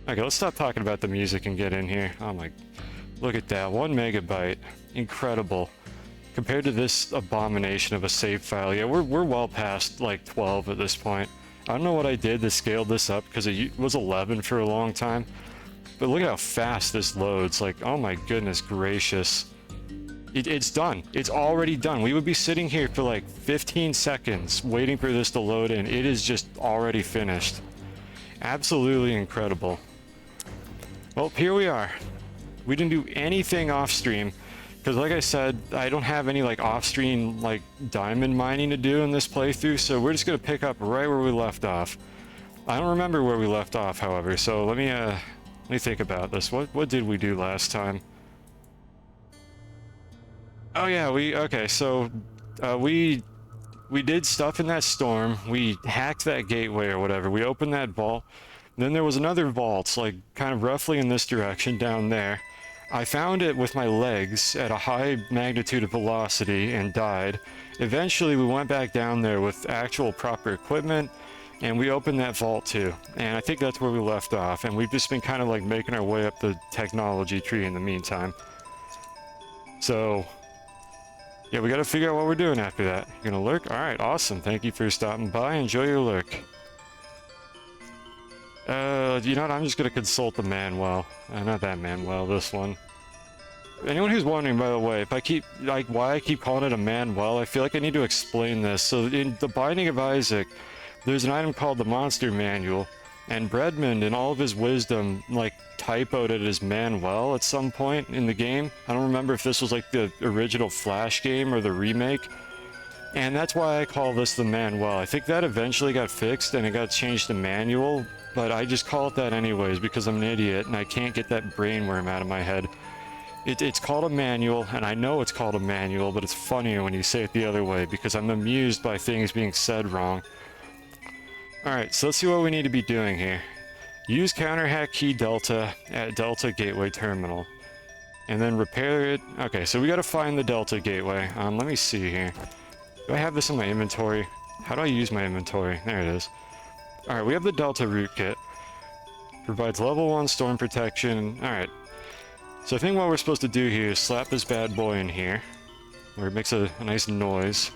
Okay, let's stop talking about the music and get in here. Oh my, look at that, 1 megabyte. Incredible. Compared to this abomination of a save file, yeah, we're well past like 12 at this point. I don't know what I did to scale this up because it was 11 for a long time. But look at how fast this loads. Like, oh my goodness gracious. It's done. It's already done. We would be sitting here for like 15 seconds waiting for this to load in. It is just already finished. Absolutely incredible. Well, here we are. We didn't do anything off stream because, like I said, I don't have any like off stream like diamond mining to do in this playthrough, so we're just gonna pick up right where we left off. I don't remember where we left off, however, so let me think about this. What did we do last time? Oh yeah, okay, so we did stuff in that storm. We hacked that gateway or whatever. We opened that vault. Then there was another vault, like kind of roughly in this direction down there. I found it with my legs at a high magnitude of velocity and died. Eventually we went back down there with actual proper equipment and we opened that vault too. And I think that's where we left off, and we've just been kind of like making our way up the technology tree in the meantime. So yeah, we gotta figure out what we're doing after that. You're gonna lurk? Alright, awesome. Thank you for stopping by. Enjoy your lurk. You know what? I'm just gonna consult the Manuel. Not that Manuel, this one. Anyone who's wondering, by the way, if I keep, like, why I keep calling it a Manuel, I feel like I need to explain this. So in The Binding of Isaac, there's an item called the Monster Manual, and Breadman, in all of his wisdom, like, typoed it as Manuel at some point in the game. I don't remember if this was like the original Flash game or the remake. And that's why I call this the Manuel. I think that eventually got fixed and it got changed to Manual, but I just call it that anyways because I'm an idiot and I can't get that brainworm out of my head. It's called a manual, and I know it's called a manual, but it's funnier when you say it the other way because I'm amused by things being said wrong. Alright, so let's see what we need to be doing here. Use counter hack key Delta at Delta Gateway Terminal. And then repair it. Okay, so we gotta find the Delta Gateway. Let me see here. Do I have this in my inventory? How do I use my inventory? There it is. Alright, we have the Delta Root Kit. Provides level 1 storm protection. Alright. So I think what we're supposed to do here is slap this bad boy in here, where it makes a nice noise.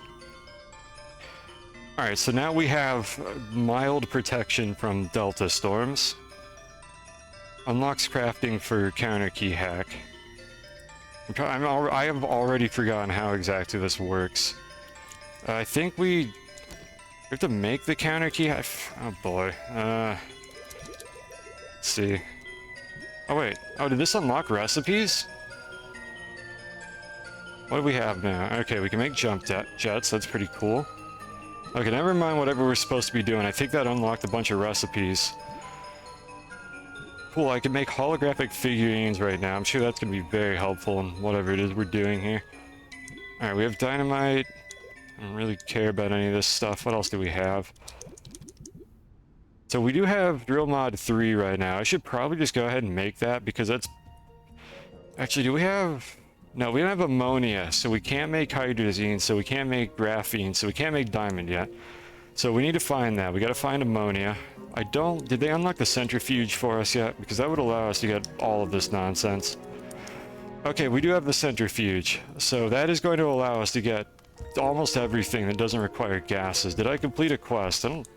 Alright, so now we have mild protection from Delta Storms. Unlocks crafting for counter key hack. I have already forgotten how exactly this works. I think we have to make the counter key hack. Oh boy. Let's see. Oh wait. Oh, did this unlock recipes? What do we have now? Okay, we can make jump jets. That's pretty cool. Okay, never mind whatever we're supposed to be doing. I think that unlocked a bunch of recipes. Cool, I can make holographic figurines right now. I'm sure that's going to be very helpful in whatever it is we're doing here. Alright, we have dynamite. I don't really care about any of this stuff. What else do we have? So we do have Drill Mod 3 right now. I should probably just go ahead and make that because that's... Actually, do we have... No, we don't have ammonia, so we can't make hydrazine, so we can't make graphene, so we can't make diamond yet. So we need to find that. We gotta find ammonia. Did they unlock the centrifuge for us yet? Because that would allow us to get all of this nonsense. Okay, we do have the centrifuge. So that is going to allow us to get almost everything that doesn't require gases. Did I complete a quest? I don't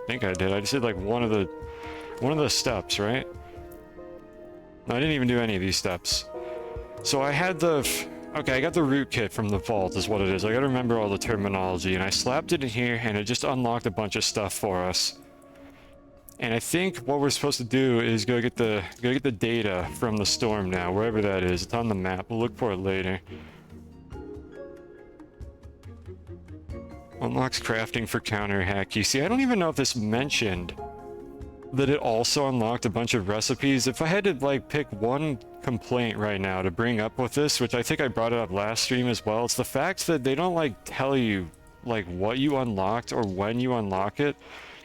think I did. I just did like one of the steps, right? No, I didn't even do any of these steps. So I had okay, I got the root kit from the vault is what it is. I gotta remember all the terminology, and I slapped it in here and it just unlocked a bunch of stuff for us. And I think what we're supposed to do is go get the data from the storm now, wherever that is. It's on the map. We'll look for it later. Unlocks crafting for counter hack. You see, I don't even know if this mentioned that it also unlocked a bunch of recipes. If I had to like pick one complaint right now to bring up with this, which I think I brought it up last stream as well, it's the fact that they don't like tell you like what you unlocked or when you unlock it.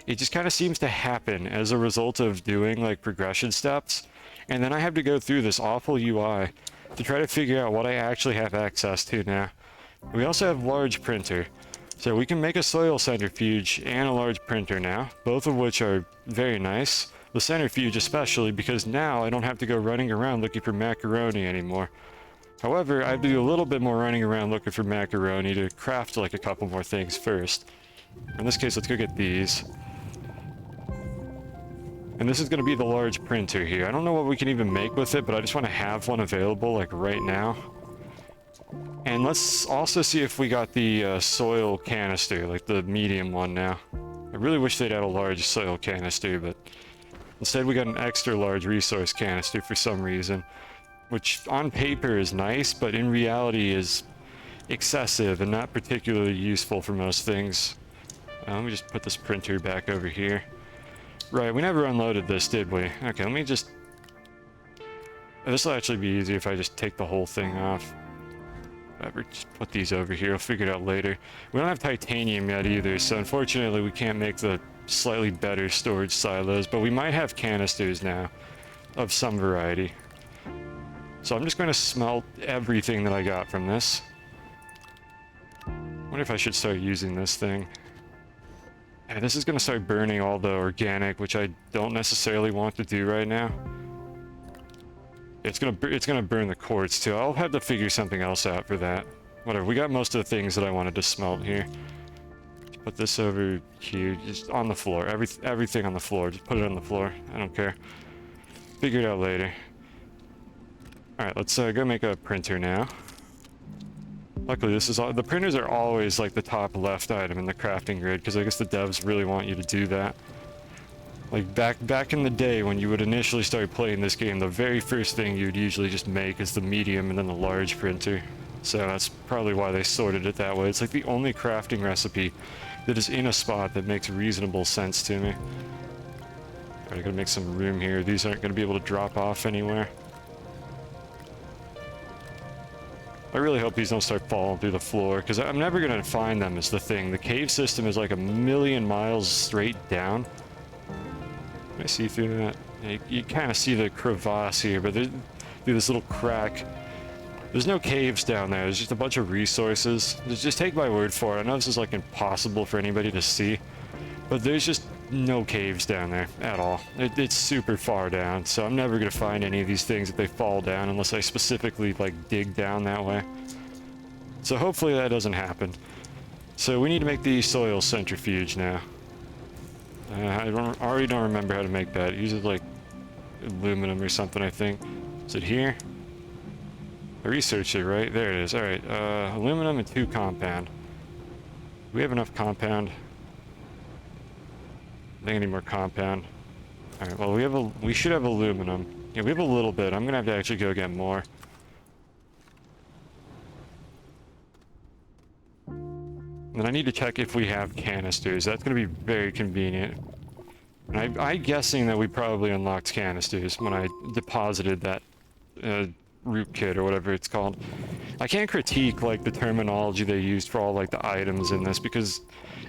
It just kind of seems to happen as a result of doing like progression steps, and then I have to go through this awful UI to try to figure out what I actually have access to now. We also have large printer. So we can make a soil centrifuge and a large printer now, both of which are very nice. The centrifuge especially, because now I don't have to go running around looking for macaroni anymore. However, I have to do a little bit more running around looking for macaroni to craft like a couple more things first. In this case, let's go get these. And this is going to be the large printer here. I don't know what we can even make with it, but I just want to have one available like right now. And let's also see if we got the soil canister, like the medium one now. I really wish they'd had a large soil canister, but instead we got an extra large resource canister for some reason. Which on paper is nice, but in reality is excessive and not particularly useful for most things. Let me just put this printer back over here. Right, we never unloaded this, did we? Okay, let me just... This will actually be easy if I just take the whole thing off. Whatever, just put these over here, I'll figure it out later. We don't have titanium yet either, so unfortunately we can't make the slightly better storage silos, but we might have canisters now of some variety. So I'm just going to smelt everything that I got from this. Wonder if I should start using this thing. Yeah, this is going to start burning all the organic, which I don't necessarily want to do right now. It's gonna burn the quartz too. I'll have to figure something else out for that. Whatever, we got most of the things that I wanted to smelt here. Just put this over here, just on the floor. Everything on the floor, just put it on the floor. I don't care. Figure it out later. Alright, let's go make a printer now. Luckily, this is all, the printers are always like the top left item in the crafting grid, because I guess the devs really want you to do that. Like back in the day when you would initially start playing this game, the very first thing you'd usually just make is the medium and then the large printer. So that's probably why they sorted it that way. It's like the only crafting recipe that is in a spot that makes reasonable sense to me. Alright, I gotta make some room here. These aren't gonna be able to drop off anywhere. I really hope these don't start falling through the floor, because I'm never gonna find them is the thing. The cave system is like a million miles straight down. Can I see through that? Yeah, you kind of see the crevasse here, but there's through this little crack. There's no caves down there. There's just a bunch of resources. Just take my word for it. I know this is like impossible for anybody to see, but there's just no caves down there at all. It's super far down, so I'm never gonna find any of these things if they fall down unless I specifically like dig down that way. So hopefully that doesn't happen. So we need to make the soil centrifuge now. I already don't remember how to make that. It uses like aluminum or something, I think. Is it here? I researched it, right? There it is. Alright, aluminum and 2 compound. Do we have enough compound? I think I need more compound. Alright, well we should have aluminum. Yeah, we have a little bit. I'm gonna have to actually go get more. And then I need to check if we have canisters. That's going to be very convenient. And I'm guessing that we probably unlocked canisters when I deposited that root kit or whatever it's called. I can't critique like the terminology they used for all like the items in this because,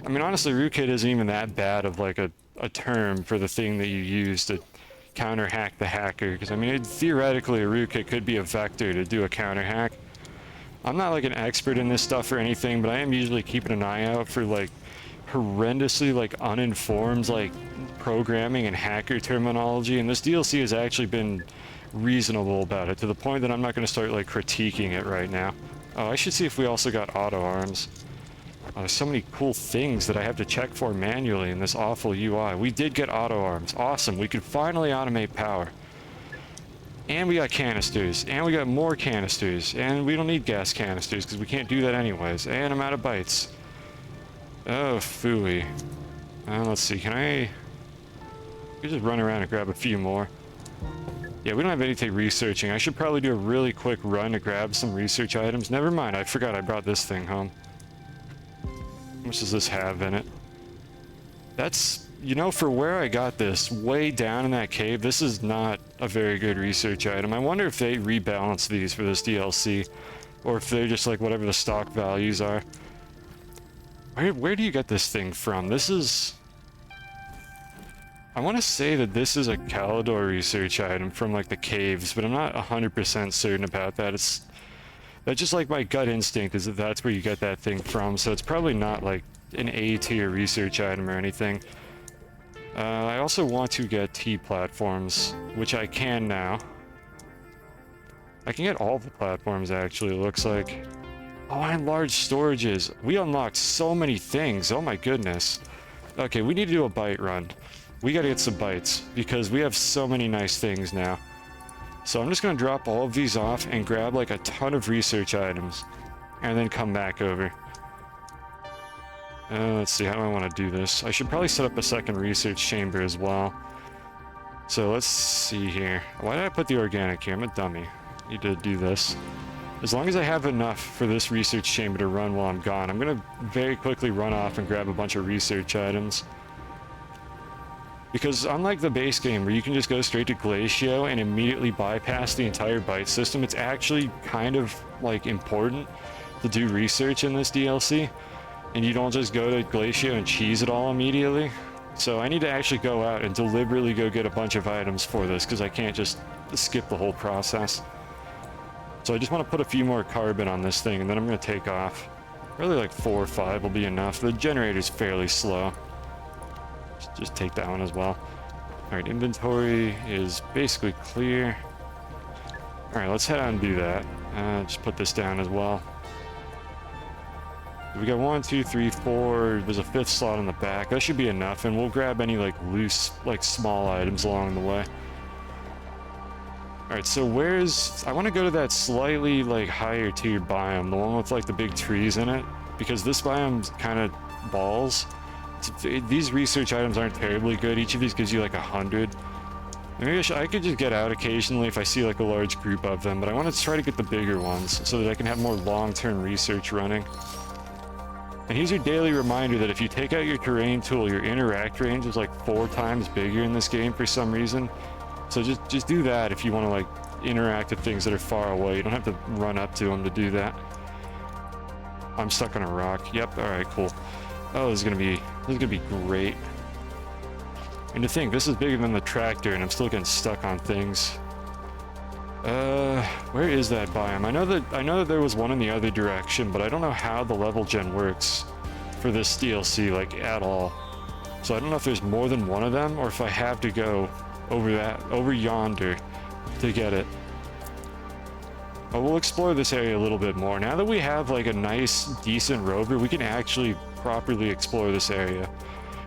I mean, honestly, root kit isn't even that bad of like a term for the thing that you use to counter hack the hacker. Because I mean, theoretically, a root kit could be a vector to do a counter hack. I'm not like an expert in this stuff or anything, but I am usually keeping an eye out for like horrendously like uninformed like programming and hacker terminology, and this DLC has actually been reasonable about it to the point that I'm not going to start like critiquing it right now. Oh, I should see if we also got auto arms. There's so many cool things that I have to check for manually in this awful UI. We did get auto arms. Awesome. We could finally automate power. And we got canisters, and we got more canisters, and we don't need gas canisters because we can't do that anyways. And I'm out of bytes. Oh, phooey. Let's see, can I just run around and grab a few more? Yeah, we don't have anything researching. I should probably do a really quick run to grab some research items. Never mind, I forgot I brought this thing home. How much does this have in it? That's, you know, for where I got this, way down in that cave, this is not a very good research item. I wonder if they rebalance these for this DLC, or if they're just like whatever the stock values are. Where do you get this thing from? This is... I want to say that this is a Calidor research item from like the caves, but I'm not 100% certain about that. That's just like my gut instinct is that that's where you get that thing from, so it's probably not like an A tier research item or anything. I also want to get T platforms, which I can now. I can get all the platforms, actually, it looks like. Oh, and large storages. We unlocked so many things. Oh my goodness. Okay, we need to do a bite run. We gotta get some bites, because we have so many nice things now. So I'm just gonna drop all of these off and grab like a ton of research items, and then come back over. Let's see, how do I want to do this? I should probably set up a second research chamber as well. So let's see here. Why did I put the organic here? I'm a dummy. Need to do this. As long as I have enough for this research chamber to run while I'm gone, I'm gonna very quickly run off and grab a bunch of research items. Because unlike the base game where you can just go straight to Glacio and immediately bypass the entire bite system, it's actually kind of like important to do research in this DLC. And you don't just go to Glacio and cheese it all immediately. So I need to actually go out and deliberately go get a bunch of items for this, because I can't just skip the whole process. So I just want to put a few more carbon on this thing, and then I'm going to take off. Really like 4 or 5 will be enough. The generator's fairly slow. Just take that one as well. Alright, inventory is basically clear. Alright, let's head out and do that. Just put this down as well. We got 1, 2, 3, 4. There's a 5th slot in the back. That should be enough, and we'll grab any like loose, like small items along the way. Alright, so I want to go to that slightly like higher tier biome, the one with like the big trees in it, because this biome's kind of balls. These research items aren't terribly good. Each of these gives you like 100. Maybe I could just get out occasionally if I see like a large group of them, but I want to try to get the bigger ones so that I can have more long-term research running. And here's your daily reminder that if you take out your terrain tool, your interact range is like 4 times bigger in this game for some reason. So just do that if you want to like interact with things that are far away. You don't have to run up to them to do that. I'm stuck on a rock. Yep. All right. Cool. Oh, this is gonna be great. And to think, this is bigger than the tractor, and I'm still getting stuck on things. Where is that biome? I know that there was one in the other direction, but I don't know how the level gen works for this DLC, like, at all. So I don't know if there's more than one of them, or if I have to go over yonder to get it. But we'll explore this area a little bit more. Now that we have, like, a nice, decent rover, we can actually properly explore this area,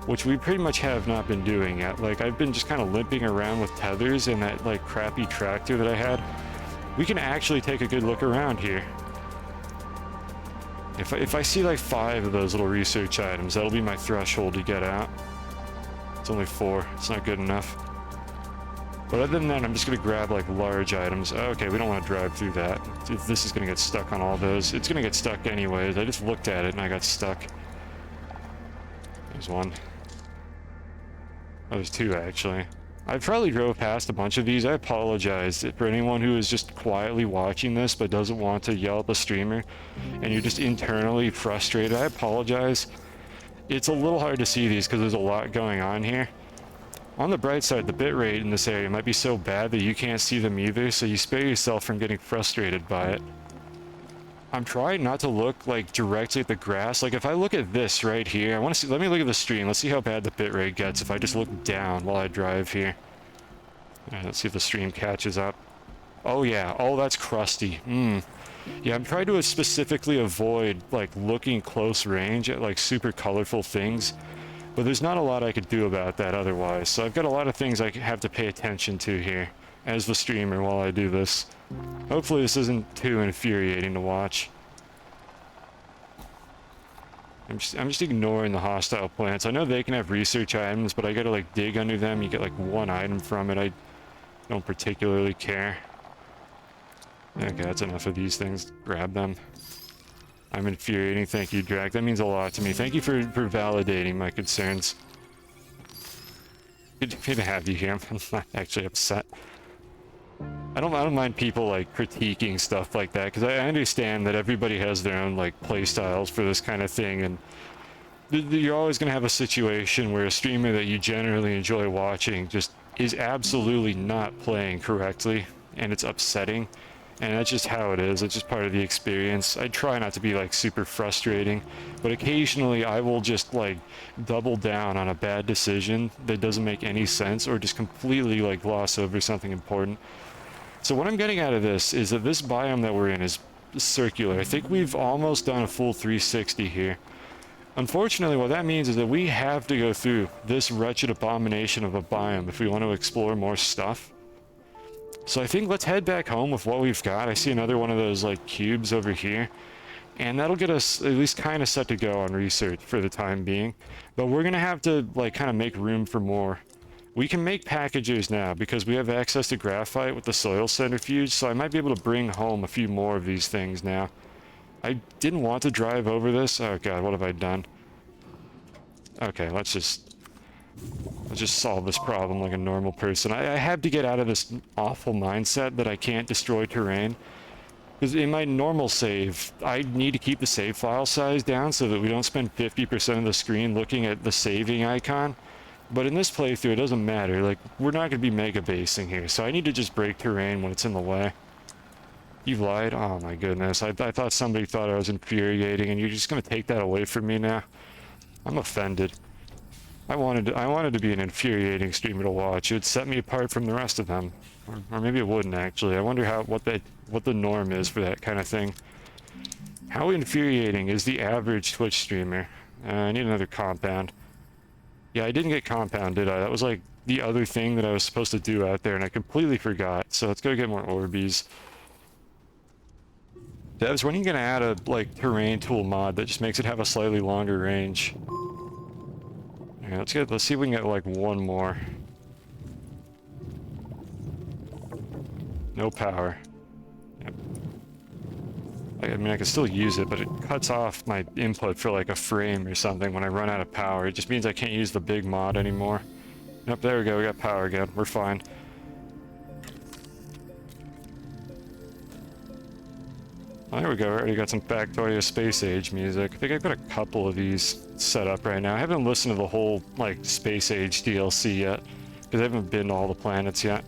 which we pretty much have not been doing yet. Like, I've been just kind of limping around with tethers and that, like, crappy tractor that I had. We can actually take a good look around here. If I see, like, 5 of those little research items, that'll be my threshold to get out. It's only 4. It's not good enough. But other than that, I'm just going to grab, like, large items. Okay, we don't want to drive through that. If this is going to get stuck on all those. It's going to get stuck anyways. I just looked at it and I got stuck. There's one. Oh, there's 2, actually. I probably drove past a bunch of these. I apologize for anyone who is just quietly watching this but doesn't want to yell at the streamer, and you're just internally frustrated. I apologize. It's a little hard to see these because there's a lot going on here. On the bright side, the bitrate in this area might be so bad that you can't see them either, so you spare yourself from getting frustrated by it. I'm trying not to look, like, directly at the grass. Like, if I look at this right here, I want to see, let me look at the stream. Let's see how bad the bitrate gets if I just look down while I drive here. Alright, let's see if the stream catches up. Oh, yeah. Oh, that's crusty. Yeah, I'm trying to specifically avoid, like, looking close range at, like, super colorful things. But there's not a lot I could do about that otherwise. So I've got a lot of things I have to pay attention to here as the streamer while I do this. Hopefully this isn't too infuriating to watch. I'm just ignoring the hostile plants. I know they can have research items, but I gotta like dig under them. You get like 1 item from it. I don't particularly care. Okay, that's enough of these things. Grab them. I'm infuriating. Thank you, Drac. That means a lot to me. Thank you for validating my concerns. Good to have you here. I'm not actually upset. I don't mind people like critiquing stuff like that, because I understand that everybody has their own like play styles for this kind of thing, and you're always going to have a situation where a streamer that you generally enjoy watching just is absolutely not playing correctly, and it's upsetting. And that's just how it is. It's just part of the experience. I try not to be like super frustrating, but occasionally I will just like double down on a bad decision that doesn't make any sense, or just completely like gloss over something important. So what I'm getting out of this is that this biome that we're in is circular. I think we've almost done a full 360 here. Unfortunately, what that means is that we have to go through this wretched abomination of a biome if we want to explore more stuff. So I think let's head back home with what we've got. I see another one of those like cubes over here, and that'll get us at least kind of set to go on research for the time being. But we're gonna have to like kind of make room for more. We can make packagers now because we have access to graphite with the soil centrifuge, so I might be able to bring home a few more of these things now. I didn't want to drive over this. Oh god, what have I done? Okay, let's just solve this problem like a normal person. I have to get out of this awful mindset that I can't destroy terrain. Because in my normal save, I need to keep the save file size down so that we don't spend 50% of the screen looking at the saving icon. But in this playthrough, it doesn't matter. Like, we're not going to be mega basing here, so I need to just break terrain when it's in the way. You've lied? Oh my goodness. I thought somebody thought I was infuriating, and you're just going to take that away from me now? I'm offended. I wanted to be an infuriating streamer to watch. It would set me apart from the rest of them. Or maybe it wouldn't, actually. I wonder what the norm is for that kind of thing. How infuriating is the average Twitch streamer? I need another compound. Yeah, I didn't get compound, did I? That was like the other thing that I was supposed to do out there, and I completely forgot. So let's go get more Orbeez. Devs, when are you gonna add a like terrain tool mod that just makes it have a slightly longer range? Yeah, let's see if we can get like one more. No power. Yep. I mean, I can still use it, but it cuts off my input for like a frame or something when I run out of power. It just means I can't use the big mod anymore. Yep, there we go. We got power again. We're fine. Oh, there we go. We already got some Factorio Space Age music. I think I've got a couple of these set up right now. I haven't listened to the whole, like, Space Age DLC yet, because I haven't been to all the planets yet.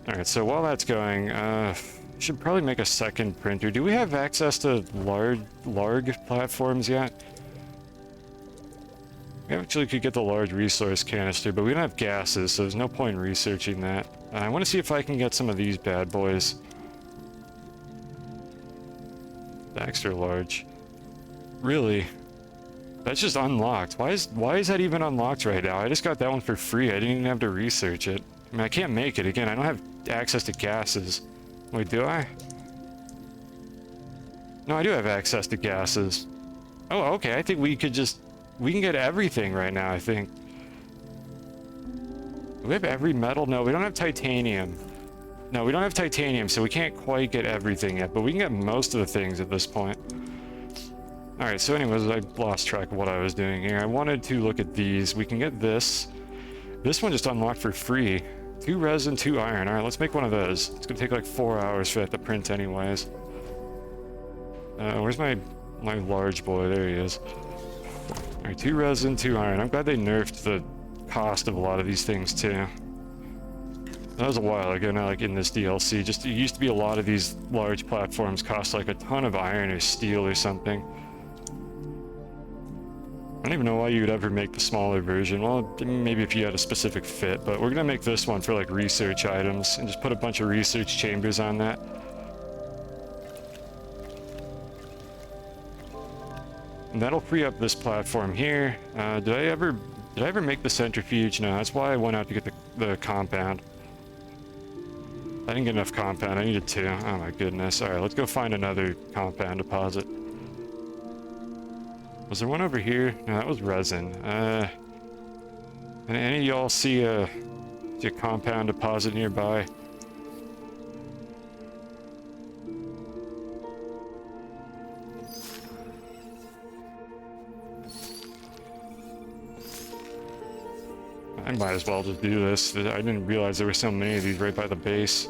Alright, so while that's going, should probably make a second printer. Do we have access to large platforms yet? We actually could get the large resource canister, but we don't have gases, so there's no point in researching that. I want to see if I can get some of these bad boys. The extra large. Really? That's just unlocked. Why is that even unlocked right now? I just got that one for free. I didn't even have to research it. I mean, I can't make it. Again, I don't have access to gases. Wait, do I? No, I do have access to gases. Oh, okay. I think we can get everything right now, I think. Do we have every metal? No, we don't have titanium. No, we don't have titanium, so we can't quite get everything yet, but we can get most of the things at this point. Alright, so anyways, I lost track of what I was doing here. I wanted to look at these. We can get this. This one just unlocked for free. 2 resin, 2 iron. Alright, let's make one of those. It's gonna take like 4 hours for that to print anyways. Where's my large boy? There he is. Alright, 2 resin, 2 iron. I'm glad they nerfed the cost of a lot of these things too. That was a while ago now, like in this DLC. Just, it used to be a lot of these large platforms cost like a ton of iron or steel or something. I don't even know why you would ever make the smaller version. Well, maybe if you had a specific fit, but we're gonna make this one for like research items and just put a bunch of research chambers on that. And that'll free up this platform here. Did I ever make the centrifuge? No, that's why I went out to get the compound. I didn't get enough compound. I needed 2. Oh my goodness. Alright, let's go find another compound deposit. Was there one over here? No, that was resin. Any of y'all see a compound deposit nearby? I might as well just do this. I didn't realize there were so many of these right by the base.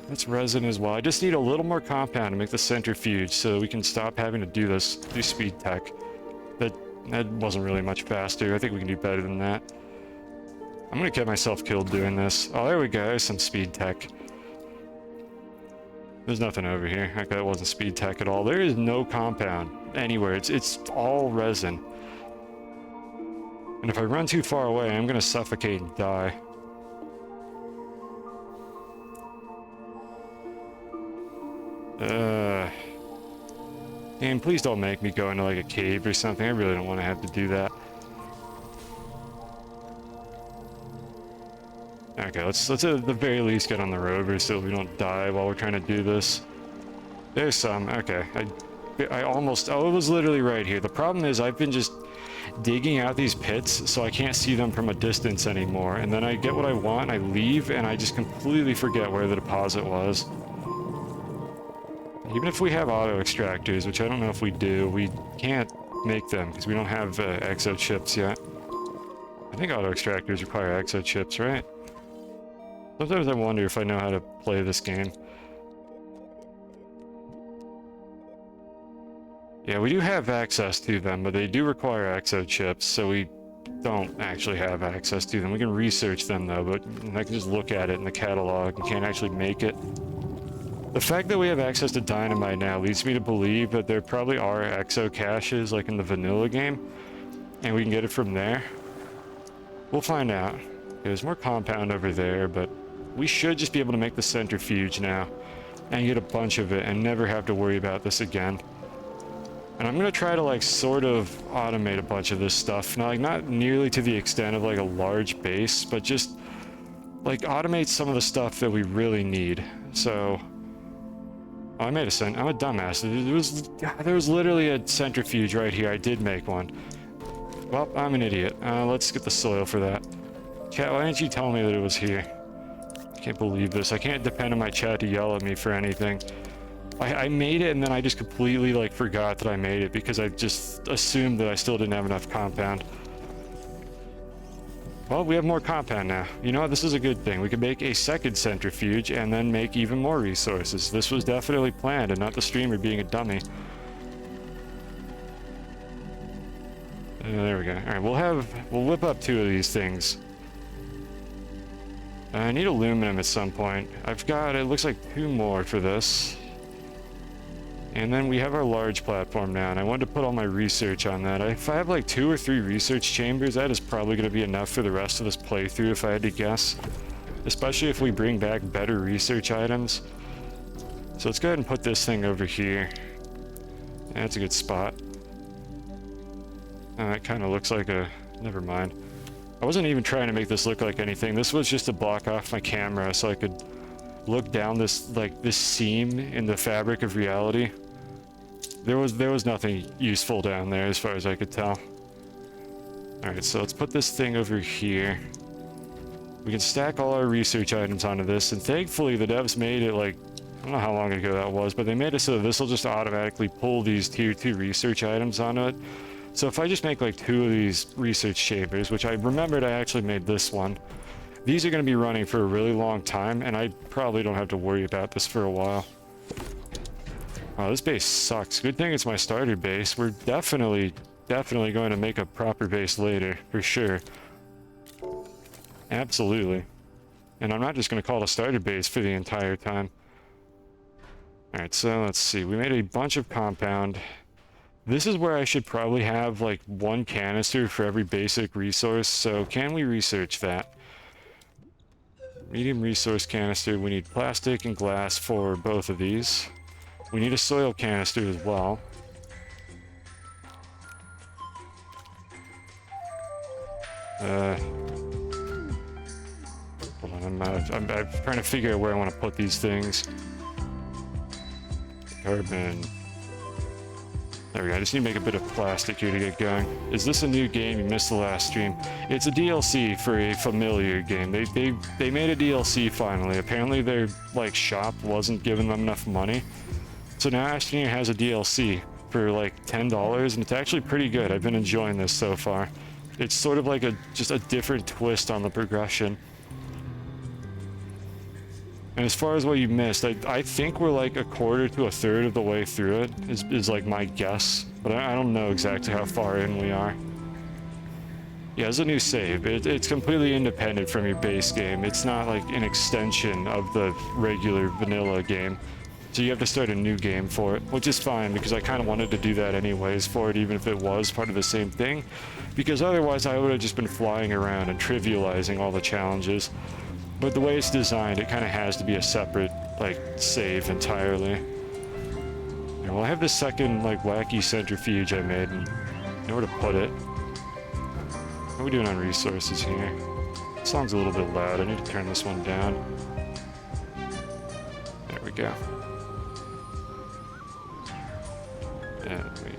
That's resin as well. I just need a little more compound to make the centrifuge so we can stop having to do speed tech. That wasn't really much faster. I think we can do better than that. I'm gonna get myself killed doing this. Oh, there we go. There's some speed tech. There's nothing over here. Okay, that wasn't speed tech at all. There is no compound anywhere. It's all resin. And if I run too far away, I'm gonna suffocate and die. Game, please don't make me go into like a cave or something. I really don't want to have to do that. Okay, let's at the very least get on the rover so we don't die while we're trying to do this. There's some. Okay, I almost... Oh, it was literally right here. The problem is I've been just digging out these pits so I can't see them from a distance anymore. And then I get what I want, I leave, and I just completely forget where the deposit was. Even if we have auto extractors, which I don't know if we do, we can't make them because we don't have exo chips yet. I think auto extractors require exo chips, right? Sometimes I wonder if I know how to play this game. Yeah, we do have access to them, but they do require exo chips, so we don't actually have access to them. We can research them though, but I can just look at it in the catalog and can't actually make it. The fact that we have access to dynamite now leads me to believe that there probably are exo caches like in the vanilla game, and we can get it from there. We'll find out. There's more compound over there, but we should just be able to make the centrifuge now and get a bunch of it and never have to worry about this again. And I'm gonna try to like sort of automate a bunch of this stuff. Now, like not nearly to the extent of like a large base, but just like automate some of the stuff that we really need. So oh, I'm a dumbass. There was literally a centrifuge right here. I did make one. Well, I'm an idiot. Let's get the soil for that. Chat, why didn't you tell me that it was here? I can't believe this. I can't depend on my chat to yell at me for anything. I made it and then I just completely like forgot that I made it because I just assumed that I still didn't have enough compound. Well, we have more compound now. You know what? This is a good thing. We can make a second centrifuge and then make even more resources. This was definitely planned and not the streamer being a dummy. There we go. All right, we'll whip up 2 of these things. I need aluminum at some point. I've got, it looks like 2 more for this. And then we have our large platform now, and I wanted to put all my research on that. If I have like 2 or 3 research chambers, that is probably going to be enough for the rest of this playthrough if I had to guess. Especially if we bring back better research items. So let's go ahead and put this thing over here. That's a good spot. That kind of looks like a... Never mind. I wasn't even trying to make this look like anything. This was just to block off my camera so I could look down this, like, this seam in the fabric of reality. There was nothing useful down there as far as I could tell. Alright, so let's put this thing over here. We can stack all our research items onto this, and thankfully the devs made it like, I don't know how long ago that was, but they made it so that this will just automatically pull these tier 2 research items onto it. So if I just make like 2 of these research chambers, which I remembered I actually made this one, these are going to be running for a really long time, and I probably don't have to worry about this for a while. Oh, this base sucks. Good thing it's my starter base. We're definitely going to make a proper base later, for sure. Absolutely. And I'm not just going to call it a starter base for the entire time. Alright, so let's see. We made a bunch of compound. This is where I should probably have like 1 canister for every basic resource, so can we research that? Medium resource canister. We need plastic and glass for both of these. We need a soil canister as well. Hold on, I'm trying to figure out where I want to put these things. Carbon. There we go. I just need to make a bit of plastic here to get going. Is this a new game? You missed the last stream. It's a DLC for a familiar game. They made a DLC finally. Apparently their like shop wasn't giving them enough money. So now Astroneer has a DLC for like $10, and it's actually pretty good. I've been enjoying this so far. It's sort of like just a different twist on the progression. And as far as what you missed, I think we're like 1/4 to 1/3 of the way through it, is like my guess. But I don't know exactly how far in we are. Yeah, it's a new save. It's completely independent from your base game. It's not like an extension of the regular vanilla game. So you have to start a new game for it, which is fine because I kind of wanted to do that anyways for it, even if it was part of the same thing. Because otherwise I would have just been flying around and trivializing all the challenges. But the way it's designed, it kind of has to be a separate, like, save entirely. Yeah, well, I have this second, like, wacky centrifuge I made, and I know where to put it. How are we doing on resources here? This song's a little bit loud. I need to turn this one down. There we go. Yeah, wait.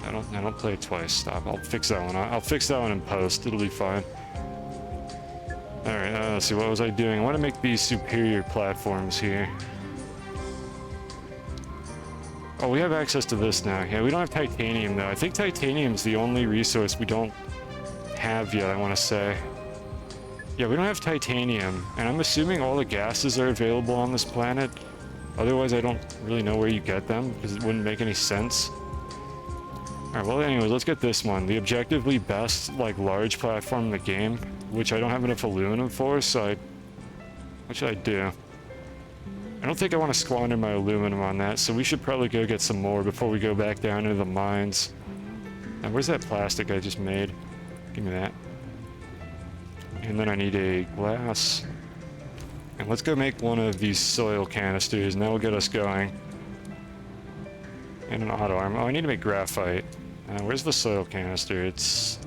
I don't play it twice. Stop. I'll fix that one. I'll fix that one in post. It'll be fine. All right. Let's see. What was I doing? I want to make these superior platforms here. Oh, we have access to this now. Yeah, we don't have titanium though. I think titanium's the only resource we don't have yet, I want to say. Yeah, we don't have titanium, and I'm assuming all the gases are available on this planet. Otherwise, I don't really know where you get them, because it wouldn't make any sense. Alright, well anyways, let's get this one. The objectively best, like, large platform in the game, which I don't have enough aluminum for, so what should I do? I don't think I want to squander my aluminum on that, so we should probably go get some more before we go back down into the mines. And where's that plastic I just made? Give me that. And then I need a glass. And let's go make one of these soil canisters, and that will get us going. And an auto arm. Oh, I need to make graphite. Where's the soil canister? It's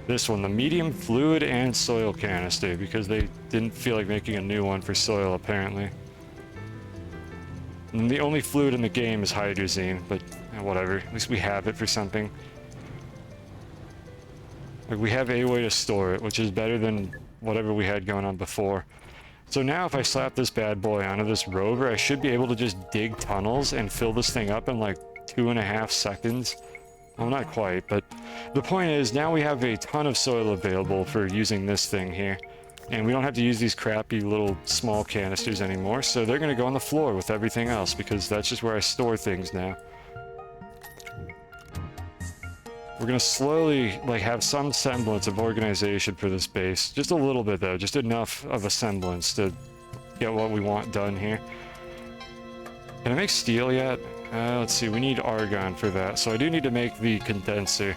this one, the medium fluid and soil canister, because they didn't feel like making a new one for soil, apparently. And the only fluid in the game is hydrazine, but whatever. At least we have it for something. Like, we have a way to store it, which is better than whatever we had going on before. So now if I slap this bad boy onto this rover, I should be able to just dig tunnels and fill this thing up in like 2.5 seconds. Well, not quite, but the point is now we have a ton of soil available for using this thing here. And we don't have to use these crappy little small canisters anymore, so they're going to go on the floor with everything else, because that's just where I store things now. We're going to slowly, like, have some semblance of organization for this base. Just a little bit, though. Just enough of a semblance to get what we want done here. Can I make steel yet? Let's see. We need argon for that, so I do need to make the condenser.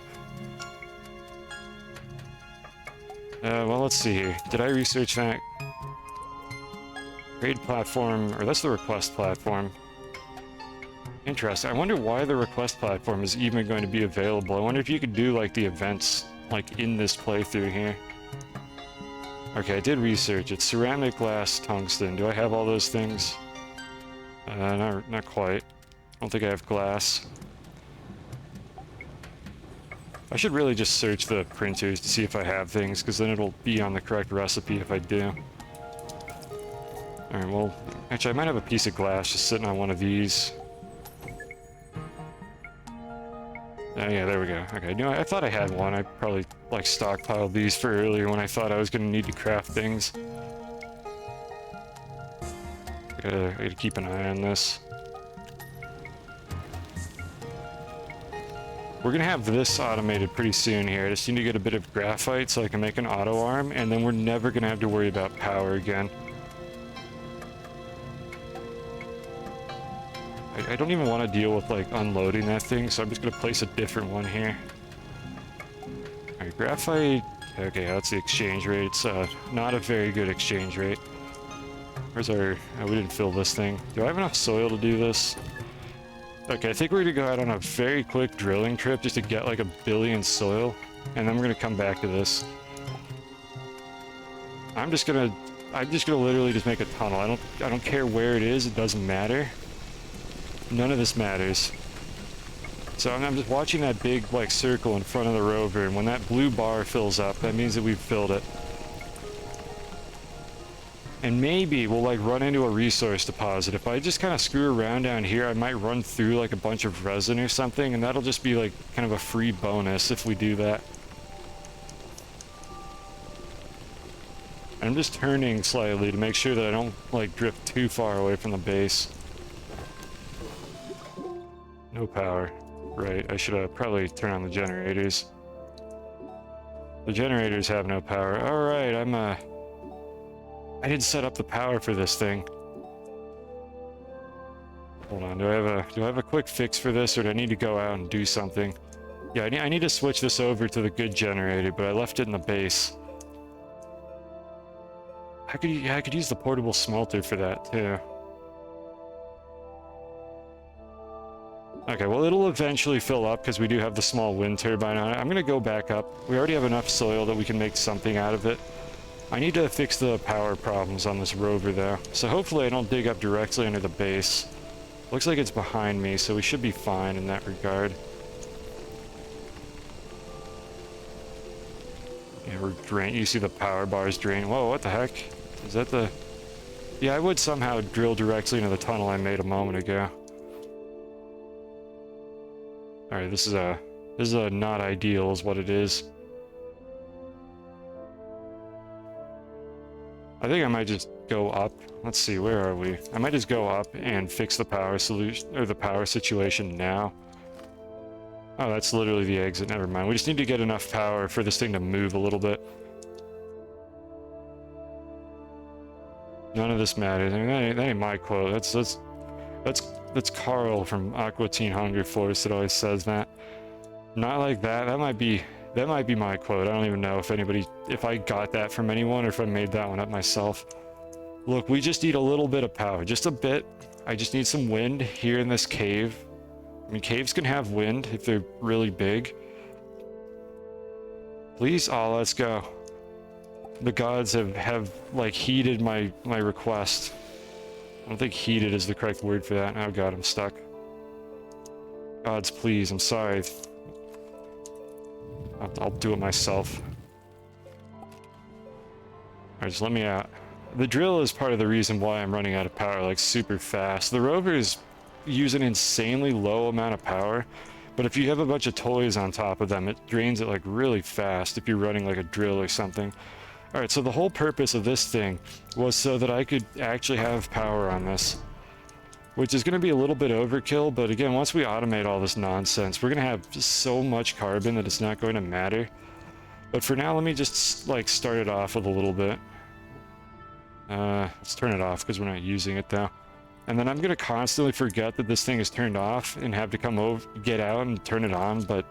Well, let's see here. Did I research that? Raid platform, or that's the request platform. Interesting. I wonder why the request platform is even going to be available. I wonder if you could do, like, the events, like, in this playthrough here. Okay, I did research. It's ceramic, glass, tungsten. Do I have all those things? Not quite. I don't think I have glass. I should really just search the printers to see if I have things, because then it'll be on the correct recipe if I do. Alright, well, actually I might have a piece of glass just sitting on one of these. Oh yeah, there we go. Okay, no, I thought I had one. I probably, like, stockpiled these for earlier when I thought I was going to need to craft things. I gotta keep an eye on this. We're gonna have this automated pretty soon here. I just need to get a bit of graphite so I can make an auto arm, and then we're never gonna have to worry about power again. I don't even want to deal with, like, unloading that thing, so I'm just gonna place a different one here. Alright, graphite. Okay, that's the exchange rate. It's not a very good exchange rate. Where's our... Oh, we didn't fill this thing. Do I have enough soil to do this? Okay, I think we're gonna go out on a very quick drilling trip just to get like 1 billion soil, and then we're gonna come back to this. I'm just gonna literally just make a tunnel. I don't care where it is, it doesn't matter. None of this matters. So I'm just watching that big, like, circle in front of the rover, and when that blue bar fills up, that means that we've filled it. And maybe we'll, like, run into a resource deposit. If I just kind of screw around down here, I might run through, like, a bunch of resin or something, and that'll just be, like, kind of a free bonus if we do that. I'm just turning slightly to make sure that I don't, like, drift too far away from the base. No power. Right, I should probably turn on the generators. The generators have no power. Alright, I didn't set up the power for this thing. Hold on, do I have a quick fix for this, or do I need to go out and do something? Yeah, I need to switch this over to the good generator, but I left it in the base. I could use the portable smelter for that too. Okay, well, it'll eventually fill up because we do have the small wind turbine on it. I'm gonna go back up. We already have enough soil that we can make something out of it. I need to fix the power problems on this rover though. So hopefully I don't dig up directly under the base. Looks like it's behind me, so we should be fine in that regard. Yeah, we're drained. You see the power bars drain. Whoa, what the heck? Is that the... Yeah, I would somehow drill directly into the tunnel I made a moment ago. Alright, this is a not ideal is what it is. I think I might just go up. Let's see, where are we? I might just go up and fix the power solution, or the power situation now. Oh, that's literally the exit, never mind. We just need to get enough power for this thing to move a little bit. None of this matters. I mean, that ain't my quote. That's Carl from Aqua Teen Hunger Force that always says that. Not like that. That might be my quote. I don't even know if I got that from anyone or if I made that one up myself. Look, we just need a little bit of power, just a bit. I just need some wind here in this cave. I mean, caves can have wind if they're really big. Please, oh, let's go. The gods have like heeded my request. I don't think heeded is the correct word for that. Oh god, I'm stuck. Gods, please, I'm sorry. I'll do it myself. Alright, just let me out. The drill is part of the reason why I'm running out of power, like, super fast. The rovers use an insanely low amount of power, but if you have a bunch of toys on top of them, it drains it, like, really fast if you're running, like, a drill or something. Alright, so the whole purpose of this thing was so that I could actually have power on this. Which is going to be a little bit overkill, but again, once we automate all this nonsense, we're going to have so much carbon that it's not going to matter. But for now, let me just, like, start it off with a little bit. Let's turn it off because we're not using it though. And then I'm going to constantly forget that this thing is turned off and have to come over, get out and turn it on, but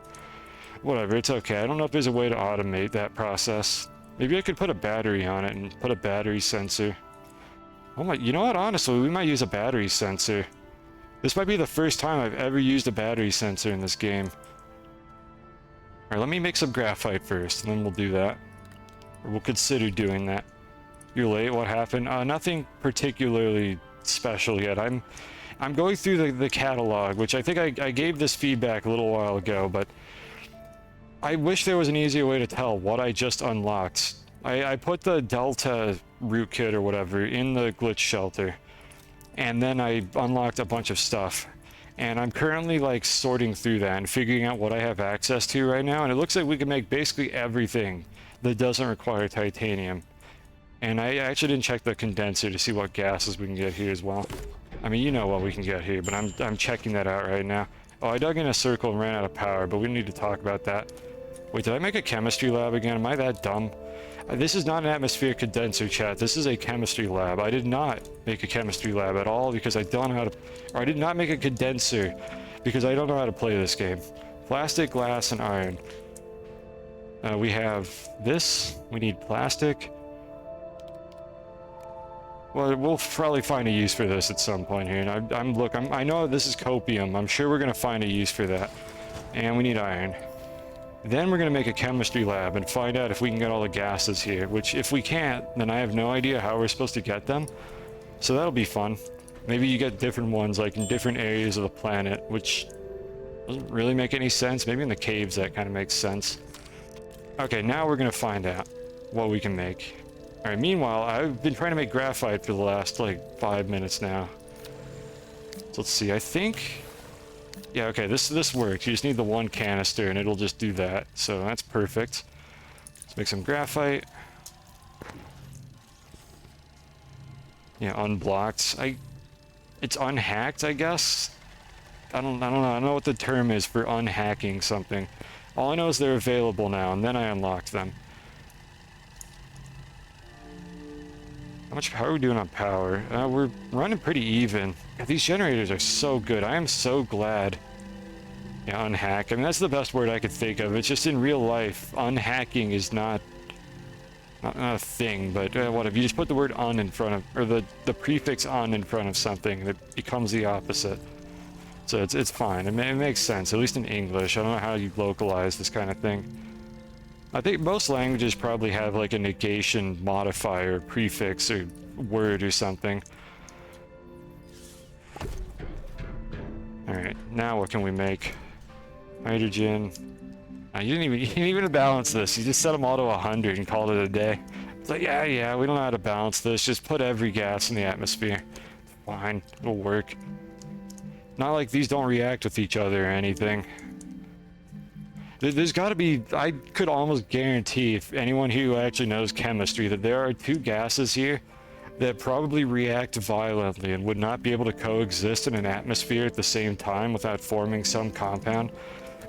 whatever, it's okay. I don't know if there's a way to automate that process. Maybe I could put a battery on it and put a battery sensor. Oh my, you know what, honestly, we might use a battery sensor. This might be the first time I've ever used a battery sensor in this game. Alright, let me make some graphite first, and then we'll do that. Or we'll consider doing that. You're late, what happened? Nothing particularly special yet. I'm going through the catalog, which I think I gave this feedback a little while ago, but I wish there was an easier way to tell what I just unlocked. I put the Delta rootkit or whatever in the glitch shelter, and then I unlocked a bunch of stuff. And I'm currently, like, sorting through that and figuring out what I have access to right now, and it looks like we can make basically everything that doesn't require titanium. And I actually didn't check the condenser to see what gases we can get here as well. I mean, you know what we can get here, but I'm checking that out right now. Oh, I dug in a circle and ran out of power, but we don't need to talk about that. Wait, did I make a chemistry lab again? Am I that dumb? This is not an atmospheric condenser, chat. This is a chemistry lab. I did not make a chemistry lab at all because I don't know how to... Or I did not make a condenser because I don't know how to play this game. Plastic, glass, and iron. We have this. We need plastic. Well, we'll probably find a use for this at some point here. And I know this is copium. I'm sure we're going to find a use for that. And we need iron. Then we're going to make a chemistry lab and find out if we can get all the gases here. Which, if we can't, then I have no idea how we're supposed to get them. So that'll be fun. Maybe you get different ones, like in different areas of the planet, which doesn't really make any sense. Maybe in the caves that kind of makes sense. Okay, now we're going to find out what we can make. Alright, meanwhile, I've been trying to make graphite for the last, like, 5 minutes now. So let's see, I think... Yeah, okay, this works. You just need the one canister and it'll just do that. So that's perfect. Let's make some graphite. Yeah, unblocked. It's unhacked, I guess? I don't know. I don't know what the term is for unhacking something. All I know is they're available now, and then I unlocked them. How are we doing on power? We're running pretty even. God, these generators are so good. I am so glad. Yeah, unhack. I mean, that's the best word I could think of. It's just in real life, unhacking is not a thing, but what if you just put the word "un" in front of, or the prefix "un" in front of something, it becomes the opposite. So it's fine. It makes sense, at least in English. I don't know how you localize this kind of thing. I think most languages probably have like a negation modifier, prefix, or word or something. Alright, now what can we make? Hydrogen. You didn't even balance this. You just set them all to 100 and called it a day. It's like, yeah, we don't know how to balance this. Just put every gas in the atmosphere. Fine, it'll work. Not like these don't react with each other or anything. There's got to be, I could almost guarantee, if anyone who actually knows chemistry, that there are two gases here that probably react violently and would not be able to coexist in an atmosphere at the same time without forming some compound.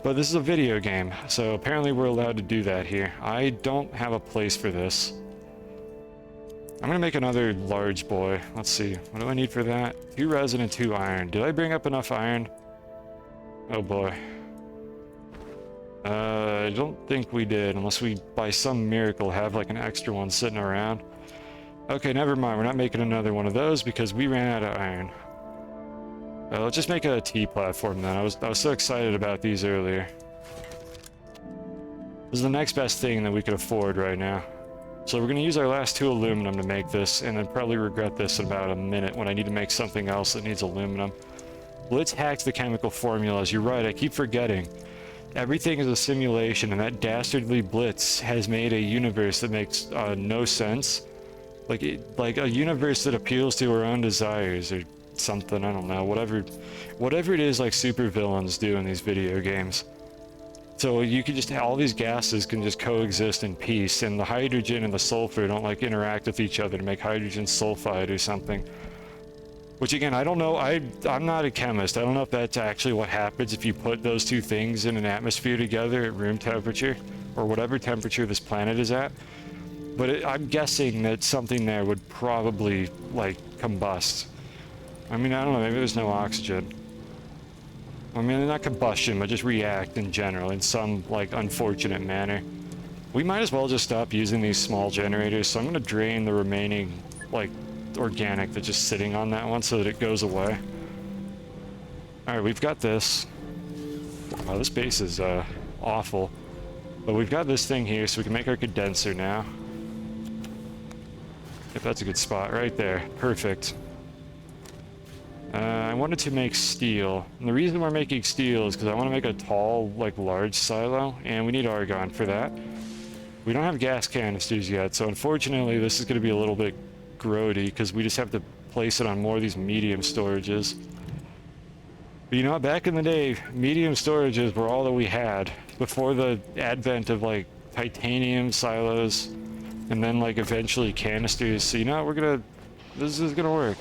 But this is a video game, so apparently we're allowed to do that here. I don't have a place for this. I'm gonna make another large boy. Let's see, what do I need for that? 2 resin and 2 iron. Did I bring up enough iron? Oh boy. I don't think we did, unless we, by some miracle, have like an extra one sitting around. Okay, never mind. We're not making another one of those because we ran out of iron. Let's just make a T platform then. I was so excited about these earlier. This is the next best thing that we could afford right now. So we're going to use our last 2 aluminum to make this, and then probably regret this in about a minute when I need to make something else that needs aluminum. Let's hack the chemical formulas. You're right, I keep forgetting. Everything is a simulation, and that dastardly Blitz has made a universe that makes no sense. Like a universe that appeals to our own desires, or something, I don't know, whatever it is like supervillains do in these video games. So you can just, all these gases can just coexist in peace, and the hydrogen and the sulfur don't like interact with each other to make hydrogen sulfide or something. Which again, I don't know, I'm not a chemist. I don't know if that's actually what happens if you put those two things in an atmosphere together at room temperature, or whatever temperature this planet is at. But I'm guessing that something there would probably, like, combust. I mean, I don't know, maybe there's no oxygen. I mean, not combustion, but just react in general, in some, like, unfortunate manner. We might as well just stop using these small generators, so I'm gonna drain the remaining, like, organic that's just sitting on that one so that it goes away. Alright, we've got this. Wow, this base is, awful. But we've got this thing here, so we can make our condenser now. If that's a good spot, right there. Perfect. I wanted to make steel, and the reason we're making steel is because I want to make a tall, like, large silo, and we need argon for that. We don't have gas canisters yet, so unfortunately this is going to be a little bit grody, because we just have to place it on more of these medium storages. But you know what, back in the day, medium storages were all that we had, before the advent of, like, titanium silos, and then, like, eventually canisters. So you know what, this is gonna work.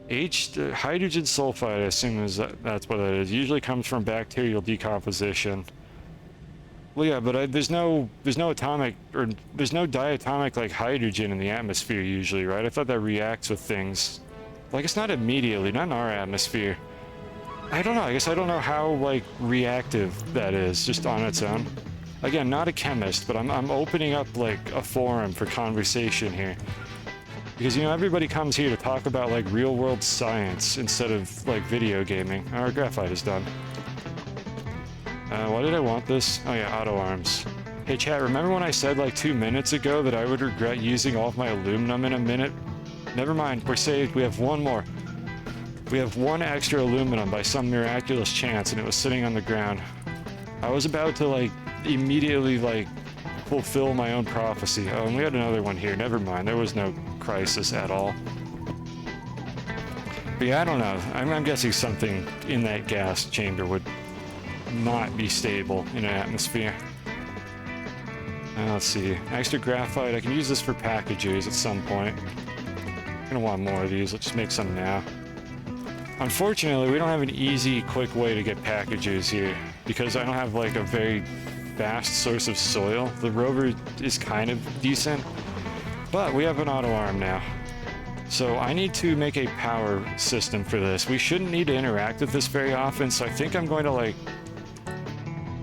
Hydrogen sulfide, I assume that's what that is. Usually comes from bacterial decomposition. Well, yeah, but there's no atomic, or there's no diatomic like hydrogen in the atmosphere usually, right? I thought that reacts with things. Like, it's not immediately, not in our atmosphere. I don't know. I guess I don't know how, like, reactive that is just on its own. Again, not a chemist, but I'm opening up, like, a forum for conversation here. Because, you know, everybody comes here to talk about, like, real-world science instead of, like, video gaming. Our graphite is done. Why did I want this? Oh yeah, auto arms. Hey chat, remember when I said, like, 2 minutes ago that I would regret using all of my aluminum in a minute? Never mind, we're saved. We have one more. We have 1 extra aluminum by some miraculous chance, and it was sitting on the ground. I was about to, like, immediately, like, fulfill my own prophecy. Oh, and we had another one here. Never mind. There was no crisis at all. But yeah, I don't know. I'm guessing something in that gas chamber would not be stable in an atmosphere. Let's see. Extra graphite. I can use this for packages at some point. I'm gonna want more of these. Let's just make some now. Unfortunately, we don't have an easy, quick way to get packages here, because I don't have, like, a very vast source of soil. The Rover is kind of decent, But we have an auto arm now. So I need to make a power system for this. We shouldn't need to interact with this very often, so I think I'm going to like...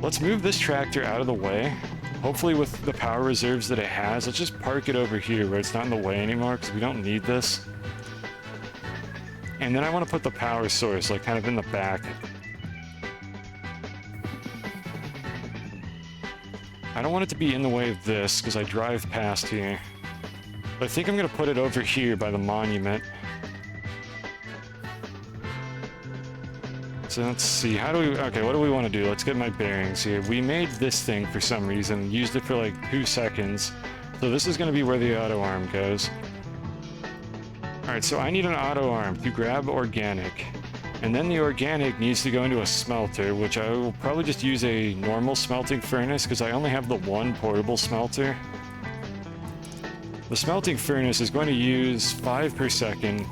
Let's move this tractor out of the way. Hopefully with the power reserves that it has, let's just park it over here where it's not in the way anymore because we don't need this. And then I want to put the power source like kind of in the back. I don't want it to be in the way of this because I drive past here. But I think I'm going to put it over here by the monument. So let's see, how do we... Okay, what do we want to do? Let's get my bearings here. We made this thing for some reason, used it for like 2 seconds. So this is going to be where the auto arm goes. Alright, so I need an auto arm to grab organic. And then the organic needs to go into a smelter, which I will probably just use a normal smelting furnace because I only have the one portable smelter. The smelting furnace is going to use 5 per second.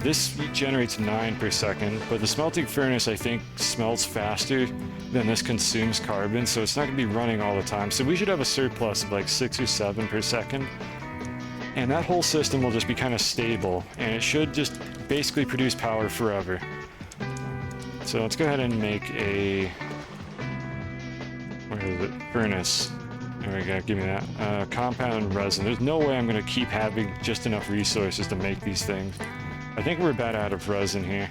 This generates 9 per second, but the smelting furnace I think smelts faster than this consumes carbon, so it's not going to be running all the time. So we should have a surplus of like 6 or 7 per second. And that whole system will just be kind of stable, and it should just basically produce power forever. So let's go ahead and make a... Where is it? Furnace. There we go, give me that. Compound resin. There's no way I'm going to keep having just enough resources to make these things. I think we're about out of resin here.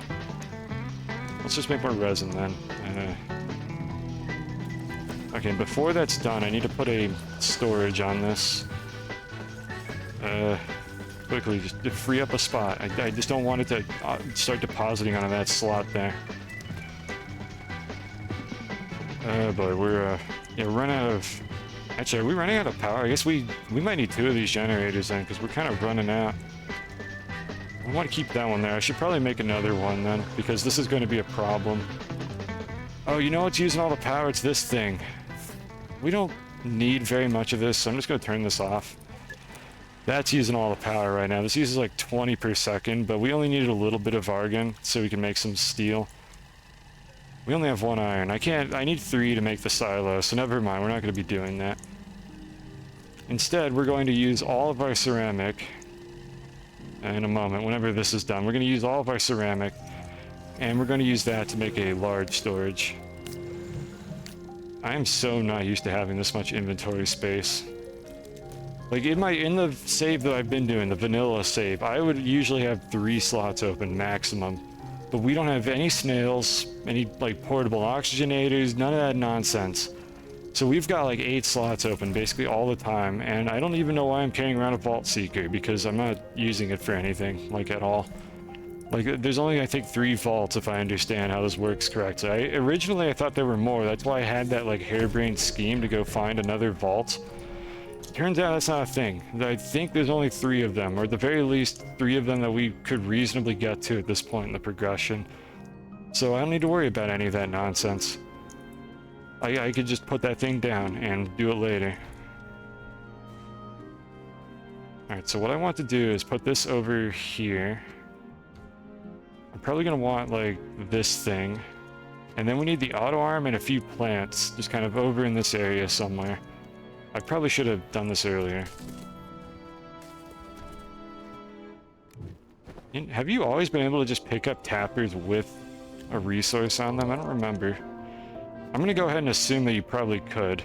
Let's just make more resin then. Okay, before that's done, I need to put a storage on this. Quickly, just to free up a spot. I just don't want it to start depositing onto that slot there. Oh boy, we're running out of... Actually, are we running out of power? I guess we might need 2 of these generators then, because we're kind of running out. I want to keep that one there. I should probably make another one then, because this is going to be a problem. Oh, you know what's using all the power? It's this thing. We don't need very much of this, so I'm just going to turn this off. That's using all the power right now. This uses like 20 per second, but we only needed a little bit of argon so we can make some steel. We only have 1 iron. I need 3 to make the silo, so never mind. We're not going to be doing that. Instead, we're going to use all of our ceramic in a moment, whenever this is done. We're going to use all of our ceramic, and we're going to use that to make a large storage. I am so not used to having this much inventory space. Like in the save that I've been doing, the vanilla save, I would usually have 3 slots open maximum. But we don't have any snails, any like portable oxygenators, none of that nonsense. So we've got like 8 slots open basically all the time, and I don't even know why I'm carrying around a Vault Seeker, because I'm not using it for anything, like at all. Like there's only I think 3 vaults if I understand how this works correctly. Originally I thought there were more, that's why I had that like harebrained scheme to go find another vault. Turns out that's not a thing. I think there's only 3 of them, or at the very least 3 of them that we could reasonably get to at this point in the progression. So I don't need to worry about any of that nonsense. I could just put that thing down and do it later. Alright, so what I want to do is put this over here. I'm probably going to want like this thing. And then we need the auto arm and a few plants, just kind of over in this area somewhere. I probably should have done this earlier. Have you always been able to just pick up tappers with a resource on them? I don't remember. I'm gonna go ahead and assume that you probably could.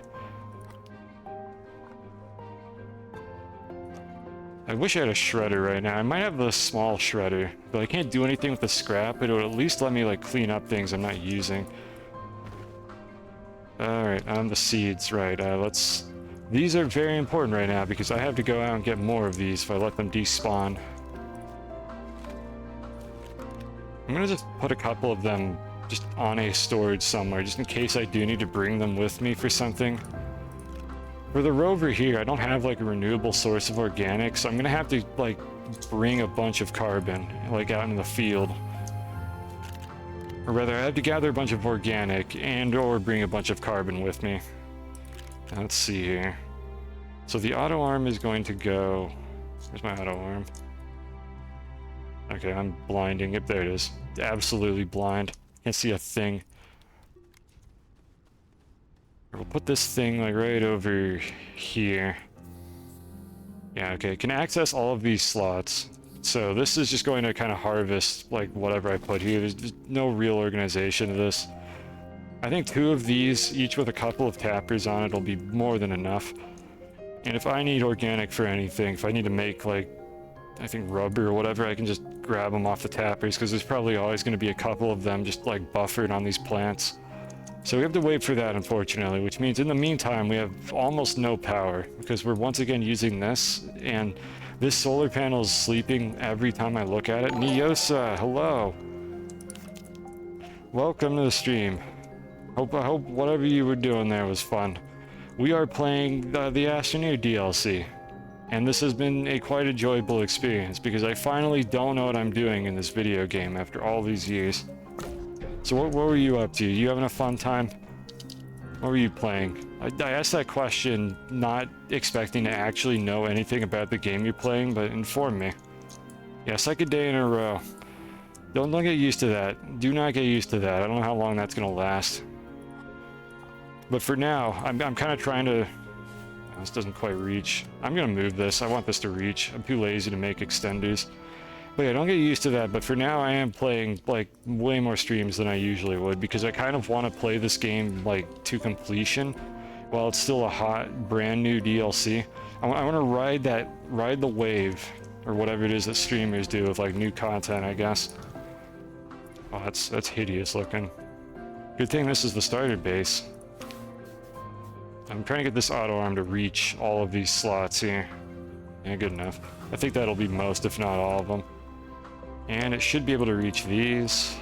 I wish I had a shredder right now. I might have the small shredder, but I can't do anything with the scrap, but it would at least let me like clean up things I'm not using. Alright, the seeds, right, these are very important right now because I have to go out and get more of these if I let them despawn. I'm gonna just put a couple of them just on a storage somewhere, just in case I do need to bring them with me for something. For the Rover here, I don't have like a renewable source of organic, so I'm gonna have to like bring a bunch of carbon, like out in the field. Or rather, I have to gather a bunch of organic and or bring a bunch of carbon with me. Let's see here. So the auto arm is going to go... Where's my auto arm? Okay, I'm blinding it. There it is. Absolutely blind. Can't see a thing. We'll put this thing like right over here. Yeah, okay, can access all of these slots. So this is just going to kind of harvest, like, whatever I put here. There's just no real organization to this. I think 2 of these, each with a couple of tappers on it, will be more than enough. And if I need organic for anything, if I need to make, like, I think rubber or whatever, I can just grab them off the tappers, because there's probably always going to be a couple of them just, like, buffered on these plants. So we have to wait for that, unfortunately, which means in the meantime we have almost no power, because we're once again using this, and this solar panel is sleeping every time I look at it. Niosa, hello! Welcome to the stream. I hope whatever you were doing there was fun. We are playing the Astroneer DLC, and this has been a quite enjoyable experience, because I finally don't know what I'm doing in this video game after all these years. So what were you up to? You having a fun time? What were you playing? I asked that question not expecting to actually know anything about the game you're playing, but inform me. Yeah, second day in a row. Don't get used to that. Do not get used to that. I don't know how long that's gonna last. But for now, I'm kind of trying to... This doesn't quite reach. I'm gonna move this. I want this to reach. I'm too lazy to make extenders. But yeah, don't get used to that, but for now I am playing, like, way more streams than I usually would, because I kind of want to play this game, like, to completion, while it's still a hot, brand new DLC. I want to ride the wave, or whatever it is that streamers do with, like, new content, I guess. Oh, that's hideous looking. Good thing this is the starter base. I'm trying to get this auto arm to reach all of these slots here. Yeah, good enough. I think that'll be most, if not all of them. And it should be able to reach these.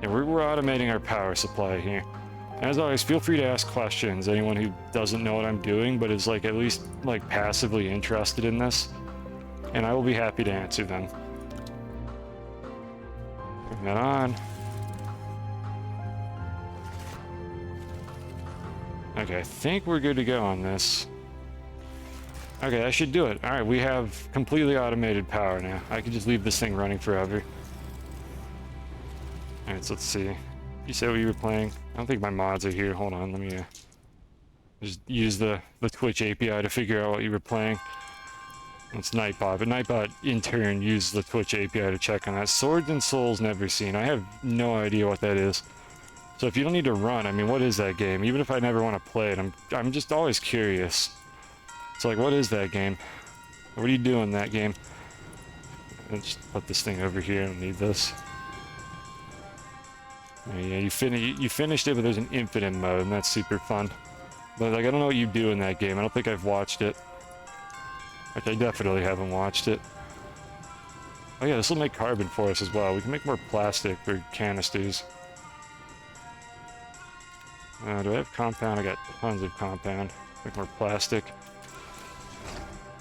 Yeah, we're automating our power supply here. And as always, feel free to ask questions. Anyone who doesn't know what I'm doing, but is, like, at least, like, passively interested in this. And I will be happy to answer them. Bring that on. Okay, I think we're good to go on this. Okay, that should do it. Alright, we have completely automated power now. I can just leave this thing running forever. Alright, so let's see. You said what you were playing? I don't think my mods are here. Hold on, let me just use the Twitch API to figure out what you were playing. It's Nightbot, but Nightbot in turn used the Twitch API to check on that. Swords and Souls Never Seen. I have no idea what that is. So if you don't need to run, I mean, what is that game? Even if I never want to play it, I'm just always curious. So, like, what is that game? What are you doing in that game? Let's just put this thing over here. I don't need this. Yeah, you finished it, but there's an infinite mode, and that's super fun. But, like, I don't know what you do in that game. I don't think I've watched it. Like, I definitely haven't watched it. Oh yeah, this will make carbon for us as well. We can make more plastic or canisters. Do I have compound? I got tons of compound. Make more plastic.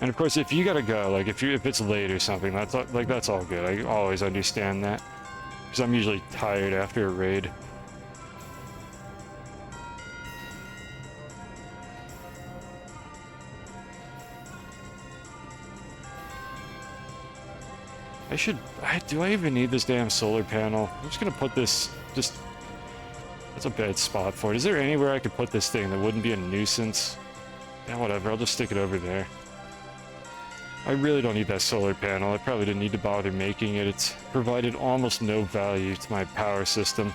And of course, if you gotta go, like if it's late or something, that's all good. I always understand that, because I'm usually tired after a raid. Do I even need this damn solar panel? I'm just gonna put this, that's a bad spot for it. Is there anywhere I could put this thing that wouldn't be a nuisance? Yeah, whatever, I'll just stick it over there. I really don't need that solar panel. I probably didn't need to bother making it. It's provided almost no value to my power system.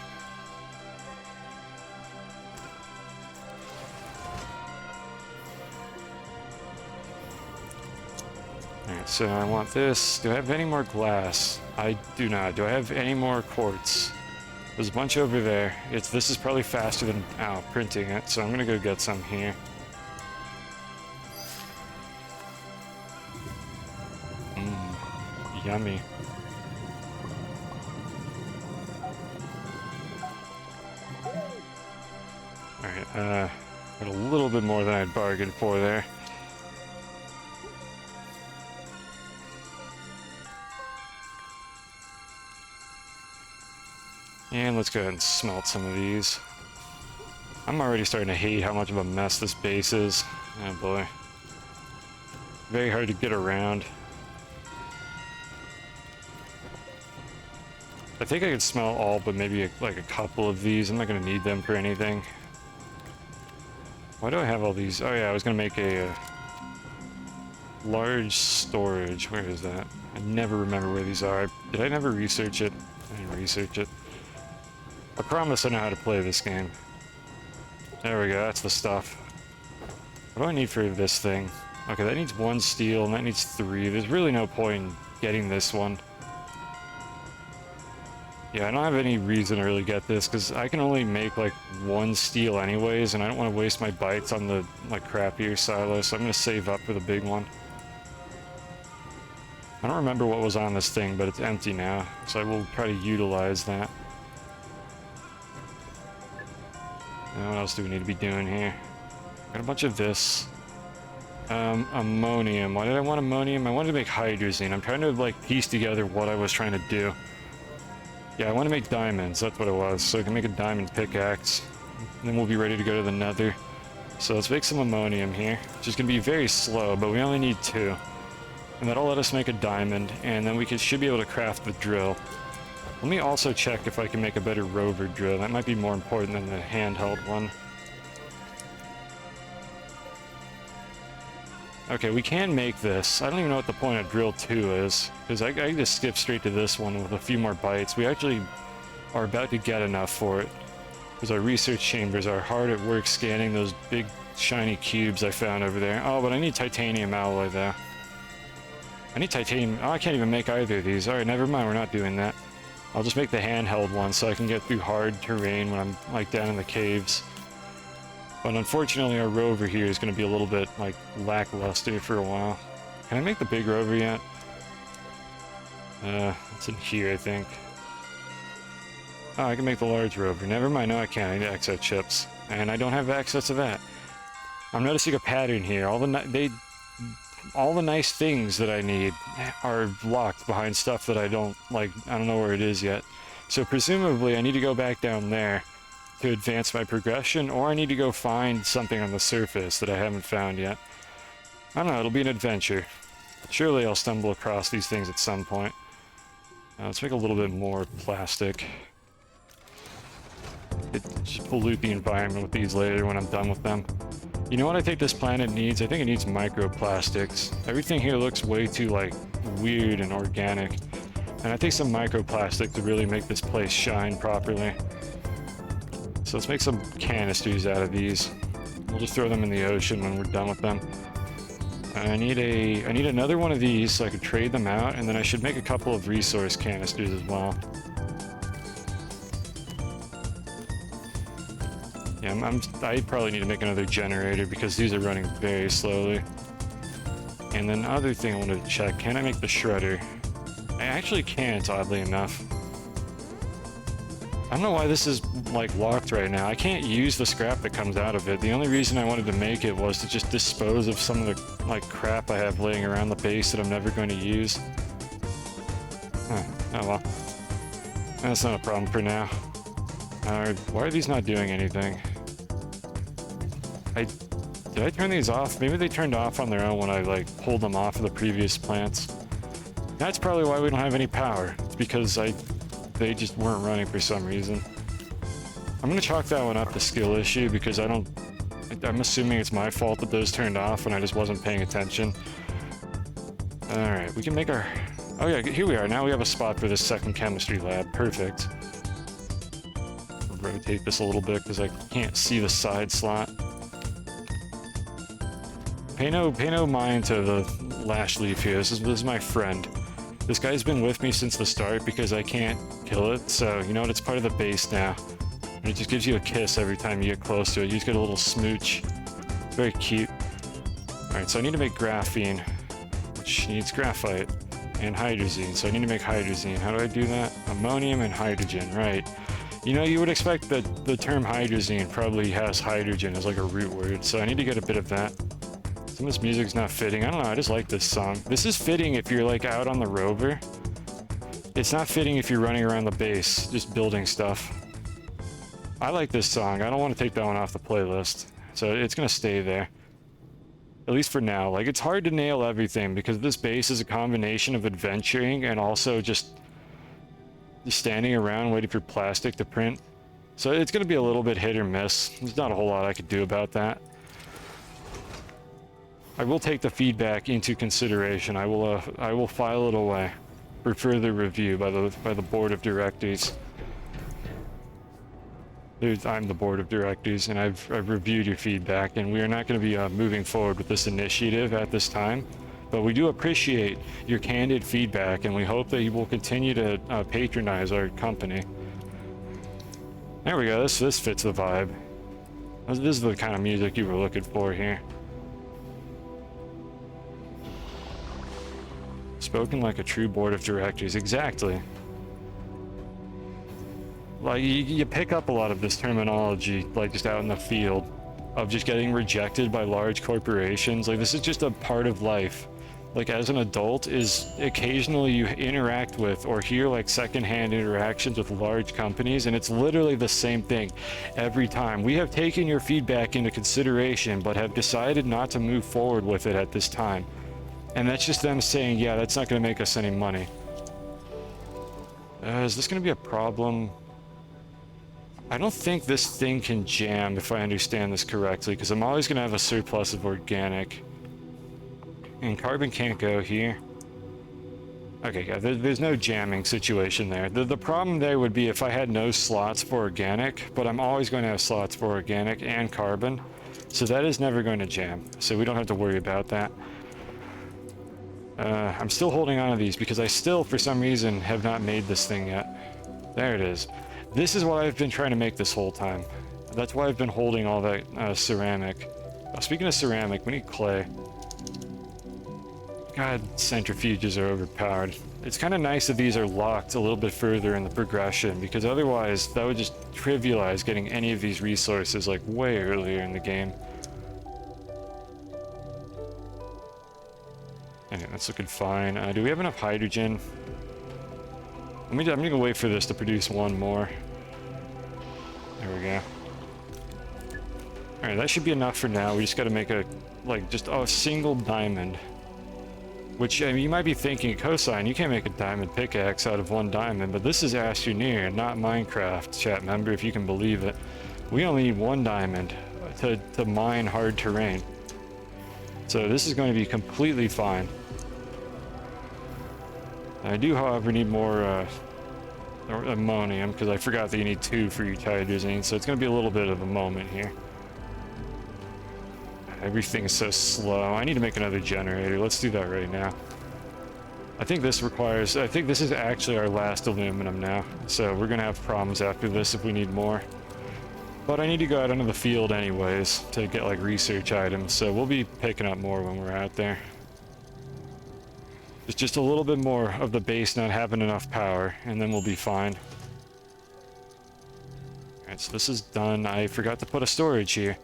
Alright, so I want this. Do I have any more glass? I do not. Do I have any more quartz? There's a bunch over there. This is probably faster than printing it, so I'm gonna go get some here. Yummy. Alright, got a little bit more than I'd bargained for there. And let's go ahead and smelt some of these. I'm already starting to hate how much of a mess this base is. Oh boy. Very hard to get around. I think I could smell all but maybe like a couple of these. I'm not going to need them for anything. Why do I have all these? Oh yeah, I was going to make a Large storage. Where is that? I never remember where these are. Did I never research it? I didn't research it. I promise I know how to play this game. There we go, that's the stuff. What do I need for this thing? Okay, that needs 1 steel, and that needs 3. There's really no point in getting this one. Yeah, I don't have any reason to really get this, because I can only make, like, 1 steel anyways, and I don't want to waste my bytes on the, like, crappier silo, so I'm going to save up for the big one. I don't remember what was on this thing, but it's empty now, so I will try to utilize that. Now, what else do we need to be doing here? Got a bunch of this. Ammonium. Why did I want ammonium? I wanted to make hydrazine. I'm trying to, like, piece together what I was trying to do. Yeah, I want to make diamonds. That's what it was. So I can make a diamond pickaxe. And then we'll be ready to go to the nether. So let's make some ammonium here. Which is going to be very slow, but we only need 2. And that'll let us make a diamond, and then we should be able to craft the drill. Let me also check if I can make a better rover drill. That might be more important than the handheld one. Okay, we can make this. I don't even know what the point of drill 2 is, because I can just skip straight to this one with a few more bytes. We actually are about to get enough for it, because our research chambers are hard at work scanning those big shiny cubes I found over there. Oh, but I need titanium alloy though. I need titanium. Oh, I can't even make either of these. Alright, never mind, we're not doing that. I'll just make the handheld one so I can get through hard terrain when I'm, like, down in the caves. But unfortunately, our rover here is going to be a little bit, like, lackluster for a while. Can I make the big rover yet? It's in here, I think. Oh, I can make the large rover. Never mind, no I can't. I need exo chips. And I don't have access to that. I'm noticing a pattern here. All the nice things that I need are locked behind stuff that I don't know where it is yet. So presumably I need to go back down there to advance my progression, or I need to go find something on the surface that I haven't found yet. I don't know, it'll be an adventure. Surely I'll stumble across these things at some point. Let's make a little bit more plastic. Just pollute the environment with these later when I'm done with them. You know what I think this planet needs? I think it needs microplastics. Everything here looks way too, like, weird and organic. And I think some microplastic to really make this place shine properly. So let's make some canisters out of these. We'll just throw them in the ocean when we're done with them. I need another one of these so I can trade them out, and then I should make a couple of resource canisters as well. Yeah, I probably need to make another generator because these are running very slowly. And then other thing I wanted to check, can I make the shredder? I actually can't, oddly enough. I don't know why this is, like, locked right now. I can't use the scrap that comes out of it. The only reason I wanted to make it was to just dispose of some of the, like, crap I have laying around the base that I'm never going to use. Huh. Oh well. That's not a problem for now. Why are these not doing anything? Did I turn these off? Maybe they turned off on their own when I, like, pulled them off of the previous plants. That's probably why we don't have any power. It's because they just weren't running for some reason. I'm gonna chalk that one up to skill issue because I'm assuming it's my fault that those turned off and I just wasn't paying attention. Alright, we can make our... Oh yeah, here we are. Now we have a spot for this second chemistry lab. Perfect. Rotate this a little bit because I can't see the side slot. Pay no mind to the lash leaf here. This is my friend. This guy's been with me since the start because I can't kill it, so you know what? It's part of the base now. And it just gives you a kiss every time you get close to it. You just get a little smooch. Very cute. Alright, so I need to make graphene, which needs graphite, and hydrazine. So I need to make hydrazine. How do I do that? Ammonium and hydrogen, right. You know, you would expect that the term hydrazine probably has hydrogen as like a root word, so I need to get a bit of that. Some of this music's not fitting. I don't know, I just like this song. This is fitting if you're, like, out on the rover. It's not fitting if you're running around the base, just building stuff. I like this song. I don't want to take that one off the playlist. So it's gonna stay there. At least for now. Like, it's hard to nail everything because this base is a combination of adventuring and also just standing around waiting for plastic to print. So it's gonna be a little bit hit or miss. There's not a whole lot I could do about that. I will take the feedback into consideration. I will file it away for further review by the board of directors. I'm the board of directors, and I've reviewed your feedback, and we are not going to be moving forward with this initiative at this time. But we do appreciate your candid feedback, and we hope that you will continue to patronize our company. There we go. This fits the vibe. This is the kind of music you were looking for here. Spoken like a true board of directors. Exactly. Like, you pick up a lot of this terminology, like, just out in the field, of just getting rejected by large corporations. Like, this is just a part of life. Like, as an adult, is occasionally you interact with or hear, like, secondhand interactions with large companies, and it's literally the same thing every time. We have taken your feedback into consideration, but have decided not to move forward with it at this time. And that's just them saying, yeah, that's not going to make us any money. Is this going to be a problem? I don't think this thing can jam, if I understand this correctly, because I'm always going to have a surplus of organic. And carbon can't go here. Okay, yeah, there's no jamming situation there. The problem there would be if I had no slots for organic, but I'm always going to have slots for organic and carbon. So that is never going to jam. So we don't have to worry about that. I'm still holding on to these because I still, for some reason, have not made this thing yet. There it is. This is what I've been trying to make this whole time. That's why I've been holding all that ceramic. Speaking of ceramic, we need clay. God, centrifuges are overpowered. It's kind of nice that these are locked a little bit further in the progression, because otherwise that would just trivialize getting any of these resources like way earlier in the game. Okay, that's looking fine. Do we have enough hydrogen? I'm gonna wait for this to produce one more. There we go. Alright, that should be enough for now. We just gotta make a, like, just a single diamond. Which, I mean, you might be thinking, Cosine, you can't make a diamond pickaxe out of one diamond, but this is Astroneer, not Minecraft, chat member, if you can believe it. We only need one diamond to mine hard terrain. So this is going to be completely fine. I do, however, need more ammonium, because I forgot that you need 2 for your hydrazine, so it's going to be a little bit of a moment here. Everything's so slow. I need to make another generator. Let's do that right now. I think this is actually our last aluminum now, so we're going to have problems after this if we need more. But I need to go out into the field anyways to get, like, research items, so we'll be picking up more when we're out there. It's just a little bit more of the base not having enough power, and then we'll be fine. Alright, so this is done. I forgot to put a storage here.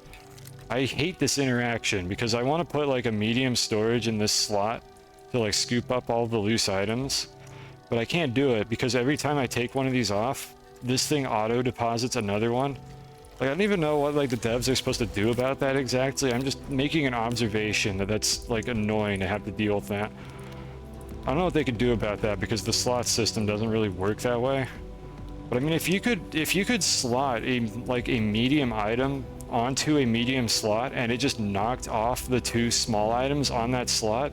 I hate this interaction because I want to put, like, a medium storage in this slot to, like, scoop up all the loose items. But I can't do it because every time I take one of these off, this thing auto deposits another one. Like, I don't even know what, like, the devs are supposed to do about that exactly. I'm just making an observation that's, like, annoying to have to deal with that. I don't know what they could do about that because the slot system doesn't really work that way. But I mean, if you could slot a medium item onto a medium slot and it just knocked off the 2 small items on that slot,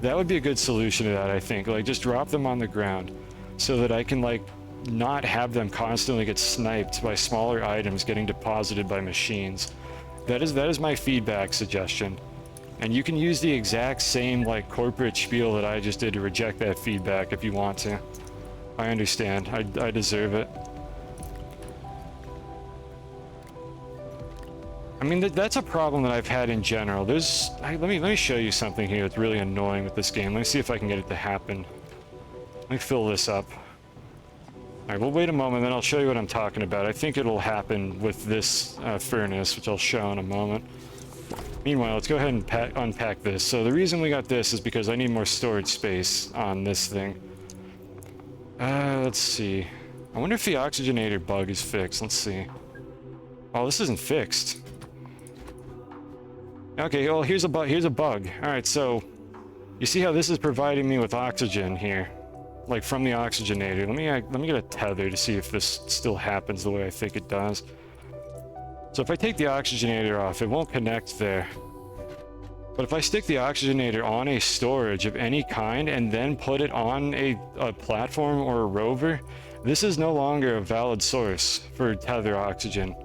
that would be a good solution to that, I think. Like, just drop them on the ground so that I can, like, not have them constantly get sniped by smaller items getting deposited by machines. That is my feedback suggestion. And you can use the exact same, like, corporate spiel that I just did to reject that feedback if you want to. I understand. I deserve it. I mean, that's a problem that I've had in general. Let me show you something here that's really annoying with this game. Let me see if I can get it to happen. Let me fill this up. Alright, we'll wait a moment, then I'll show you what I'm talking about. I think it'll happen with this furnace, which I'll show in a moment. Meanwhile, let's go ahead and unpack this. So the reason we got this is because I need more storage space on this thing. Let's see. I wonder if the oxygenator bug is fixed. Let's see. Oh, this isn't fixed. Okay, well, here's a bug. Alright, so you see how this is providing me with oxygen here? Like, from the oxygenator. Let me get a tether to see if this still happens the way I think it does. So if I take the oxygenator off, it won't connect there. But if I stick the oxygenator on a storage of any kind and then put it on a platform or a rover, this is no longer a valid source for tether oxygen.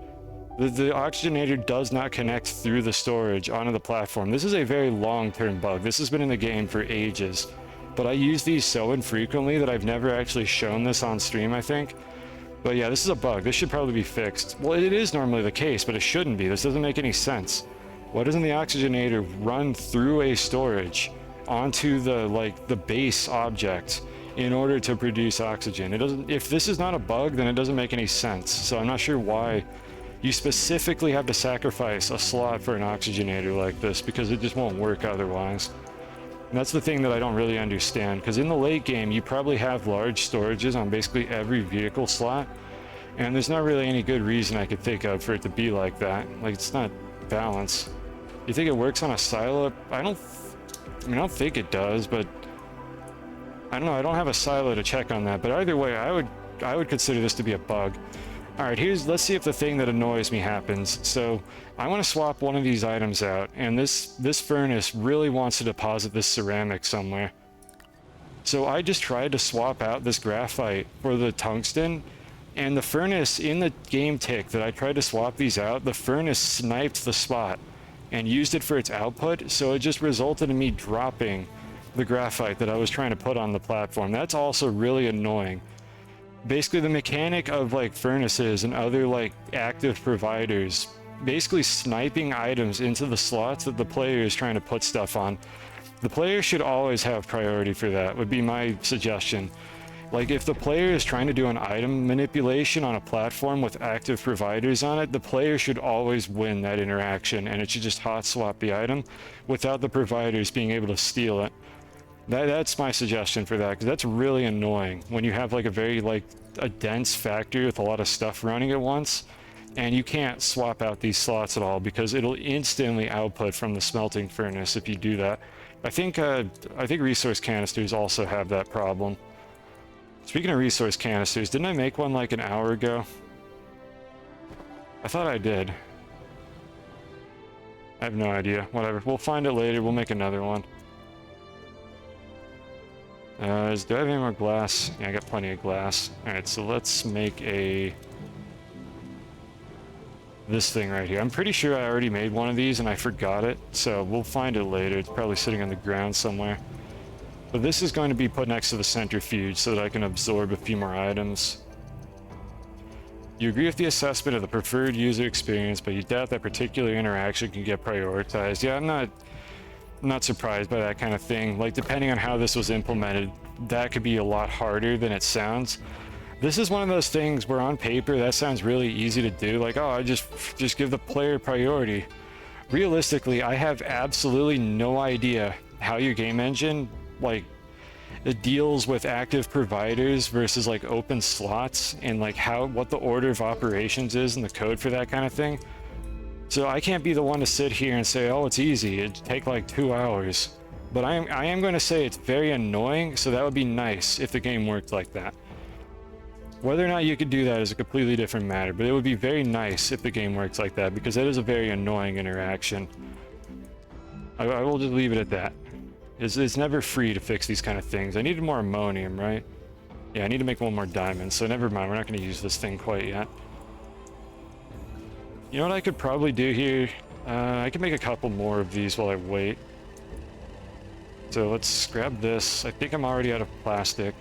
The oxygenator does not connect through the storage onto the platform. This is a very long-term bug. This has been in the game for ages. But I use these so infrequently that I've never actually shown this on stream, I think. But yeah, this is a bug. This should probably be fixed. Well, it is normally the case, but it shouldn't be. This doesn't make any sense. Why doesn't the oxygenator run through a storage onto the base object in order to produce oxygen? It doesn't. If this is not a bug, then it doesn't make any sense. So I'm not sure why you specifically have to sacrifice a slot for an oxygenator like this, because it just won't work otherwise. And that's the thing that I don't really understand, because in the late game you probably have large storages on basically every vehicle slot, and there's not really any good reason I could think of for it to be like that. Like, it's not balanced. You think it works on a silo? I don't think it does, but I don't know. I don't have a silo to check on that, but either way, I would consider this to be a bug. All right, let's see if the thing that annoys me happens. So I want to swap one of these items out, and this furnace really wants to deposit this ceramic somewhere. So I just tried to swap out this graphite for the tungsten, and the furnace in the game tick that I tried to swap these out, the furnace sniped the spot and used it for its output, so it just resulted in me dropping the graphite that I was trying to put on the platform. That's also really annoying. Basically, the mechanic of like furnaces and other like active providers basically sniping items into the slots that the player is trying to put stuff on. The player should always have priority for that, would be my suggestion. Like, if the player is trying to do an item manipulation on a platform with active providers on it, the player should always win that interaction, and it should just hot swap the item without the providers being able to steal it. That's my suggestion for that, because that's really annoying when you have like a dense factory with a lot of stuff running at once, and you can't swap out these slots at all because it'll instantly output from the smelting furnace if you do that. I think resource canisters also have that problem. Speaking of resource canisters, didn't I make one like an hour ago? I thought I did. I have no idea. Whatever. We'll find it later. We'll make another one. Do I have any more glass? Yeah, I got plenty of glass. Alright, so let's make this thing right here. I'm pretty sure I already made one of these and I forgot it, so we'll find it later. It's probably sitting on the ground somewhere. But this is going to be put next to the centrifuge so that I can absorb a few more items. You agree with the assessment of the preferred user experience, but you doubt that particular interaction can get prioritized. Yeah, I'm not surprised by that kind of thing. Like, depending on how this was implemented, that could be a lot harder than it sounds. This is one of those things where on paper that sounds really easy to do, like, oh, I just give the player priority. Realistically, I have absolutely no idea how your game engine like it deals with active providers versus like open slots, and like what the order of operations is in the code for that kind of thing. So I can't be the one to sit here and say, oh, it's easy, it'd take like 2 hours. But I am going to say it's very annoying, so that would be nice if the game worked like that. Whether or not you could do that is a completely different matter, but it would be very nice if the game works like that, because that is a very annoying interaction. I will just leave it at that. It's never free to fix these kind of things. I needed more ammonium, right? Yeah, I need to make one more diamond, so never mind, we're not going to use this thing quite yet. You know what I could probably do here? I could make a couple more of these while I wait. So let's grab this. I think I'm already out of plastic.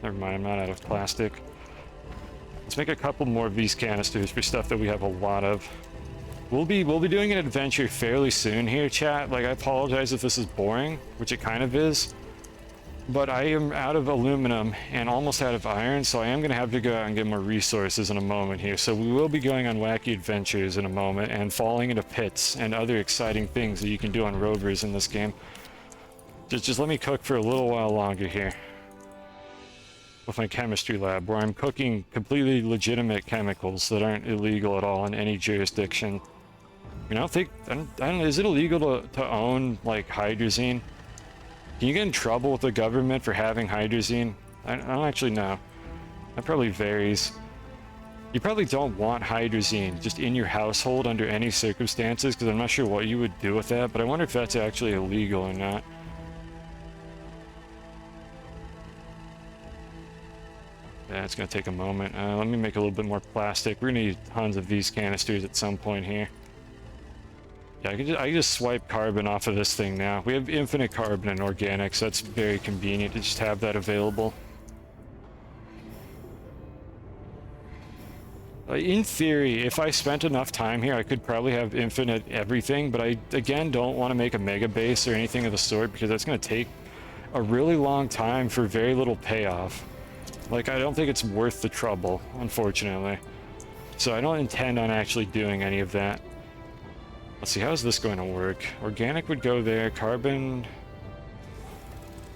Never mind, I'm not out of plastic. Let's make a couple more of these canisters for stuff that we have a lot of. We'll be doing an adventure fairly soon here, chat. Like, I apologize if this is boring, which it kind of is. But I am out of aluminum and almost out of iron, so I am going to have to go out and get more resources in a moment here. So we will be going on wacky adventures in a moment and falling into pits and other exciting things that you can do on rovers in this game. Just let me cook for a little while longer here with my chemistry lab, where I'm cooking completely legitimate chemicals that aren't illegal at all in any jurisdiction. I don't think, I don't know, is it illegal to own, like, hydrazine? Can you get in trouble with the government for having hydrazine? I don't actually know. That probably varies. You probably don't want hydrazine just in your household under any circumstances, because I'm not sure what you would do with that, but I wonder if that's actually illegal or not. Yeah, it's going to take a moment. Let me make a little bit more plastic. We're going to need tons of these canisters at some point here. Yeah, I can just swipe carbon off of this thing now. We have infinite carbon in organics, so that's very convenient to just have that available. In theory, if I spent enough time here, I could probably have infinite everything, but I, again, don't want to make a mega base or anything of the sort, because that's going to take a really long time for very little payoff. Like, I don't think it's worth the trouble, unfortunately. So I don't intend on actually doing any of that. Let's see, how's this going to work? Organic would go there, carbon...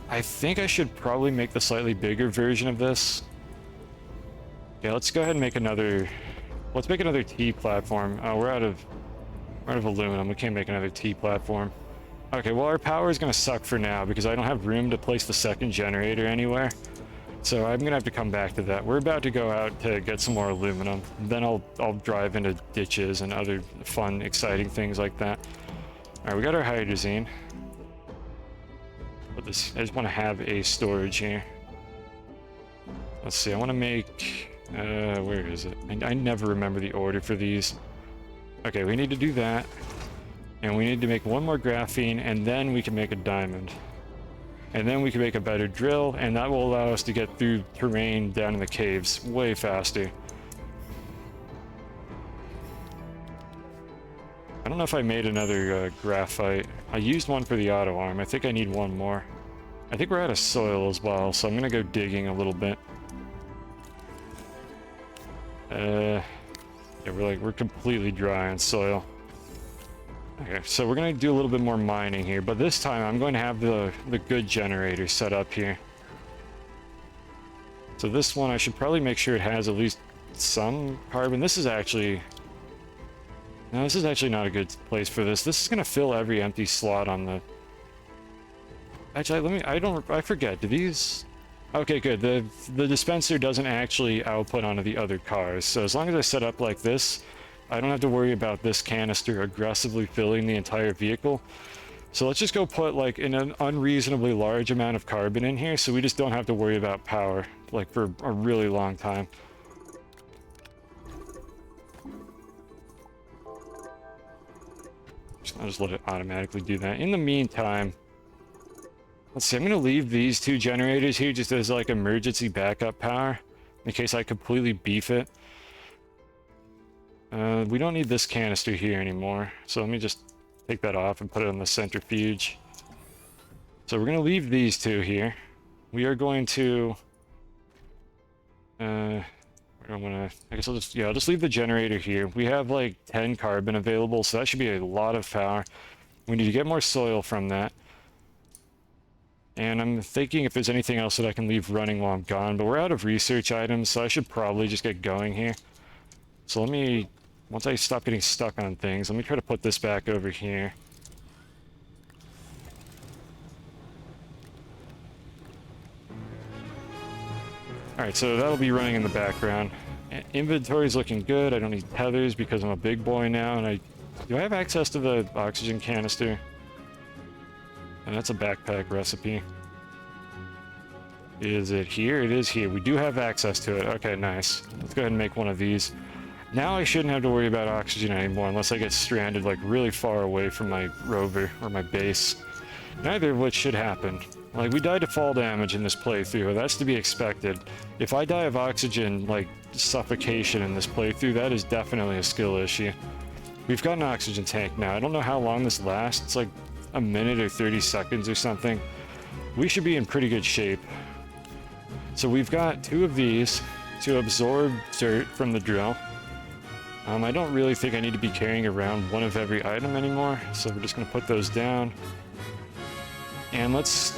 I think I should probably make the slightly bigger version of this. Yeah, let's go ahead and make another... Let's make another T platform. Oh, we're out of aluminum. We can't make another T platform. Okay, well, our power is going to suck for now because I don't have room to place the second generator anywhere. So I'm going to have to come back to that. We're about to go out to get some more aluminum. Then I'll drive into ditches and other fun, exciting things like that. Alright, we got our hydrazine. But this, I just want to have a storage here. Let's see, I want to make... where is it? I never remember the order for these. Okay, we need to do that. And we need to make one more graphene, and then we can make a diamond. And then we can make a better drill, and that will allow us to get through terrain down in the caves way faster. I don't know if I made another graphite. I used one for the auto arm. I think I need one more. I think we're out of soil as well, so I'm gonna go digging a little bit. Yeah, we're completely dry on soil. Okay, so we're gonna do a little bit more mining here, but this time I'm going to have the good generator set up here. So this one, I should probably make sure it has at least some carbon. This is actually... No, this is actually not a good place for this. This is gonna fill every empty slot on the... Actually, I forget, do these... Okay, good. The dispenser doesn't actually output onto the other cars, so as long as I set up like this, I don't have to worry about this canister aggressively filling the entire vehicle. So let's just go put like an unreasonably large amount of carbon in here, so we just don't have to worry about power, like for a really long time. I'll just let it automatically do that. In the meantime, let's see, I'm going to leave these two generators here just as like emergency backup power, in case I completely beef it. We don't need this canister here anymore, so let me just take that off and put it on the centrifuge. So we're going to leave these two here. We are going to... I guess I'll just leave the generator here. We have like 10 carbon available, so that should be a lot of power. We need to get more soil from that. And I'm thinking if there's anything else that I can leave running while I'm gone, but we're out of research items, so I should probably just get going here. So let me, once I stop getting stuck on things, let me try to put this back over here. Alright, so that'll be running in the background. Inventory's looking good. I don't need tethers because I'm a big boy now, and do I have access to the oxygen canister? And that's a backpack recipe. Is it here? It is here. We do have access to it. Okay, nice. Let's go ahead and make one of these. Now I shouldn't have to worry about oxygen anymore unless I get stranded like really far away from my rover or my base. Neither of which should happen. Like, we died to fall damage in this playthrough. That's to be expected. If I die of oxygen, like, suffocation in this playthrough, that is definitely a skill issue. We've got an oxygen tank now. I don't know how long this lasts. It's like a minute or 30 seconds or something. We should be in pretty good shape. So we've got two of these to absorb dirt from the drill. I don't really think I need to be carrying around one of every item anymore, so we're just going to put those down. And let's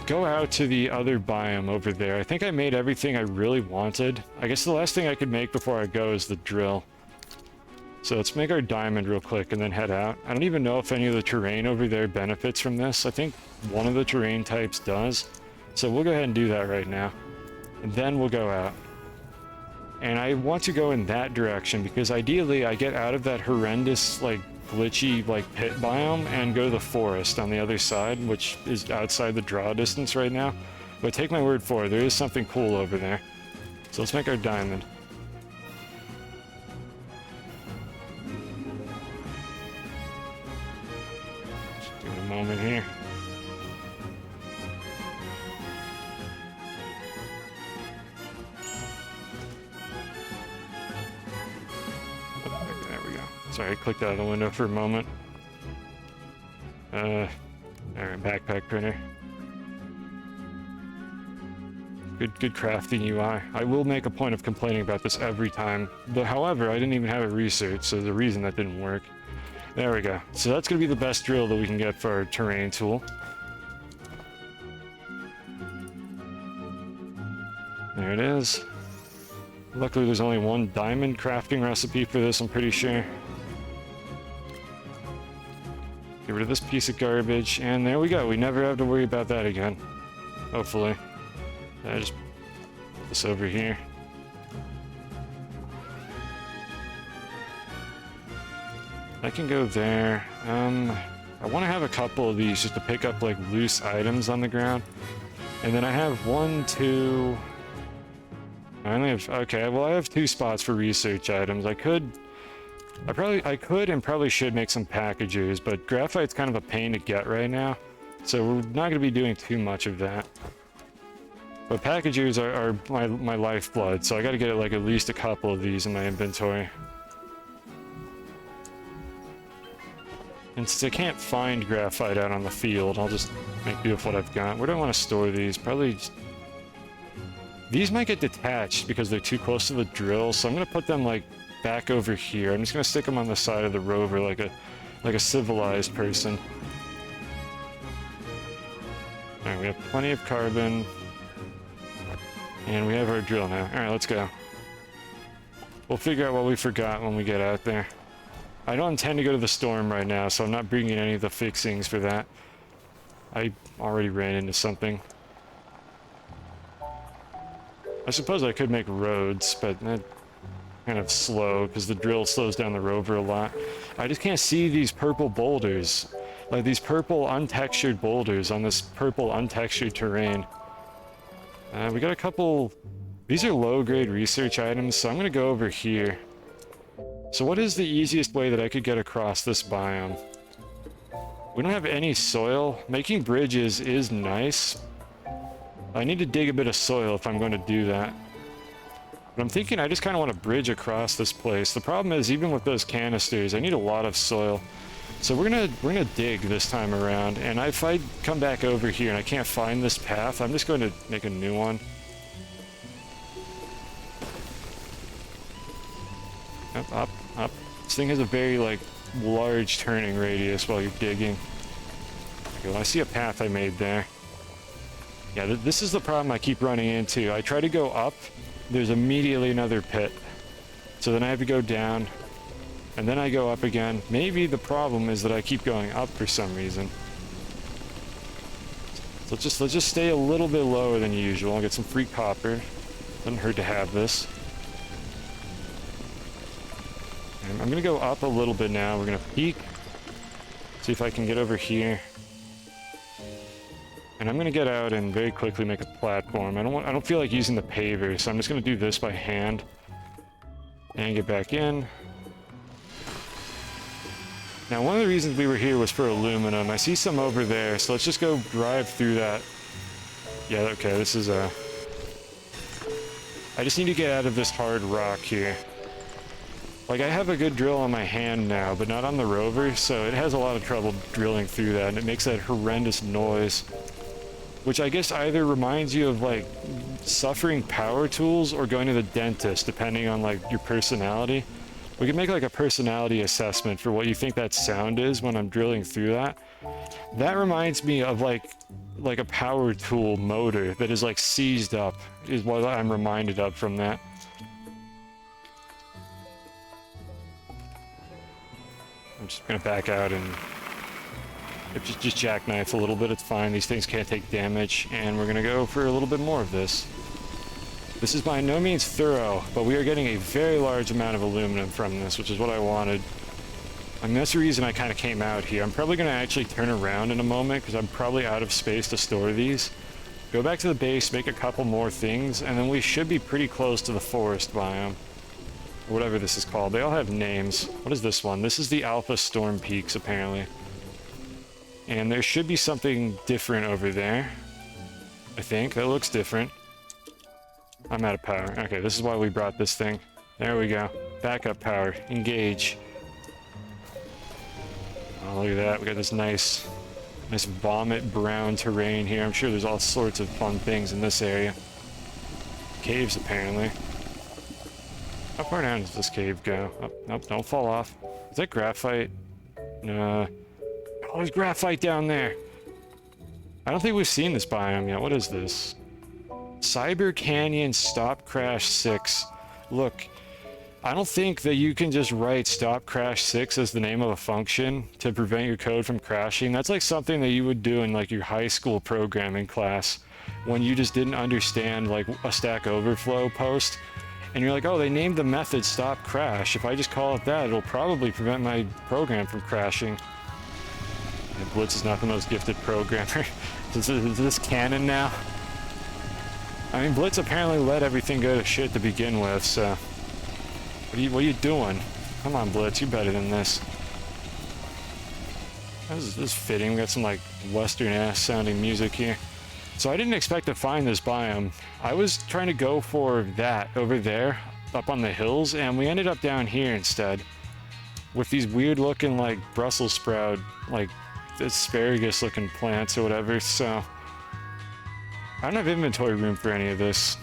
go out to the other biome over there. I think I made everything I really wanted. I guess the last thing I could make before I go is the drill. So let's make our diamond real quick and then head out. I don't even know if any of the terrain over there benefits from this. I think one of the terrain types does. So we'll go ahead and do that right now. And then we'll go out. And I want to go in that direction because ideally I get out of that horrendous, like, glitchy, like, pit biome and go to the forest on the other side, which is outside the draw distance right now. But take my word for it, there is something cool over there. So let's make our diamond. Just give it a moment here. There we go. Sorry, I clicked out of the window for a moment. Alright, backpack printer. Good crafting UI. I will make a point of complaining about this every time. However, I didn't even have it researched, so there's a reason that didn't work. There we go. So that's going to be the best drill that we can get for our terrain tool. There it is. Luckily, there's only one diamond crafting recipe for this, I'm pretty sure. Get rid of this piece of garbage, and there we go. We never have to worry about that again. Hopefully. I just put this over here. I can go there. I want to have a couple of these just to pick up like loose items on the ground. And then I have 1, 2... I only have... Okay, well I have 2 spots for research items. I could and probably should make some packagers, but graphite's kind of a pain to get right now. So we're not going to be doing too much of that. But packagers are my lifeblood, so I gotta get like at least a couple of these in my inventory. And since I can't find graphite out on the field, I'll just make do with what I've got. Where do I want to store these? Probably just... These might get detached because they're too close to the drill, so I'm gonna put them like back over here. I'm just gonna stick them on the side of the rover like a civilized person. Alright, we have plenty of carbon. And we have our drill now. Alright, let's go. We'll figure out what we forgot when we get out there. I don't intend to go to the storm right now, so I'm not bringing any of the fixings for that. I already ran into something. I suppose I could make roads, but that's kind of slow, because the drill slows down the rover a lot. I just can't see these purple boulders. Like these purple untextured boulders on this purple untextured terrain. We got a couple... These are low-grade research items, so I'm going to go over here. So what is the easiest way that I could get across this biome? We don't have any soil. Making bridges is nice. I need to dig a bit of soil if I'm going to do that. But I'm thinking I just kind of want to bridge across this place. The problem is, even with those canisters, I need a lot of soil. So we're gonna dig this time around, and if I come back over here and I can't find this path, I'm just going to make a new one. Up, up. This thing has a very, like, large turning radius while you're digging. Okay, I see a path I made there. Yeah, this is the problem I keep running into. I try to go up, there's immediately another pit. So then I have to go down. And then I go up again. Maybe the problem is that I keep going up for some reason. So let's just stay a little bit lower than usual. I'll get some free copper. Doesn't hurt to have this. And I'm gonna go up a little bit now. We're gonna peek. See if I can get over here. And I'm gonna get out and very quickly make a platform. I don't feel like using the paver, so I'm just gonna do this by hand. And get back in. Now, one of the reasons we were here was for aluminum. I see some over there, so let's just go drive through that. Yeah, okay, this is I just need to get out of this hard rock here. Like, I have a good drill on my hand now, but not on the rover, so it has a lot of trouble drilling through that, and it makes that horrendous noise. Which I guess either reminds you of, like, suffering power tools or going to the dentist, depending on, like, your personality. We can make like a personality assessment for what you think that sound is when I'm drilling through that. That reminds me of like a power tool motor that is like seized up, is what I'm reminded of from that. I'm just gonna back out and just jackknife a little bit. It's fine. These things can't take damage, and we're gonna go for a little bit more of this. This is by no means thorough, but we are getting a very large amount of aluminum from this, which is what I wanted. I mean, that's the reason I kind of came out here. I'm probably going to actually turn around in a moment because I'm probably out of space to store these. Go back to the base, make a couple more things, and then we should be pretty close to the forest biome. Or whatever this is called. They all have names. What is this one? This is the Alpha Storm Peaks, apparently. And there should be something different over there. I think. That looks different. I'm out of power. Okay, this is why we brought this thing. There we go. Backup power. Engage. Oh, look at that. We got this nice vomit brown terrain here. I'm sure there's all sorts of fun things in this area. Caves, apparently. How far down does this cave go? Oh, nope, don't fall off. Is that graphite? No. Oh, there's graphite down there. I don't think we've seen this biome yet. What is this? Cyber Canyon Stop Crash 6. Look, I don't think that you can just write Stop Crash 6 as the name of a function to prevent your code from crashing. That's like something that you would do in like your high school programming class when you just didn't understand like a Stack Overflow post. And you're like, oh, they named the method Stop Crash. If I just call it that, it'll probably prevent my program from crashing. And Blitz is not the most gifted programmer. Is this canon now? I mean, Blitz apparently let everything go to shit to begin with, so... What are you doing? Come on, Blitz, you're better than this. This is fitting. We got some, like, western-ass sounding music here. So I didn't expect to find this biome. I was trying to go for that over there, up on the hills, and we ended up down here instead. With these weird-looking, like, Brussels sprout, like, asparagus-looking plants or whatever, so... I don't have inventory room for any of this.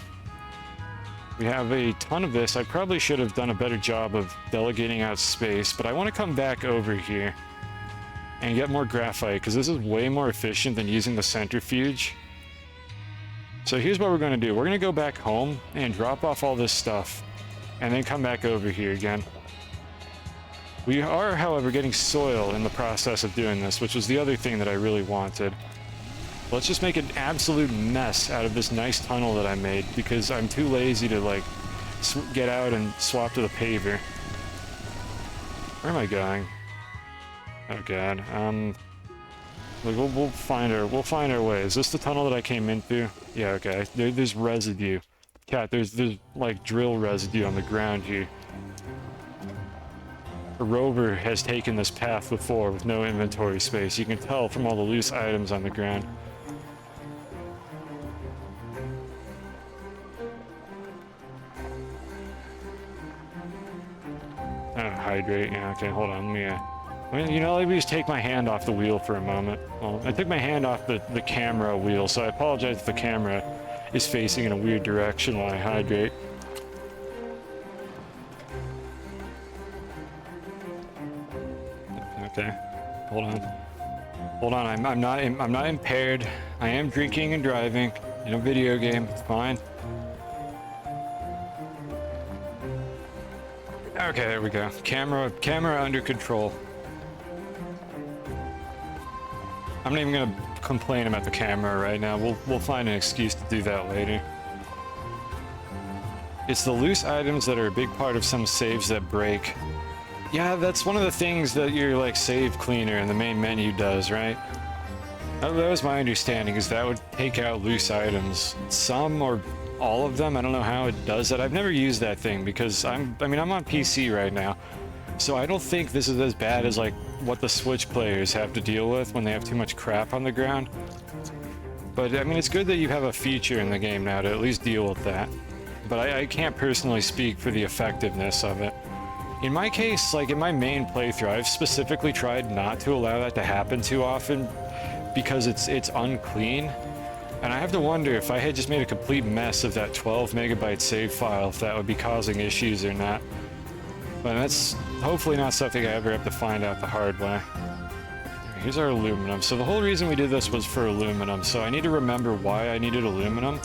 We have a ton of this. I probably should have done a better job of delegating out space, but I want to come back over here and get more graphite, because this is way more efficient than using the centrifuge. So here's what we're going to do. We're going to go back home and drop off all this stuff, and then come back over here again. We are, however, getting soil in the process of doing this, which was the other thing that I really wanted. Let's just make an absolute mess out of this nice tunnel that I made, because I'm too lazy to, like, get out and swap to the paver. Where am I going? Oh god. We'll find our way. Is this the tunnel that I came in through? Yeah, okay. There's residue. Cat, there's like drill residue on the ground here. A Rover has taken this path before with no inventory space. You can tell from all the loose items on the ground. Oh, hydrate. Yeah, okay, hold on. Let me just take my hand off the wheel for a moment. Well, I took my hand off the camera wheel, so I apologize if the camera is facing in a weird direction while I hydrate. Okay, hold on. I'm not impaired. I am drinking and driving in a video game. It's fine. Okay, there we go. Camera under control. I'm not even gonna complain about the camera right now. We'll find an excuse to do that later. It's the loose items that are a big part of some saves that break. Yeah, that's one of the things that your like save cleaner in the main menu does, right? That was my understanding, is that would take out loose items. Some or all of them, I don't know how it does that. I've never used that thing because I'm on PC right now. So I don't think this is as bad as like what the Switch players have to deal with when they have too much crap on the ground. But I mean, it's good that you have a feature in the game now to at least deal with that. But I can't personally speak for the effectiveness of it. In my case, like in my main playthrough, I've specifically tried not to allow that to happen too often because it's unclean. And I have to wonder if I had just made a complete mess of that 12 megabyte save file, if that would be causing issues or not. But that's hopefully not something I ever have to find out the hard way. Here's our aluminum. So the whole reason we did this was for aluminum, so I need to remember why I needed aluminum.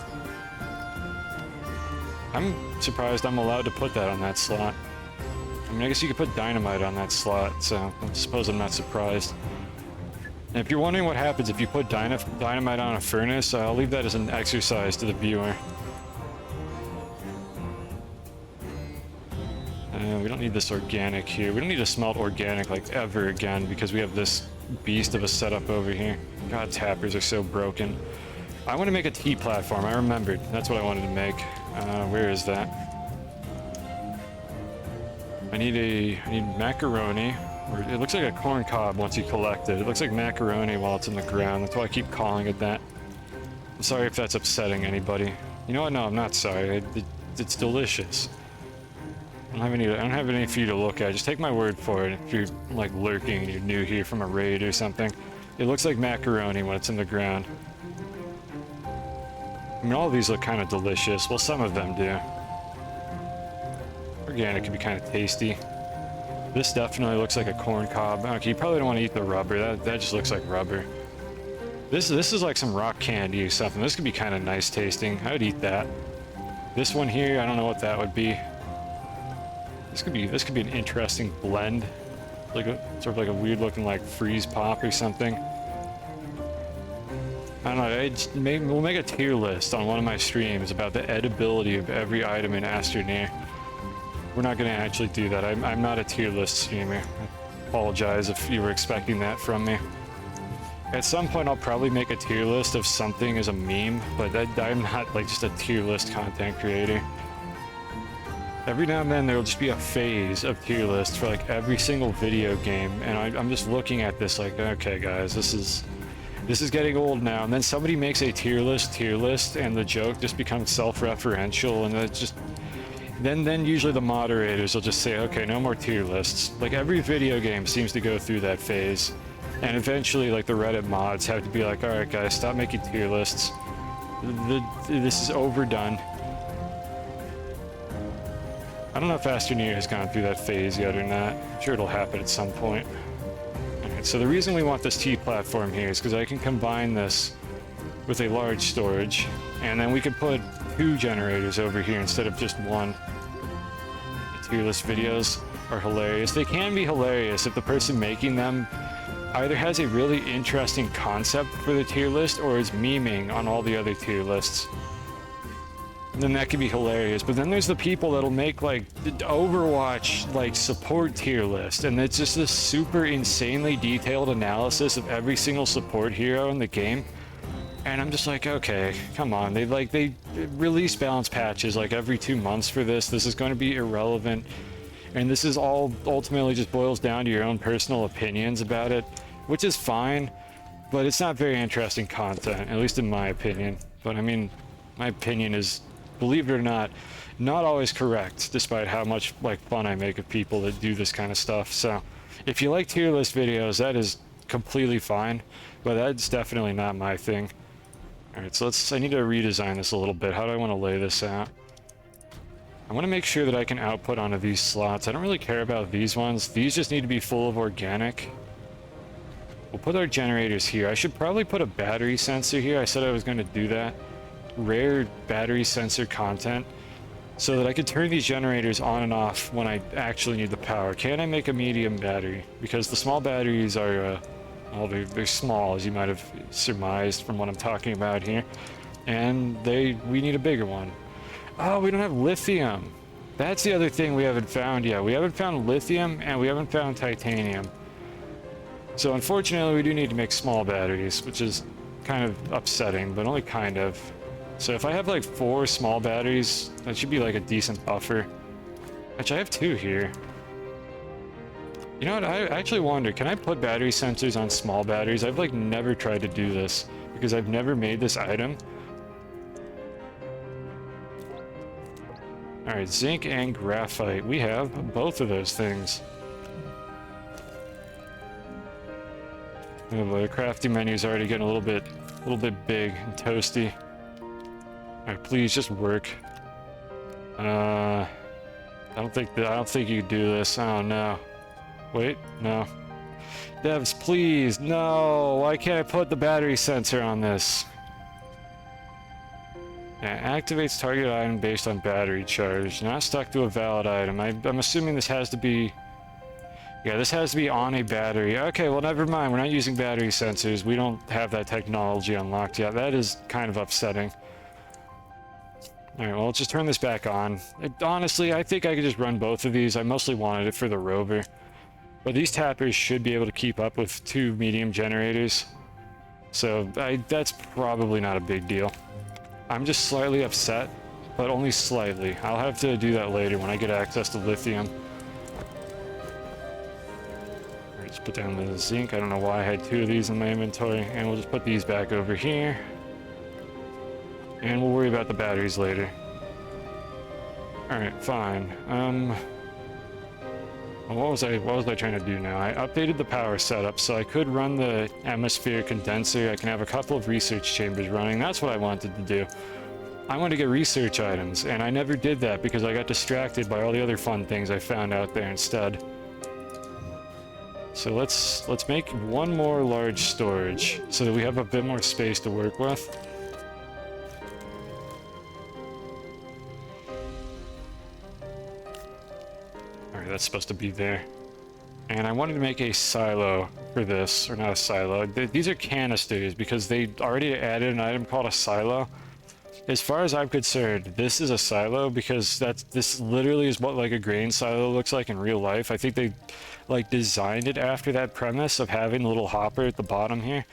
I'm surprised I'm allowed to put that on that slot. I mean, I guess you could put dynamite on that slot, so I suppose I'm not surprised. And if you're wondering what happens if you put dynamite on a furnace, I'll leave that as an exercise to the viewer. we don't need this organic here. We don't need to smelt organic like ever again because we have this beast of a setup over here. God, tappers are so broken. I want to make a T platform. I remembered. That's what I wanted to make. Where is that? I need macaroni. Or it looks like a corn cob once you collect it. It looks like macaroni while it's in the ground. That's why I keep calling it that. I'm sorry if that's upsetting anybody. You know what? No, I'm not sorry. It's delicious. I don't have any for you to look at. Just take my word for it. If you're like lurking and you're new here from a raid or something, it looks like macaroni when it's in the ground. I mean, all of these look kind of delicious. Well, some of them do. Organic can be kind of tasty. This definitely looks like a corn cob. Okay, you probably don't want to eat the rubber. That just looks like rubber. This is like some rock candy or something. This could be kind of nice tasting. I would eat that. This one here, I don't know what that would be. This could be an interesting blend. Like sort of like a weird looking like freeze pop or something. I don't know. We'll make a tier list on one of my streams about the edibility of every item in Astroneer. We're not going to actually do that. I'm not a tier list streamer. I apologize if you were expecting that from me. At some point, I'll probably make a tier list of something as a meme, but I'm not like just a tier list content creator. Every now and then, there will just be a phase of tier lists for like every single video game, and I'm just looking at this like, okay, guys, this is getting old now. And then somebody makes a tier list, and the joke just becomes self-referential, and it's just. Then usually the moderators will just say, okay, no more tier lists. Like every video game seems to go through that phase. And eventually like the Reddit mods have to be like, all right guys, stop making tier lists. This is overdone. I don't know if Astroneer has gone through that phase yet or not. I'm sure it'll happen at some point. Alright, so the reason we want this T platform here is because I can combine this with a large storage, and then we can put 2 generators over here instead of just 1. The tier list videos are hilarious. They can be hilarious if the person making them either has a really interesting concept for the tier list or is memeing on all the other tier lists. And then that can be hilarious. But then there's the people that'll make like the Overwatch like support tier list, and it's just this super insanely detailed analysis of every single support hero in the game. And I'm just like, okay, come on. They release balance patches like every 2 months for this. This is going to be irrelevant. And this is all ultimately just boils down to your own personal opinions about it, which is fine, but it's not very interesting content, at least in my opinion. But I mean, my opinion is, believe it or not always correct, despite how much like fun I make of people that do this kind of stuff. So if you like tier list videos, that is completely fine, but that's definitely not my thing. Alright, so I need to redesign this a little bit. How do I want to lay this out? I want to make sure that I can output onto these slots. I don't really care about these ones. These just need to be full of organic. We'll put our generators here. I should probably put a battery sensor here. I said I was going to do that. Rare battery sensor content, so that I could turn these generators on and off when I actually need the power. Can I make a medium battery? Because the small batteries are, well, they're small, as you might have surmised from what I'm talking about here. And we need a bigger one. Oh, we don't have lithium. That's the other thing we haven't found yet. We haven't found lithium, and we haven't found titanium. So unfortunately, we do need to make small batteries, which is kind of upsetting, but only kind of. So if I have like 4 small batteries, that should be like a decent buffer. Actually, I have 2 here. You know what? I actually wonder, can I put battery sensors on small batteries? I've like never tried to do this because I've never made this item. All right, zinc and graphite. We have both of those things. Oh, the crafting menu is already getting a little bit big and toasty. All right, please just work. I don't think you can do this. Oh no. Wait, no. Devs, please, no. Why can't I put the battery sensor on this? Yeah, activates target item based on battery charge. Not stuck to a valid item. I'm assuming this has to be... Yeah, this has to be on a battery. Okay, well, never mind. We're not using battery sensors. We don't have that technology unlocked yet. That is kind of upsetting. Alright, well, let's just turn this back on. Honestly, I think I could just run both of these. I mostly wanted it for the Rover. But these tappers should be able to keep up with 2 medium generators. So that's probably not a big deal. I'm just slightly upset, but only slightly. I'll have to do that later when I get access to lithium. Alright, let's put down the zinc. I don't know why I had 2 of these in my inventory. And we'll just put these back over here. And we'll worry about the batteries later. Alright, fine. What was I trying to do now? I updated the power setup so I could run the atmosphere condenser. I can have a couple of research chambers running. That's what I wanted to do. I wanted to get research items, and I never did that because I got distracted by all the other fun things I found out there instead. So let's make one more large storage so that we have a bit more space to work with. That's supposed to be there. And I wanted to make a silo for this, or not a silo. These are canisters because they already added an item called a silo. As far as I'm concerned, this is a silo because this literally is what like a grain silo looks like in real life. I think they like designed it after that premise of having the little hopper at the bottom here.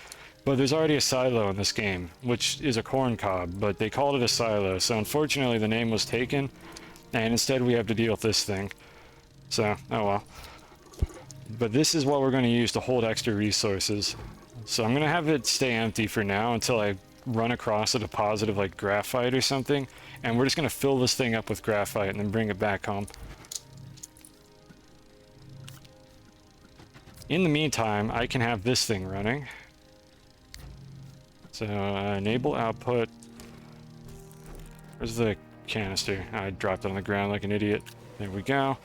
But there's already a silo in this game, which is a corn cob, but they called it a silo. So unfortunately the name was taken, and instead we have to deal with this thing. So, oh well. But this is what we're going to use to hold extra resources. So I'm going to have it stay empty for now until I run across a deposit of like graphite or something. And we're just going to fill this thing up with graphite and then bring it back home. In the meantime, I can have this thing running. So, enable output. Where's the canister? I dropped it on the ground like an idiot. There we go.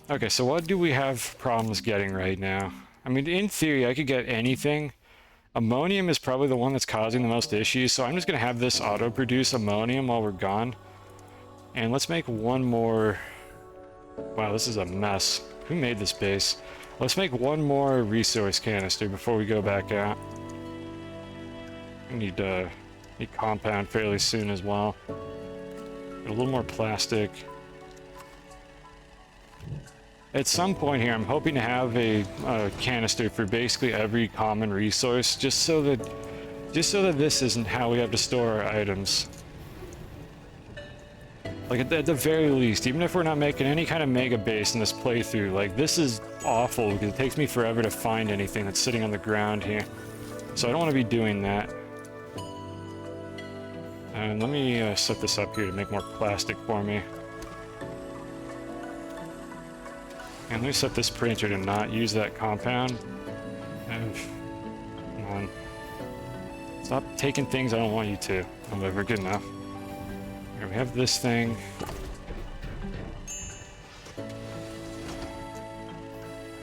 Okay, so what do we have problems getting right now? I mean, in theory, I could get anything. Ammonium is probably the one that's causing the most issues, so I'm just going to have this auto-produce ammonium while we're gone. And let's make one more... Wow, this is a mess. Who made this base? Let's make one more resource canister before we go back out. We need compound fairly soon as well. Get a little more plastic. At some point here, I'm hoping to have a canister for basically every common resource, just so that this isn't how we have to store our items. Like at the very least, even if we're not making any kind of mega base in this playthrough, like this is awful because it takes me forever to find anything that's sitting on the ground here. So I don't want to be doing that. And let me set this up here to make more plastic for me. And let me set this printer to not use that compound. And, come on. Stop taking things I don't want you to. However, good enough. Here we have this thing.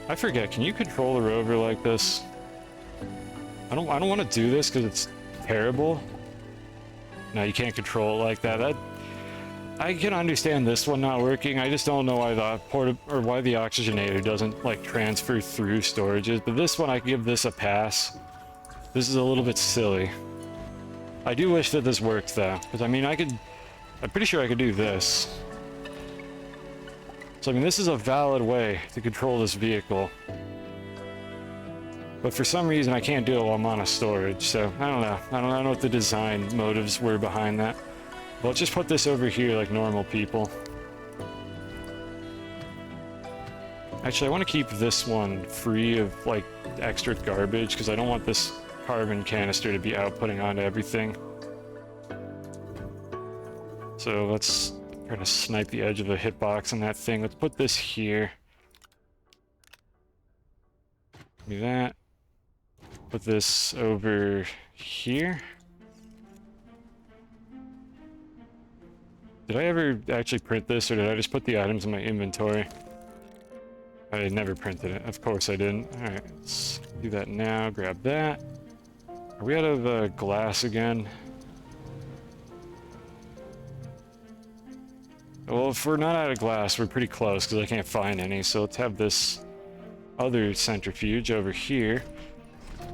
I forget, can you control the rover like this? I don't want to do this because it's terrible. No, you can't control it like that. I can understand this one not working. I just don't know why why the oxygenator doesn't like transfer through storages. But this one, I can give this a pass. This is a little bit silly. I do wish that this worked though, because I mean, I'm pretty sure I could do this. So I mean, this is a valid way to control this vehicle. But for some reason, I can't do it while I'm on a storage. So I don't know. I don't know what the design motives were behind that. Well, let's just put this over here like normal people. Actually, I want to keep this one free of like extra garbage because I don't want this carbon canister to be outputting onto everything. So let's try to snipe the edge of the hitbox on that thing. Let's put this here. Do that. Put this over here. Did I ever actually print this, or did I just put the items in my inventory? I never printed it. Of course I didn't. Alright, let's do that now. Grab that. Are we out of glass again? Well, if we're not out of glass, we're pretty close, because I can't find any. So let's have this other centrifuge over here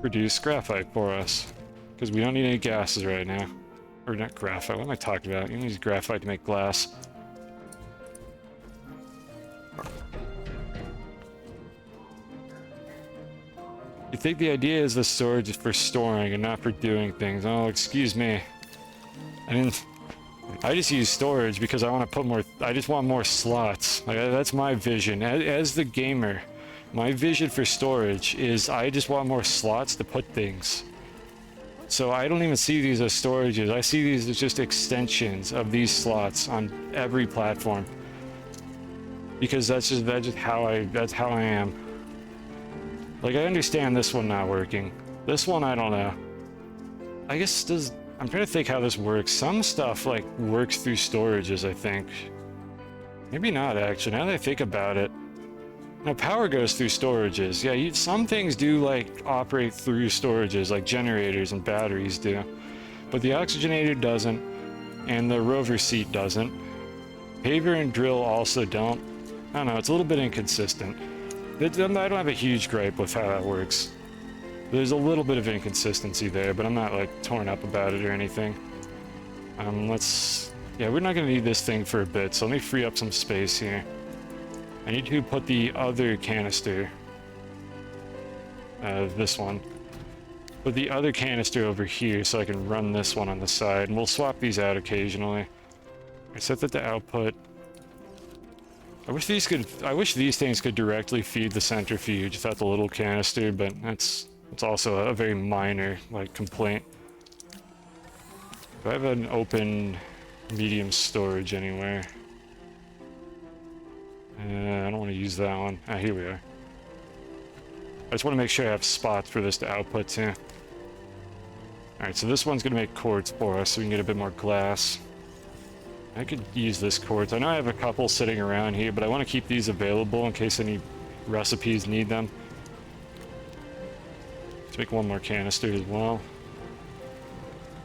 produce graphite for us, because we don't need any gases right now. Or not graphite, what am I talking about? You can use graphite to make glass. You think the idea is the storage is for storing and not for doing things. Oh, excuse me. I just use storage because I want to put more, I just want more slots. Like, that's my vision. As the gamer, my vision for storage is I just want more slots to put things. So I don't even see these as storages. I see these as just extensions of these slots on every platform. Because that's just how I am. Like, I understand this one not working. This one, I don't know. I guess I'm trying to think how this works. Some stuff, like, works through storages, I think. Maybe not, actually, now that I think about it. No, power goes through storages. Yeah, some things do, like, operate through storages, like generators and batteries do. But the oxygenator doesn't, and the rover seat doesn't. Paver and drill also don't. I don't know, it's a little bit inconsistent. I don't have a huge gripe with how that works. There's a little bit of inconsistency there, but I'm not, like, torn up about it or anything. Yeah, we're not gonna need this thing for a bit, so let me free up some space here. I need to put the other canister, this one. Put the other canister over here so I can run this one on the side, and we'll swap these out occasionally. I set that to output. I wish these things could directly feed the centrifuge without the little canister, but it's also a very minor, like, complaint. Do I have an open medium storage anywhere? I don't want to use that one. Ah, here we are. I just want to make sure I have spots for this to output to. Alright, so this one's going to make quartz for us so we can get a bit more glass. I could use this quartz. I know I have a couple sitting around here, but I want to keep these available in case any recipes need them. Let's make one more canister as well.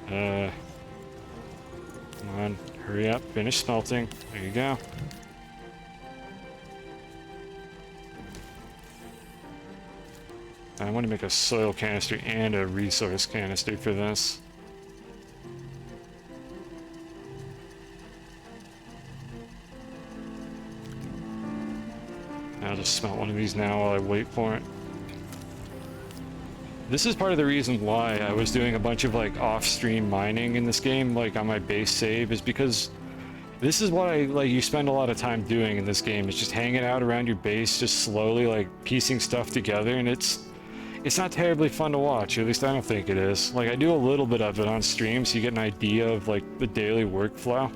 Come on, hurry up, finish smelting. There you go. I want to make a soil canister and a resource canister for this. I'll just smelt one of these now while I wait for it. This is part of the reason why I was doing a bunch of, like, off-stream mining in this game, like on my base save, is because this is what you spend a lot of time doing in this game. It's just hanging out around your base, just slowly, like, piecing stuff together, and it's not terribly fun to watch, at least I don't think it is. Like, I do a little bit of it on stream so you get an idea of, like, the daily workflow.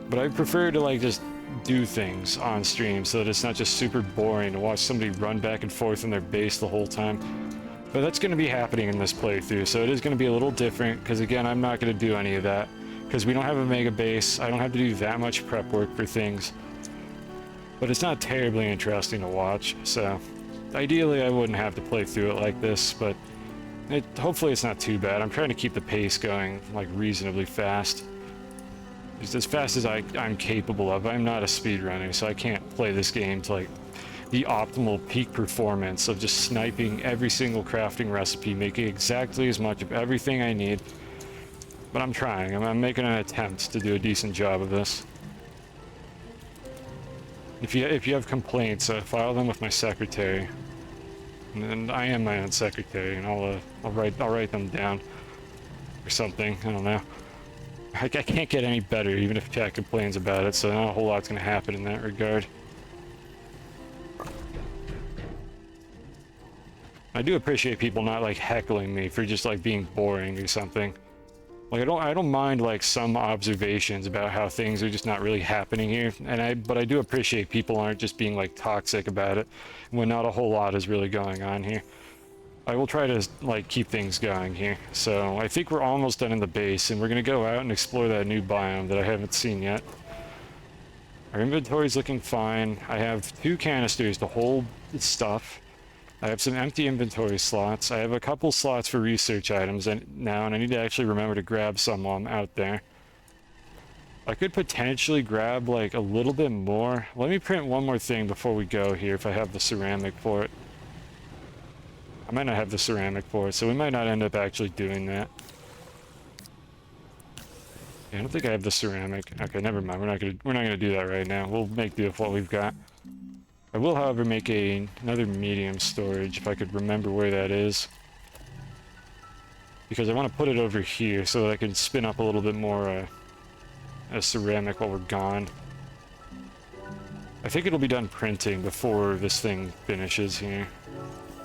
But I prefer to, like, just do things on stream so that it's not just super boring to watch somebody run back and forth in their base the whole time. But that's going to be happening in this playthrough, so it is going to be a little different, because again, I'm not going to do any of that. Because we don't have a mega base, I don't have to do that much prep work for things. But it's not terribly interesting to watch, so ideally I wouldn't have to play through it like this, but hopefully it's not too bad. I'm trying to keep the pace going, like, reasonably fast. Just as fast as I'm capable of. I'm not a speedrunner, so I can't play this game to, like, the optimal peak performance of just sniping every single crafting recipe, making exactly as much of everything I need. But I'm trying. I'm making an attempt to do a decent job of this. If you have complaints, file them with my secretary. And I am my own secretary, and I'll write them down or something. I don't know. I can't get any better, even if chat complains about it, so not a whole lot's gonna happen in that regard. I do appreciate people not, like, heckling me for just, like, being boring or something. Like, I don't mind, like, some observations about how things are just not really happening here, but I do appreciate people aren't just being, like, toxic about it when not a whole lot is really going on here. I will try to, like, keep things going here. So I think we're almost done in the base, and we're gonna go out and explore that new biome that I haven't seen yet. Our inventory's looking fine. I have 2 canisters to hold stuff. I have some empty inventory slots. I have a couple slots for research items now, and I need to actually remember to grab some while I'm out there. I could potentially grab, like, a little bit more. Let me print one more thing before we go here if I have the ceramic for it. I might not have the ceramic for it, so we might not end up actually doing that. Yeah, I don't think I have the ceramic. Okay, never mind. We're not gonna do that right now. We'll make do with what we've got. I will, however, make another medium storage if I could remember where that is. Because I want to put it over here so that I can spin up a little bit more ceramic while we're gone. I think it'll be done printing before this thing finishes here.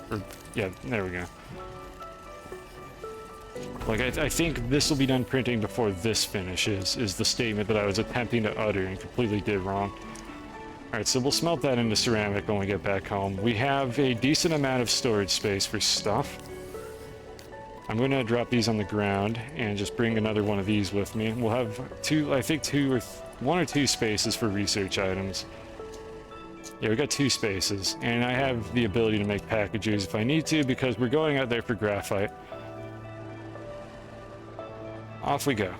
Or, yeah, there we go. Like, I think this will be done printing before this finishes, is the statement that I was attempting to utter and completely did wrong. Alright, so we'll smelt that into ceramic when we get back home. We have a decent amount of storage space for stuff. I'm going to drop these on the ground and just bring another one of these with me. We'll have one or two spaces for research items. Yeah, we got 2 spaces, and I have the ability to make packages if I need to because we're going out there for graphite. Off we go.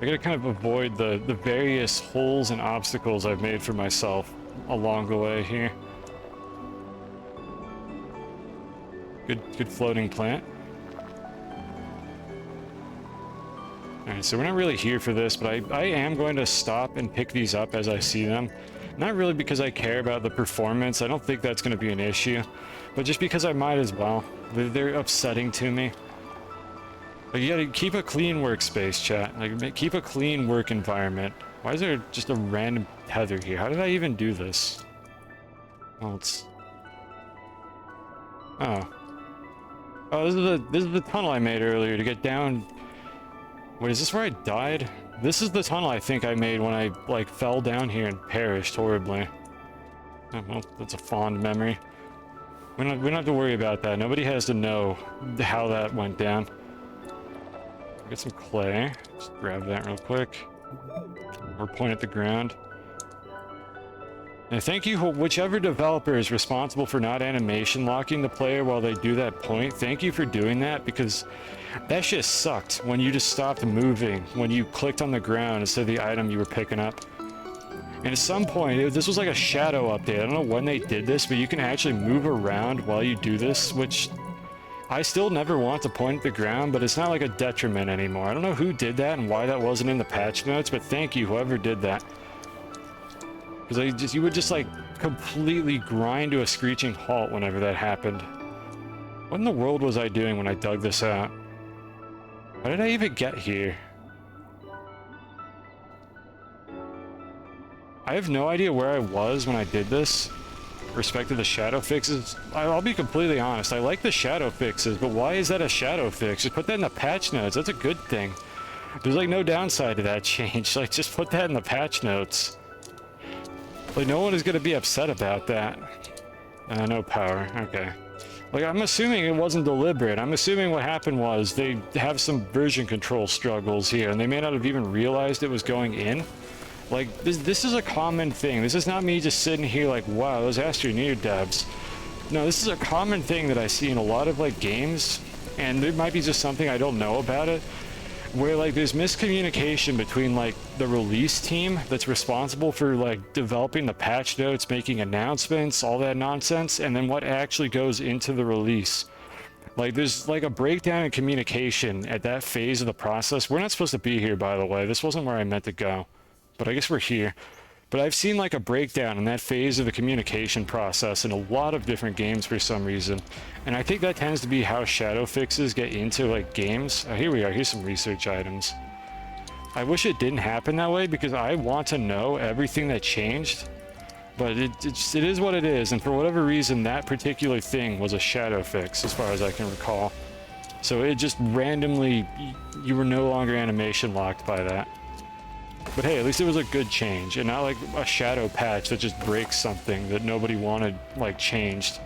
I gotta kind of avoid the various holes and obstacles I've made for myself along the way here. Good floating plant. Alright, so we're not really here for this, but I am going to stop and pick these up as I see them. Not really because I care about the performance, I don't think that's going to be an issue, but just because I might as well. They're upsetting to me. Like, you gotta keep a clean workspace, chat. Like, keep a clean work environment. Why is there just a random tether here? How did I even do this? Oh, it's... Oh. Oh, this is the tunnel I made earlier to get down... Wait, is this where I died? This is the tunnel I think I made when I, like, fell down here and perished horribly. Oh, well, that's a fond memory. We don't have to worry about that. Nobody has to know how that went down. Get some clay. Just grab that real quick. Or point at the ground. And thank you, whichever developer is responsible for not animation locking the player while they do that point. Thank you for doing that, because that shit sucked when you just stopped moving when you clicked on the ground instead of the item you were picking up. And at some point, this was like a shadow update. I don't know when they did this, but you can actually move around while you do this, which I still never want to point at the ground, but it's not like a detriment anymore. I don't know who did that and why that wasn't in the patch notes, but thank you, whoever did that. Because you would just like completely grind to a screeching halt whenever that happened. What in the world was I doing when I dug this out? How did I even get here? I have no idea where I was when I did this. Respect to the shadow fixes. I'll be completely honest, I like the shadow fixes, but why is that a shadow fix? Just put that in the patch notes, that's a good thing. There's like no downside to that change, like just put that in the patch notes. Like, no one is going to be upset about that. No power. Okay. Like, I'm assuming it wasn't deliberate. I'm assuming what happened was they have some version control struggles here, and they may not have even realized it was going in. Like, this is a common thing. This is not me just sitting here like, wow, those Astroneer devs. No, this is a common thing that I see in a lot of, like, games, and there might be just something I don't know about it, where like there's miscommunication between like the release team that's responsible for like developing the patch notes, making announcements, all that nonsense, and then what actually goes into the release. Like there's like a breakdown in communication at that phase of the process. We're not supposed to be here, by the way. This wasn't where I meant to go, but I guess we're here. But I've seen like a breakdown in that phase of the communication process in a lot of different games for some reason. And I think that tends to be how shadow fixes get into like games. Here we are, here's some research items. I wish it didn't happen that way because I want to know everything that changed. But it is what it is, and for whatever reason that particular thing was a shadow fix as far as I can recall. So it just randomly, you were no longer animation locked by that. But hey, at least it was a good change, and not like a shadow patch that just breaks something that nobody wanted, like, changed.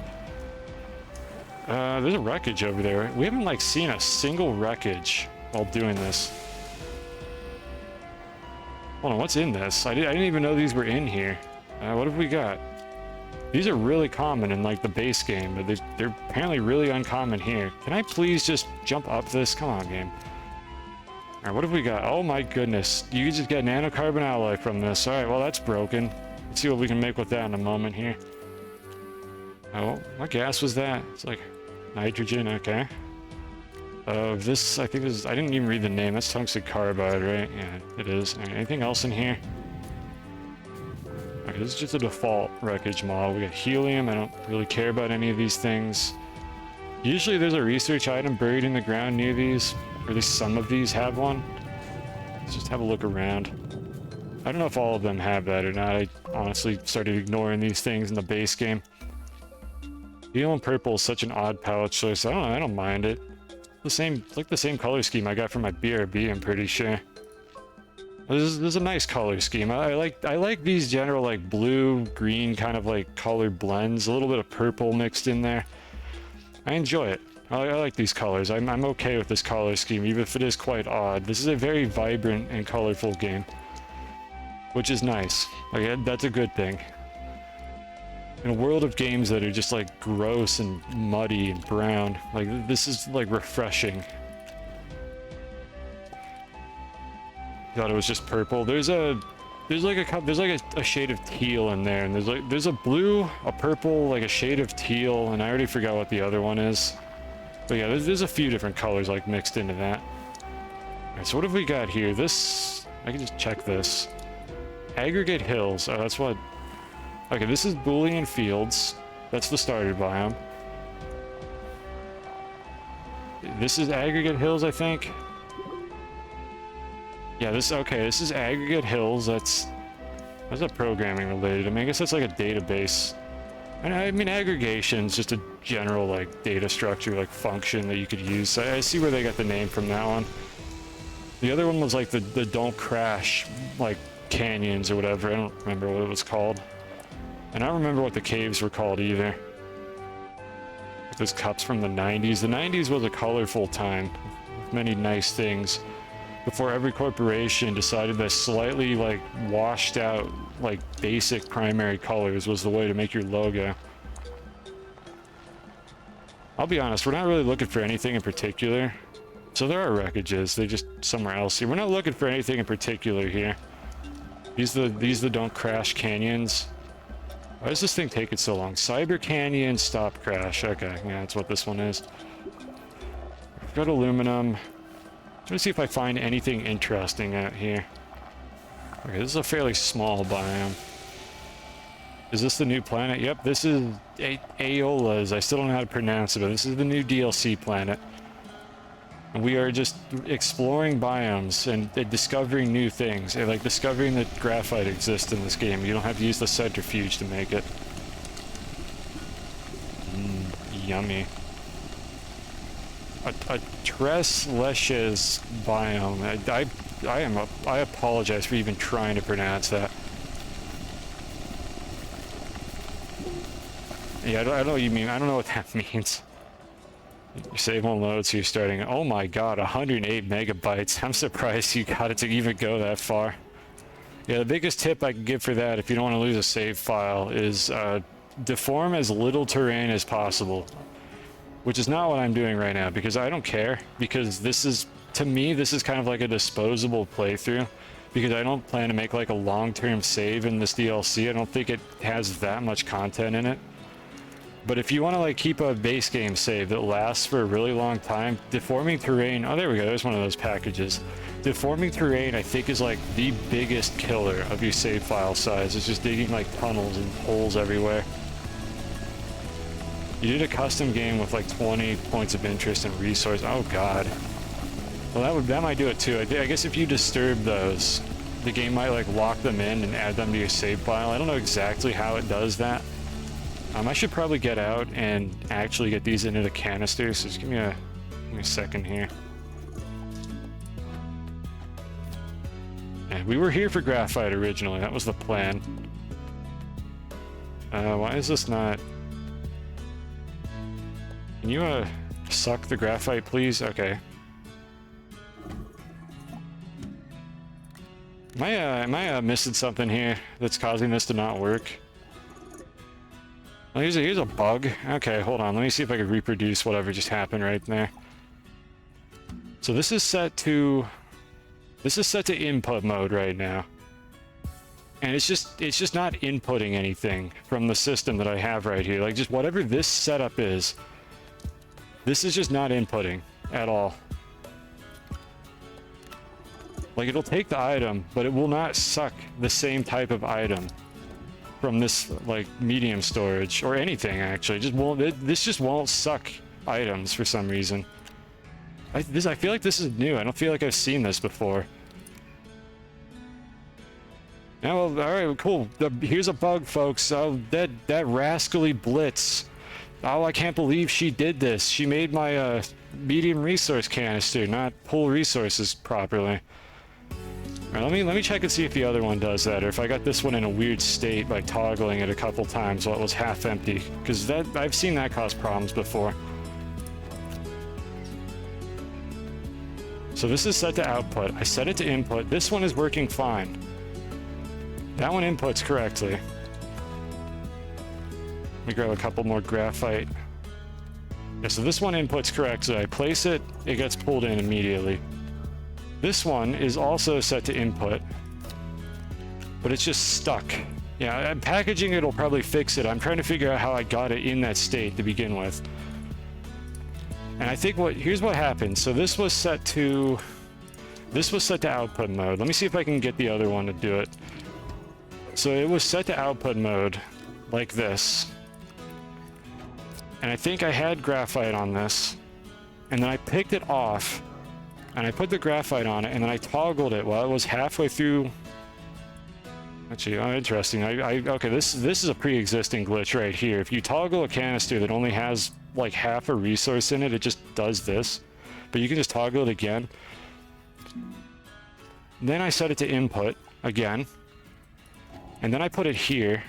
There's a wreckage over there. We haven't, like, seen a single wreckage while doing this. Hold on, what's in this? I didn't even know these were in here. What have we got? These are really common in, like, the base game, but they're apparently really uncommon here. Can I please just jump up this? Come on, game. Alright, what have we got? Oh my goodness. You can just get nanocarbon alloy from this. Alright, well that's broken. Let's see what we can make with that in a moment here. Oh, what gas was that? It's like nitrogen, okay. This, I think this is, I didn't even read the name. That's tungsten carbide, right? Yeah, it is. Right, anything else in here? Okay, this is just a default wreckage model. We got helium. I don't really care about any of these things. Usually there's a research item buried in the ground near these, or at least some of these have one. Let's just have a look around. I don't know if all of them have that or not. I honestly started ignoring these things in the base game. Teal and purple is such an odd palette choice. I don't mind it. It's like the same color scheme I got from my BRB, I'm pretty sure. This is a nice color scheme. I like these general like blue, green kind of like color blends. A little bit of purple mixed in there. I enjoy it. I like these colors. I'm okay with this color scheme, even if it is quite odd. This is a very vibrant and colorful game, which is nice. Like, that's a good thing. In a world of games that are just like gross and muddy and brown, like this is like refreshing. Thought it was just purple. There's like a shade of teal in there, and there's a blue, a purple, like a shade of teal, and I already forgot what the other one is. But yeah, there's a few different colors like mixed into that. Alright, so what have we got here? This, I can just check this. Aggregate hills. Oh, that's what. Okay, this is Boolean fields. That's the starter biome. This is aggregate hills, I think. Yeah, this is aggregate hills. How's that programming related? I mean, I guess that's like a database. And I mean, aggregation is just a general like data structure, like function that you could use. So I see where they got the name from that one. The other one was like the don't crash, like canyons or whatever. I don't remember what it was called. And I don't remember what the caves were called either. Those cups from the 90s. The 90s was a colorful time with many nice things before every corporation decided that slightly like washed out like basic primary colors was the way to make your logo. I'll be honest, we're not really looking for anything in particular. So there are wreckages, they're just somewhere else here. We're not looking for anything in particular here. These the don't crash canyons. Why does this thing take it so long? Cyber Canyon stop crash. Okay, yeah, that's what this one is. I've got aluminum. I'm trying to see if I find anything interesting out here. Okay, this is a fairly small biome. Is this the new planet? Yep, this is Aeola's. I still don't know how to pronounce it, but this is the new DLC planet. And we are just exploring biomes and discovering new things. Like discovering that graphite exists in this game. You don't have to use the centrifuge to make it. Yummy. A tres leches biome. I apologize for even trying to pronounce that. Yeah, I don't know what you mean. I don't know what that means. You save on load, so you're starting. Oh my god, 108 megabytes. I'm surprised you got it to even go that far. Yeah, the biggest tip I can give for that, if you don't want to lose a save file, is deform as little terrain as possible. Which is not what I'm doing right now, because I don't care. Because this is, to me, this is kind of like a disposable playthrough. Because I don't plan to make like a long-term save in this DLC. I don't think it has that much content in it. But if you want to like keep a base game save that lasts for a really long time, deforming terrain, oh there we go, there's one of those packages. Deforming terrain I think is like the biggest killer of your save file size. It's just digging like tunnels and holes everywhere. You did a custom game with like 20 points of interest and resource, oh god. Well that might do it too. I guess if you disturb those, the game might like lock them in and add them to your save file. I don't know exactly how it does that. I should probably get out and actually get these into the canisters, so just give me a second here. And we were here for graphite originally, that was the plan. Why is this not... Can you suck the graphite please? Okay. Am I missing something here that's causing this to not work? Well, here's a bug. Okay, hold on. Let me see if I can reproduce whatever just happened right there. So this is set to This is set to input mode right now. And it's just not inputting anything from the system that I have right here. Like, just whatever this setup is, this is just not inputting at all. Like, it'll take the item, but it will not suck the same type of item from this, like, medium storage, or anything, actually. This just won't suck items for some reason. I feel like this is new. I don't feel like I've seen this before. Yeah, well, alright, cool. Here's a bug, folks. Oh, that rascally Blitz. Oh, I can't believe she did this. She made my medium resource canister not pull resources properly. Alright, let me check and see if the other one does that, or if I got this one in a weird state by toggling it a couple times while it was half empty. Because I've seen that cause problems before. So this is set to output. I set it to input. This one is working fine. That one inputs correctly. Let me grab a couple more graphite. Yeah, so this one inputs correctly. I place it, it gets pulled in immediately. This one is also set to input, but it's just stuck. Yeah, packaging it'll probably fix it. I'm trying to figure out how I got it in that state to begin with. And I think here's what happened. So this was set to output mode. Let me see if I can get the other one to do it. So it was set to output mode like this. And I think I had graphite on this. And then I picked it off and I put the graphite on it, and then I toggled it while it was halfway through. Actually, oh, interesting. Okay, this is a pre-existing glitch right here. If you toggle a canister that only has like half a resource in it, it just does this. But you can just toggle it again. Then I set it to input again. And then I put it here.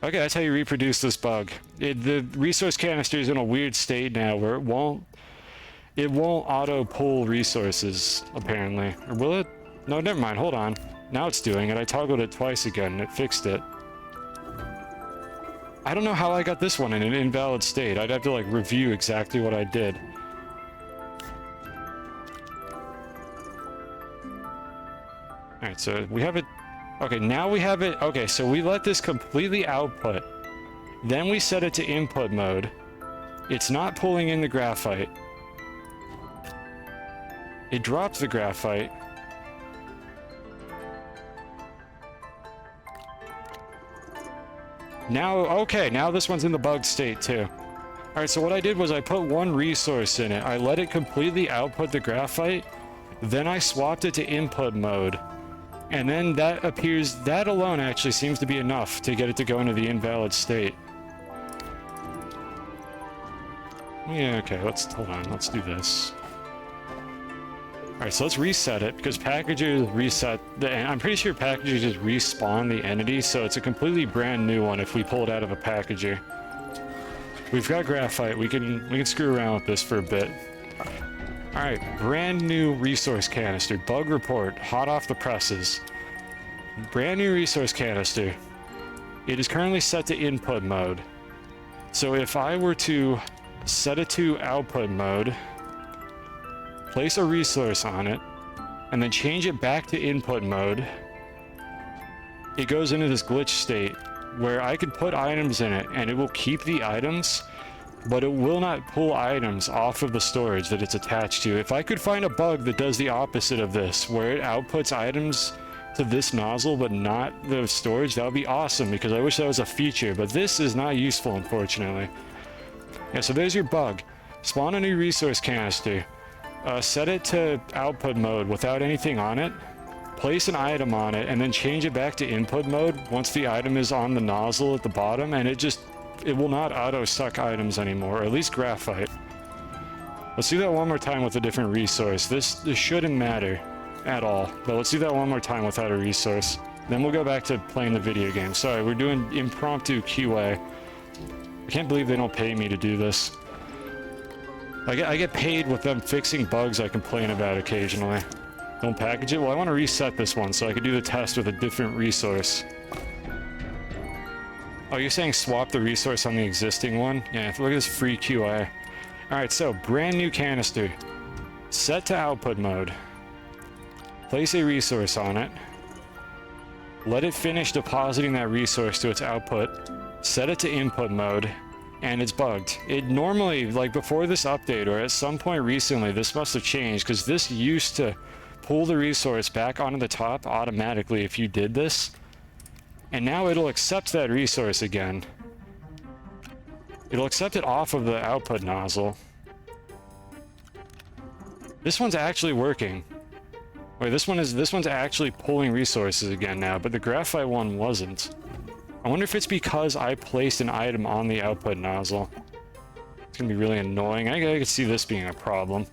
Okay, that's how you reproduce this bug. The resource canister is in a weird state now where it won't auto pull resources, apparently. Or will it? No, never mind, hold on. Now it's doing it. I toggled it twice again and it fixed it. I don't know how I got this one in an invalid state. I'd have to like review exactly what I did. Alright, so we have it. Okay, now we have it. Okay, so we let this completely output. Then we set it to input mode. It's not pulling in the graphite. It dropped the graphite. Now, okay, now this one's in the bug state too. Alright, so what I did was I put one resource in it. I let it completely output the graphite. Then I swapped it to input mode. And then that appears, that alone actually seems to be enough to get it to go into the invalid state. Yeah, okay, hold on, let's do this. Alright, so let's reset it, because packages reset, I'm pretty sure packages just respawn the entity, so it's a completely brand new one if we pull it out of a packager. We've got graphite, we can screw around with this for a bit. Alright, brand new resource canister, bug report, hot off the presses. Brand new resource canister. It is currently set to input mode. So if I were to set it to output mode, place a resource on it, and then change it back to input mode, it goes into this glitch state where I could put items in it and it will keep the items, but it will not pull items off of the storage that it's attached to. If I could find a bug that does the opposite of this, where it outputs items to this nozzle but not the storage, that would be awesome, because I wish that was a feature, but this is not useful, unfortunately. Yeah, so there's your bug. Spawn a new resource canister. Set it to output mode without anything on it. Place an item on it, and then change it back to input mode once the item is on the nozzle at the bottom, and it will not auto-suck items anymore, or at least graphite. Let's do that one more time with a different resource. This shouldn't matter at all, but let's do that one more time without a resource. Then we'll go back to playing the video game. Sorry, we're doing impromptu QA. I can't believe they don't pay me to do this. I get paid with them fixing bugs I complain about occasionally. Don't package it? Well, I want to reset this one so I can do the test with a different resource. Oh, you're saying swap the resource on the existing one? Yeah, look at this free QA. Alright, so brand new canister. Set to output mode. Place a resource on it. Let it finish depositing that resource to its output. Set it to input mode. And it's bugged. It normally, like before this update or at some point recently, this must have changed because this used to pull the resource back onto the top automatically if you did this. And now it'll accept that resource again. It'll accept it off of the output nozzle. This one's actually working. Wait, this one's actually pulling resources again now, but the graphite one wasn't. I wonder if it's because I placed an item on the output nozzle. It's gonna be really annoying. I could see this being a problem.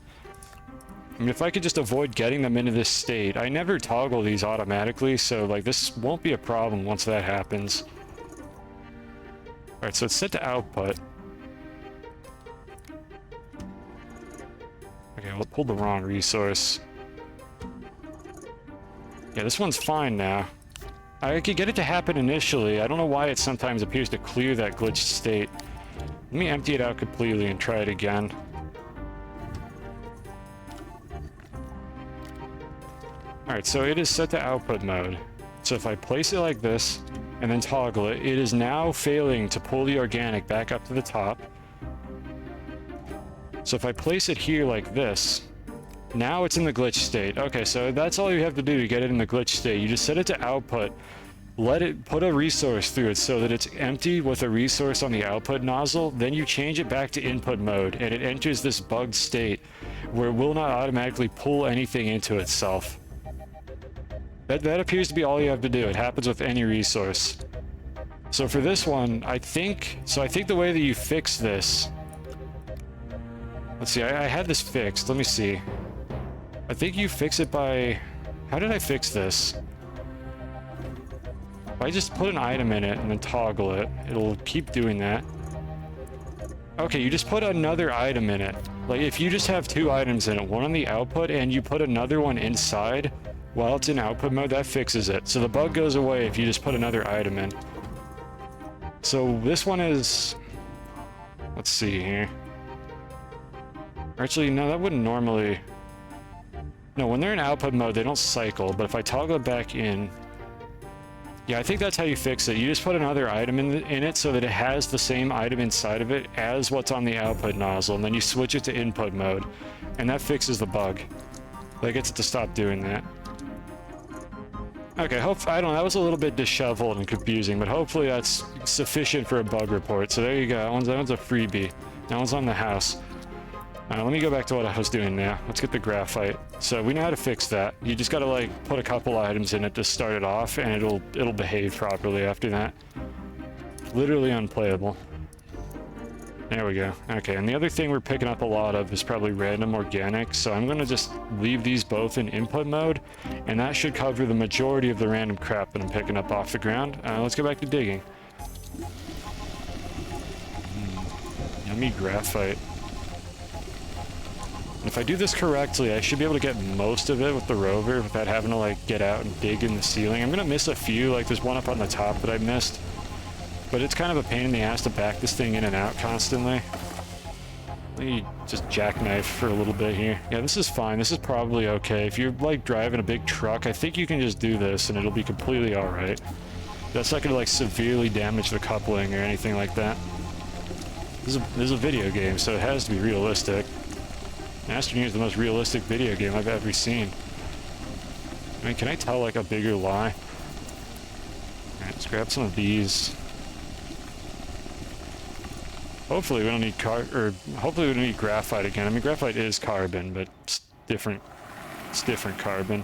I mean, if I could just avoid getting them into this state. I never toggle these automatically, so like this won't be a problem once that happens. Alright, so it's set to output. Okay, well, it pulled the wrong resource. Yeah, this one's fine now. I could get it to happen initially. I don't know why it sometimes appears to clear that glitched state. Let me empty it out completely and try it again. Alright, so it is set to output mode. So if I place it like this and then toggle it, it is now failing to pull the organic back up to the top. So if I place it here like this, now it's in the glitch state. Okay, so that's all you have to do to get it in the glitch state. You just set it to output, let it put a resource through it so that it's empty with a resource on the output nozzle, then you change it back to input mode and it enters this bugged state where it will not automatically pull anything into itself. That appears to be all you have to do. It happens with any resource. So for this one, I think the way that you fix this... Let's see, I had this fixed. Let me see. I think you fix it by... How did I fix this? If I just put an item in it and then toggle it, it'll keep doing that. Okay, you just put another item in it. Like, if you just have two items in it, one on the output, and you put another one inside while it's in output mode, that fixes it. So the bug goes away if you just put another item in. So this one is... Let's see here. Actually, no, that wouldn't normally... No, when they're in output mode, they don't cycle, but if I toggle it back in... Yeah, I think that's how you fix it. You just put another item in it so that it has the same item inside of it as what's on the output nozzle, and then you switch it to input mode, and that fixes the bug. That gets it to stop doing that. Okay, I don't know, that was a little bit disheveled and confusing, but hopefully that's sufficient for a bug report. So there you go, that one's a freebie. That one's on the house. Let me go back to what I was doing now. Let's get the graphite. So we know how to fix that. You just gotta like put a couple items in it to start it off, and it'll behave properly after that. Literally unplayable. There we go. Okay, and the other thing we're picking up a lot of is probably random organic, so I'm gonna just leave these both in input mode, and that should cover the majority of the random crap that I'm picking up off the ground. Let's go back to digging. Yummy graphite. If I do this correctly, I should be able to get most of it with the Rover without having to like get out and dig in the ceiling. I'm gonna miss a few, like there's one up on the top that I missed. But it's kind of a pain in the ass to back this thing in and out constantly. Let me just jackknife for a little bit here. Yeah, this is fine. This is probably okay. If you're like driving a big truck, I think you can just do this and it'll be completely alright. That's not gonna like severely damage the coupling or anything like that. This is a video game, so it has to be realistic. Astroneer is the most realistic video game I've ever seen. I mean, can I tell like a bigger lie? Alright, let's grab some of these. Hopefully we don't need hopefully we don't need graphite again. I mean, graphite is carbon, but it's different. It's different carbon.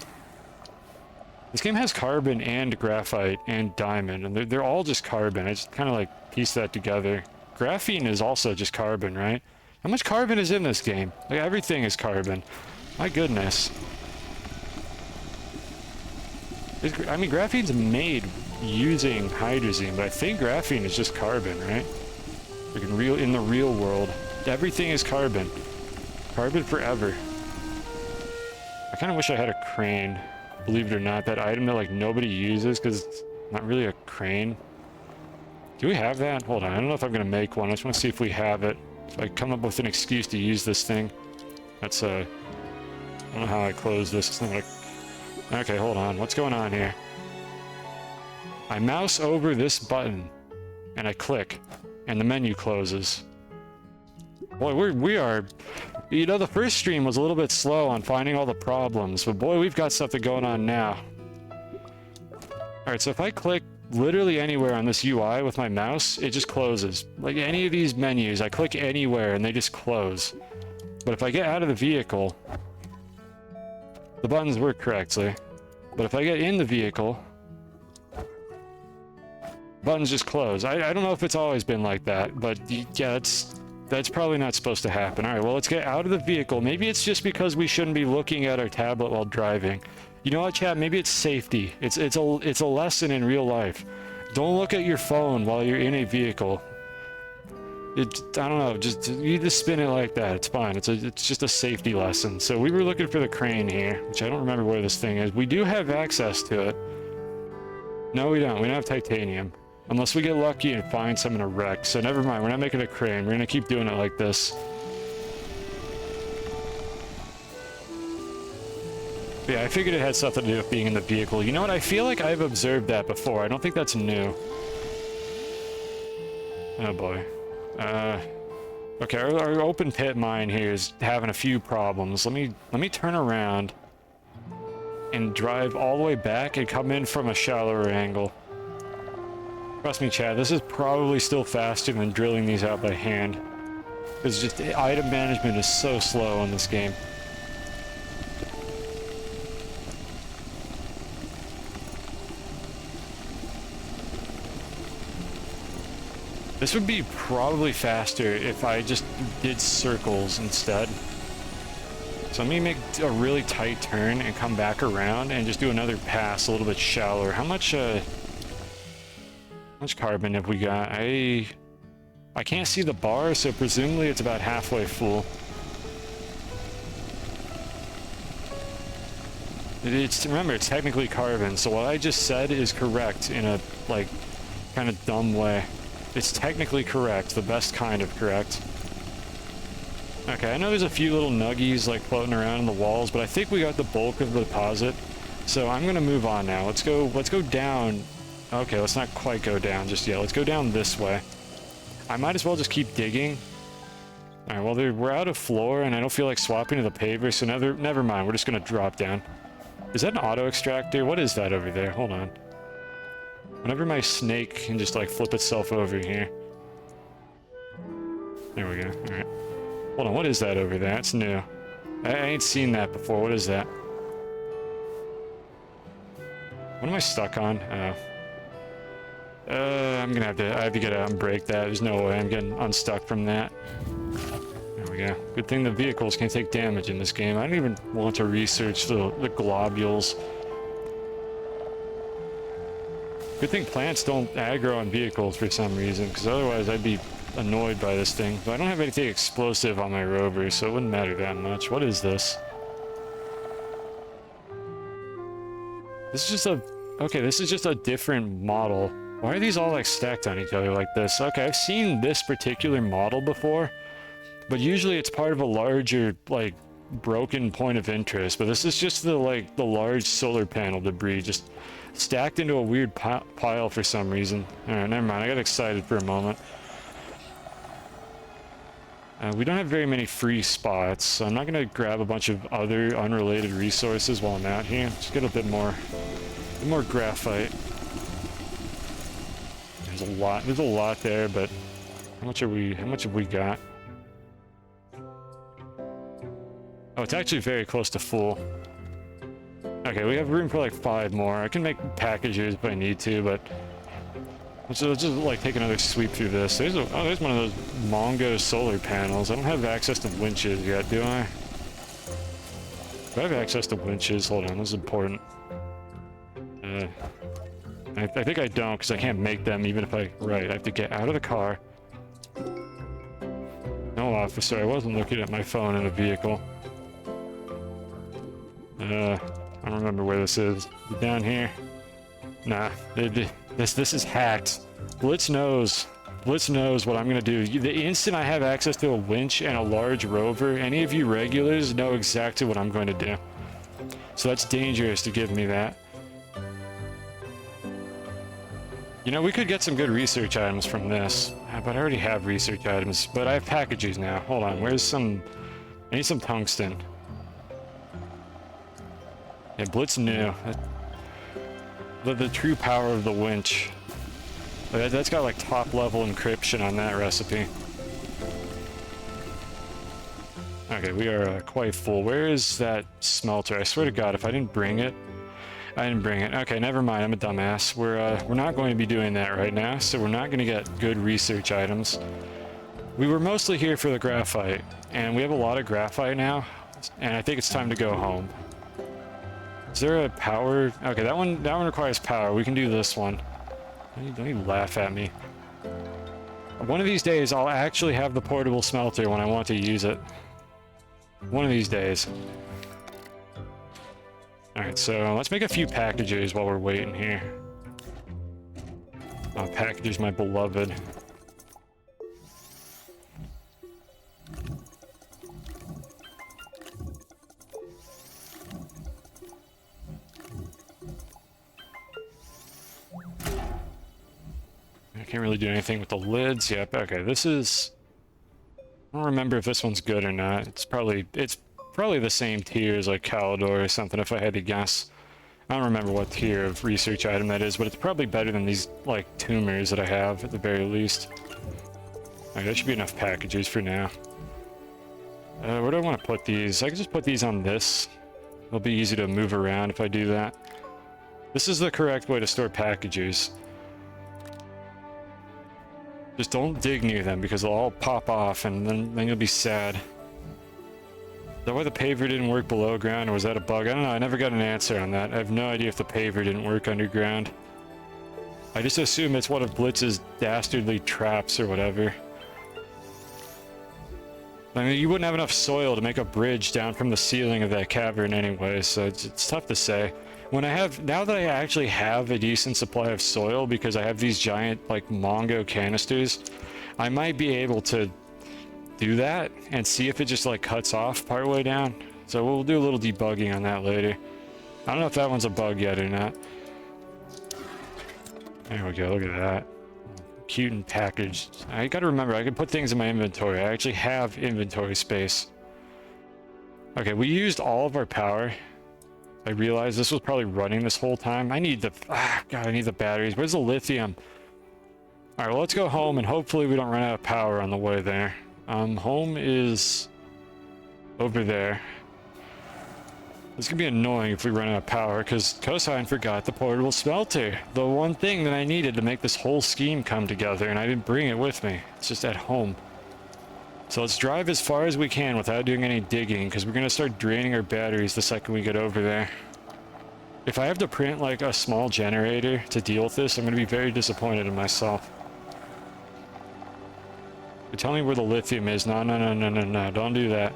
This game has carbon and graphite and diamond, and they're all just carbon. I just kind of like piece that together. Graphene is also just carbon, right? How much carbon is in this game? Like, everything is carbon. My goodness. I mean, graphene's made using hydrazine, but I think graphene is just carbon, right? Like in the real world, everything is carbon. Carbon forever. I kind of wish I had a crane. Believe it or not, that item that like nobody uses because it's not really a crane. Do we have that? Hold on, I don't know if I'm gonna make one. I just want to see if we have it. If I come up with an excuse to use this thing. That's I don't know how I close this. It's not like... Okay, hold on. What's going on here? I mouse over this button, and I click, and the menu closes. Boy, we are... You know, the first stream was a little bit slow on finding all the problems, but boy, we've got something going on now. Alright, so if I click literally anywhere on this UI with my mouse, it just closes. Like any of these menus, I click anywhere and they just close. But if I get out of the vehicle, the buttons work correctly. But if I get in the vehicle, buttons just close. I don't know if it's always been like that, but yeah, that's probably not supposed to happen. Alright, well, let's get out of the vehicle. Maybe it's just because we shouldn't be looking at our tablet while driving. You know what, chat? Maybe it's safety. It's a lesson in real life. Don't look at your phone while you're in a vehicle. I don't know, you just spin it like that. It's fine. It's just a safety lesson. So we were looking for the crane here, which I don't remember where this thing is. We do have access to it. No, we don't. We don't have titanium. Unless we get lucky and find some in a wreck. So never mind. We're not making a crane. We're gonna keep doing it like this. Yeah, I figured it had something to do with being in the vehicle. You know what? I feel like I've observed that before. I don't think that's new. Oh boy. Okay, our open pit mine here is having a few problems. Let me turn around and drive all the way back and come in from a shallower angle. Trust me, Chad, this is probably still faster than drilling these out by hand. Because just item management is so slow in this game. This would be probably faster if I just did circles instead. So let me make a really tight turn and come back around and just do another pass a little bit shallower. How much carbon have we got? I can't see the bar, so presumably it's about halfway full. Remember, it's technically carbon, so what I just said is correct in a, like, kind of dumb way. It's technically correct, the best kind of correct. Okay, I know there's a few little nuggies, like, floating around in the walls, but I think we got the bulk of the deposit. So I'm gonna move on now. Let's go down. Okay, let's not quite go down just yet. Let's go down this way. I might as well just keep digging. Alright, well, we're out of floor, and I don't feel like swapping to the paver, so never mind. We're just gonna drop down. Is that an auto extractor? What is that over there? Hold on. Whenever my snake can just, like, flip itself over here. There we go. Alright. Hold on, what is that over there? That's new. I ain't seen that before. What is that? What am I stuck on? Oh. I have to get out and break that. There's no way I'm getting unstuck from that. There we go. Good thing the vehicles can take damage in this game. I don't even want to research the globules. Good thing plants don't aggro on vehicles for some reason, because otherwise I'd be annoyed by this thing. But I don't have anything explosive on my Rover, so it wouldn't matter that much. What is this? This is just a... Okay, this is just a different model. Why are these all, like, stacked on each other like this? Okay, I've seen this particular model before, but usually it's part of a larger, like, broken point of interest. But this is just the large solar panel debris just stacked into a weird pile for some reason. Alright, never mind. I got excited for a moment. We don't have very many free spots, so I'm not going to grab a bunch of other unrelated resources while I'm out here. Just get a bit more graphite. There's a lot there, but how much have we got? Oh, it's actually very close to full. Okay, we have room for like 5 more. I can make packages if I need to, but let's just like take another sweep through this. There's one of those Mongo solar panels. I don't have access to winches yet, do I? Do I have access to winches? Hold on, this is important. I think I don't, because I can't make them even if I... Right, I have to get out of the car. No, officer, I wasn't looking at my phone in a vehicle. I don't remember where this is. Is it down here? Nah, this is hacked. Glitch knows. Blitz knows what I'm gonna do. The instant I have access to a winch and a large rover, any of you regulars know exactly what I'm going to do. So that's dangerous to give me that. You know, we could get some good research items from this, but I already have research items. But I have packages now. Hold on, where's some... I need some tungsten. Yeah, Blitz knew. The true power of the winch. That's got like top level encryption on that recipe. Okay, we are quite full. Where is that smelter? I swear to God, if I didn't bring it... I didn't bring it. Okay, never mind. I'm a dumbass. We're not going to be doing that right now, so we're not going to get good research items. We were mostly here for the graphite, and we have a lot of graphite now, and I think it's time to go home. Is there a power? Okay, that one requires power. We can do this one. Don't you laugh at me. One of these days, I'll actually have the portable smelter when I want to use it. One of these days. Alright, so let's make a few packages while we're waiting here. Oh, packages, my beloved. I can't really do anything with the lids. Yep, okay, this is... I don't remember if this one's good or not. It's probably the same tier as like Calidor or something if I had to guess. I don't remember what tier of research item that is, but it's probably better than these like tumors that I have at the very least. Alright, that should be enough packages for now. Where do I want to put these? I can just put these on this. It'll be easy to move around if I do that. This is the correct way to store packages. Just don't dig near them because they'll all pop off and then you'll be sad. Is that why the paver didn't work below ground, or was that a bug? I don't know, I never got an answer on that. I have no idea if the paver didn't work underground. I just assume it's one of Blitz's dastardly traps or whatever. I mean, you wouldn't have enough soil to make a bridge down from the ceiling of that cavern anyway, so it's tough to say. Now that I actually have a decent supply of soil, because I have these giant, like, Mongo canisters, I might be able to do that and see if it just like cuts off partway down. So we'll do a little debugging on that later. I don't know if that one's a bug yet or not. There we go, look at that. Cute and packaged. I gotta remember, I can put things in my inventory. I actually have inventory space. Okay, we used all of our power. I realized this was probably running this whole time. I need the... God, I need the batteries. Where's the lithium? Alright, well, let's go home and hopefully we don't run out of power on the way there. Home is over there. It's gonna be annoying if we run out of power, because Cosine forgot the portable smelter. The one thing that I needed to make this whole scheme come together, and I didn't bring it with me. It's just at home. So let's drive as far as we can without doing any digging, because we're gonna start draining our batteries the second we get over there. If I have to print like a small generator to deal with this, I'm gonna be very disappointed in myself. Tell me where the lithium is. No, don't do that.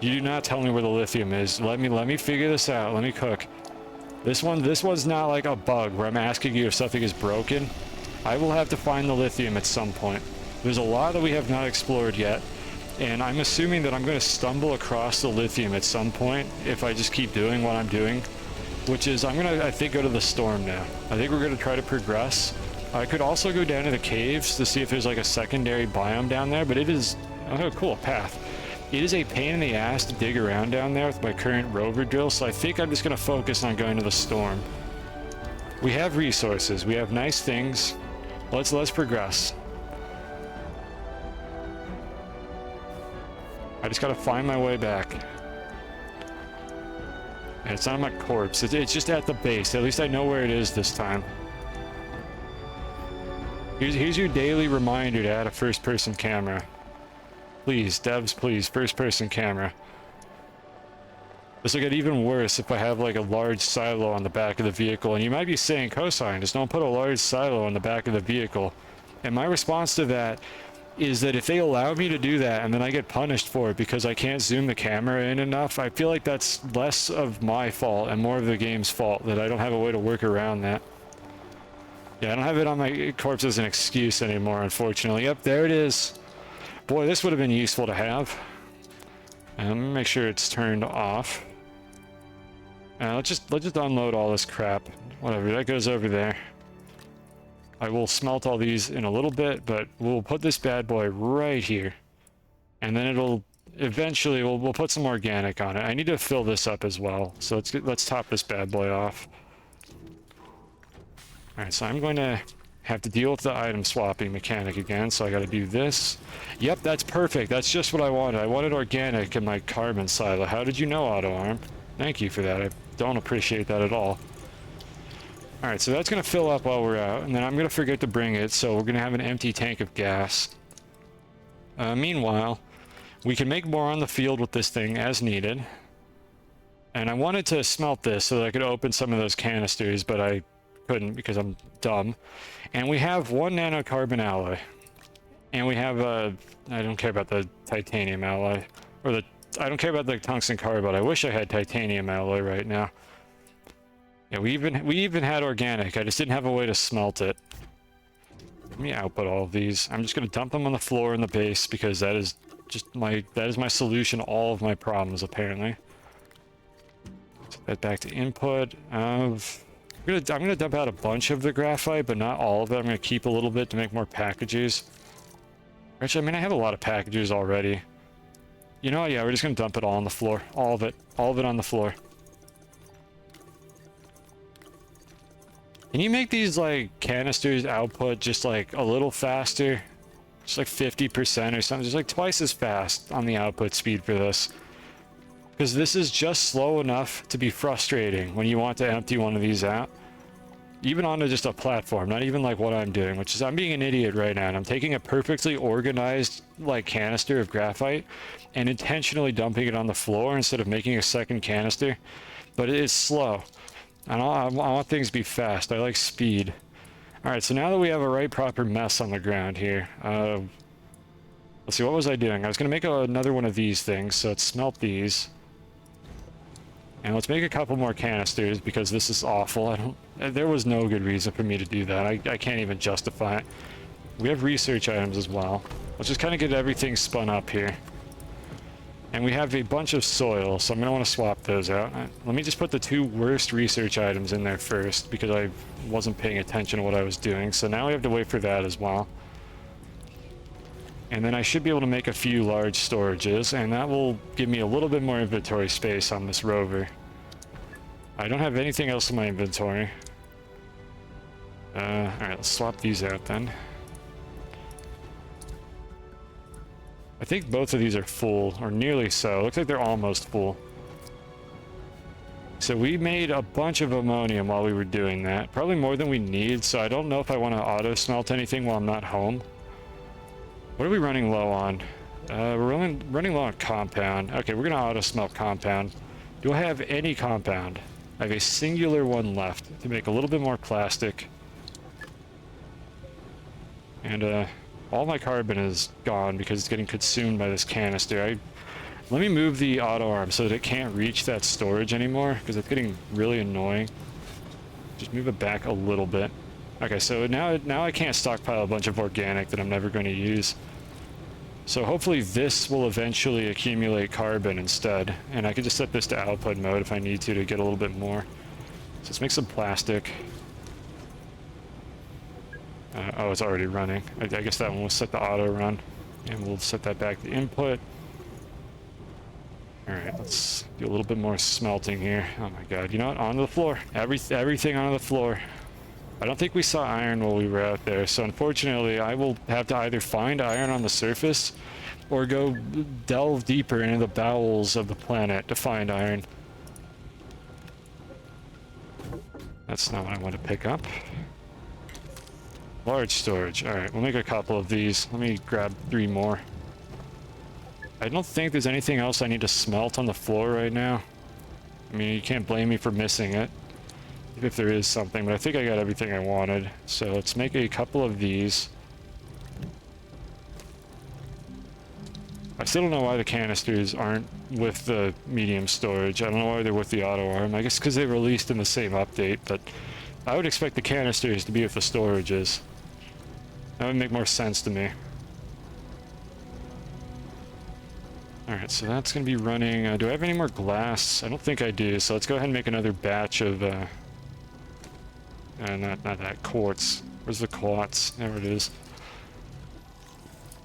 You do not tell me where the lithium is. Let me figure this out. Let me cook. This one's not like a bug where I'm asking you if something is broken. I will have to find the lithium at some point. There's a lot that we have not explored yet, and I'm assuming that I'm going to stumble across the lithium at some point if I just keep doing what I'm doing, which is I'm going to, I think, go to the storm now. I think we're going to try to progress. I could also go down to the caves to see if there's like a secondary biome down there, but it is... Oh, cool, a path. It is a pain in the ass to dig around down there with my current rover drill, so I think I'm just going to focus on going to the storm. We have resources. We have nice things. Let's progress. I just got to find my way back. And it's not my corpse. It's just at the base. At least I know where it is this time. Here's your daily reminder to add a first-person camera. Please, devs, please, first-person camera. This will get even worse if I have like a large silo on the back of the vehicle. And you might be saying, Cosine, just don't put a large silo on the back of the vehicle. And my response to that is that if they allow me to do that and then I get punished for it because I can't zoom the camera in enough, I feel like that's less of my fault and more of the game's fault, that I don't have a way to work around that. Yeah, I don't have it on my corpse as an excuse anymore, unfortunately. Yep, there it is. Boy, this would have been useful to have. Let me make sure it's turned off. Let's just unload all this crap. Whatever, that goes over there. I will smelt all these in a little bit, but we'll put this bad boy right here. And then it'll eventually we'll put some organic on it. I need to fill this up as well. So let's top this bad boy off. Alright, so I'm going to have to deal with the item swapping mechanic again, so I gotta do this. Yep, that's perfect. That's just what I wanted. I wanted organic in my carbon silo. How did you know, Auto Arm? Thank you for that. I don't appreciate that at all. Alright, so that's gonna fill up while we're out, and then I'm gonna forget to bring it, so we're gonna have an empty tank of gas. Meanwhile, we can make more on the field with this thing as needed. And I wanted to smelt this so that I could open some of those canisters, but I couldn't because I'm dumb. And we have 1 nanocarbon alloy. And we have I don't care about the titanium alloy. I don't care about the tungsten carbide. I wish I had titanium alloy right now. Yeah, we even had organic. I just didn't have a way to smelt it. Let me output all of these. I'm just gonna dump them on the floor in the base because that is my solution to all of my problems apparently. Set that back to input. I'm gonna dump out a bunch of the graphite, but not all of it. I'm gonna keep a little bit to make more packages. Actually, I mean, I have a lot of packages already. You know, yeah, we're just gonna dump it all on the floor. All of it on the floor. Can you make these like canisters output just like a little faster? Just like 50% or something, just like twice as fast on the output speed for this. Because this is just slow enough to be frustrating when you want to empty one of these out. Even onto just a platform, not even like what I'm doing, which is I'm being an idiot right now, and I'm taking a perfectly organized like canister of graphite and intentionally dumping it on the floor instead of making a second canister. But it is slow. I want things to be fast. I like speed. Alright, so now that we have a right proper mess on the ground here, let's see, what was I doing? I was going to make another one of these things, so let's smelt these. And let's make a couple more canisters, because this is awful. There was no good reason for me to do that. I can't even justify it. We have research items as well. Let's just kind of get everything spun up here. And we have a bunch of soil, so I'm going to want to swap those out. Let me just put the 2 worst research items in there first, because I wasn't paying attention to what I was doing. So now we have to wait for that as well. And then I should be able to make a few large storages, and that will give me a little bit more inventory space on this rover. I don't have anything else in my inventory. Alright, let's swap these out then. I think both of these are full, or nearly so. Looks like they're almost full. So we made a bunch of ammonium while we were doing that. Probably more than we need, so I don't know if I want to auto-smelt anything while I'm not home. What are we running low on? We're running low on compound. Okay, we're going to auto-smelt compound. Do I have any compound? I have a singular one left to make a little bit more plastic. And, all my carbon is gone because it's getting consumed by this canister. Let me move the auto arm so that it can't reach that storage anymore, because it's getting really annoying. Just move it back a little bit. Okay, so now I can't stockpile a bunch of organic that I'm never going to use. So hopefully this will eventually accumulate carbon instead, and I can just set this to output mode if I need to get a little bit more. So let's make some plastic. Oh, it's already running. I guess that one will set the auto run, and we'll set that back to input. Alright, let's do a little bit more smelting here. Oh my god, you know what? Onto the floor. Everything onto the floor. I don't think we saw iron while we were out there, so unfortunately I will have to either find iron on the surface or go delve deeper into the bowels of the planet to find iron. That's not what I want to pick up. Large storage. Alright, we'll make a couple of these. Let me grab 3 more. I don't think there's anything else I need to smelt on the floor right now. I mean, you can't blame me for missing it, if there is something, but I think I got everything I wanted. So let's make a couple of these. I still don't know why the canisters aren't with the medium storage. I don't know why they're with the auto arm. I guess because they released in the same update, but I would expect the canisters to be with the storages. That would make more sense to me. Alright, so that's going to be running... do I have any more glass? I don't think I do, so let's go ahead and make another batch of... not that, quartz. Where's the quartz? There it is.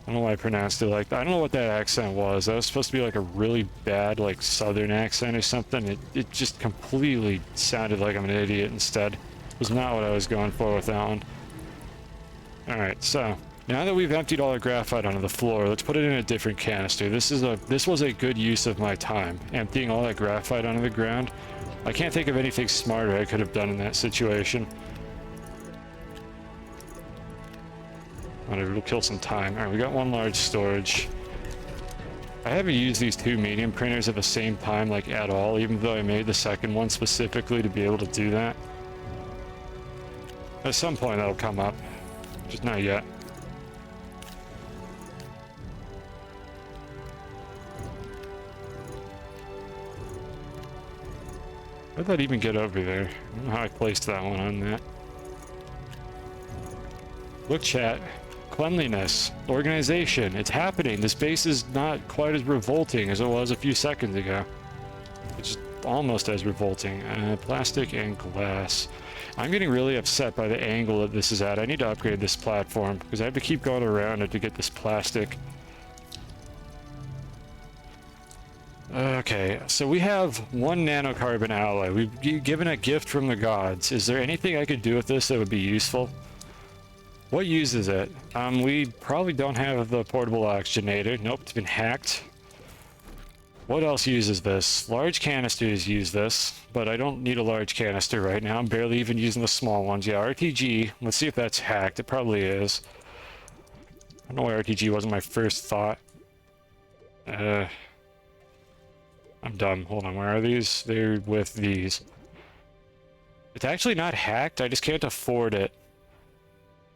I don't know why I pronounced it like that. I don't know what that accent was. That was supposed to be like a really bad, like, southern accent or something. It just completely sounded like I'm an idiot instead. It was not what I was going for with that one. Alright, so... now that we've emptied all our graphite onto the floor, let's put it in a different canister. This was a good use of my time, emptying all that graphite onto the ground. I can't think of anything smarter I could have done in that situation. Whatever, it'll kill some time. Alright, we got one large storage. I haven't used these two medium printers at the same time, like, at all, even though I made the second one specifically to be able to do that. At some point that'll come up. Just not yet. How'd that even get over there? I don't know how I placed that one on that. Look, chat. Cleanliness. Organization. It's happening. This base is not quite as revolting as it was a few seconds ago. It's almost as revolting. Plastic and glass. I'm getting really upset by the angle that this is at. I need to upgrade this platform because I have to keep going around it to get this plastic. Okay, so we have one nanocarbon alloy. We've given a gift from the gods. Is there anything I could do with this that would be useful? What uses it? We probably don't have the portable oxygenator. Nope, it's been hacked. What else uses this? Large canisters use this, but I don't need a large canister right now. I'm barely even using the small ones. Yeah, RTG. Let's see if that's hacked. It probably is. I don't know why RTG wasn't my first thought. I'm dumb. Hold on, where are these? They're with these. It's actually not hacked, I just can't afford it.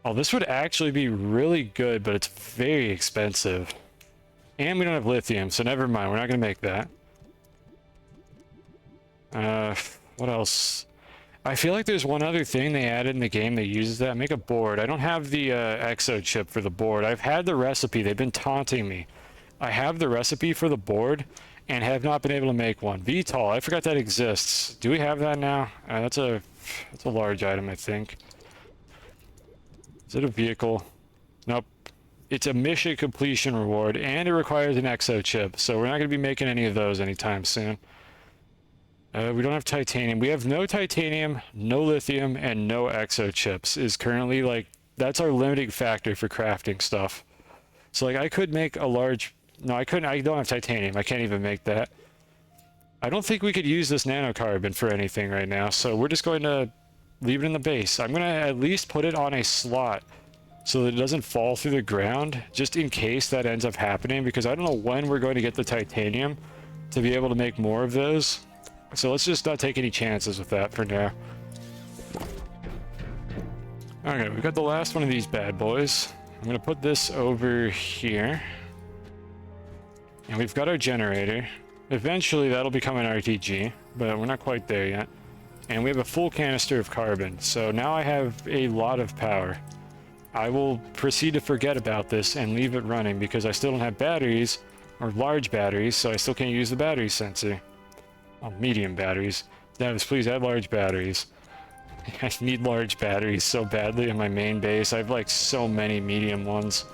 Oh, this would actually be really good, but it's very expensive. And we don't have lithium, so never mind, we're not gonna make that. What else? I feel like there's one other thing they added in the game that uses that. Make a board. I don't have the exo chip for the board. I've had the recipe, they've been taunting me. I have the recipe for the board, and have not been able to make one. VTOL, I forgot that exists. Do we have that now? That's a large item, I think. Is it a vehicle? Nope. It's a mission completion reward, and it requires an exo chip, so we're not going to be making any of those anytime soon. We don't have titanium. We have no titanium, no lithium, and no exo chips is currently, like, that's our limiting factor for crafting stuff. So, like, I could make a large... No, I couldn't. I don't have titanium. I can't even make that. I don't think we could use this nanocarbon for anything right now, so we're just going to leave it in the base. I'm going to at least put it on a slot so that it doesn't fall through the ground, just in case that ends up happening, because I don't know when we're going to get the titanium to be able to make more of those. So let's just not take any chances with that for now. Okay, we've got the last one of these bad boys. I'm going to put this over here. And we've got our generator. Eventually that'll become an RTG, but we're not quite there yet. And we have a full canister of carbon, so now I have a lot of power. I will proceed to forget about this and leave it running because I still don't have batteries, or large batteries, so I still can't use the battery sensor. Oh, medium batteries. Davis, please add large batteries. I need large batteries so badly in my main base. I have like so many medium ones.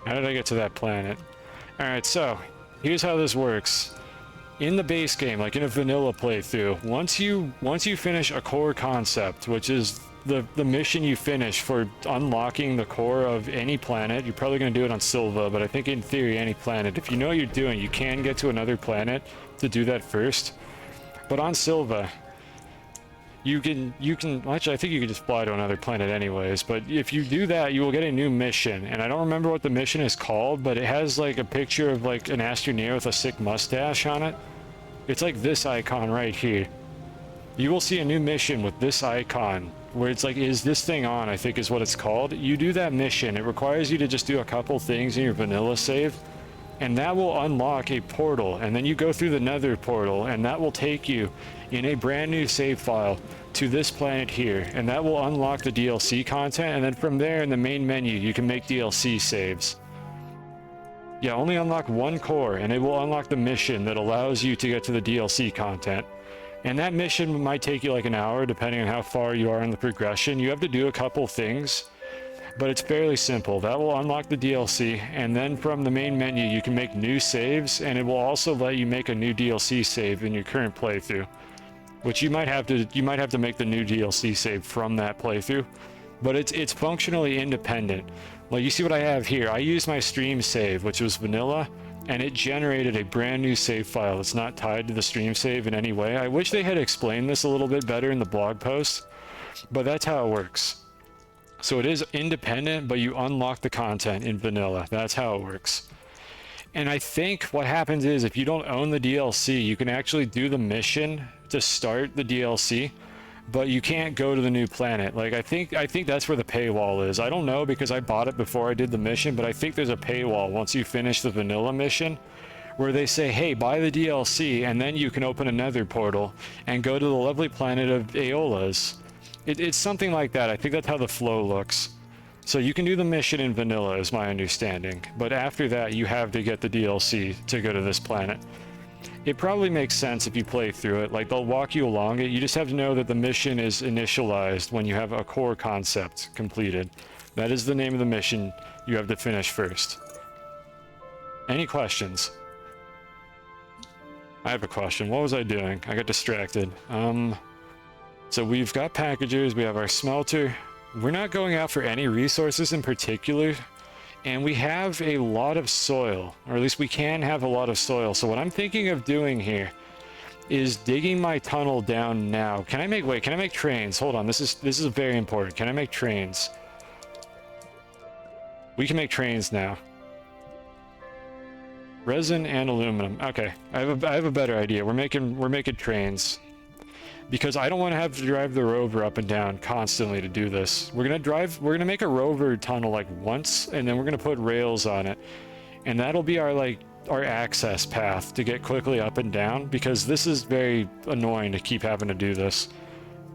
How did I get to that planet? Alright, so here's how this works. In the base game, like in a vanilla playthrough, once you finish a core concept, which is the mission you finish for unlocking the core of any planet, you're probably going to do it on Silva, but I think in theory any planet, if you know what you're doing, you can get to another planet to do that first. But on Silva, you can actually I think you can just fly to another planet anyways, but if you do that you will get a new mission, and I don't remember what the mission is called, but it has like a picture of like an Astroneer with a sick mustache on it. It's like this icon right here. You will see a new mission with this icon where it's like, is this thing on, I think is what it's called. You do that mission, it requires you to just do a couple things in your vanilla save, and that will unlock a portal, and then you go through the nether portal, and that will take you in a brand new save file to this planet here, and that will unlock the DLC content, and then from there in the main menu you can make DLC saves. Yeah, only unlock one core, and it will unlock the mission that allows you to get to the DLC content. And that mission might take you like an hour, depending on how far you are in the progression. You have to do a couple things, but it's fairly simple. That will unlock the DLC, and then from the main menu you can make new saves, and it will also let you make a new DLC save in your current playthrough, which you might have to make the new DLC save from that playthrough, but it's functionally independent. Like, you see what I have here? I used my stream save, which was vanilla, and it generated a brand new save file that's not tied to the stream save in any way. I wish they had explained this a little bit better in the blog post, but that's how it works. So it is independent, but you unlock the content in vanilla. That's how it works. And I think what happens is, if you don't own the DLC, you can actually do the mission to start the DLC, but you can't go to the new planet. Like, I think that's where the paywall is. I don't know, because I bought it before I did the mission, but I think there's a paywall once you finish the vanilla mission, where they say, hey, buy the DLC, and then you can open a nether portal and go to the lovely planet of Aeolas. It's something like that. I think that's how the flow looks. So you can do the mission in vanilla, is my understanding, but after that you have to get the DLC to go to this planet. It probably makes sense if you play through it. Like, they'll walk you along it. You just have to know that the mission is initialized when you have a core concept completed. That is the name of the mission you have to finish first. Any questions? I have a question. What was I doing? I got distracted. So we've got packagers, we have our smelter. We're not going out for any resources in particular, and we have a lot of soil, or at least we can have a lot of soil. So what I'm thinking of doing here is digging my tunnel down now. Can I make trains? Hold on, this is very important. Can I make trains? We can make trains now. Resin and aluminum. Okay, I have a better idea. We're making trains, because I don't want to have to drive the rover up and down constantly to do this. We're gonna make a rover tunnel like once, and then we're gonna put rails on it, and that'll be our access path to get quickly up and down, because this is very annoying to keep having to do this.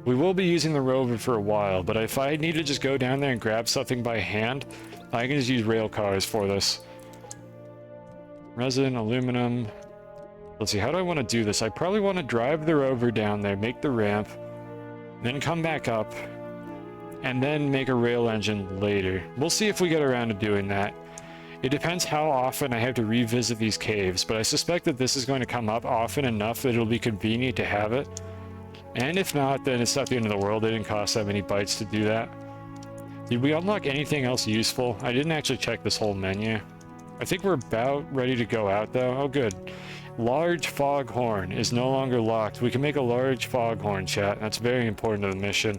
We will be using the rover for a while, but if I need to just go down there and grab something by hand, I can just use rail cars for this. Resin, aluminum. Let's see, how do I want to do this? I probably want to drive the rover down there, make the ramp, then come back up, and then make a rail engine later. We'll see if we get around to doing that. It depends how often I have to revisit these caves, but I suspect that this is going to come up often enough that it'll be convenient to have it. And if not, then it's not the end of the world. It didn't cost that many bytes to do that. Did we unlock anything else useful? I didn't actually check this whole menu. I think we're about ready to go out though. Oh good. Large foghorn is no longer locked. We can make a large foghorn, chat. That's very important to the mission.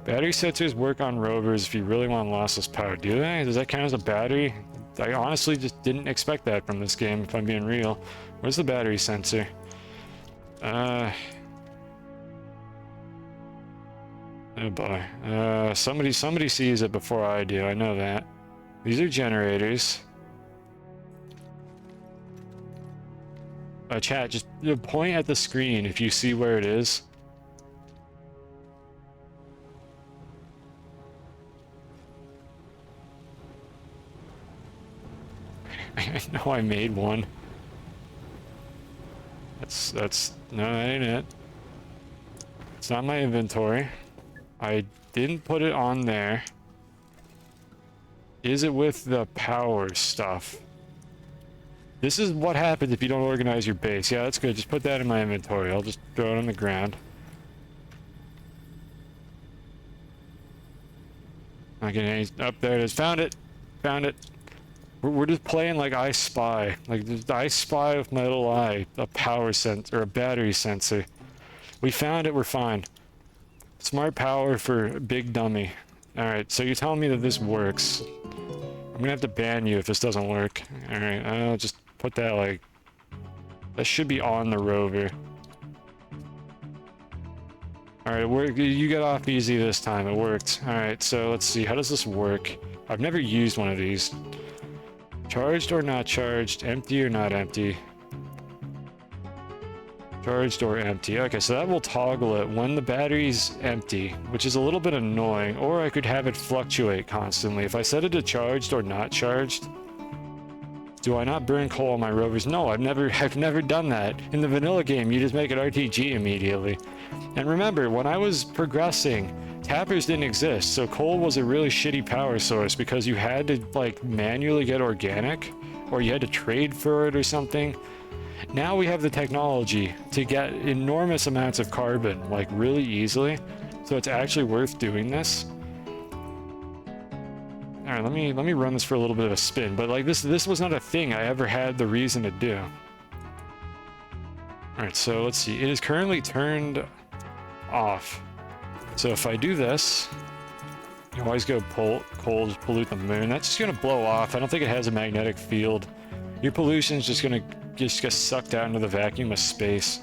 Battery sensors work on rovers if you really want lossless power. Do they? Does that count as a battery? I honestly just didn't expect that from this game, if I'm being real. Where's the battery sensor? Oh boy. Somebody sees it before I do. I know that. These are generators. Chat, just point at the screen if you see where it is. I know I made one. No, that ain't it. It's not my inventory. I didn't put it on there. Is it with the power stuff? This is what happens if you don't organize your base. Yeah, that's good. Just put that in my inventory. I'll just throw it on the ground. Not getting any... Up there it is. Found it! Found it! We're just playing like I Spy. Like, I spy with my little eye. A power sensor, or a battery sensor. We found it, we're fine. Smart power for big dummy. Alright, so you're telling me that this works. I'm gonna have to ban you if this doesn't work. Alright, I'll just put that like... That should be on the rover. Alright, you got off easy this time, it worked. Alright, so let's see, how does this work? I've never used one of these. Charged or not charged, empty or not empty. Charged or empty. Okay, so that will toggle it when the battery's empty, which is a little bit annoying, or I could have it fluctuate constantly. If I set it to charged or not charged, do I not burn coal on my rovers? No, I've never done that. In the vanilla game, you just make it RTG immediately. And remember, when I was progressing, tappers didn't exist, so coal was a really shitty power source because you had to like manually get organic, or you had to trade for it or something. Now we have the technology to get enormous amounts of carbon, like really easily, so it's actually worth doing this. All right, let me run this for a little bit of a spin, but like this was not a thing I ever had the reason to do. All right, so let's see. It is currently turned off. So if I do this, you always go coal, just pollute the moon. That's just gonna blow off. I don't think it has a magnetic field. Your pollution's just gonna get sucked out into the vacuum of space.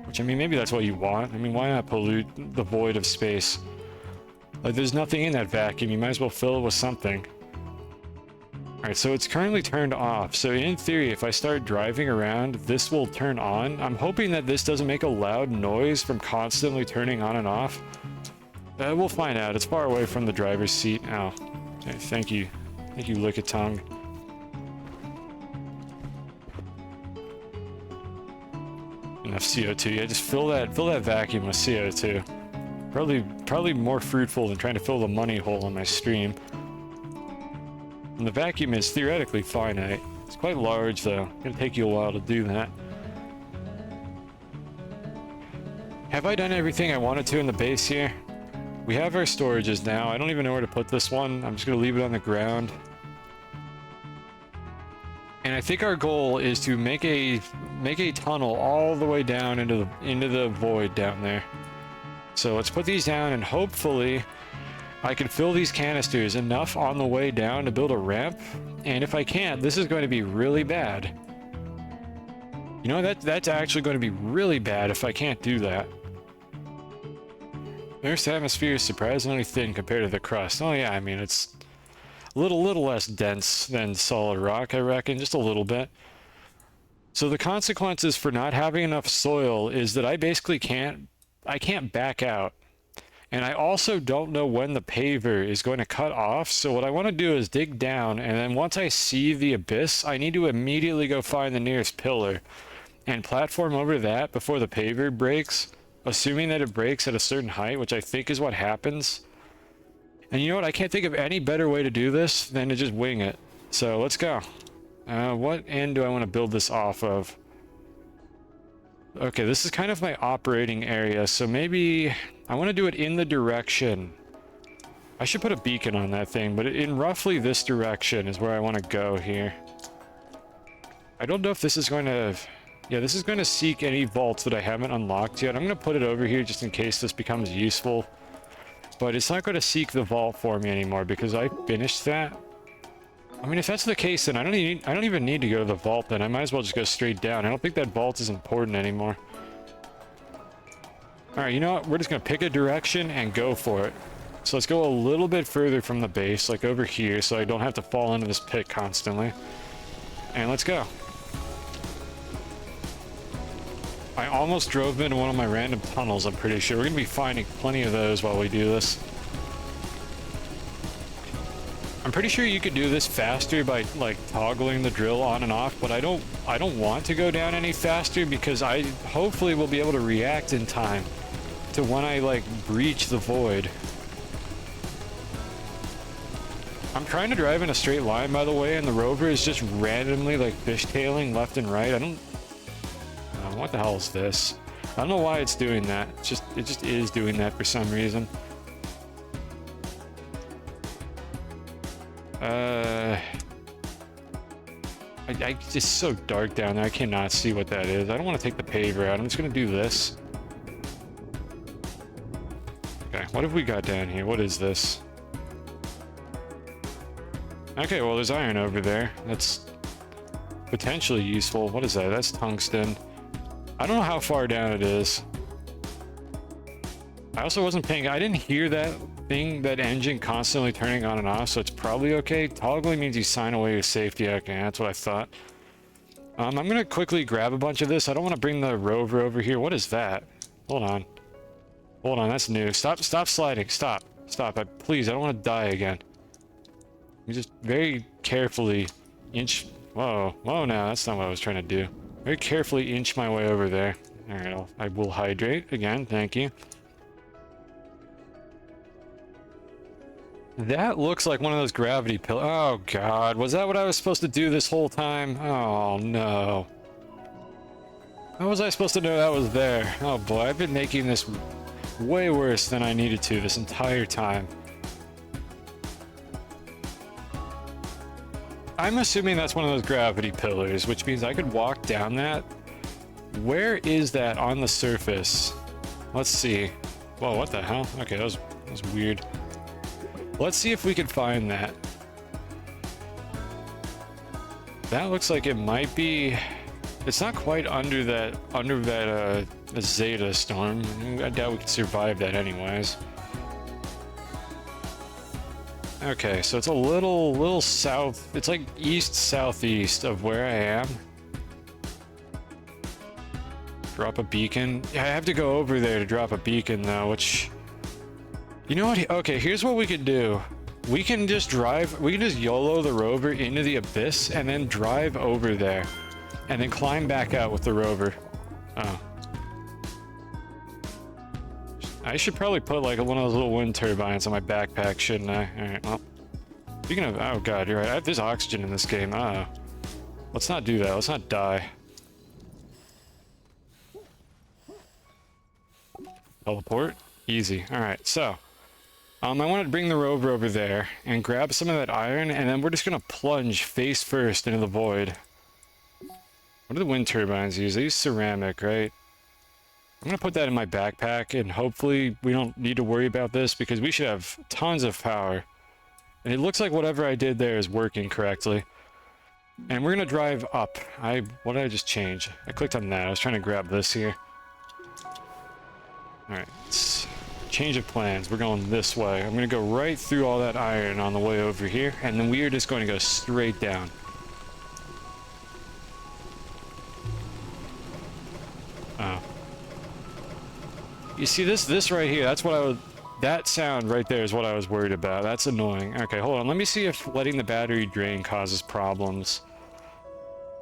Which, I mean, maybe that's what you want. I mean, why not pollute the void of space? Like, there's nothing in that vacuum. You might as well fill it with something. Alright, so it's currently turned off. So in theory, if I start driving around, this will turn on. I'm hoping that this doesn't make a loud noise from constantly turning on and off. We'll find out. It's far away from the driver's seat. Ow. Okay, thank you. Thank you, Lick-a-Tongue. Enough CO2. Yeah, just fill that vacuum with CO2. Probably more fruitful than trying to fill the money hole in my stream. And the vacuum is theoretically finite. It's quite large though. It's gonna take you a while to do that. Have I done everything I wanted to in the base here? We have our storages now. I don't even know where to put this one. I'm just gonna leave it on the ground. And I think our goal is to make a tunnel all the way down into the void down there. So let's put these down, and hopefully I can fill these canisters enough on the way down to build a ramp. And if I can't, this is going to be really bad. You know, that's actually going to be really bad if I can't do that. Earth's atmosphere is surprisingly thin compared to the crust. Oh yeah, I mean, it's a little less dense than solid rock, I reckon, just a little bit. So the consequences for not having enough soil is that I basically can't back out. And I also don't know when the paver is going to cut off. So what I want to do is dig down, and then once I see the abyss, I need to immediately go find the nearest pillar and platform over that before the paver breaks, assuming that it breaks at a certain height, which I think is what happens. And you know what? I can't think of any better way to do this than to just wing it. So let's go. What end do I want to build this off of? Okay, this is kind of my operating area, so maybe I want to do it in the direction. I should put a beacon on that thing, but in roughly this direction is where I want to go here. I don't know if this is going to... Yeah, this is going to seek any vaults that I haven't unlocked yet. I'm going to put it over here just in case this becomes useful. But it's not going to seek the vault for me anymore because I finished that. I mean, if that's the case, then I don't even need to go to the vault then. I might as well just go straight down. I don't think that vault is important anymore. Alright, you know what? We're just going to pick a direction and go for it. So let's go a little bit further from the base, like over here, so I don't have to fall into this pit constantly. And let's go. I almost drove into one of my random tunnels, I'm pretty sure. We're going to be finding plenty of those while we do this. I'm pretty sure you could do this faster by like toggling the drill on and off, but I don't want to go down any faster because I hopefully will be able to react in time to when I like breach the void. I'm trying to drive in a straight line, by the way, and the Rover is just randomly like fishtailing left and right. What the hell is this? I don't know why it's doing that. It just is doing that for some reason. It's so dark down there. I cannot see what that is. I don't want to take the paver out. I'm just gonna do this. Okay, what have we got down here? What is this? Okay, well, there's iron over there. That's potentially useful. What is that? That's tungsten. I don't know how far down it is. I also wasn't paying... I didn't hear that thing, that engine constantly turning on and off, so it's probably okay. Toggling means you sign away your safety. Okay, that's what I thought. I'm gonna quickly grab a bunch of this. I don't want to bring the rover over here. What is that? Hold on. Hold on, that's new. Stop sliding. Stop. Please, I don't want to die again. You just very carefully inch... Whoa, now, that's not what I was trying to do. Very carefully inch my way over there. Alright, I will hydrate again, thank you. That looks like one of those gravity pillars. Oh god, was that what I was supposed to do this whole time? Oh no. How was I supposed to know that was there? Oh boy, I've been making this way worse than I needed to this entire time. I'm assuming that's one of those gravity pillars, which means I could walk down that. Where is that on the surface? Let's see. Whoa, what the hell? Okay, that was weird. Let's see if we can find that. That looks like it might be... It's not quite under that Zeta storm. I doubt we could survive that anyways. Okay, so it's a little south. It's like east-southeast of where I am. Drop a beacon. Yeah, I have to go over there to drop a beacon though, which... You know what? Okay, here's what we could do. We can just YOLO the rover into the abyss and then drive over there. And then climb back out with the rover. Oh. I should probably put like one of those little wind turbines on my backpack, shouldn't I? Alright, well. Speaking of, oh god, you're right. There's oxygen in this game. Let's not do that. Let's not die. Teleport. Easy. Alright, so. I wanted to bring the rover over there and grab some of that iron, and then we're just gonna plunge face first into the void. What do the wind turbines use? They use ceramic, right? I'm gonna put that in my backpack, and hopefully we don't need to worry about this because we should have tons of power. And it looks like whatever I did there is working correctly. And we're gonna drive up. What did I just change? I clicked on that. I was trying to grab this here. Alright, change of plans. We're going this way. I'm gonna go right through all that iron on the way over here, and then we are just going to go straight down. Oh. You see this right here, that's what I was... That sound right there is what I was worried about. That's annoying. Okay, hold on. Let me see if letting the battery drain causes problems.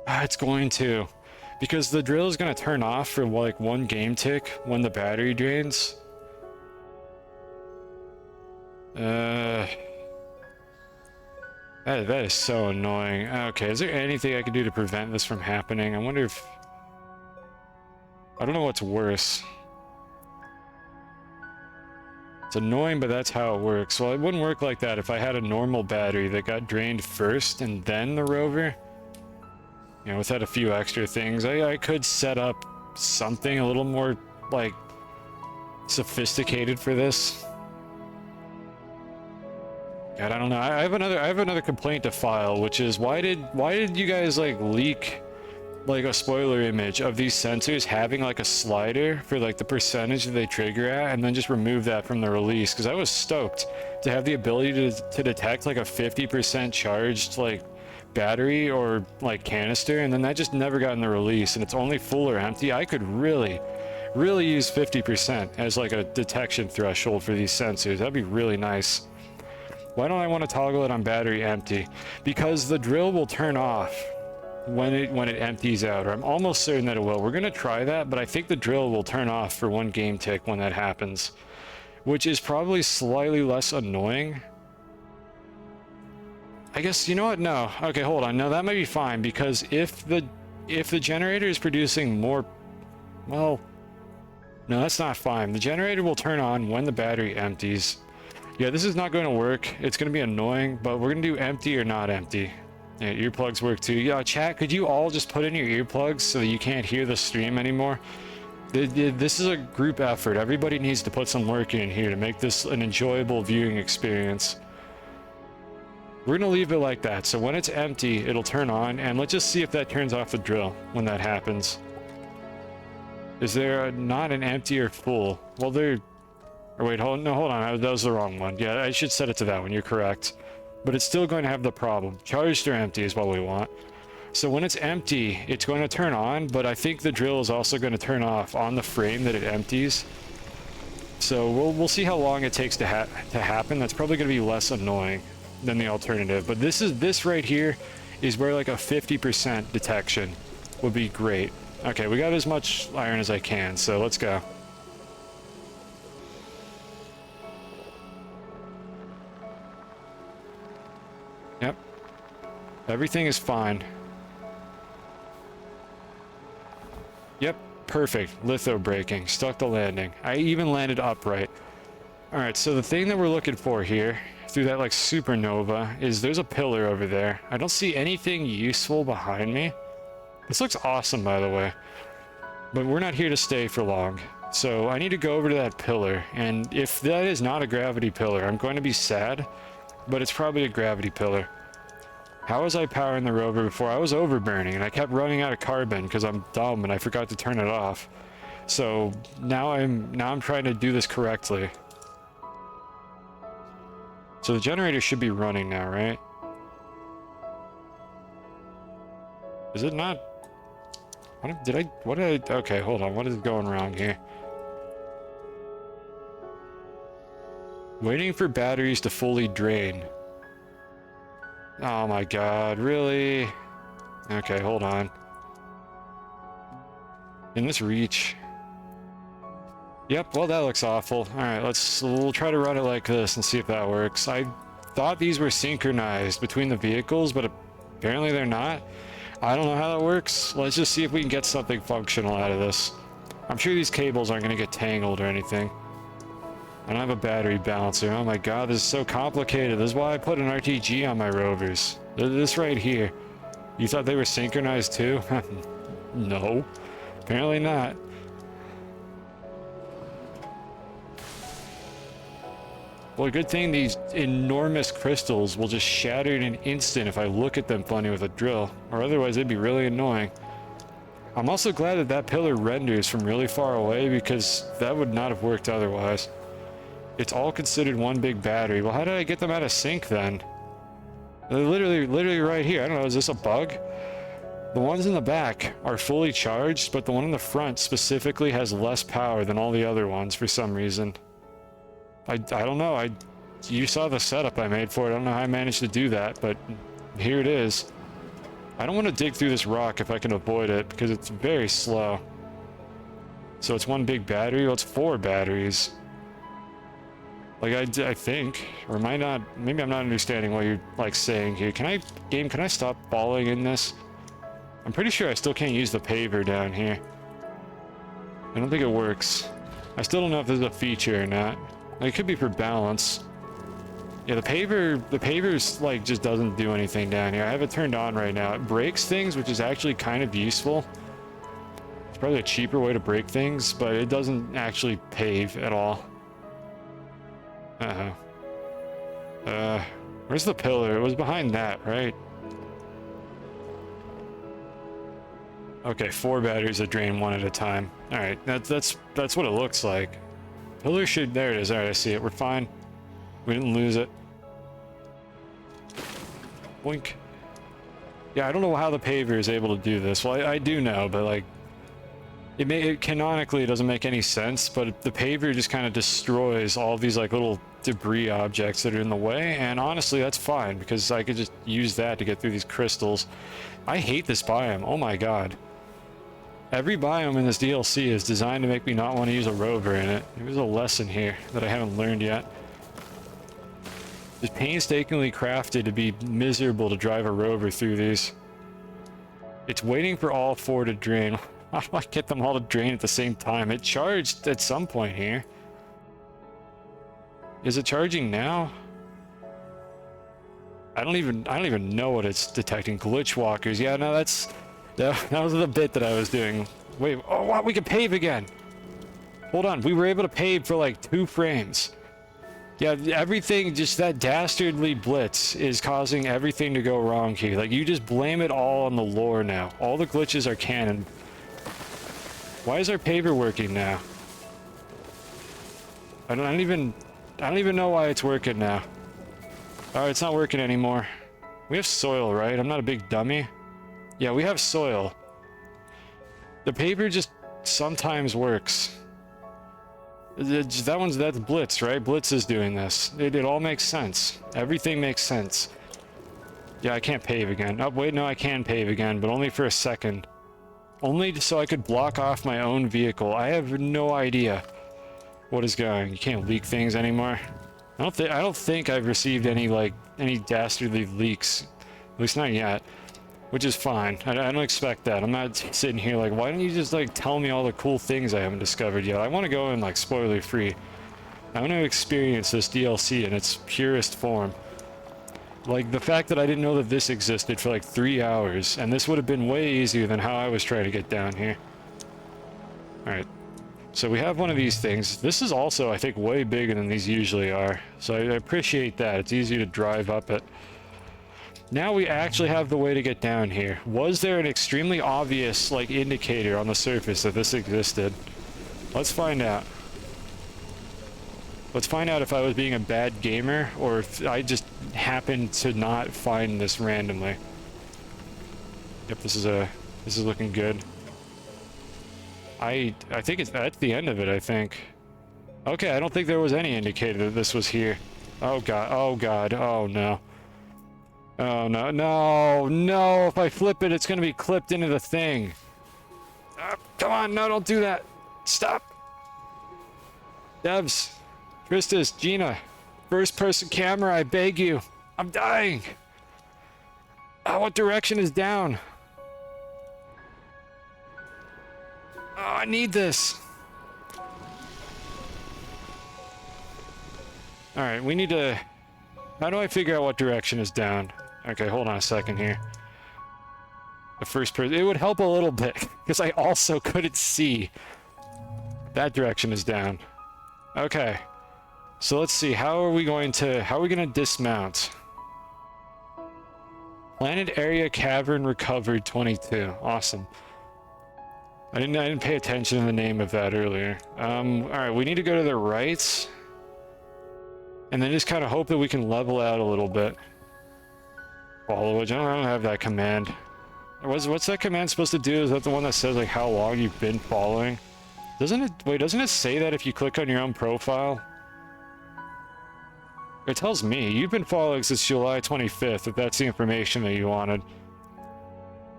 It's going to. Because the drill is going to turn off for like 1 game tick when the battery drains. That is so annoying. Okay, is there anything I can do to prevent this from happening? I wonder if... I don't know what's worse. It's annoying, but that's how it works. Well, it wouldn't work like that if I had a normal battery that got drained first and then the rover. You know, without a few extra things. I could set up something a little more, like, sophisticated for this. God, I don't know. I have another complaint to file, which is why did you guys like leak like a spoiler image of these sensors having like a slider for like the percentage that they trigger at, and then just remove that from the release? Because I was stoked to have the ability to detect like a 50% charged like battery or like canister, and then that just never got in the release, and it's only full or empty. I could really use 50% as like a detection threshold for these sensors. That'd be really nice. Why don't I want to toggle it on battery empty? Because the drill will turn off when it empties out, or I'm almost certain that it will. We're gonna try that, but I think the drill will turn off for 1 game tick when that happens, which is probably slightly less annoying. I guess, you know what? No. Okay, hold on. No, that might be fine, because if the generator is producing more, well, no, that's not fine. The generator will turn on when the battery empties. Yeah, this is not going to work. It's going to be annoying, but we're going to do empty or not empty. Yeah, earplugs work too. Yeah, chat, could you all just put in your earplugs so that you can't hear the stream anymore? This is a group effort. Everybody needs to put some work in here to make this an enjoyable viewing experience. We're going to leave it like that, so when it's empty, it'll turn on, and let's just see if that turns off the drill when that happens. Is there not an empty or full? Well, there... Or wait, hold on, that was the wrong one. Yeah, I should set it to that one, you're correct. But it's still going to have the problem. Charged or empty is what we want. So when it's empty, it's going to turn on, but I think the drill is also going to turn off on the frame that it empties. So we'll see how long it takes to happen. That's probably going to be less annoying than the alternative. But this right here is where like a 50% detection would be great. Okay, we got as much iron as I can, so let's go. Yep. Everything is fine. Yep, perfect. Litho braking. Stuck the landing. I even landed upright. Alright, so the thing that we're looking for here, through that like supernova, is there's a pillar over there. I don't see anything useful behind me. This looks awesome, by the way. But we're not here to stay for long. So I need to go over to that pillar. And if that is not a gravity pillar, I'm going to be sad. But it's probably a gravity pillar. How was I powering the rover before? I was overburning and I kept running out of carbon because I'm dumb and I forgot to turn it off. So now I'm trying to do this correctly. So the generator should be running now, right? Is it not? What did I, okay, hold on. What is going wrong here? Waiting for batteries to fully drain. Oh my god, really? Okay, hold on. In this reach? Yep, well that looks awful. Alright, we'll try to run it like this and see if that works. I thought these were synchronized between the vehicles, but apparently they're not. I don't know how that works. Let's just see if we can get something functional out of this. I'm sure these cables aren't going to get tangled or anything. I don't have a battery balancer. Oh my god, this is so complicated. This is why I put an RTG on my rovers. This right here. You thought they were synchronized too? No. Apparently not. Well, good thing these enormous crystals will just shatter in an instant if I look at them funny with a drill. Or otherwise, it'd be really annoying. I'm also glad that that pillar renders from really far away because that would not have worked otherwise. It's all considered one big battery. Well, how did I get them out of sync then? They're literally right here. I don't know, is this a bug? The ones in the back are fully charged, but the one in the front specifically has less power than all the other ones for some reason. I don't know. You saw the setup I made for it. I don't know how I managed to do that, but here it is. I don't want to dig through this rock if I can avoid it because it's very slow. So it's one big battery? Well, it's 4 batteries. Like, I think, or am I not, maybe I'm not understanding what you're, like, saying here. Game, can I stop falling in this? I'm pretty sure I still can't use the paver down here. I don't think it works. I still don't know if this is a feature or not. Like, it could be for balance. Yeah, the paver's, like, just doesn't do anything down here. I have it turned on right now. It breaks things, which is actually kind of useful. It's probably a cheaper way to break things, but it doesn't actually pave at all. Where's the pillar? It was behind that, right? Okay, 4 batteries that drain 1 at a time. Alright, that's what it looks like. Pillar should, there it is. Alright, I see it. We're fine. We didn't lose it. Boink. Yeah, I don't know how the paver is able to do this. Well, I do know, but like, canonically it doesn't make any sense, but the paver just kind of destroys all these like little debris objects that are in the way, and honestly that's fine because I could just use that to get through these crystals. I hate this biome. Oh my god. Every biome in this DLC is designed to make me not want to use a rover in it. There's a lesson here that I haven't learned yet. It's painstakingly crafted to be miserable to drive a rover through these. It's waiting for all 4 to drain. How do I get them all to drain at the same time? It charged at some point here. Is it charging now? I don't even know what it's detecting. Glitchwalkers. Yeah, no, that was the bit that I was doing. Wait, oh wow, we can pave again. Hold on, we were able to pave for like 2 frames. Yeah, everything, just that dastardly blitz is causing everything to go wrong here. Like, you just blame it all on the lore now. All the glitches are canon. Why is our paver working now? I don't even know why it's working now. Alright, it's not working anymore. We have soil, right? I'm not a big dummy. Yeah, we have soil. The paper just sometimes works. That's Blitz, right? Blitz is doing this. It all makes sense. Everything makes sense. Yeah, I can't pave again. Oh, wait, no, I can pave again, but only for a second. Only so I could block off my own vehicle. I have no idea what is going. You can't leak things anymore. I don't think I've received any dastardly leaks. At least not yet. Which is fine. I don't expect that. I'm not sitting here like, why don't you just like tell me all the cool things I haven't discovered yet? I want to go in like spoiler free. I want to experience this DLC in its purest form. Like the fact that I didn't know that this existed for like 3 hours, and this would have been way easier than how I was trying to get down here. Alright. So we have one of these things. This is also, I think, way bigger than these usually are. So I appreciate that. It's easy to drive up it. Now we actually have the way to get down here. Was there an extremely obvious, like, indicator on the surface that this existed? Let's find out. Let's find out if I was being a bad gamer, or if I just happened to not find this randomly. Yep, this is looking good. I think that's the end of it, I think. Okay, I don't think there was any indicator that this was here. Oh god, oh god, oh no. Oh no, no, no, if I flip it, it's gonna be clipped into the thing. Come on, no, don't do that. Stop. Devs, Tristis, Gina, first person camera, I beg you. I'm dying. Oh, what direction is down? Oh, I need this. Alright, we need to... How do I figure out what direction is down? Okay, hold on a second here. The first person... It would help a little bit, because I also couldn't see. That direction is down. Okay. So let's see, how are we going to dismount? Planet area cavern recovered 22. Awesome. I didn't pay attention to the name of that earlier. Alright, we need to go to the right. And then just kind of hope that we can level out a little bit. Followage, I don't have that command. What's that command supposed to do? Is that the one that says like how long you've been following? Doesn't it say that if you click on your own profile? It tells me, you've been following since July 25th, if that's the information that you wanted.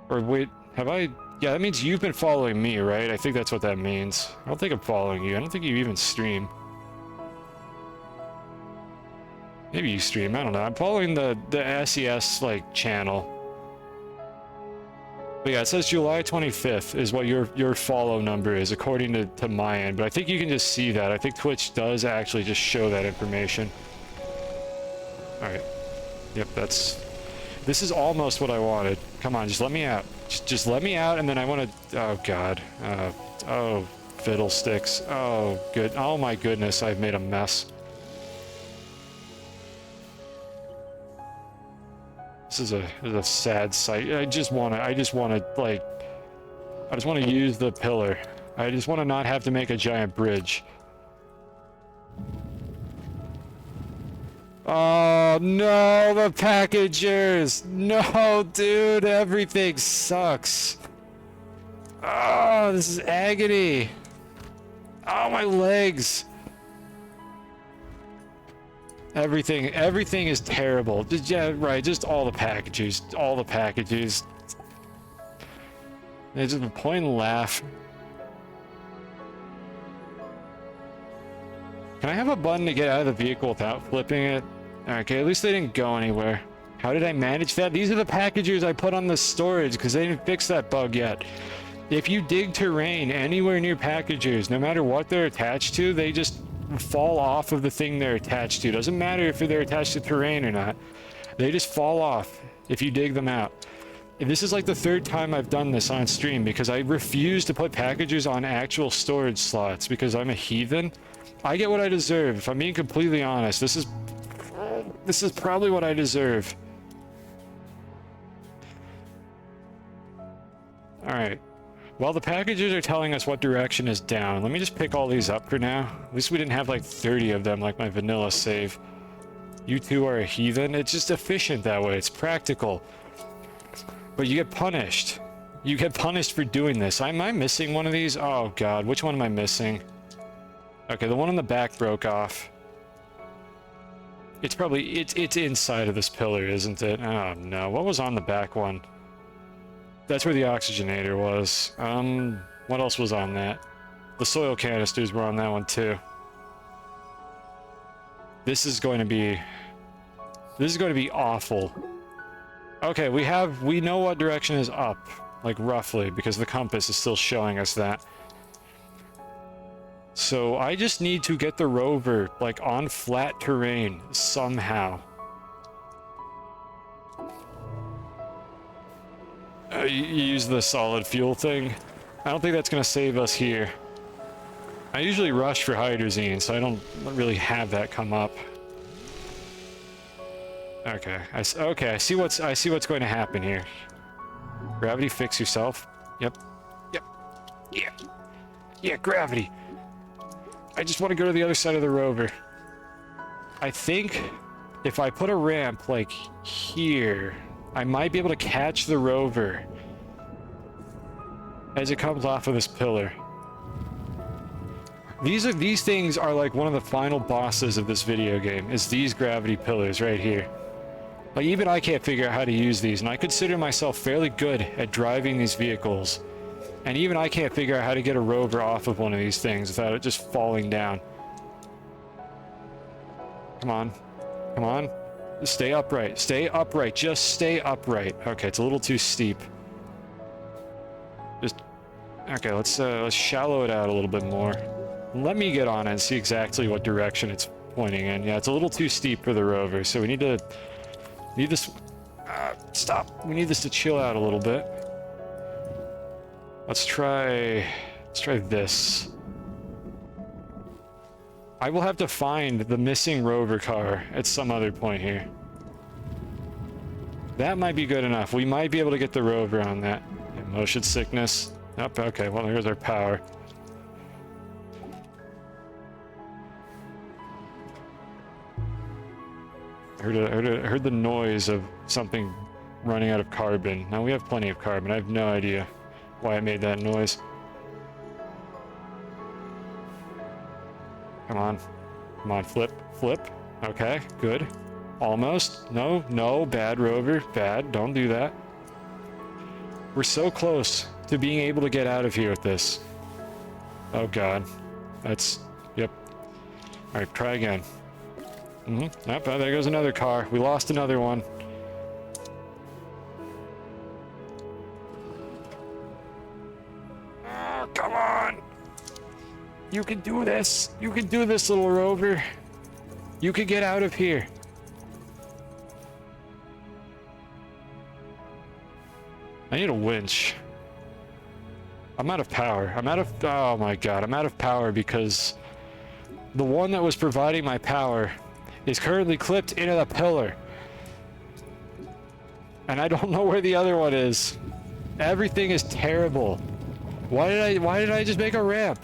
Or wait, have I... Yeah, that means you've been following me, right? I think that's what that means. I don't think I'm following you. I don't think you even stream. Maybe you stream, I don't know. I'm following the SES, like, channel. But yeah, it says July 25th is what your follow number is, according to my end. But I think you can just see that. I think Twitch does actually just show that information. Alright. Yep, this is almost what I wanted. Come on, just let me out. Just let me out, and then I want to... Oh, God. Oh, fiddlesticks. Oh, good. Oh, my goodness, I've made a mess. This is a sad sight. I just want to use the pillar. I just want to not have to make a giant bridge. Oh no, the packagers! No, dude, everything sucks. Oh, this is agony. Oh, my legs. Everything is terrible. Just, yeah, right, just all the packages. It's just a point and laugh. Can I have a button to get out of the vehicle without flipping it? Okay, at least they didn't go anywhere. How did I manage that? These are the packagers I put on the storage because they didn't fix that bug yet. If you dig terrain anywhere near packagers, no matter what they're attached to, they just fall off of the thing they're attached to. Doesn't matter if they're attached to terrain or not. They just fall off if you dig them out. And this is like the third time I've done this on stream because I refuse to put packagers on actual storage slots because I'm a heathen. I get what I deserve. If I'm being completely honest, this is probably what I deserve. Alright. Well, the packages are telling us what direction is down. Let me just pick all these up for now. At least we didn't have like 30 of them like my vanilla save. You two are a heathen. It's just efficient that way. It's practical. But you get punished. You get punished for doing this. Am I missing one of these? Oh god, which one am I missing? Okay, the one on the back broke off. It's probably, it's inside of this pillar, isn't it? Oh no, what was on the back one? That's where the oxygenator was. What else was on that? The soil canisters were on that one too. This is going to be awful. Okay, we know what direction is up, like roughly, because the compass is still showing us that. So I just need to get the rover, like, on flat terrain, somehow. You use the solid fuel thing. I don't think that's going to save us here. I usually rush for hydrazine, so I don't really have that come up. Okay, I see what's going to happen here. Gravity, fix yourself. Yep. Yeah, gravity. I just want to go to the other side of the rover. I think if I put a ramp, like, here, I might be able to catch the rover as it comes off of this pillar. These things are like one of the final bosses of this video game, is these gravity pillars right here. Like, even I can't figure out how to use these, and I consider myself fairly good at driving these vehicles. And even I can't figure out how to get a rover off of one of these things without it just falling down. Come on. Come on. Stay upright. Stay upright. Just stay upright. Okay, it's a little too steep. Just... Okay, let's shallow it out a little bit more. Let me get on it and see exactly what direction it's pointing in. Yeah, it's a little too steep for the rover, so we need to... Need this... stop. We need this to chill out a little bit. Let's try this. I will have to find the missing rover car at some other point here. That might be good enough. We might be able to get the rover on that. Yeah, motion sickness. Yep, okay, well, there's our power. I heard the noise of something running out of carbon. Now we have plenty of carbon. I have no idea why it made that noise. Come on. Come on, flip. Okay, good. Almost. No, bad rover. Bad, don't do that. We're so close to being able to get out of here with this. Oh god. That's... Yep. Alright, try again. Yep, oh, there goes another car. We lost another one. Oh, come on! You can do this! You can do this, little rover! You can get out of here! I need a winch. I'm out of power. Oh my god, I'm out of power because the one that was providing my power is currently clipped into the pillar. And I don't know where the other one is. Everything is terrible. Why did I just make a ramp?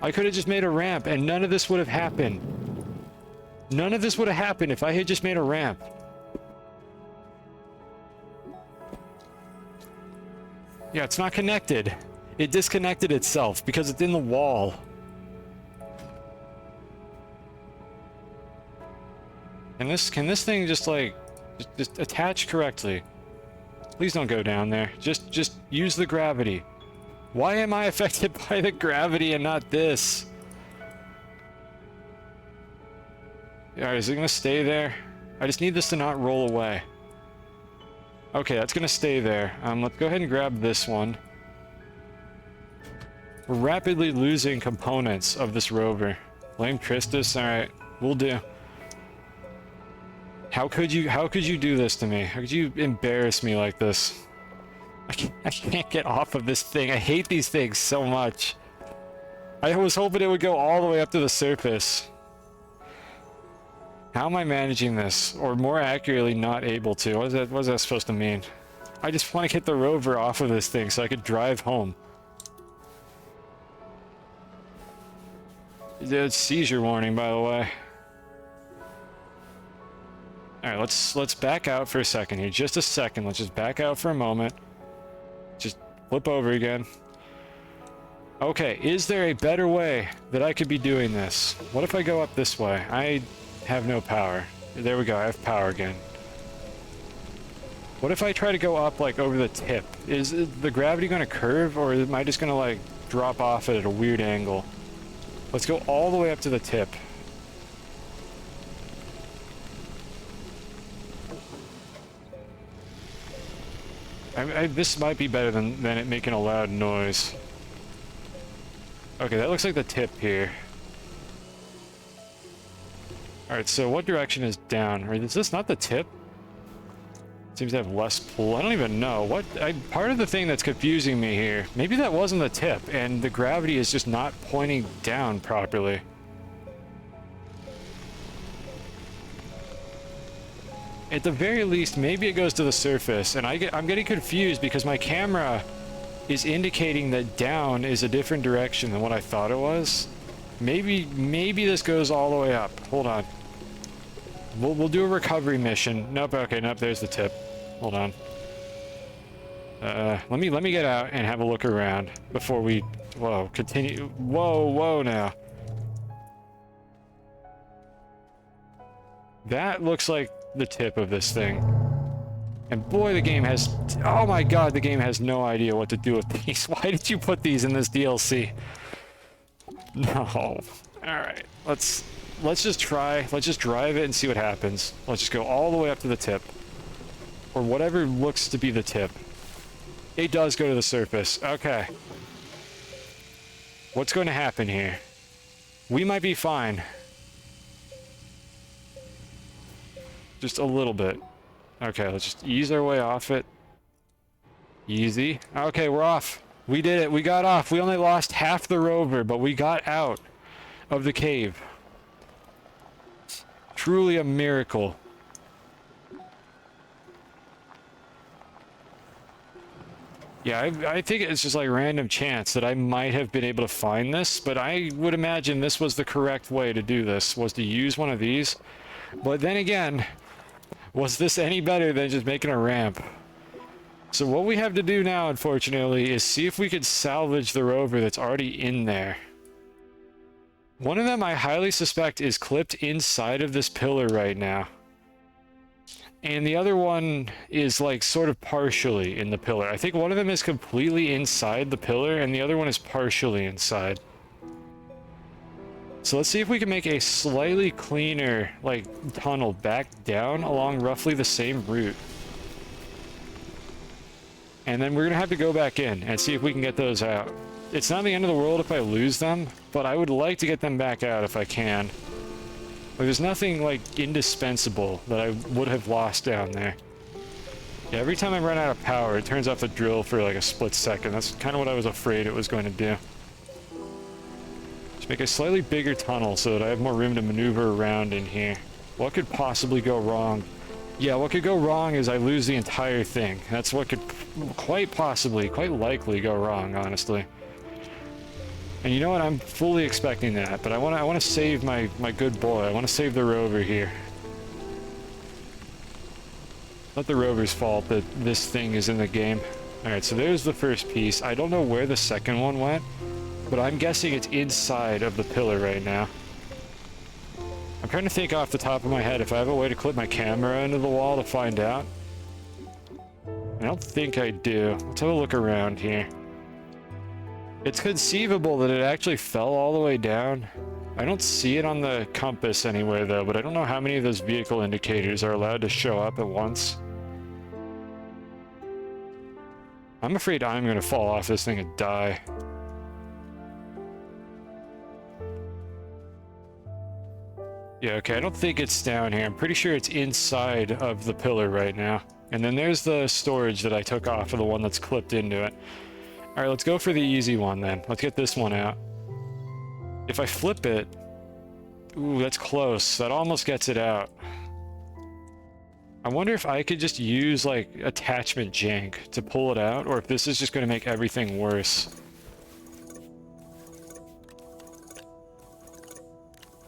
I could have just made a ramp and none of this would have happened. None of this would have happened if I had just made a ramp. Yeah, it's not connected. It disconnected itself because it's in the wall. Can this thing just like just attach correctly? Please don't go down there. Just use the gravity. Why am I affected by the gravity and not this? Alright, is it gonna stay there? I just need this to not roll away. Okay, that's gonna stay there. Let's go ahead and grab this one. We're rapidly losing components of this rover. Blame Tristus? Alright, we'll do. How could you do this to me? How could you embarrass me like this? I can't get off of this thing. I hate these things so much. I was hoping it would go all the way up to the surface. How am I managing this? Or more accurately, not able to? What is that supposed to mean? I just want to get the rover off of this thing so I could drive home. It's seizure warning, by the way. Alright, let's back out for a second here. Just a second. Let's just back out for a moment. Flip over again. Okay, is there a better way that I could be doing this? What if I go up this way? I have no power. There we go, I have power again. What if I try to go up, like, over the tip? Is the gravity going to curve, or am I just going to, like, drop off it at a weird angle? Let's go all the way up to the tip. This might be better than it making a loud noise. Okay, that looks like the tip here. Alright, so what direction is down? Or is this not the tip? Seems to have less pull. I don't even know. Part of the thing that's confusing me here, maybe that wasn't the tip, and the gravity is just not pointing down properly. At the very least, maybe it goes to the surface, and I'm getting confused because my camera is indicating that down is a different direction than what I thought it was. Maybe this goes all the way up. Hold on. We'll do a recovery mission. Nope, okay, nope, there's the tip. Hold on. Let me get out and have a look around before we... Whoa, continue... Whoa now. That looks like the tip of this thing. And boy, the game has... Oh my god, the game has no idea what to do with these. Why did you put these in this DLC? No. Alright, let's just try. Let's just drive it and see what happens. Let's just go all the way up to the tip. Or whatever looks to be the tip. It does go to the surface. Okay. What's going to happen here? We might be fine. Just a little bit. Okay, let's just ease our way off it. Easy. Okay, we're off. We did it. We got off. We only lost half the rover, but we got out of the cave. Truly a miracle. Yeah, I think it's just like random chance that I might have been able to find this, but I would imagine this was the correct way to do this, was to use one of these. But then again, was this any better than just making a ramp? So what we have to do now, unfortunately, is see if we could salvage the rover that's already in there. One of them I highly suspect is clipped inside of this pillar right now. And the other one is like sort of partially in the pillar. I think one of them is completely inside the pillar and the other one is partially inside. So let's see if we can make a slightly cleaner, like, tunnel back down along roughly the same route. And then we're gonna have to go back in and see if we can get those out. It's not the end of the world if I lose them, but I would like to get them back out if I can. Like, there's nothing, like, indispensable that I would have lost down there. Yeah, every time I run out of power, it turns off the drill for, like, a split second. That's kind of what I was afraid it was going to do. Just make a slightly bigger tunnel so that I have more room to maneuver around in here. What could possibly go wrong? Yeah, what could go wrong is I lose the entire thing. That's what could quite possibly, quite likely go wrong, honestly. And you know what? I'm fully expecting that, but I want to save my good boy. I want to save the rover here. Not the rover's fault that this thing is in the game. Alright, so there's the first piece. I don't know where the second one went, but I'm guessing it's inside of the pillar right now. I'm trying to think off the top of my head if I have a way to clip my camera into the wall to find out. I don't think I do. Let's have a look around here. It's conceivable that it actually fell all the way down. I don't see it on the compass anywhere though, but I don't know how many of those vehicle indicators are allowed to show up at once. I'm afraid I'm gonna fall off this thing and die. Yeah, okay, I don't think it's down here. I'm pretty sure it's inside of the pillar right now. And then there's the storage that I took off of the one that's clipped into it. Alright, let's go for the easy one then. Let's get this one out. If I flip it... Ooh, that's close. That almost gets it out. I wonder if I could just use, like, attachment jank to pull it out, or if this is just going to make everything worse.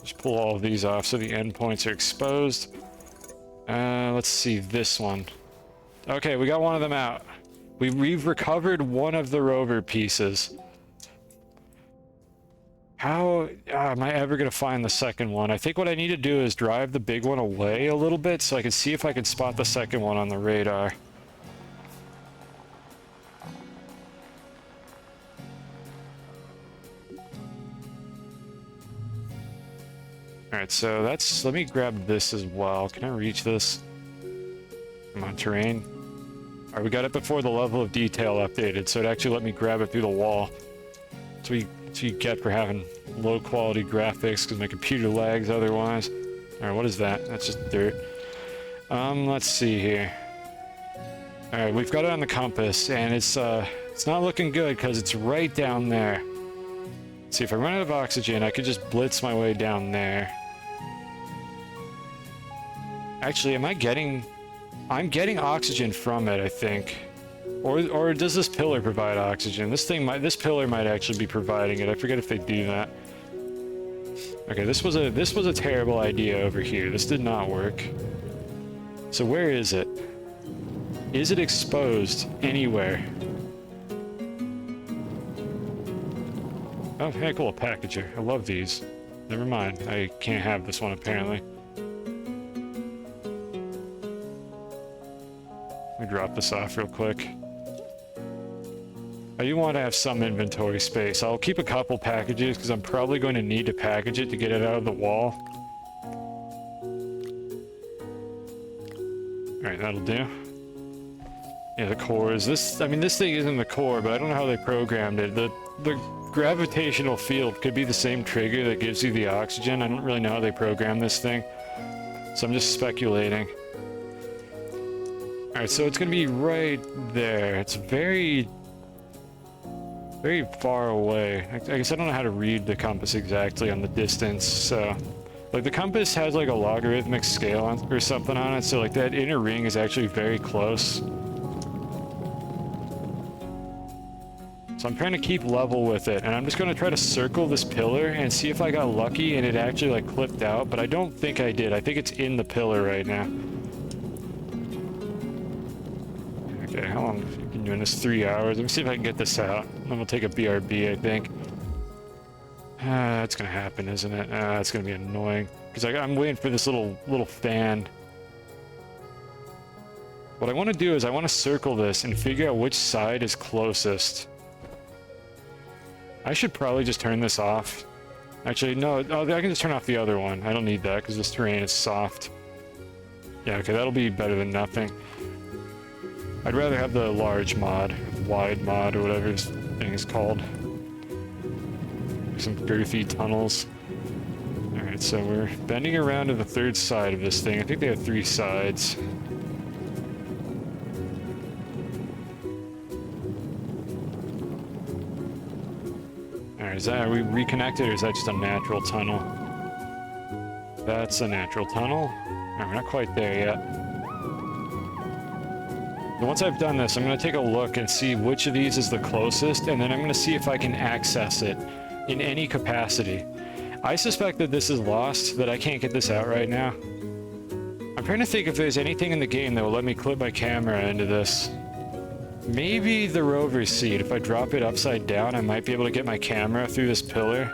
Just pull all of these off so the endpoints are exposed. Let's see this one. Okay, we got one of them out. We've recovered one of the rover pieces. How am I ever going to find the second one? I think what I need to do is drive the big one away a little bit so I can see if I can spot the second one on the radar. Alright, so that's... let me grab this as well. Can I reach this? Come on, terrain. Alright, we got it before the level of detail updated, so it actually let me grab it through the wall. So you get for having low quality graphics because my computer lags otherwise. Alright, what is that? That's just dirt. Let's see here. Alright, we've got it on the compass, and it's not looking good because it's right down there. Let's see, if I run out of oxygen, I could just blitz my way down there. Actually, I'm getting oxygen from it, I think. Or does this pillar provide oxygen? This pillar might actually be providing it. I forget if they do that. Okay, this was a terrible idea over here. This did not work. So where is it? Is it exposed anywhere? Oh, hey, cool, a packager. I love these. Never mind, I can't have this one apparently. Let me drop this off real quick. I do want to have some inventory space. I'll keep a couple packages because I'm probably going to need to package it to get it out of the wall. Alright, that'll do. Yeah, the cores. This thing isn't the core, but I don't know how they programmed it. The gravitational field could be the same trigger that gives you the oxygen. I don't really know how they programmed this thing, so I'm just speculating. Alright, so it's gonna be right there. It's very far away. I guess I don't know how to read the compass exactly on the distance, so... like, the compass has, like, a logarithmic scale or something on it, so, like, that inner ring is actually very close. So I'm trying to keep level with it, and I'm just going to try to circle this pillar and see if I got lucky and it actually, like, clipped out, but I don't think I did. I think it's in the pillar right now. Okay, how long have you been doing this? 3 hours. Let me see if I can get this out. Then we'll take a BRB, I think. It's gonna happen, isn't it? It's gonna be annoying. Because I'm waiting for this little fan. What I want to do is I want to circle this and figure out which side is closest. I should probably just turn this off. Actually, no, I can just turn off the other one. I don't need that because this terrain is soft. Yeah, okay, that'll be better than nothing. I'd rather have the large mod, wide mod, or whatever this thing is called. Some girthy tunnels. Alright, so we're bending around to the third side of this thing. I think they have 3 sides. Alright, are we reconnected, or is that just a natural tunnel? That's a natural tunnel. Alright, we're not quite there yet. But once I've done this, I'm going to take a look and see which of these is the closest, and then I'm going to see if I can access it in any capacity. I suspect that this is lost, that I can't get this out right now. I'm trying to think if there's anything in the game that will let me clip my camera into this. Maybe the rover seat. If I drop it upside down, I might be able to get my camera through this pillar.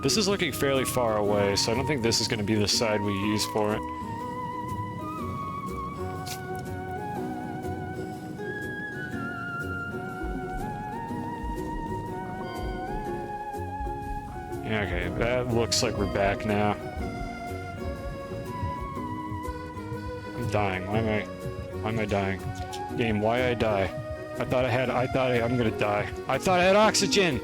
This is looking fairly far away, so I don't think this is going to be the side we use for it. Okay, that looks like we're back now. I'm dying. Why am I dying? Game, why I die? I'm gonna die. I thought I had oxygen!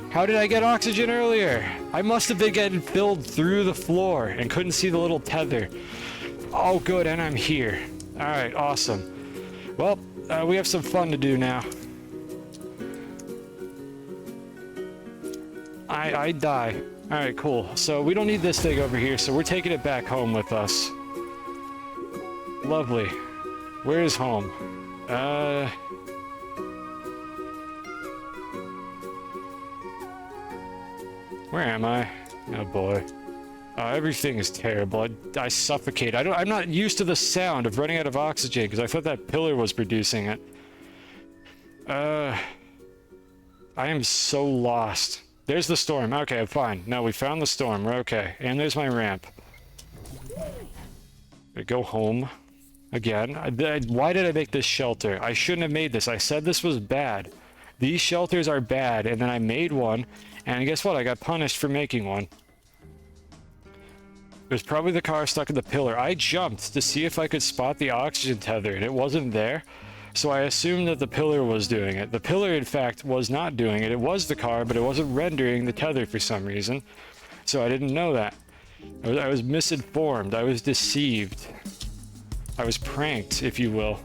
How did I get oxygen earlier? I must have been getting filled through the floor and couldn't see the little tether. Oh good, and I'm here. Alright, awesome. Well, we have some fun to do now. I die. Alright, cool. So we don't need this thing over here, so we're taking it back home with us. Lovely. Where is home? Where am I? Oh boy. Everything is terrible. I suffocate. I'm not used to the sound of running out of oxygen because I thought that pillar was producing it. I am so lost. There's the storm. Okay, fine. No, we found the storm. We're okay. And there's my ramp. I go home. Again. Why did I make this shelter? I shouldn't have made this. I said this was bad. These shelters are bad, and then I made one, and guess what? I got punished for making one. It was probably the car stuck in the pillar. I jumped to see if I could spot the oxygen tether, and it wasn't there. So I assumed that the pillar was doing it. The pillar, in fact, was not doing it. It was the car, but it wasn't rendering the tether for some reason. So I didn't know that. I was misinformed. I was deceived. I was pranked, if you will.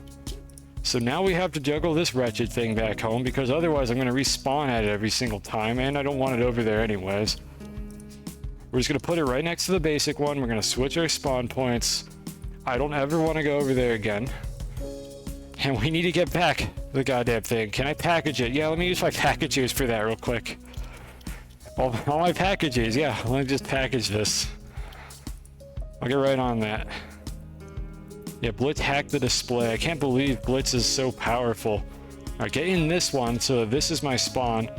So now we have to juggle this wretched thing back home, because otherwise I'm going to respawn at it every single time, and I don't want it over there anyways. We're just going to put it right next to the basic one. We're going to switch our spawn points. I don't ever want to go over there again. And we need to get back the goddamn thing. Can I package it? Yeah, let me use my packages for that real quick. All my packages, yeah. Let me just package this. I'll get right on that. Yeah, Blitz hacked the display. I can't believe Blitz is so powerful. Alright, get in this one, so this is my spawn.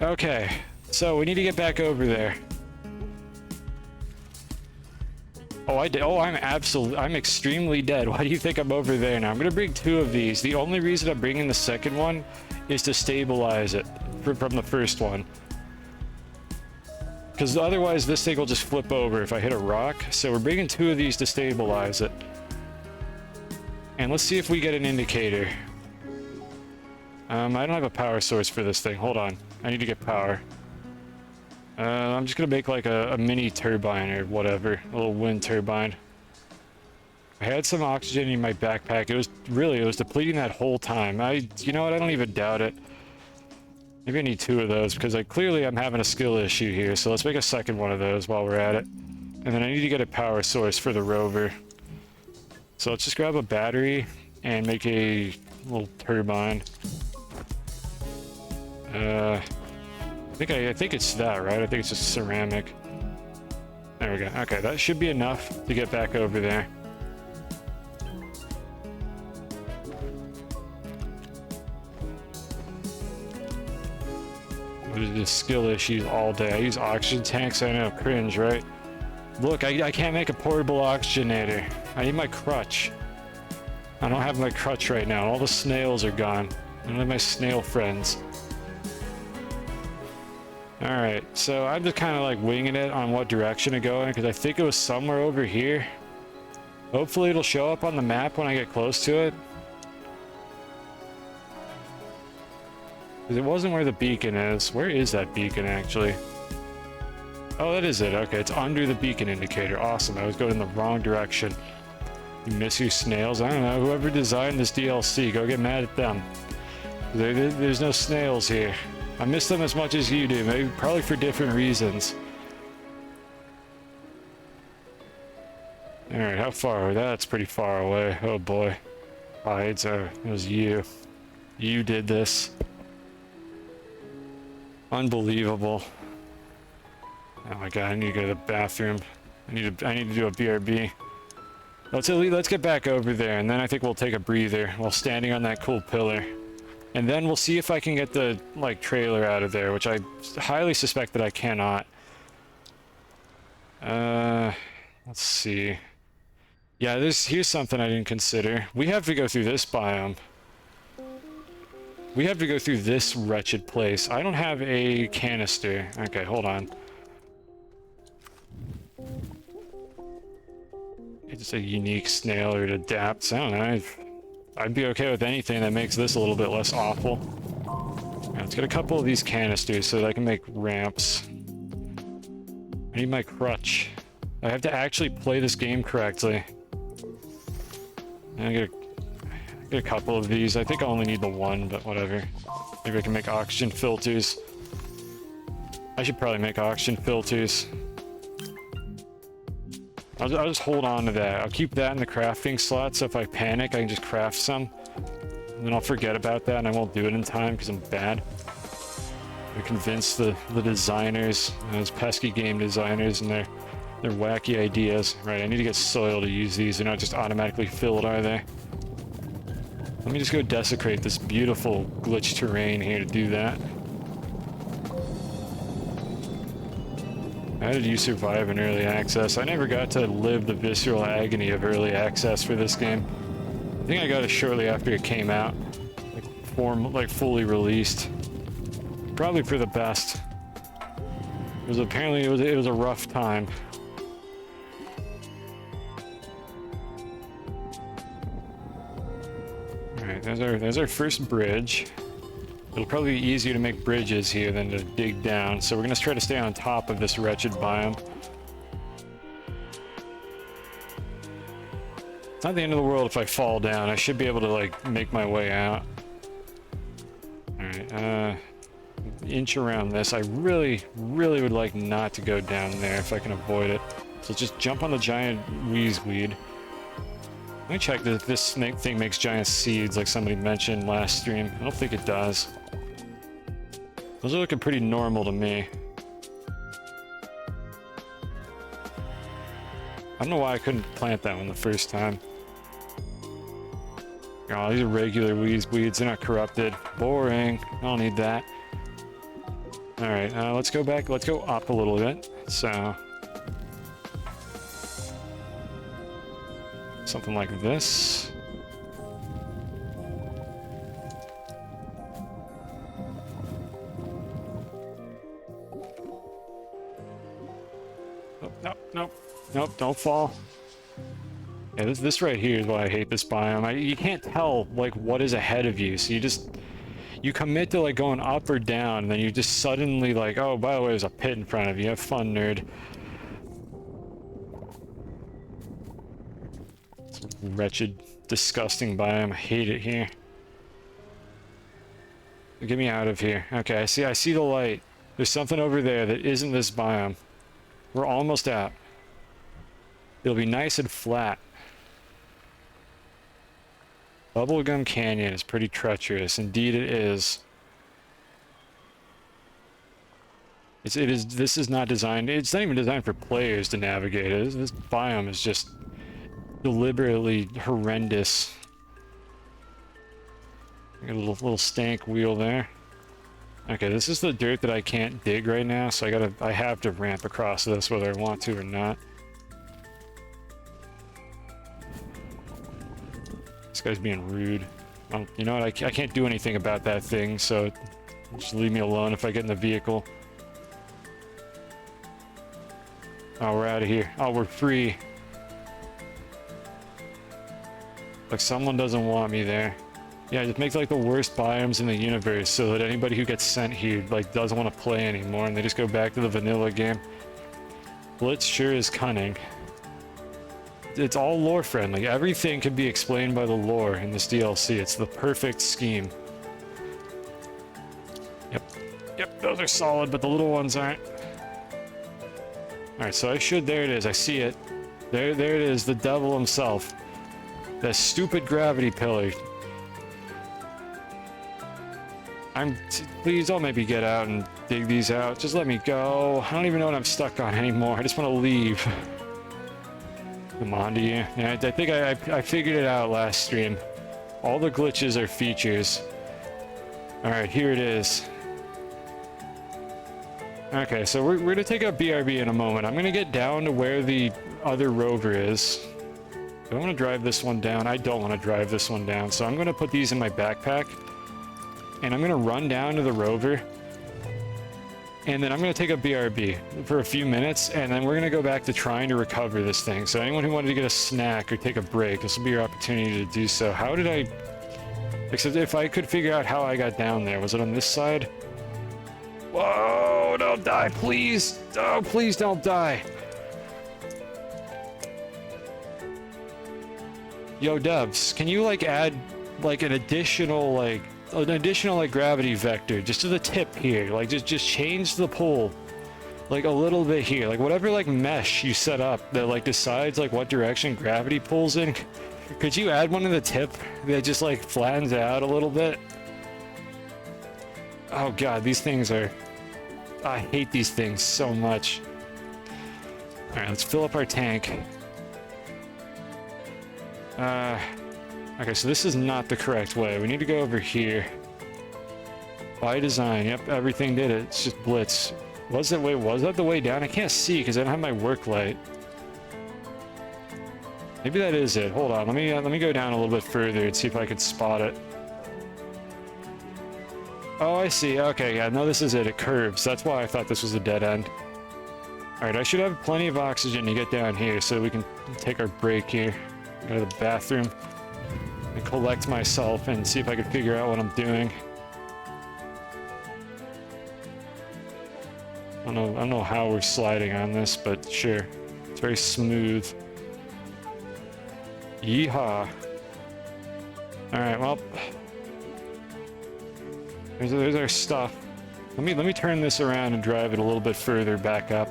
Okay, so we need to get back over there. Oh, I did. Oh, I'm extremely dead. Why do you think I'm over there now? I'm gonna bring 2 of these. The only reason I'm bringing the second one is to stabilize it from the first one. Because otherwise this thing will just flip over if I hit a rock. So we're bringing 2 of these to stabilize it. And let's see if we get an indicator. I don't have a power source for this thing. Hold on. I need to get power. I'm just gonna make like a mini turbine or whatever. A little wind turbine. I had some oxygen in my backpack. It was depleting that whole time. You know what? I don't even doubt it. Maybe I need 2 of those because clearly I'm having a skill issue here. So let's make a second one of those while we're at it. And then I need to get a power source for the rover. So let's just grab a battery and make a little turbine. I think it's that, right? I think it's just ceramic. There we go. Okay, that should be enough to get back over there. There's skill issues all day. I use oxygen tanks. I know, cringe, right? Look, I can't make a portable oxygenator. I need my crutch. I don't have my crutch right now. All the snails are gone. I don't have my snail friends. Alright, so I'm just kind of like winging it on what direction to go in, because I think it was somewhere over here. Hopefully it'll show up on the map when I get close to it. Because it wasn't where the beacon is. Where is that beacon, actually? Oh, that is it. Okay, it's under the beacon indicator. Awesome. I was going in the wrong direction. You miss your snails? I don't know. Whoever designed this DLC, go get mad at them. There's no snails here. I miss them as much as you do. Maybe probably for different reasons. Alright, how far? That's pretty far away. Oh boy. Hides. It was you. You did this. Unbelievable. Oh my god, I need to go to the bathroom. I need to do a BRB. Let's get back over there, and then I think we'll take a breather while standing on that cool pillar. And then we'll see if I can get the, like, trailer out of there, which I highly suspect that I cannot. Let's see. Yeah, here's something I didn't consider. We have to go through this biome. We have to go through this wretched place. I don't have a canister. Okay, hold on. It's a unique snail or it adapts. I don't know. I'd be okay with anything that makes this a little bit less awful. Right, let's get a couple of these canisters so that I can make ramps. I need my crutch. I have to actually play this game correctly. And I get a couple of these. I think I only need the one, but whatever. Maybe I can make oxygen filters. I should probably make oxygen filters. I'll just hold on to that. I'll keep that in the crafting slot, so if I panic, I can just craft some. And then I'll forget about that, and I won't do it in time, because I'm bad. I convince the designers, those pesky game designers, and their wacky ideas. Right, I need to get soil to use these. They're not just automatically filled, are they? Let me just go desecrate this beautiful glitch terrain here to do that. How did you survive in early access? I never got to live the visceral agony of early access for this game. I think I got it shortly after it came out, like fully released. Probably for the best. It was apparently it was a rough time. All right, there's our first bridge. It'll probably be easier to make bridges here than to dig down, so we're gonna try to stay on top of this wretched biome. It's not the end of the world if I fall down. I should be able to, like, make my way out. Alright, inch around this. I really would like not to go down there if I can avoid it. So just jump on the giant weed. Let me check if this snake thing makes giant seeds like somebody mentioned last stream. I don't think it does. Those are looking pretty normal to me. I don't know why I couldn't plant that one the first time. Oh, these are regular weeds. They're not corrupted. Boring. I don't need that. Alright, let's go back. Let's go up a little bit. So... something like this. Nope, don't fall. Yeah, this right here is why I hate this biome. You can't tell, like, what is ahead of you, so you commit to, like, going up or down, and then you just suddenly, like, oh, by the way, there's a pit in front of you. Have fun, nerd. It's a wretched, disgusting biome. I hate it here. Get me out of here. Okay, I see the light. There's something over there that isn't this biome. We're almost out. It'll be nice and flat. Bubblegum Canyon is pretty treacherous. Indeed it is. This is not designed... It's not even designed for players to navigate it. This biome is just deliberately horrendous. Got a little stank wheel there. Okay, this is the dirt that I can't dig right now, so I have to ramp across this whether I want to or not. This guy's being rude. Well, you know what? I can't do anything about that thing, so just leave me alone if I get in the vehicle. Oh, we're out of here. Oh, we're free. Like, someone doesn't want me there. Yeah, just make, like, the worst biomes in the universe so that anybody who gets sent here, like, doesn't want to play anymore and they just go back to the vanilla game. Blitz sure is cunning. It's all lore friendly. Everything can be explained by the lore in this DLC. It's the perfect scheme. Yep, those are solid, but the little ones aren't. Alright, so there it is. I see it. There it is, the devil himself. That stupid gravity pillar. Please don't make me get out and dig these out. Just let me go. I don't even know what I'm stuck on anymore. I just want to leave. Come on to you. Yeah, I think I figured it out last stream. All the glitches are features. Alright, here it is. Okay, so we're gonna take out BRB in a moment. I'm gonna get down to where the other rover is. Do I want to drive this one down? I don't want to drive this one down, so I'm gonna put these in my backpack. And I'm gonna run down to the rover. And then I'm going to take a BRB for a few minutes, and then we're going to go back to trying to recover this thing. So anyone who wanted to get a snack or take a break, this will be your opportunity to do so. How did I... Except if I could figure out how I got down there. Was it on this side? Whoa, don't die, please. Oh, please don't die. Yo, devs, can you, like, add, like, an additional gravity vector just to the tip here? Like, just change the pull like a little bit here, like whatever like mesh you set up that like decides like what direction gravity pulls in. Could you add one to the tip that just like flattens out a little bit? Oh god, these things are... I hate these things so much. Alright, let's fill up our tank. Okay, so this is not the correct way. We need to go over here. By design. Yep, everything did it. It's just blitz. Was that the way down? I can't see because I don't have my work light. Maybe that is it. Hold on. Let me go down a little bit further and see if I can spot it. Oh, I see. Okay, yeah, no, this is it. It curves. That's why I thought this was a dead end. Alright, I should have plenty of oxygen to get down here so we can take our break here. Go to the bathroom and collect myself and see if I can figure out what I'm doing. I don't know how we're sliding on this, but sure. It's very smooth. Yeehaw. Alright, well. There's our stuff. Let me turn this around and drive it a little bit further back up.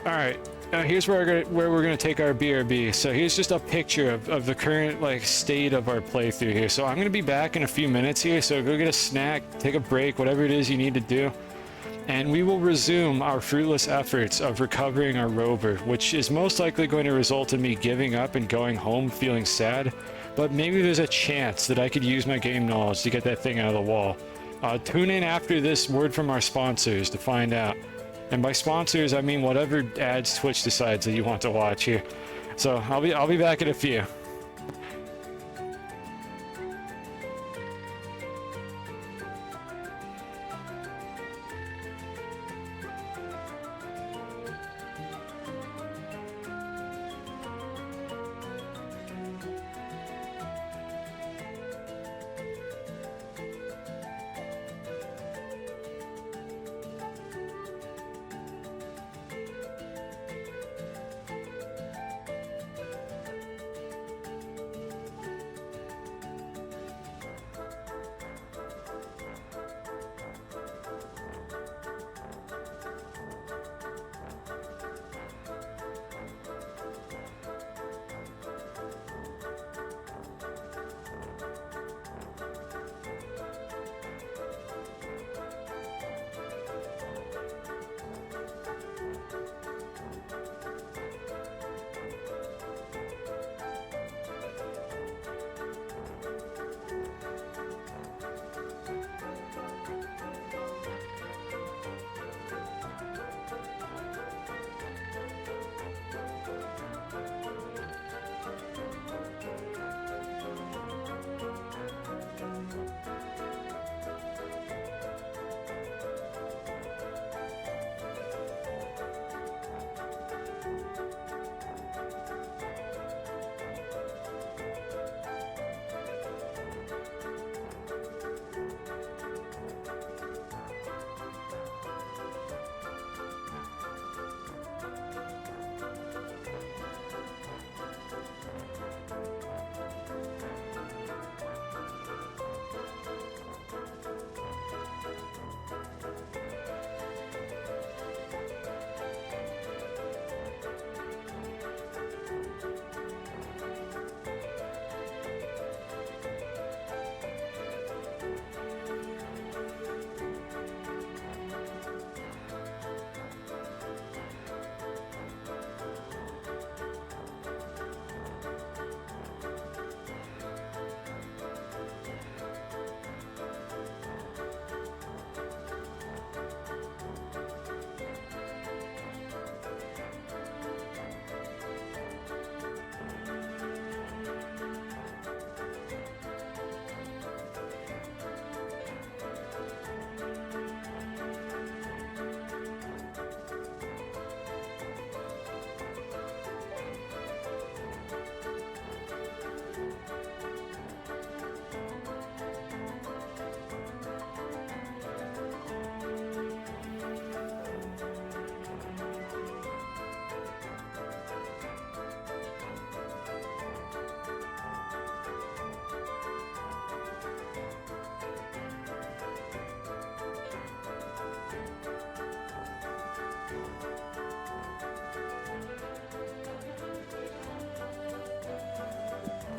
Alright, here's where we're gonna take our BRB. So here's just a picture of the current like state of our playthrough here. So I'm gonna be back in a few minutes here, so go get a snack, take a break, whatever it is you need to do. And we will resume our fruitless efforts of recovering our rover, which is most likely going to result in me giving up and going home feeling sad. But maybe there's a chance that I could use my game knowledge to get that thing out of the wall. Tune in after this word from our sponsors to find out. And by sponsors, I mean whatever ads Twitch decides that you want to watch here. So I'll be back in a few.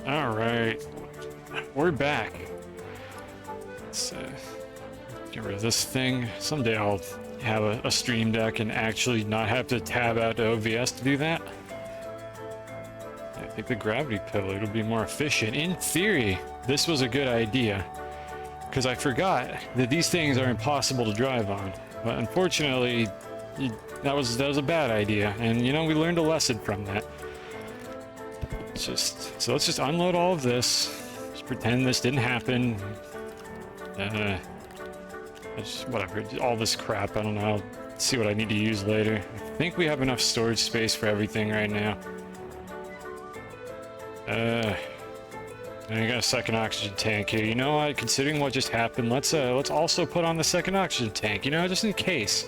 All right, we're back. Let's get rid of this thing. Someday I'll have a stream deck and actually not have to tab out to OBS to do that. I think the gravity pillar, it'll be more efficient. In theory, this was a good idea, because I forgot that these things are impossible to drive on. But unfortunately, that was a bad idea, and you know, we learned a lesson from that. So let's just unload all of this. Just pretend this didn't happen. Whatever, all this crap, I don't know. I'll see what I need to use later. I think we have enough storage space for everything right now. And I got a second oxygen tank here. You know what? Considering what just happened, let's also put on the second oxygen tank. You know, just in case.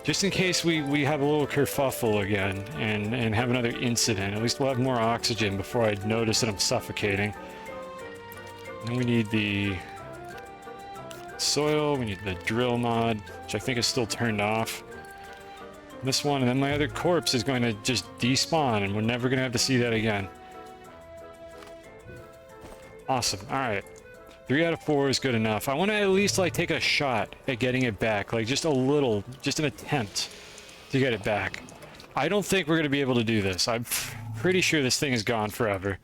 Just in case we have a little kerfuffle again and have another incident. At least we'll have more oxygen before I notice that I'm suffocating. Then we need the soil, we need the drill mod, which I think is still turned off. This one, and then my other corpse is going to just despawn, and we're never going to have to see that again. Awesome. Alright. 3 out of 4 is good enough. I want to at least, like, take a shot at getting it back. Like, just a little, just an attempt to get it back. I don't think we're going to be able to do this. I'm pretty sure this thing is gone forever.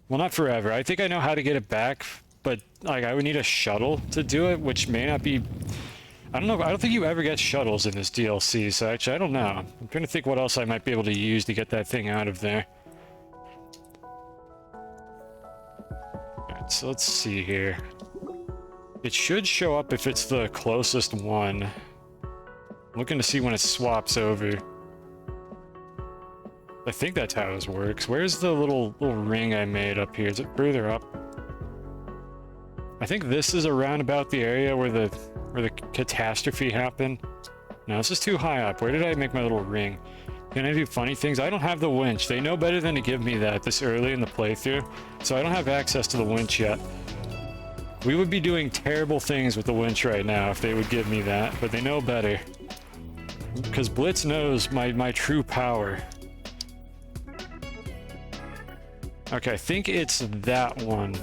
Well, not forever. I think I know how to get it back, but, like, I would need a shuttle to do it, which may not be... I don't know. I don't think you ever get shuttles in this DLC, so actually, I don't know. I'm trying to think what else I might be able to use to get that thing out of there. Alright, so let's see here. It should show up if it's the closest one. I'm looking to see when it swaps over. I think that's how this works. Where's the little ring I made up here? Is it further up? I think this is around about the area where the catastrophe happened. No, this is too high up. Where did I make my little ring? Can I do funny things? I don't have the winch. They know better than to give me that this early in the playthrough, so I don't have access to the winch yet. We would be doing terrible things with the winch right now if they would give me that, but they know better. Because Blitz knows my true power. Okay, I think it's that one.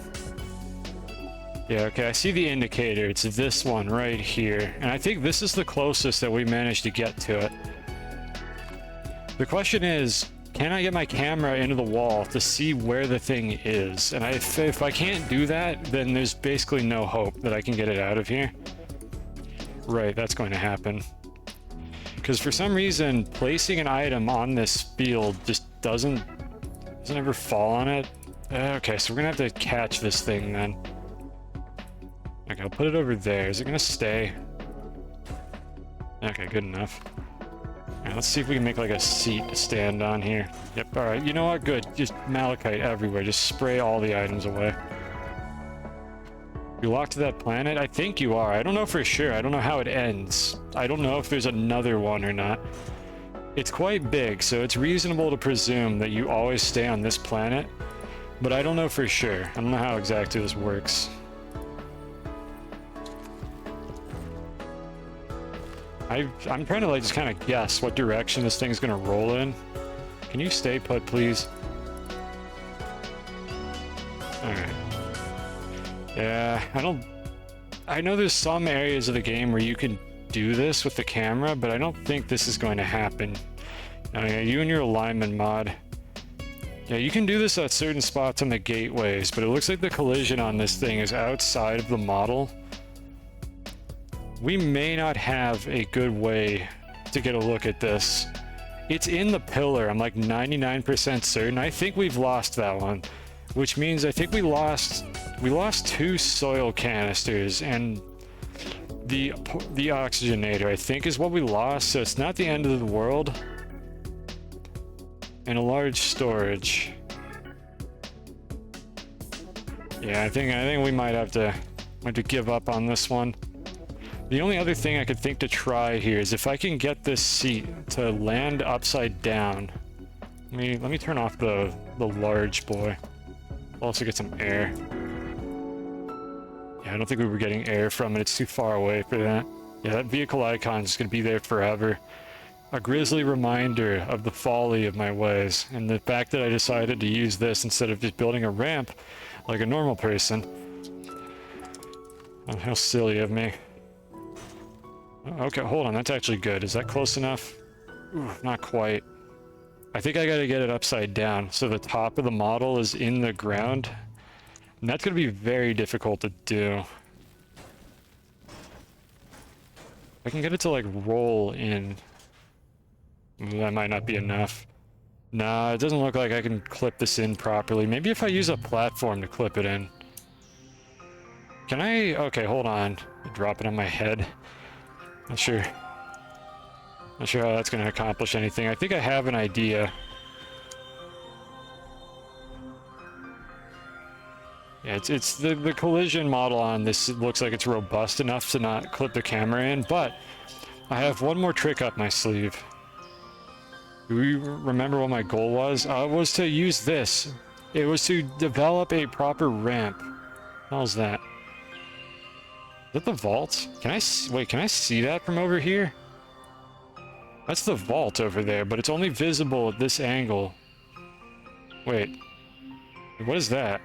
Yeah, okay, I see the indicator. It's this one right here. And I think this is the closest that we managed to get to it. The question is, can I get my camera into the wall to see where the thing is? And if I can't do that, then there's basically no hope that I can get it out of here. Right, that's going to happen. Because for some reason, placing an item on this field just doesn't ever fall on it. Okay, so we're gonna have to catch this thing then. Okay, I'll put it over there. Is it gonna stay? Okay, good enough. Alright, let's see if we can make like a seat to stand on here. Yep, alright, you know what? Good. Just malachite everywhere. Just spray all the items away. You locked to that planet? I think you are. I don't know for sure. I don't know how it ends. I don't know if there's another one or not. It's quite big, so it's reasonable to presume that you always stay on this planet, but I don't know for sure. I don't know how exactly this works. I'm trying to like just kind of guess what direction this thing's gonna roll in. Can you stay put, please? Alright. Yeah, I know there's some areas of the game where you can do this with the camera, but I don't think this is going to happen. Yeah, you and your alignment mod. Yeah, you can do this at certain spots on the gateways, but it looks like the collision on this thing is outside of the model. We may not have a good way to get a look at this. It's in the pillar, I'm like 99% certain. I think we've lost that one, which means I think we lost 2 soil canisters, and the oxygenator, I think, is what we lost, so it's not the end of the world. And a large storage. Yeah, I think we might have to give up on this one. The only other thing I could think to try here is if I can get this seat to land upside down. Let me turn off the large boy. I'll also get some air. Yeah, I don't think we were getting air from it. It's too far away for that. Yeah, that vehicle icon is going to be there forever. A grisly reminder of the folly of my ways, and the fact that I decided to use this instead of just building a ramp like a normal person. Oh, how silly of me. Okay, hold on. That's actually good. Is that close enough? Ooh, not quite. I think I gotta get it upside down so the top of the model is in the ground. And that's gonna be very difficult to do. I can get it to like roll in. That might not be enough. Nah, it doesn't look like I can clip this in properly. Maybe if I use a platform to clip it in. Can I? Okay, hold on. Drop it on my head. Not sure how that's going to accomplish anything. I think I have an idea. Yeah, it's the collision model on this. It looks like it's robust enough to not clip the camera in, but I have one more trick up my sleeve. Do you remember what my goal was? It was to use this. It was to develop a proper ramp. How's that? Is that the vault? Wait, can I see that from over here? That's the vault over there, but it's only visible at this angle. Wait. What is that?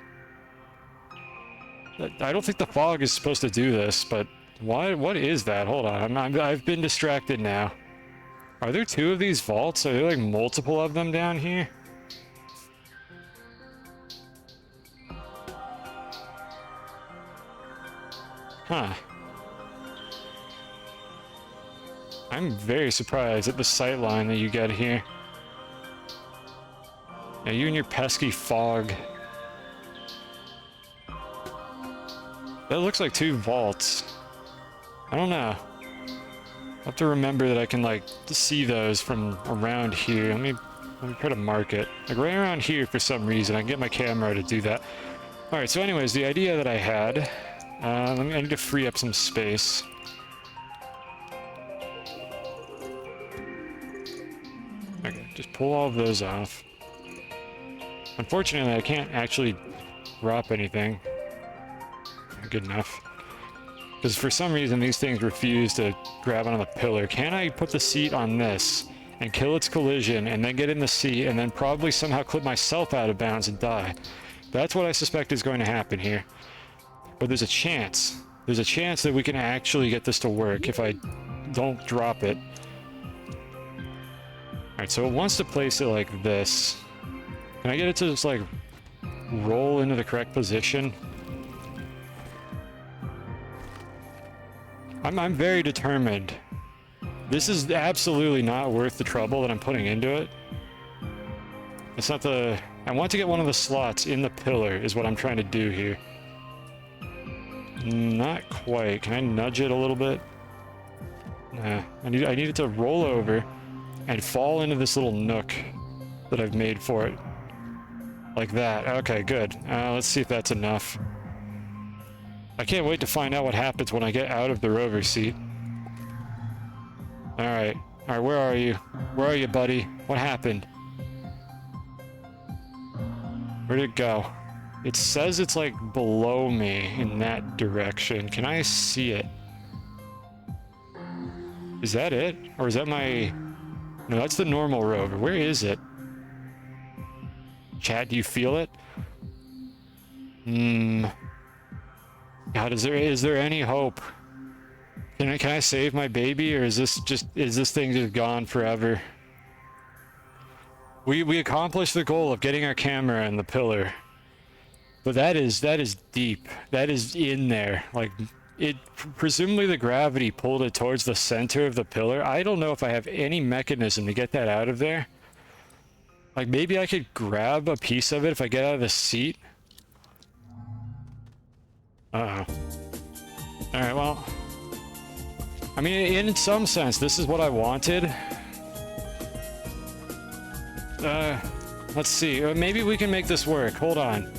I don't think the fog is supposed to do this, but what is that? Hold on, I've been distracted now. Are there two of these vaults? Are there like multiple of them down here? Huh. I'm very surprised at the sight line that you get here. Yeah, you and your pesky fog. That looks like two vaults. I don't know. I'll have to remember that I can, like, see those from around here. Let me try to mark it. Like, right around here for some reason. I can get my camera to do that. Alright, so anyways, the idea that I had... I need to free up some space. Okay, just pull all of those off. Unfortunately, I can't actually drop anything. Good enough. Because for some reason, these things refuse to grab onto the pillar. Can I put the seat on this and kill its collision and then get in the seat and then probably somehow clip myself out of bounds and die? That's what I suspect is going to happen here. But there's a chance. There's a chance that we can actually get this to work if I don't drop it. Alright, so it wants to place it like this. Can I get it to just, like, roll into the correct position? I'm very determined. This is absolutely not worth the trouble that I'm putting into it. It's not the... I want to get one of the slots in the pillar is what I'm trying to do here. Not quite. Can I nudge it a little bit? Nah. I need it to roll over and fall into this little nook that I've made for it. Like that. Okay, good. Let's see if that's enough. I can't wait to find out what happens when I get out of the rover seat. Alright. Alright, where are you? Where are you, buddy? What happened? Where'd it go? It says it's like below me in that direction. Can I see it? Is that it? Or is that my... No, that's the normal rover. Where is it? Chat, do you feel it? God, is there any hope? Can I save my baby, or is this thing just gone forever? We accomplished the goal of getting our camera in the pillar. But that is deep. That is in there. Like, it presumably the gravity pulled it towards the center of the pillar. I don't know if I have any mechanism to get that out of there. Like, maybe I could grab a piece of it if I get out of the seat. Uh-oh. Alright, well... I mean, in some sense, this is what I wanted. Let's see. Maybe we can make this work. Hold on.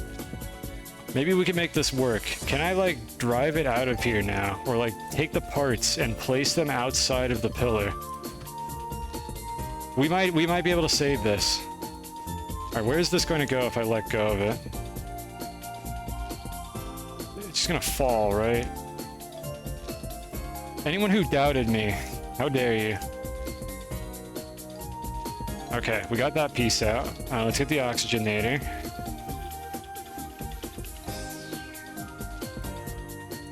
Maybe we can make this work. Can I, like, drive it out of here now? Or, like, take the parts and place them outside of the pillar? We might be able to save this. Alright, where is this going to go if I let go of it? It's just gonna fall, right? Anyone who doubted me, how dare you? Okay, we got that piece out. Let's get the oxygenator.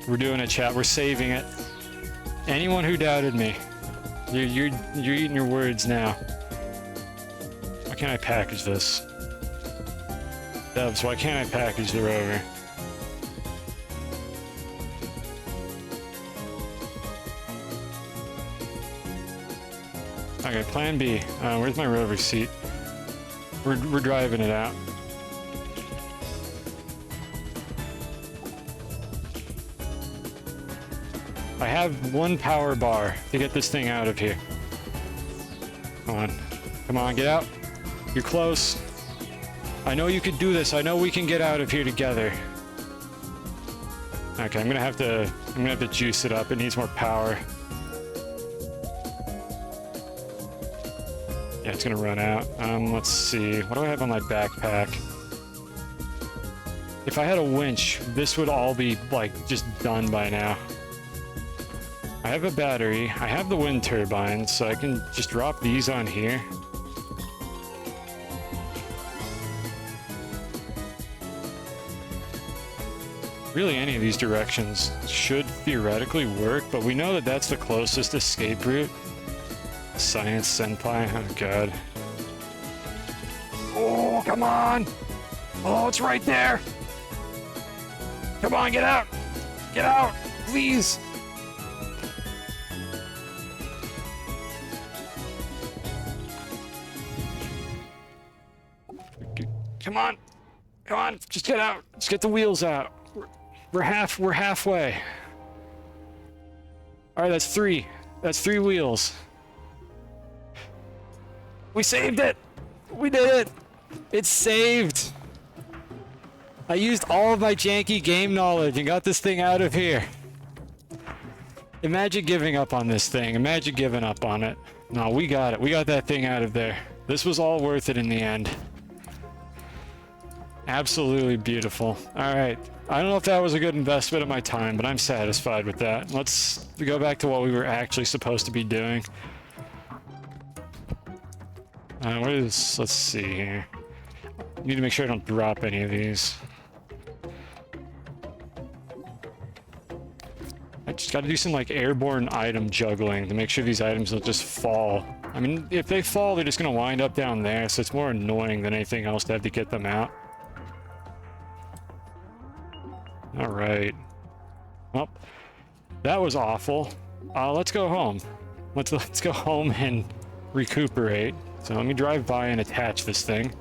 We're doing a chat. We're saving it. Anyone who doubted me, you're eating your words now. Why can't I package this? Devs, why can't I package the rover? Okay, plan B. Where's my rover seat? We're driving it out. I have one power bar to get this thing out of here. Come on. Come on, get out. You're close. I know you could do this. I know we can get out of here together. Okay, I'm gonna have to juice it up. It needs more power. Yeah, it's gonna run out. Let's see. What do I have on my backpack? If I had a winch, this would all be, like, just done by now. I have a battery. I have the wind turbines, so I can just drop these on here. Really, any of these directions should theoretically work, but we know that that's the closest escape route. Science Senpai, oh god. Oh, come on! Oh, it's right there! Come on, get out! Get out! Please! Come on! Come on! Just get out! Just get the wheels out! We're halfway. Alright, that's three. That's 3 wheels. We saved it! We did it! It's saved! I used all of my janky game knowledge and got this thing out of here. Imagine giving up on this thing. Imagine giving up on it. No, we got it. We got that thing out of there. This was all worth it in the end. Absolutely beautiful. Alright. I don't know if that was a good investment of my time, but I'm satisfied with that. Let's go back to what we were actually supposed to be doing. Let's see here. Need to make sure I don't drop any of these. I just got to do some like airborne item juggling to make sure these items don't just fall. I mean, if they fall, they're just going to wind up down there, so it's more annoying than anything else to have to get them out. All right. Well, that was awful. Let's go home. Let's go home and recuperate. So let me drive by and attach this thing.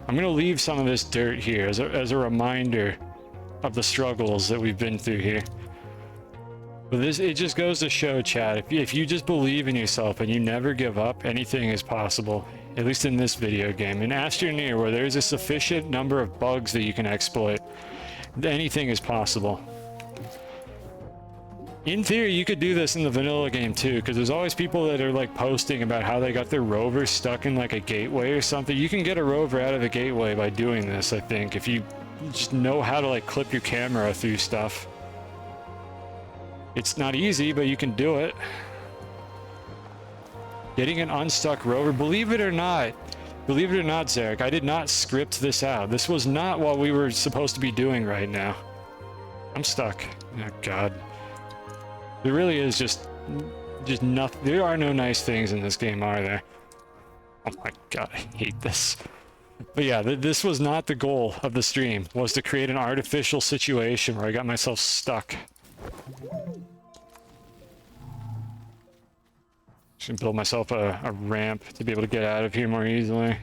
I'm gonna leave some of this dirt here as a reminder of the struggles that we've been through here. But it just goes to show, chat, if you just believe in yourself and you never give up, anything is possible. At least in this video game. In Astroneer, where there's a sufficient number of bugs that you can exploit, anything is possible. In theory, you could do this in the vanilla game too, because there's always people that are like posting about how they got their rover stuck in like a gateway or something. You can get a rover out of the gateway by doing this, I think, if you just know how to like clip your camera through stuff. It's not easy, but you can do it. Getting an unstuck rover, believe it or not, Zarek, I did not script this out. This was not what we were supposed to be doing right now. I'm stuck. Oh god. There really is just nothing. There are no nice things in this game, are there? Oh my god, I hate this. But yeah, this was not the goal of the stream, was to create an artificial situation where I got myself stuck. Should build myself a ramp to be able to get out of here more easily.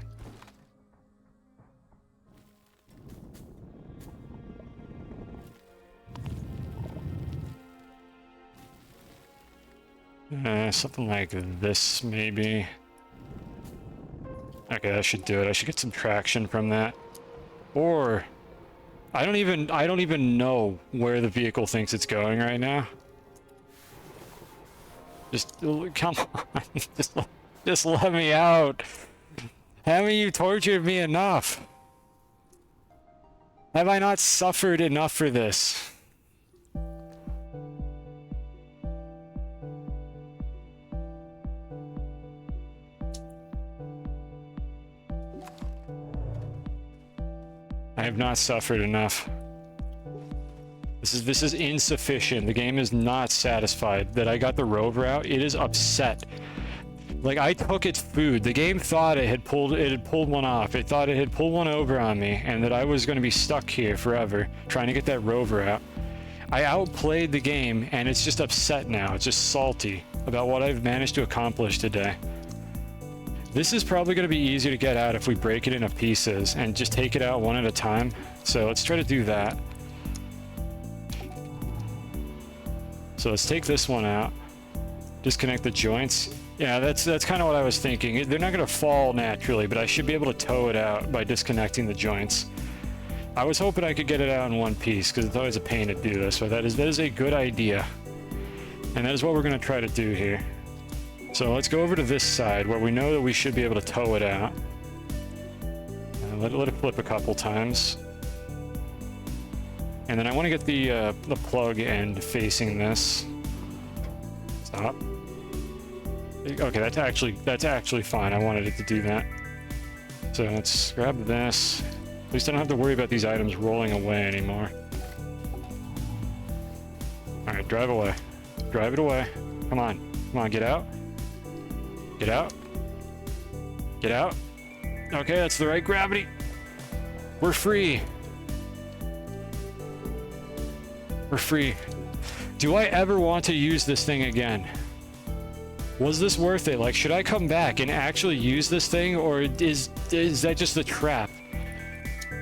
Something like this, maybe. Okay, that should do it. I should get some traction from that. Or I don't even know where the vehicle thinks it's going right now. Just come on. just let me out. Haven't you tortured me enough? Have I not suffered enough for this? I have not suffered enough. This is insufficient. The game is not satisfied that I got the rover out. It is upset. Like, I took its food. The game thought it had pulled one off. It thought it had pulled one over on me, and that I was going to be stuck here forever trying to get that rover out. I outplayed the game, and it's just upset now. It's just salty about what I've managed to accomplish today. This is probably going to be easier to get out if we break it into pieces and just take it out one at a time. So let's try to do that. So let's take this one out. Disconnect the joints. Yeah, that's kind of what I was thinking. They're not going to fall naturally, but I should be able to tow it out by disconnecting the joints. I was hoping I could get it out in one piece, because it's always a pain to do this, but that is a good idea. And that is what we're going to try to do here. So let's go over to this side, where we know that we should be able to tow it out. And let it flip a couple times. And then I want to get the plug end facing this. Stop. Okay, that's actually fine. I wanted it to do that. So let's grab this. At least I don't have to worry about these items rolling away anymore. All right, drive away. Drive it away. Come on. Come on, get out. Get out. Get out. Okay, that's the right gravity. We're free. We're free. Do I ever want to use this thing again? Was this worth it? Like, should I come back and actually use this thing, or is that just a trap?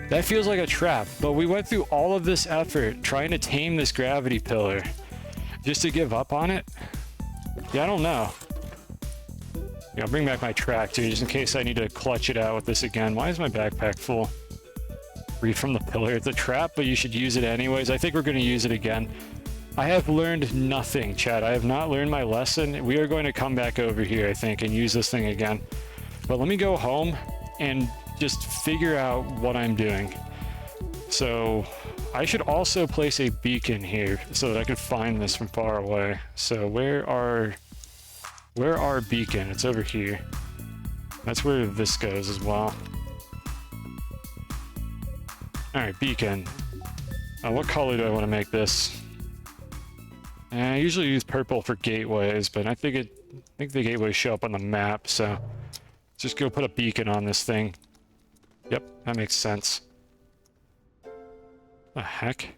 That feels like a trap, but we went through all of this effort trying to tame this gravity pillar just to give up on it? Yeah, I don't know. Yeah, I'll bring back my track too, just in case I need to clutch it out with this again. Why is my backpack full? Free from the pillar. It's a trap, but you should use it anyways. I think we're going to use it again. I have learned nothing, Chad. I have not learned my lesson. We are going to come back over here, I think, and use this thing again. But let me go home and just figure out what I'm doing. So I should also place a beacon here so that I can find this from far away. So where our beacon? It's over here. That's where this goes as well. All right, beacon. What color do I want to make this? I usually use purple for gateways, but I think the gateways show up on the map, so just go put a beacon on this thing. Yep, that makes sense. The heck?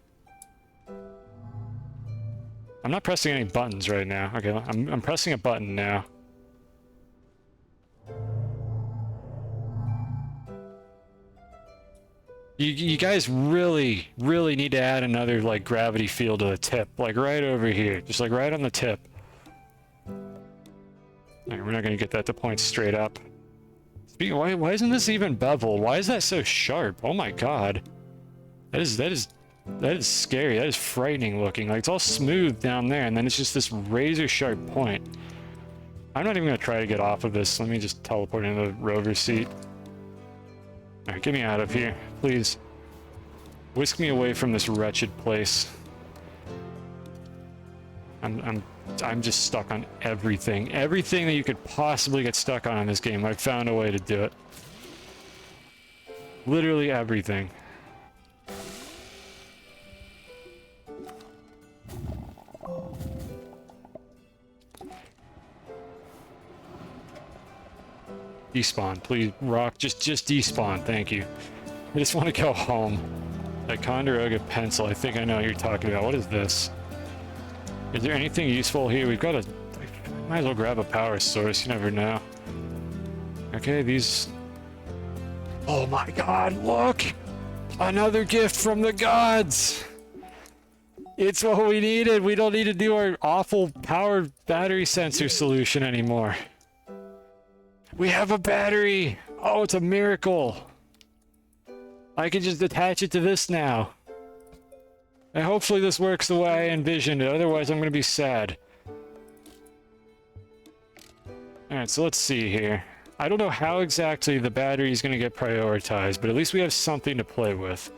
I'm not pressing any buttons right now. Okay, I'm pressing a button now. You guys really need to add another, like, gravity field to the tip. Like, right over here. Just, like, right on the tip. Alright, we're not gonna get that to point straight up. Speaking, why isn't this even bevel? Why is that so sharp? Oh my god. That is scary. That is frightening looking. Like, it's all smooth down there, and then it's just this razor sharp point. I'm not even gonna try to get off of this. Let me just teleport into the rover seat. Alright, get me out of here, please. Whisk me away from this wretched place. I'm just stuck on everything. Everything that you could possibly get stuck on in this game, I've found a way to do it. Literally everything. Despawn, please, rock. Just despawn, thank you. I just want to go home. Ticonderoga pencil, I think I know what you're talking about. What is this? Is there anything useful here? We've got might as well grab a power source, you never know. Okay, these... Oh my god, look! Another gift from the gods! It's what we needed! We don't need to do our awful power battery sensor solution anymore. We have a battery! Oh, it's a miracle! I can just attach it to this now. And hopefully this works the way I envisioned it, otherwise I'm gonna be sad. Alright, so let's see here. I don't know how exactly the battery is gonna get prioritized, but at least we have something to play with.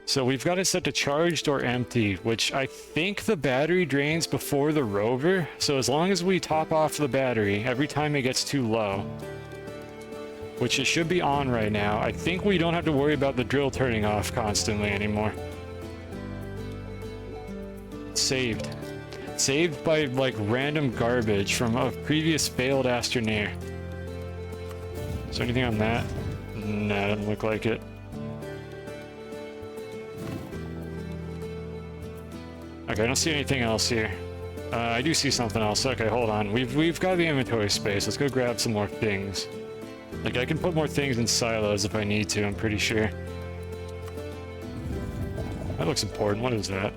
So we've got it set to charged or empty, which I think the battery drains before the rover. So as long as we top off the battery every time it gets too low, which it should be on right now, I think we don't have to worry about the drill turning off constantly anymore. Saved. Saved by, like, random garbage from a previous failed Astroneer. Is there anything on that? Nah, doesn't look like it. Okay, I don't see anything else here. I do see something else. Okay, hold on. We've got the inventory space. Let's go grab some more things. Like, I can put more things in silos if I need to, I'm pretty sure. That looks important. What is that?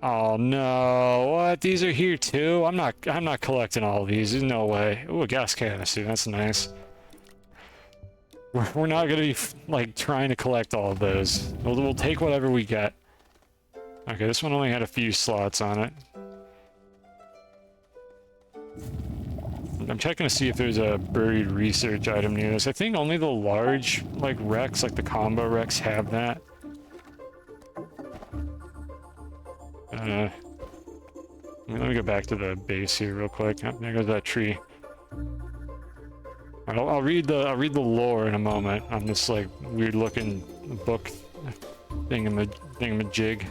Oh no, what? These are here too? I'm not collecting all of these. There's no way. Ooh, a gas canister. That's nice. We're not gonna be, like, trying to collect all of those. We'll take whatever we get. Okay, this one only had a few slots on it. I'm checking to see if there's a buried research item near this. I think only the large, like, wrecks, like the combo wrecks, have that. Let me go back to the base here real quick. Oh, there goes that tree. All right, I'll read the lore in a moment on this, like, weird looking book thingamajig.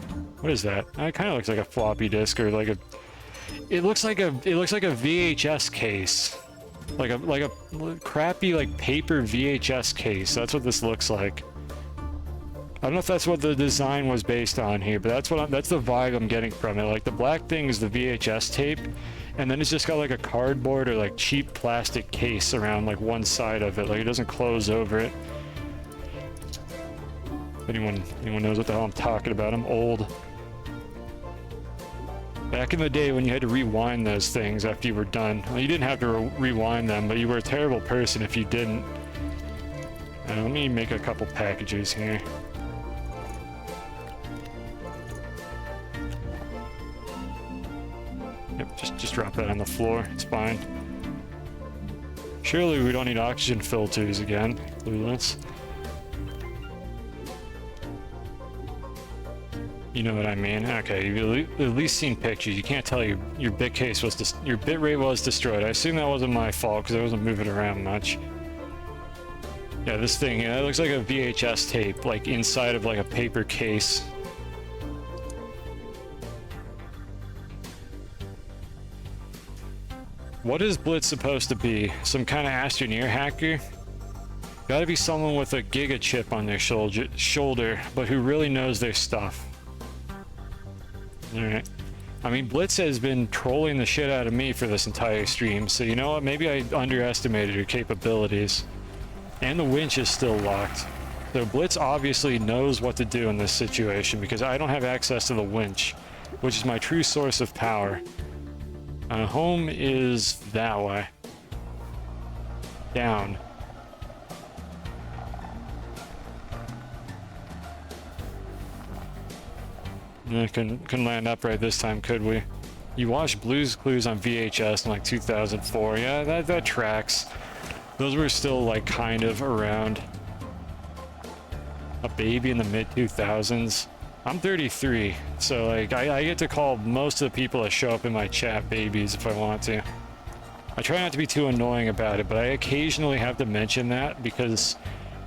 What is that? It kind of looks like a floppy disk, or like a. It looks like a VHS case, like a crappy, like, paper VHS case. That's what this looks like. I don't know if that's what the design was based on here, but that's the vibe I'm getting from it. Like, the black thing is the VHS tape, and then it's just got, like, a cardboard or, like, cheap plastic case around, like, one side of it. Like, it doesn't close over it. If anyone knows what the hell I'm talking about, I'm old. Back in the day when you had to rewind those things after you were done. Well, you didn't have to rewind them, but you were a terrible person if you didn't. Let me make a couple packages here. Yep, just drop that on the floor. It's fine. Surely we don't need oxygen filters again. Clueless. You know what I mean? Okay, you've at least seen pictures. You can't tell your bit case was your bit rate was destroyed. I assume that wasn't my fault because I wasn't moving around much. Yeah, this thing, it looks like a VHS tape, like, inside of, like, a paper case. What is Blitz supposed to be? Some kind of Astroneer hacker? Gotta be someone with a giga chip on their shoulder, but who really knows their stuff. Alright. I mean, Blitz has been trolling the shit out of me for this entire stream, so you know what? Maybe I underestimated her capabilities. And the winch is still locked. So Blitz obviously knows what to do in this situation, because I don't have access to the winch, which is my true source of power. Home is that way. Down. Couldn't land upright this time, could we? You watched Blue's Clues on VHS in, like, 2004. Yeah, that tracks. Those were still, like, kind of around. A baby in the mid-2000s. I'm 33, so, like, I get to call most of the people that show up in my chat babies if I want to. I try not to be too annoying about it, but I occasionally have to mention that because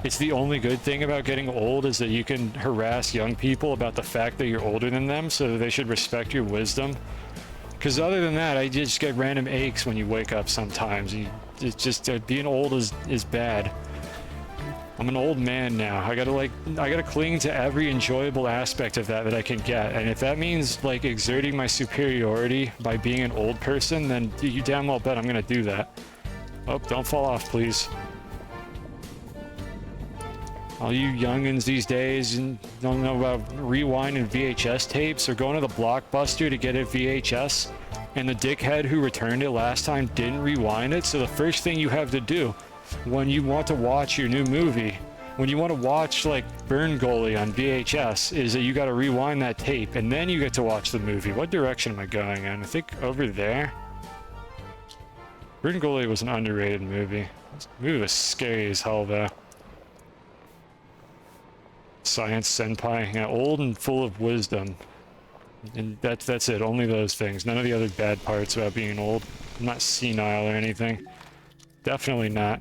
it's the only good thing about getting old, is that you can harass young people about the fact that you're older than them, so they should respect your wisdom. Because other than that, I just get random aches when you wake up sometimes. It's just, being old is bad. I'm an old man now. I gotta cling to every enjoyable aspect of that I can get. And if that means, like, exerting my superiority by being an old person, then you damn well bet I'm gonna do that. Oh, don't fall off, please. All you youngins these days and don't know about rewinding VHS tapes or going to the Blockbuster to get a VHS, and the dickhead who returned it last time didn't rewind it. So the first thing you have to do when you want to watch your new movie, when you want to watch, like, Burn Goalie on VHS, is that you got to rewind that tape, and then you get to watch the movie. What direction am I going in? I think over there. Burn Goalie was an underrated movie. This movie was scary as hell, though. Science Senpai, yeah, old and full of wisdom. And that's it, only those things. None of the other bad parts about being old. I'm not senile or anything. Definitely not.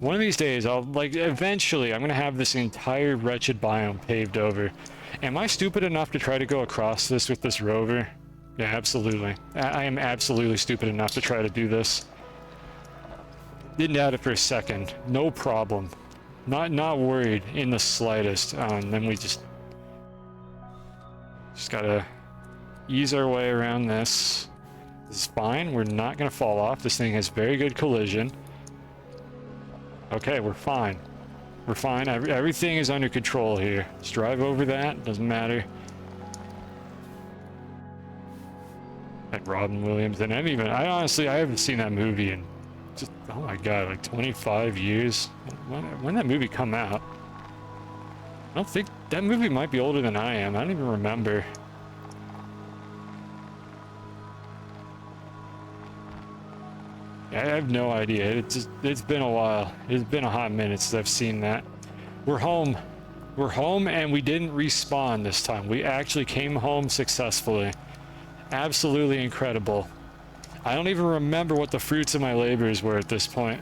One of these days, eventually, I'm gonna have this entire wretched biome paved over. Am I stupid enough to try to go across this with this rover? Yeah, absolutely. I am absolutely stupid enough to try to do this. Didn't doubt it for a second. No problem. Not worried in the slightest. And then we just gotta ease our way around this. This is fine. We're not gonna fall off. This thing has very good collision. Okay, we're fine. We're fine. Everything is under control here. Just drive over that. Doesn't matter. Like Robin Williams. And I honestly haven't seen that movie in just, oh my god, like 25 years. When did that movie come out? I don't think that movie might be older than I am. I don't even remember. I have no idea. It's been a while. It's been a hot minute since I've seen that. We're home. We're home, and we didn't respawn this time. We actually came home successfully. Absolutely incredible. I don't even remember what the fruits of my labors were at this point.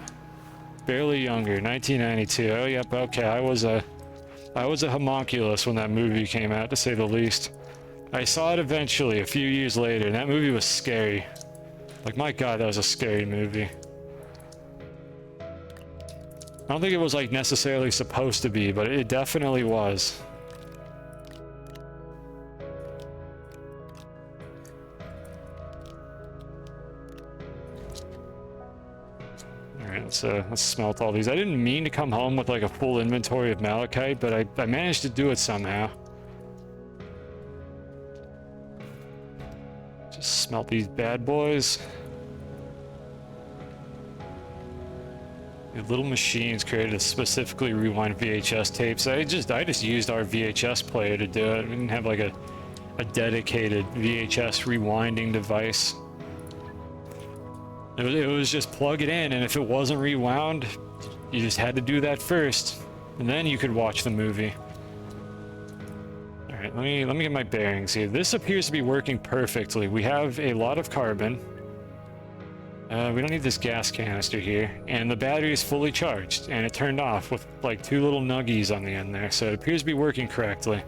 Barely younger. 1992. Oh, yep. Okay. I was a homunculus when that movie came out, to say the least. I saw it eventually, a few years later, and that movie was scary. Like, my god, that was a scary movie. I don't think it was, like, necessarily supposed to be, but it definitely was. Alright, let's smelt all these. I didn't mean to come home with, like, a full inventory of malachite, but I managed to do it somehow. Just smelt these bad boys. The little machines created to specifically rewind VHS tapes. I just used our VHS player to do it. We didn't have like a dedicated VHS rewinding device. It was just plug it in, and if it wasn't rewound, you just had to do that first, and then you could watch the movie. Alright, let me get my bearings here. This appears to be working perfectly. We have a lot of carbon. We don't need this gas canister here. And the battery is fully charged, and it turned off with like 2 little nuggies on the end there, so it appears to be working correctly.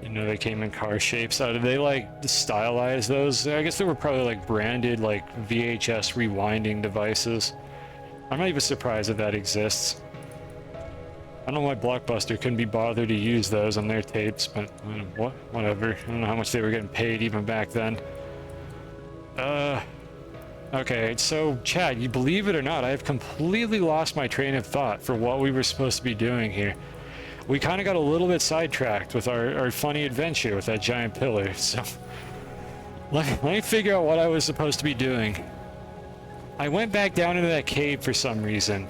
You know, they came in car shapes. Did they like stylize those? I guess they were probably like branded like VHS rewinding devices. I'm not even surprised that that exists. I don't know why Blockbuster couldn't be bothered to use those on their tapes, but whatever. I don't know how much they were getting paid even back then. Okay, so Chad, you believe it or not, I have completely lost my train of thought for what we were supposed to be doing here. We kind of got a little bit sidetracked with our funny adventure with that giant pillar, so let me figure out what I was supposed to be doing. I went back down into that cave for some reason.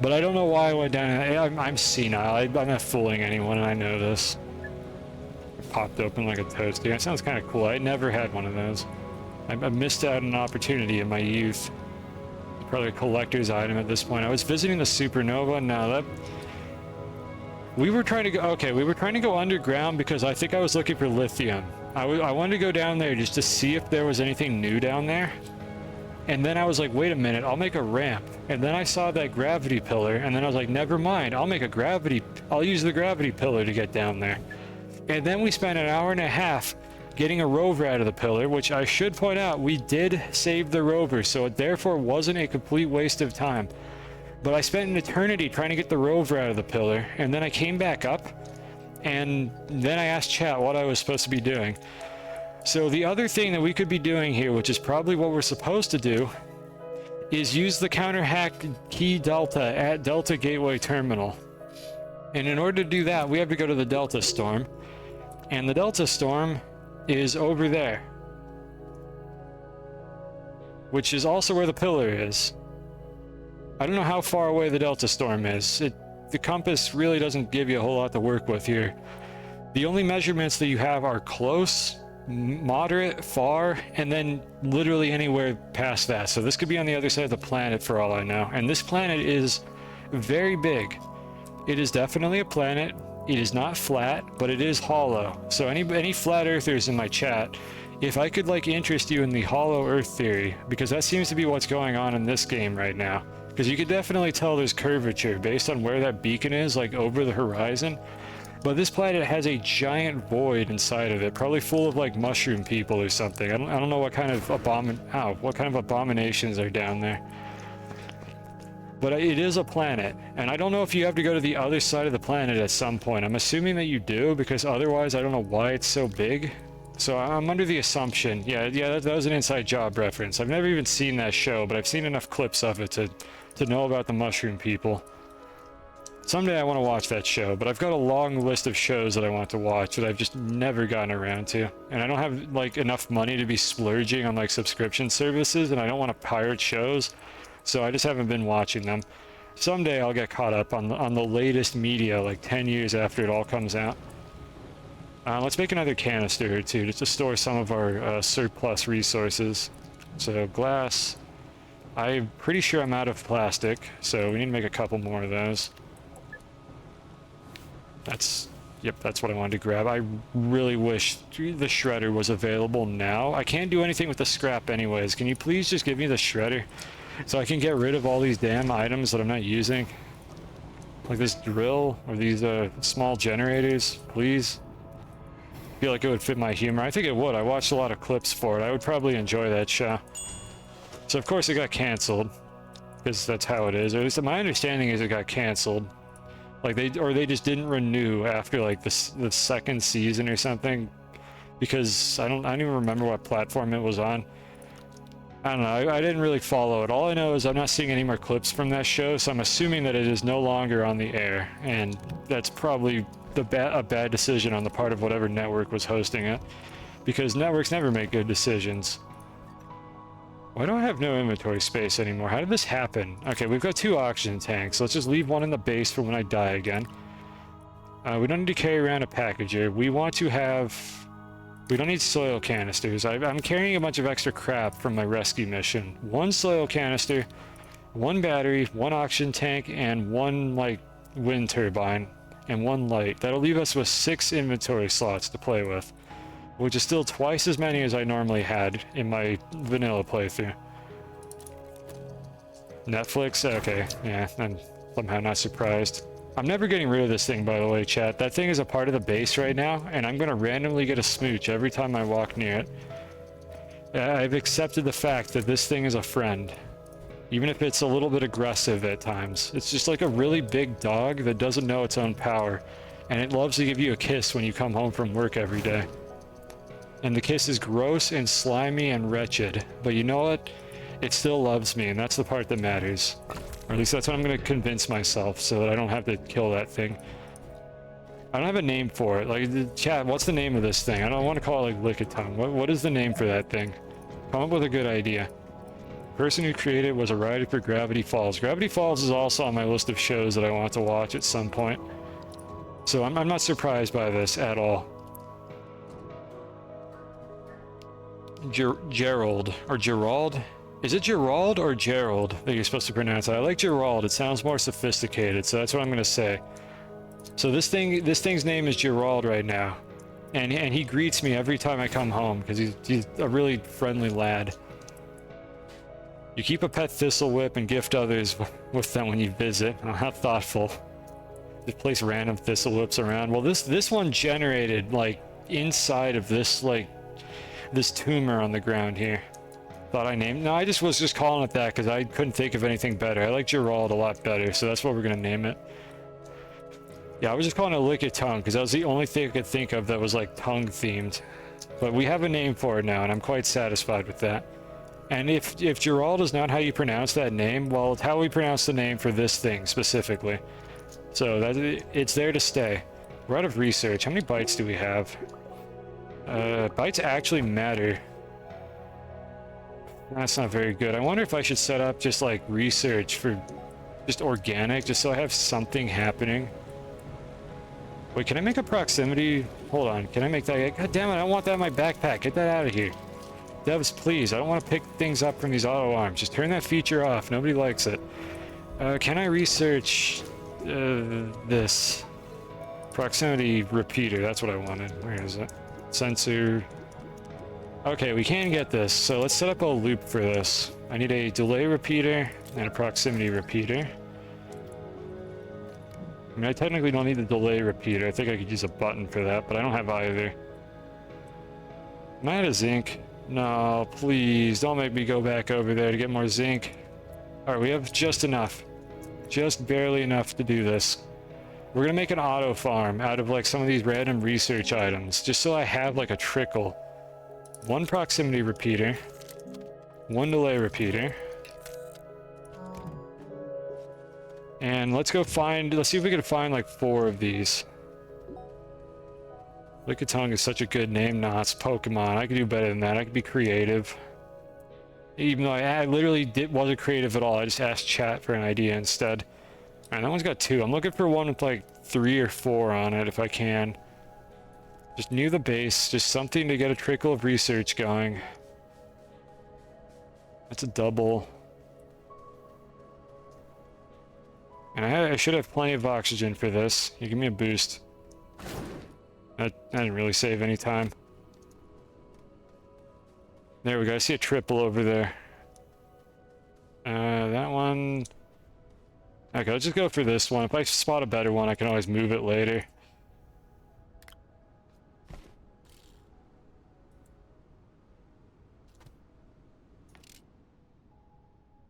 But I don't know why I went down. I'm senile. I'm not fooling anyone, and I know this. It popped open like a toaster. It sounds kind of cool. I never had one of those. I missed out on an opportunity in my youth. It's probably a collector's item at this point. I was visiting the supernova. Now that we were trying to go. Okay, we were trying to go underground because I think I was looking for lithium. I wanted to go down there just to see if there was anything new down there. And then I was like, wait a minute, I'll make a ramp. And then I saw that gravity pillar, and then I was like, never mind, I'll use the gravity pillar to get down there. And then we spent an hour and a half getting a rover out of the pillar, which I should point out, we did save the rover, so it therefore wasn't a complete waste of time. But I spent an eternity trying to get the rover out of the pillar, and then I came back up, and then I asked chat what I was supposed to be doing. So the other thing that we could be doing here, which is probably what we're supposed to do, is use the counter-hack key Delta at Delta Gateway Terminal. And in order to do that, we have to go to the Delta Storm. And the Delta Storm is over there. Which is also where the pillar is. I don't know how far away the Delta Storm is. The compass really doesn't give you a whole lot to work with here. The only measurements that you have are close, moderate, far, and then literally anywhere past that. So this could be on the other side of the planet for all I know. And this planet is very big. It is definitely a planet. It is not flat, but it is hollow. So any flat earthers in my chat, if I could like interest you in the hollow earth theory, because that seems to be what's going on in this game right now. Because you could definitely tell there's curvature based on where that beacon is, like over the horizon. But this planet has a giant void inside of it, probably full of like mushroom people or something. I don't know what kind of abominations are down there. But it is a planet, and I don't know if you have to go to the other side of the planet at some point. I'm assuming that you do, because otherwise I don't know why it's so big. So I'm under the assumption, yeah, that was an inside job reference. I've never even seen that show, but I've seen enough clips of it to know about the mushroom people. Someday I want to watch that show, but I've got a long list of shows that I want to watch that I've just never gotten around to. And I don't have like enough money to be splurging on like subscription services, and I don't want to pirate shows, so I just haven't been watching them. Someday I'll get caught up on the latest media, like 10 years after it all comes out. Let's make another canister or two just to store some of our surplus resources. So glass. I'm pretty sure I'm out of plastic, so we need to make a couple more of those. Yep, that's what I wanted to grab. I really wish the shredder was available now. I can't do anything with the scrap anyways. Can you please just give me the shredder so I can get rid of all these damn items that I'm not using? Like this drill or these small generators, please. I feel like it would fit my humor. I think it would. I watched a lot of clips for it. I would probably enjoy that show. So of course it got canceled, because that's how it is. Or at least my understanding is it got canceled. Like they just didn't renew after like the second season or something, because I don't even remember what platform it was on. I don't know. I didn't really follow it. All I know is I'm not seeing any more clips from that show, so I'm assuming that it is no longer on the air, and that's probably a bad decision on the part of whatever network was hosting it, because networks never make good decisions. Why do I have no inventory space anymore? How did this happen? Okay, we've got 2 oxygen tanks. Let's just leave one in the base for when I die again. We don't need to carry around a packager. We don't need soil canisters. I'm carrying a bunch of extra crap from my rescue mission. 1 soil canister, 1 battery, 1 oxygen tank, and 1 like wind turbine, and 1 light. That'll leave us with 6 inventory slots to play with, which is still twice as many as I normally had in my vanilla playthrough. Netflix? Okay, yeah, I'm somehow not surprised. I'm never getting rid of this thing, by the way, chat. That thing is a part of the base right now, and I'm gonna randomly get a smooch every time I walk near it. I've accepted the fact that this thing is a friend, even if it's a little bit aggressive at times. It's just like a really big dog that doesn't know its own power, and it loves to give you a kiss when you come home from work every day. And the kiss is gross and slimy and wretched, but you know what? It still loves me, and that's the part that matters. Or at least that's what I'm going to convince myself, so that I don't have to kill that thing. I don't have a name for it. Like, chat, what's the name of this thing? I don't want to call it like Lickitung. What is the name for that thing? Come up with a good idea. The person who created it was a writer for Gravity Falls. Gravity Falls is also on my list of shows that I want to watch at some point. So I'm not surprised by this at all. Gerald, or Gerald? Is it Gerald or Gerald that you're supposed to pronounce it? I like Gerald. It sounds more sophisticated, so that's what I'm going to say. So this thing's name is Gerald right now, and he greets me every time I come home because he's a really friendly lad. You keep a pet thistle whip and gift others with them when you visit. Oh, how thoughtful. Just place random thistle whips around. Well, this one generated like inside of this this tumor on the ground here. Thought I named... No, I was just calling it that because I couldn't think of anything better. I like Gerald a lot better, so that's what we're going to name it. Yeah, I was just calling it Lickitung because that was the only thing I could think of that was like tongue themed. But we have a name for it now, and I'm quite satisfied with that. And if Gerald is not how you pronounce that name, well, it's how we pronounce the name for this thing specifically. So it's there to stay. We're out of research. How many bytes do we have? Bytes actually matter. That's not very good. I wonder if I should set up just like research for just organic, just so I have something happening. Wait, can I make a proximity? Hold on, can I make that? God damn it, I don't want that in my backpack. Get that out of here. Devs, please, I don't want to pick things up from these auto arms. Just turn that feature off. Nobody likes it. Can I research this? Proximity repeater, that's what I wanted. Where is it? Sensor. Okay, we can get this, so let's set up a loop for this. I need a delay repeater. and a proximity repeater. I mean, I technically don't need the delay repeater. I think I could use a button for that, but I don't have either. Am I out of zinc? No, please, don't make me go back over there to get more zinc. Alright, we have just enough. Just barely enough to do this. We're gonna make an auto farm out of like some of these random research items, just so I have like a trickle. One proximity repeater. One delay repeater. And let's go find, let's see if we can find like 4 of these. Lickitung is such a good name. Nah, it's Pokemon. I could do better than that. I could be creative. Even though I literally wasn't creative at all. I just asked chat for an idea instead. Alright, that one's got 2. I'm looking for one with like 3 or 4 on it if I can. Just near the base. Just something to get a trickle of research going. That's a double. And I should have plenty of oxygen for this. You give me a boost. That didn't really save any time. There we go. I see a triple over there. That one... Okay, let's just go for this one. If I spot a better one, I can always move it later.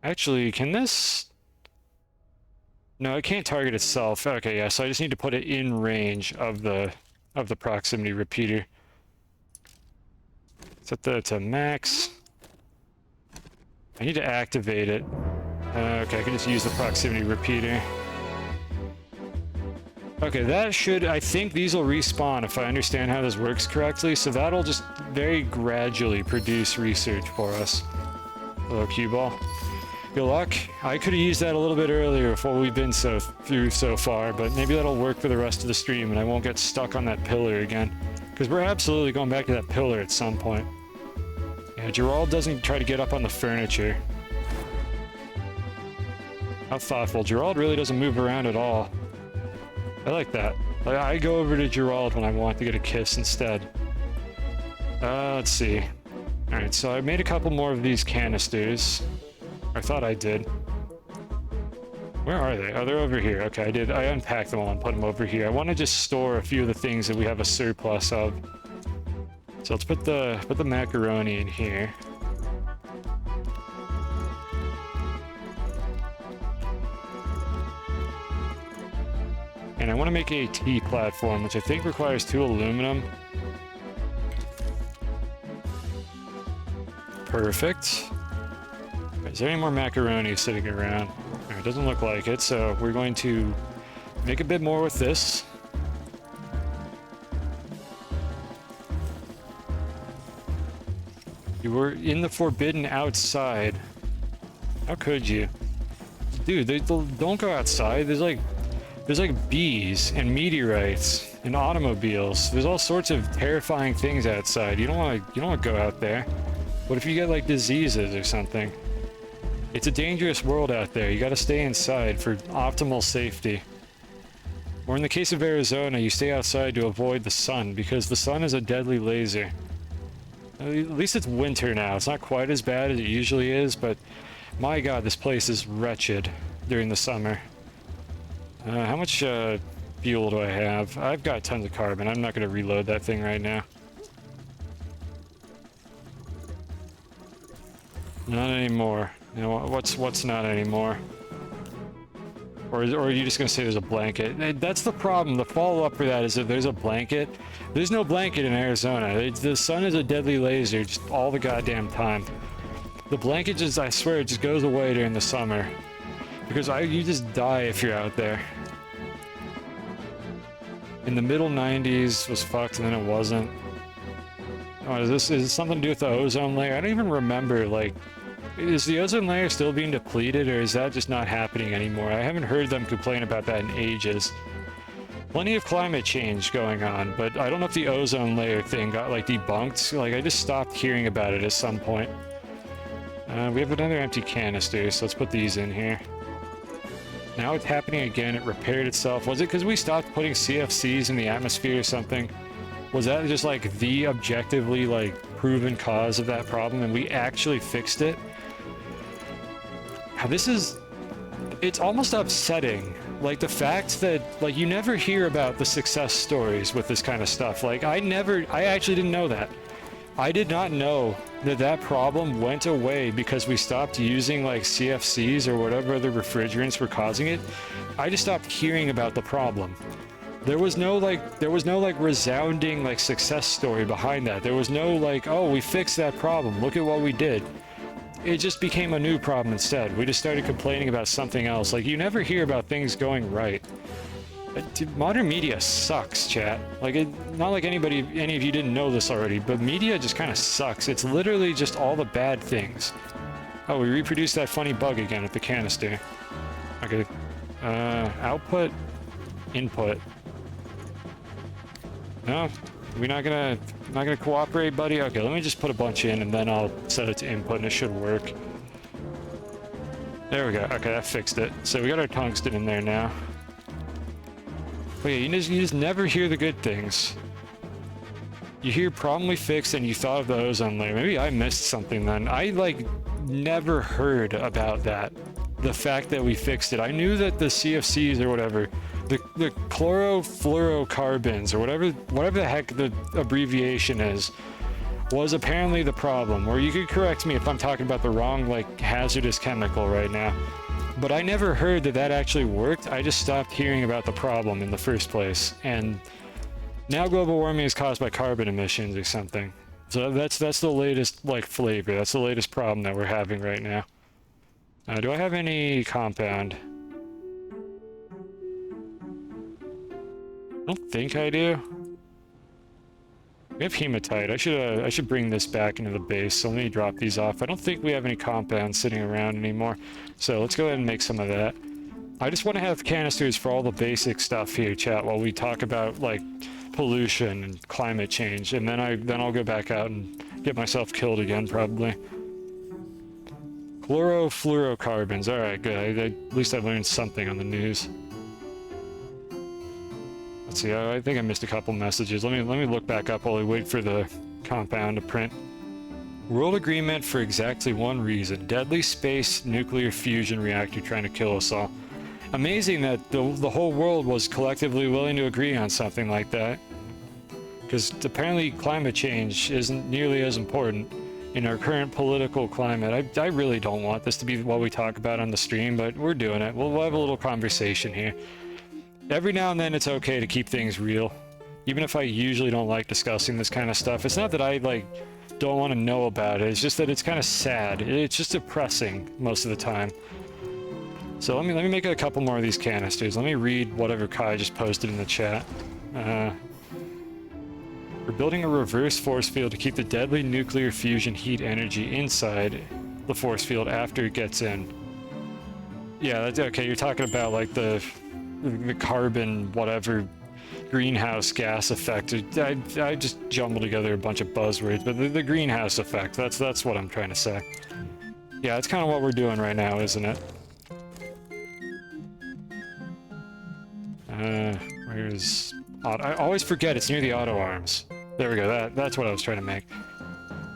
Actually, can this... No, it can't target itself. Okay, yeah, so I just need to put it in range of the proximity repeater. Set that to max. I need to activate it. Okay, I can just use the proximity repeater. Okay, that should... I think these will respawn if I understand how this works correctly, so that'll just very gradually produce research for us. Hello, cue ball. Good luck. I could have used that a little bit earlier before we've been through so far, but maybe that'll work for the rest of the stream and I won't get stuck on that pillar again. Because we're absolutely going back to that pillar at some point. Yeah, Gerald doesn't try to get up on the furniture. How thoughtful. Gerald really doesn't move around at all. I like that. I go over to Gerald when I want to get a kiss instead. Let's see. Alright, so I made a couple more of these canisters. I thought I did. Where are they? Oh, they're over here. Okay, I did. I unpacked them all and put them over here. I want to just store a few of the things that we have a surplus of. So let's put the macaroni in here. And I want to make a T platform, which I think requires 2 aluminum. Perfect. Is there any more macaroni sitting around? It doesn't look like it, so we're going to make a bit more with this. You were in the forbidden outside. How could you? Dude, don't go outside. There's like bees and meteorites and automobiles. There's all sorts of terrifying things outside. You don't want to go out there. What if you get like diseases or something? It's a dangerous world out there. You gotta stay inside for optimal safety. Or in the case of Arizona, you stay outside to avoid the sun, because the sun is a deadly laser. At least it's winter now. It's not quite as bad as it usually is, but my god, this place is wretched during the summer. How much fuel do I have? I've got tons of carbon. I'm not gonna reload that thing right now. Not anymore. You know, what's not anymore? Or are you just gonna say there's a blanket? That's the problem. The follow-up for that is if there's a blanket. There's no blanket in Arizona. The sun is a deadly laser just all the goddamn time. The blanket just, I swear, it just goes away during the summer. Because you just die if you're out there. In the middle 90s was fucked and then it wasn't. Oh, is this something to do with the ozone layer? I don't even remember, like... Is the ozone layer still being depleted, or is that just not happening anymore? I haven't heard them complain about that in ages. Plenty of climate change going on, but I don't know if the ozone layer thing got, like, debunked. Like, I just stopped hearing about it at some point. We have another empty canister, so let's put these in here. Now it's happening again. It repaired itself. Was it because we stopped putting CFCs in the atmosphere or something? Was that just, like, the objectively, like, proven cause of that problem, and we actually fixed it? This is... It's almost upsetting. Like, the fact that, like, you never hear about the success stories with this kind of stuff. Like, I actually didn't know that. I did not know that that problem went away because we stopped using, like, CFCs or whatever other refrigerants were causing it. I just stopped hearing about the problem. There was no resounding, like, success story behind that. There was no, like, oh, we fixed that problem, look at what we did. It just became a new problem instead. We just started complaining about something else. Like, you never hear about things going right. Dude, modern media sucks, chat. Like, not like any of you didn't know this already, but media just kind of sucks. It's literally just all the bad things. Oh, we reproduced that funny bug again at the canister. Okay. Output, input. No, we're not gonna cooperate, buddy. Okay, let me just put a bunch in and then I'll set it to input and it should work. There we go. Okay, that fixed it. So we got our tungsten in there now. But yeah, you just never hear the good things. You hear problem we fixed and you thought of the ozone layer. Maybe I missed something then. I, like, never heard about that. The fact that we fixed it. I knew that the CFCs or whatever, the chlorofluorocarbons or whatever the heck the abbreviation is, was apparently the problem. Or you could correct me if I'm talking about the wrong, like, hazardous chemical right now. But I never heard that that actually worked. I just stopped hearing about the problem in the first place. And now global warming is caused by carbon emissions or something. So that's the latest, like, flavor. That's the latest problem that we're having right now. Do I have any compound? I don't think I do. We have hematite. I should bring this back into the base, so let me drop these off. I don't think we have any compounds sitting around anymore, so let's go ahead and make some of that. I just want to have canisters for all the basic stuff here, chat, while we talk about, like, pollution and climate change, and then I'll go back out and get myself killed again, probably. Chlorofluorocarbons. Alright, good. At least I learned something on the news. Let's see, I think I missed a couple messages. Let me look back up while we wait for the compound to print. World agreement for exactly one reason. Deadly space nuclear fusion reactor trying to kill us all. Amazing that the whole world was collectively willing to agree on something like that. Because apparently climate change isn't nearly as important in our current political climate. I really don't want this to be what we talk about on the stream, but we're doing it. We'll have a little conversation here. Every now and then it's okay to keep things real. Even if I usually don't like discussing this kind of stuff. It's not that I, like, don't want to know about it. It's just that it's kind of sad. It's just depressing most of the time. So let me make a couple more of these canisters. Let me read whatever Kai just posted in the chat. We're building a reverse force field to keep the deadly nuclear fusion heat energy inside the force field after it gets in. Yeah, that's okay. You're talking about, like, the carbon whatever greenhouse gas effect. I just jumbled together a bunch of buzzwords, but the greenhouse effect, that's what I'm trying to say. Yeah, that's kind of what we're doing right now, isn't it? Where's I always forget it's near the auto arms. There we go. That's what I was trying to make.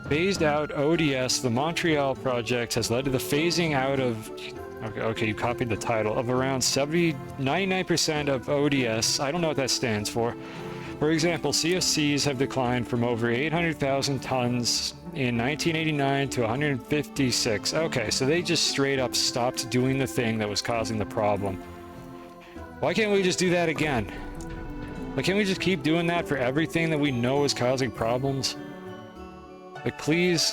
Phased out ODS, the Montreal project has led to the phasing out of okay, you copied the title, of around 99% of ODS. I don't know what that stands for. For example, CFCs have declined from over 800,000 tons in 1989 to 156. Okay, so they just straight up stopped doing the thing that was causing the problem. Why can't we just do that again? Like, can't we just keep doing that for everything that we know is causing problems? Like, please?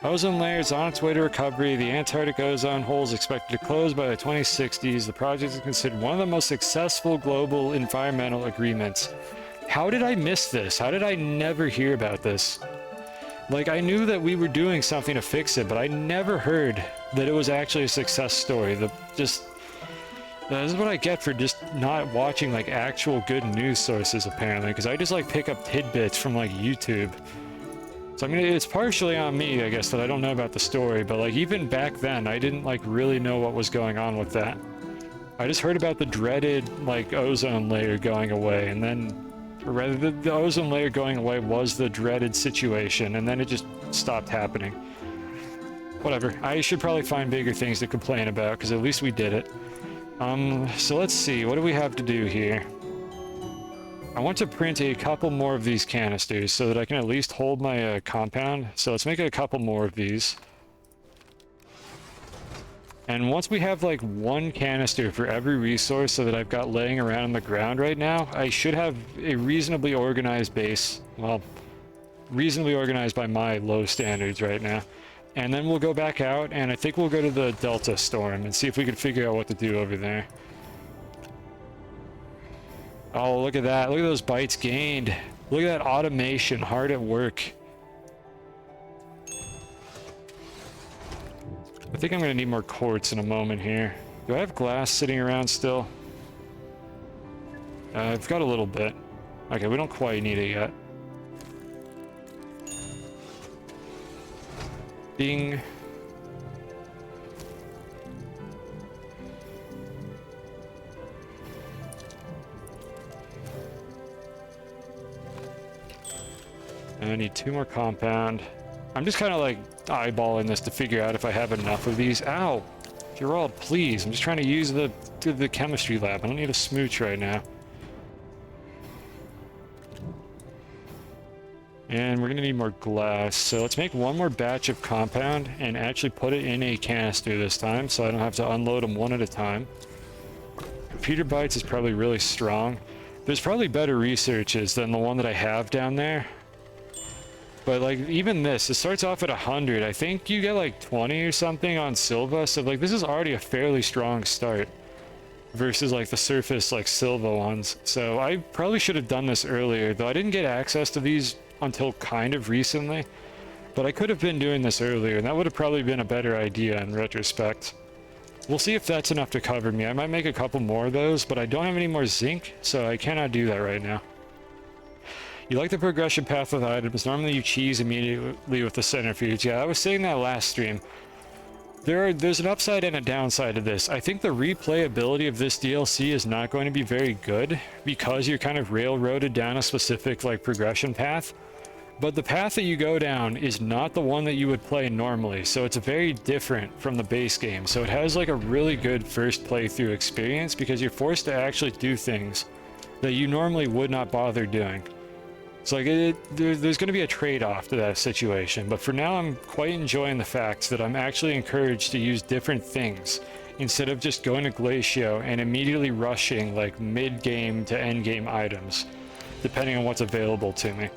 Ozone layer is on its way to recovery. The Antarctic ozone hole is expected to close by the 2060s. The project is considered one of the most successful global environmental agreements. How did I miss this? How did I never hear about this? Like, I knew that we were doing something to fix it, but I never heard that it was actually a success story. This is what I get for just not watching, like, actual good news sources, apparently, because I just, like, pick up tidbits from, like, YouTube. So, I mean, it's partially on me, I guess, that I don't know about the story, but, like, even back then, I didn't, like, really know what was going on with that. I just heard about the dreaded, like, ozone layer going away, and then, or rather, the ozone layer going away was the dreaded situation, and then it just stopped happening. Whatever. I should probably find bigger things to complain about, because at least we did it. So let's see. What do we have to do here? I want to print a couple more of these canisters so that I can at least hold my compound. So let's make a couple more of these. And once we have like one canister for every resource so that I've got laying around on the ground right now, I should have a reasonably organized base. Well, reasonably organized by my low standards right now. And then we'll go back out, and I think we'll go to the Delta Storm and see if we can figure out what to do over there. Oh, look at that. Look at those bytes gained. Look at that automation hard at work. I think I'm going to need more quartz in a moment here. Do I have glass sitting around still? I've got a little bit. Okay, we don't quite need it yet. Ding. I need 2 more compound. I'm just kind of like eyeballing this to figure out if I have enough of these. Ow! Gerald, please. I'm just trying to use the chemistry lab. I don't need a smooch right now. And we're going to need more glass. So let's make one more batch of compound and actually put it in a canister this time so I don't have to unload them one at a time. Computer bytes is probably really strong. There's probably better researches than the one that I have down there. But like even this, it starts off at 100. I think you get like 20 or something on Silva. So like this is already a fairly strong start versus like the surface like Silva ones. So I probably should have done this earlier, though I didn't get access to these until kind of recently. But I could have been doing this earlier, and that would have probably been a better idea in retrospect. We'll see if that's enough to cover me. I might make a couple more of those, but I don't have any more zinc, so I cannot do that right now. You like the progression path with items. Normally you cheese immediately with the centrifuge. Yeah, I was saying that last stream. There's an upside and a downside to this. I think the replayability of this DLC is not going to be very good because you're kind of railroaded down a specific like progression path. But the path that you go down is not the one that you would play normally, so it's very different from the base game. So it has like a really good first playthrough experience because you're forced to actually do things that you normally would not bother doing. It's like there's going to be a trade-off to that situation, but for now I'm quite enjoying the fact that I'm actually encouraged to use different things instead of just going to Glacio and immediately rushing like mid-game to end-game items, depending on what's available to me.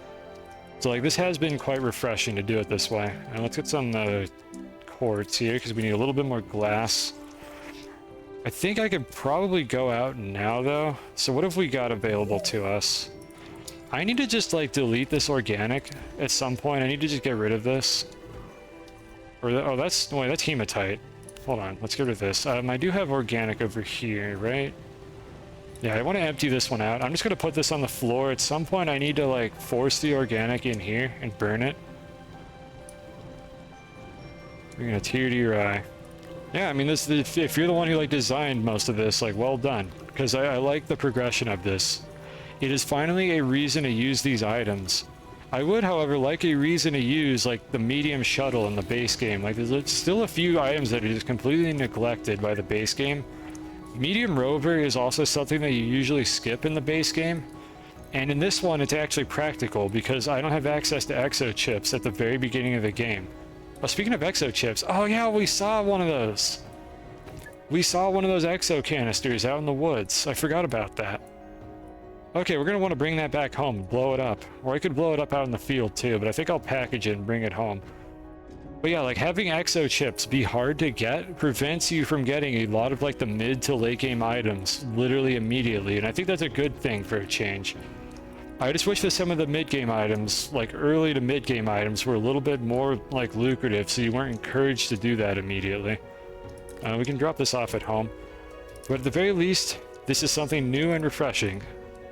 So like this has been quite refreshing to do it this way. And let's get some quartz here because we need a little bit more glass. I think I could probably go out now though. So what have we got available to us? I need to just like delete this organic at some point. I need to just get rid of this. Or oh, that's hematite. Hold on, let's get rid of this. I do have organic over here, right? Yeah, I want to empty this one out. I'm just gonna put this on the floor. At some point, I need to like force the organic in here and burn it. We're gonna tear to your eye. Yeah, I mean, if you're the one who like designed most of this, like, well done, because I like the progression of this. It is finally a reason to use these items. I would, however, like a reason to use like the medium shuttle in the base game. Like there's still a few items that are just completely neglected by the base game. Medium rover is also something that you usually skip in the base game. And in this one, it's actually practical because I don't have access to exo chips at the very beginning of the game. Oh, speaking of exo chips, oh yeah, we saw one of those. We saw one of those exo canisters out in the woods. I forgot about that. Okay, we're going to want to bring that back home and blow it up. Or I could blow it up out in the field too, but I think I'll package it and bring it home. But yeah, like having exo chips be hard to get prevents you from getting a lot of like the mid to late game items literally immediately. And I think that's a good thing for a change. I just wish that some of the mid game items, like early to mid game items, were a little bit more like lucrative so you weren't encouraged to do that immediately. We can drop this off at home. But at the very least, this is something new and refreshing.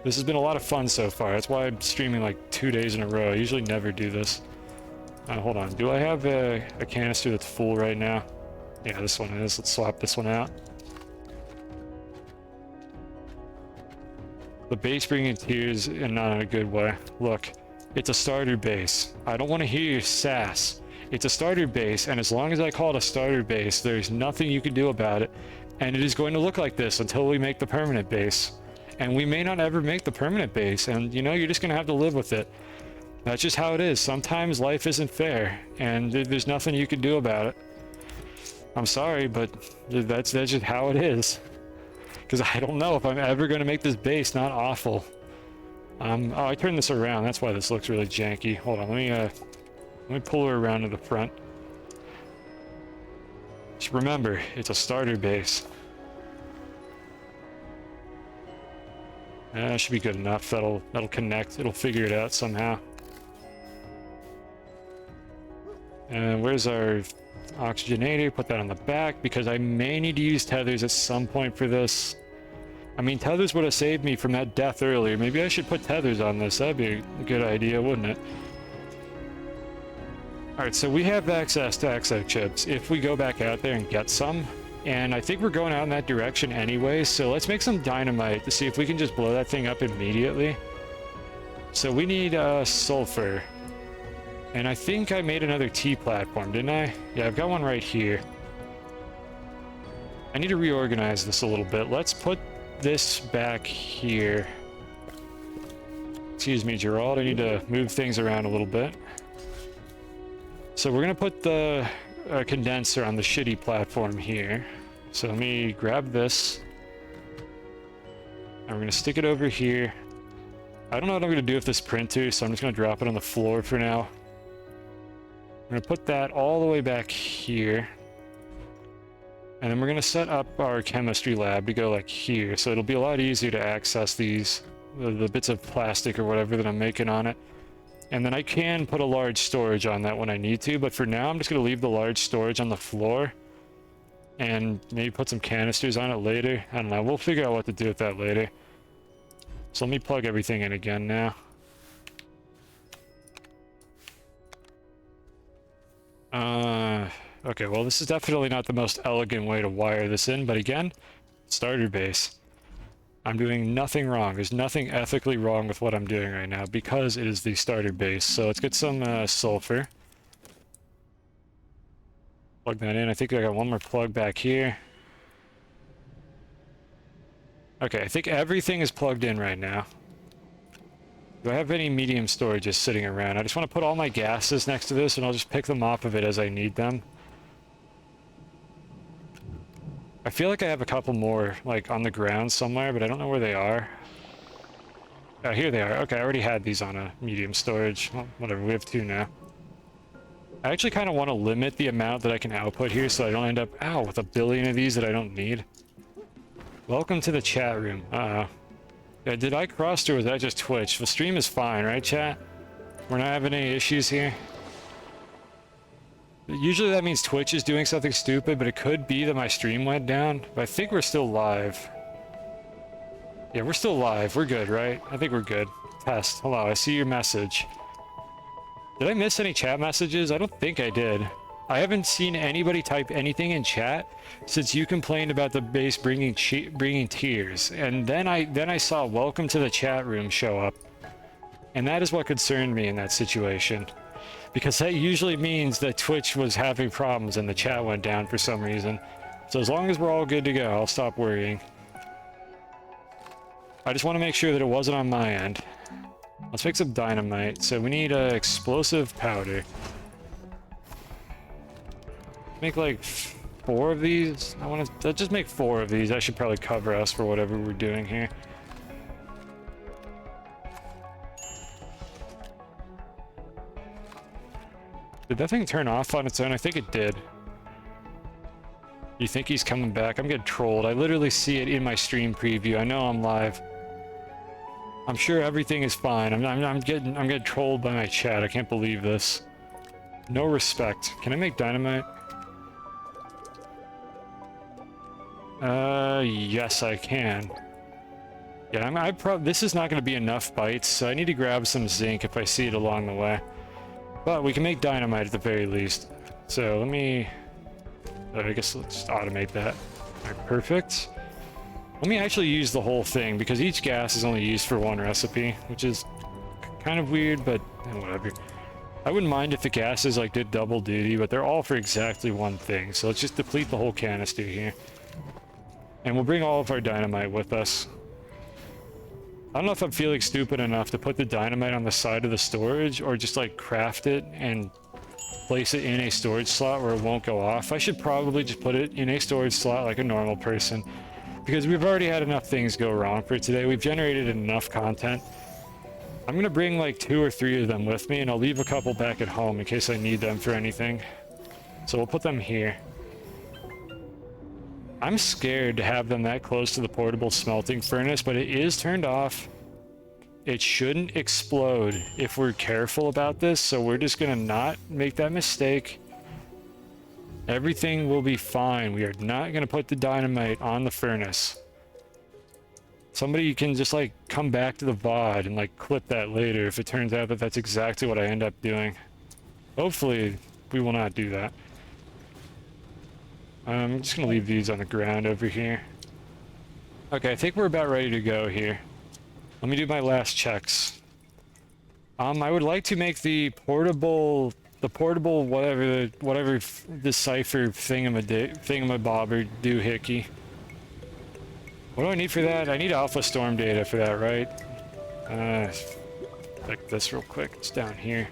This has been a lot of fun so far. That's why I'm streaming like 2 days in a row. I usually never do this. Hold on. Do I have a canister that's full right now? Yeah, this one is. Let's swap this one out. The base bringing tears and not in a good way. Look, it's a starter base. I don't want to hear your sass. It's a starter base, and as long as I call it a starter base, there's nothing you can do about it. And it is going to look like this until we make the permanent base. And we may not ever make the permanent base, and you know, you're just going to have to live with it. That's just how it is. Sometimes life isn't fair, and there's nothing you can do about it. I'm sorry, but that's just how it is. Because I don't know if I'm ever going to make this base not awful. Oh, I turned this around. That's why this looks really janky. Hold on, let me pull her around to the front. Just remember, it's a starter base. That should be good enough. That'll connect. It'll figure it out somehow. And where's our oxygenator? Put that on the back because I may need to use tethers at some point for this. I mean, tethers would have saved me from that death earlier. Maybe I should put tethers on this. That'd be a good idea, wouldn't it? Alright, so we have access to exo chips if we go back out there and get some. And I think we're going out in that direction anyway, so let's make some dynamite to see if we can just blow that thing up immediately. So we need sulfur. And I think I made another T platform, didn't I? Yeah, I've got one right here. I need to reorganize this a little bit. Let's put this back here. Excuse me, Gerald. I need to move things around a little bit. So we're going to put the condenser on the shitty platform here. So let me grab this. And we're going to stick it over here. I don't know what I'm going to do with this printer, so I'm just going to drop it on the floor for now. I'm going to put that all the way back here. And then we're going to set up our chemistry lab to go like here. So it'll be a lot easier to access these, the bits of plastic or whatever that I'm making on it. And then I can put a large storage on that when I need to. But for now, I'm just going to leave the large storage on the floor. And maybe put some canisters on it later. I don't know. We'll figure out what to do with that later. So let me plug everything in again now. Okay, well, this is definitely not the most elegant way to wire this in, but again, starter base. I'm doing nothing wrong. There's nothing ethically wrong with what I'm doing right now because it is the starter base. So let's get some sulfur. Plug that in. I think I got one more plug back here. Okay, I think everything is plugged in right now. Do I have any medium storage just sitting around? I just want to put all my gases next to this and I'll just pick them off of it as I need them. I feel like I have a couple more, like, on the ground somewhere, but I don't know where they are. Oh, here they are. Okay, I already had these on a medium storage. Well, whatever, we have two now. I actually kind of want to limit the amount that I can output here so I don't end up, ow, with a billion of these that I don't need. Welcome to the chat room. Uh-oh. Yeah, did I cross or was that just Twitch? The stream is fine, right, chat? We're not having any issues here? Usually that means Twitch is doing something stupid, but it could be that my stream went down. But I think we're still live. Yeah, we're still live. We're good, right? I think we're good. Test. Hello, I see your message. Did I miss any chat messages? I don't think I did. I haven't seen anybody type anything in chat since you complained about the base bringing tears. And then I saw welcome to the chat room show up. And that is what concerned me in that situation. Because that usually means that Twitch was having problems and the chat went down for some reason. So as long as we're all good to go, I'll stop worrying. I just want to make sure that it wasn't on my end. Let's make some dynamite. So we need explosive powder. Make like 4 of these. I want to just make 4 of these. That should probably cover us for whatever we're doing here. Did that thing turn off on its own? I think it did. You think he's coming back? I'm getting trolled. I literally see it in my stream preview. I know I'm live. I'm sure everything is fine. I'm getting trolled by my chat. I can't believe this. No respect. Can I make dynamite? Yes, I can. Yeah, this is not going to be enough bites, so I need to grab some zinc if I see it along the way. But we can make dynamite at the very least. So let me... I guess let's automate that. Alright, perfect. Let me actually use the whole thing, because each gas is only used for one recipe, which is kind of weird, but whatever. I wouldn't mind if the gases like did double duty, but they're all for exactly one thing. So let's just deplete the whole canister here. And we'll bring all of our dynamite with us. I don't know if I'm feeling stupid enough to put the dynamite on the side of the storage or just like craft it and place it in a storage slot where it won't go off. I should probably just put it in a storage slot like a normal person because we've already had enough things go wrong for today. We've generated enough content. I'm gonna bring like 2 or 3 of them with me and I'll leave a couple back at home in case I need them for anything. So we'll put them here. I'm scared to have them that close to the portable smelting furnace, but it is turned off. It shouldn't explode if we're careful about this, so we're just gonna not make that mistake. Everything will be fine. We are not gonna put the dynamite on the furnace. Somebody can just like come back to the VOD and like clip that later if it turns out that that's exactly what I end up doing. Hopefully we will not do that. I'm just gonna leave these on the ground over here. Okay, I think we're about ready to go here. Let me do my last checks. I would like to make the portable whatever decipher thingamabobber doohickey. What do I need for that? I need alpha storm data for that, right? Check this real quick. It's down here.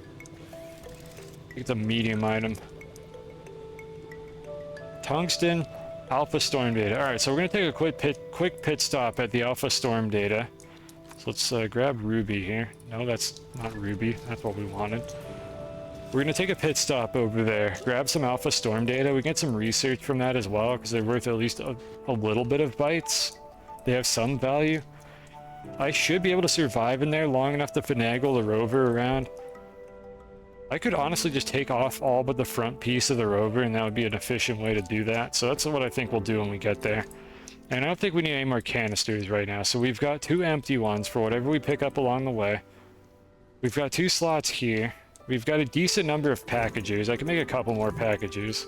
It's a medium item. Tungsten, alpha storm data. All right, so we're gonna take a quick pit stop at the alpha storm data. So let's grab ruby here. No, that's not ruby. That's what we wanted. We're gonna take a pit stop over there, grab some alpha storm data. We get some research from that as well because they're worth at least a little bit of bytes. They have some value. I should be able to survive in there long enough to finagle the rover around. I could honestly just take off all but the front piece of the rover and that would be an efficient way to do that. So that's what I think we'll do when we get there. And I don't think we need any more canisters right now. So we've got 2 empty ones for whatever we pick up along the way. We've got 2 slots here. We've got a decent number of packages. I can make a couple more packages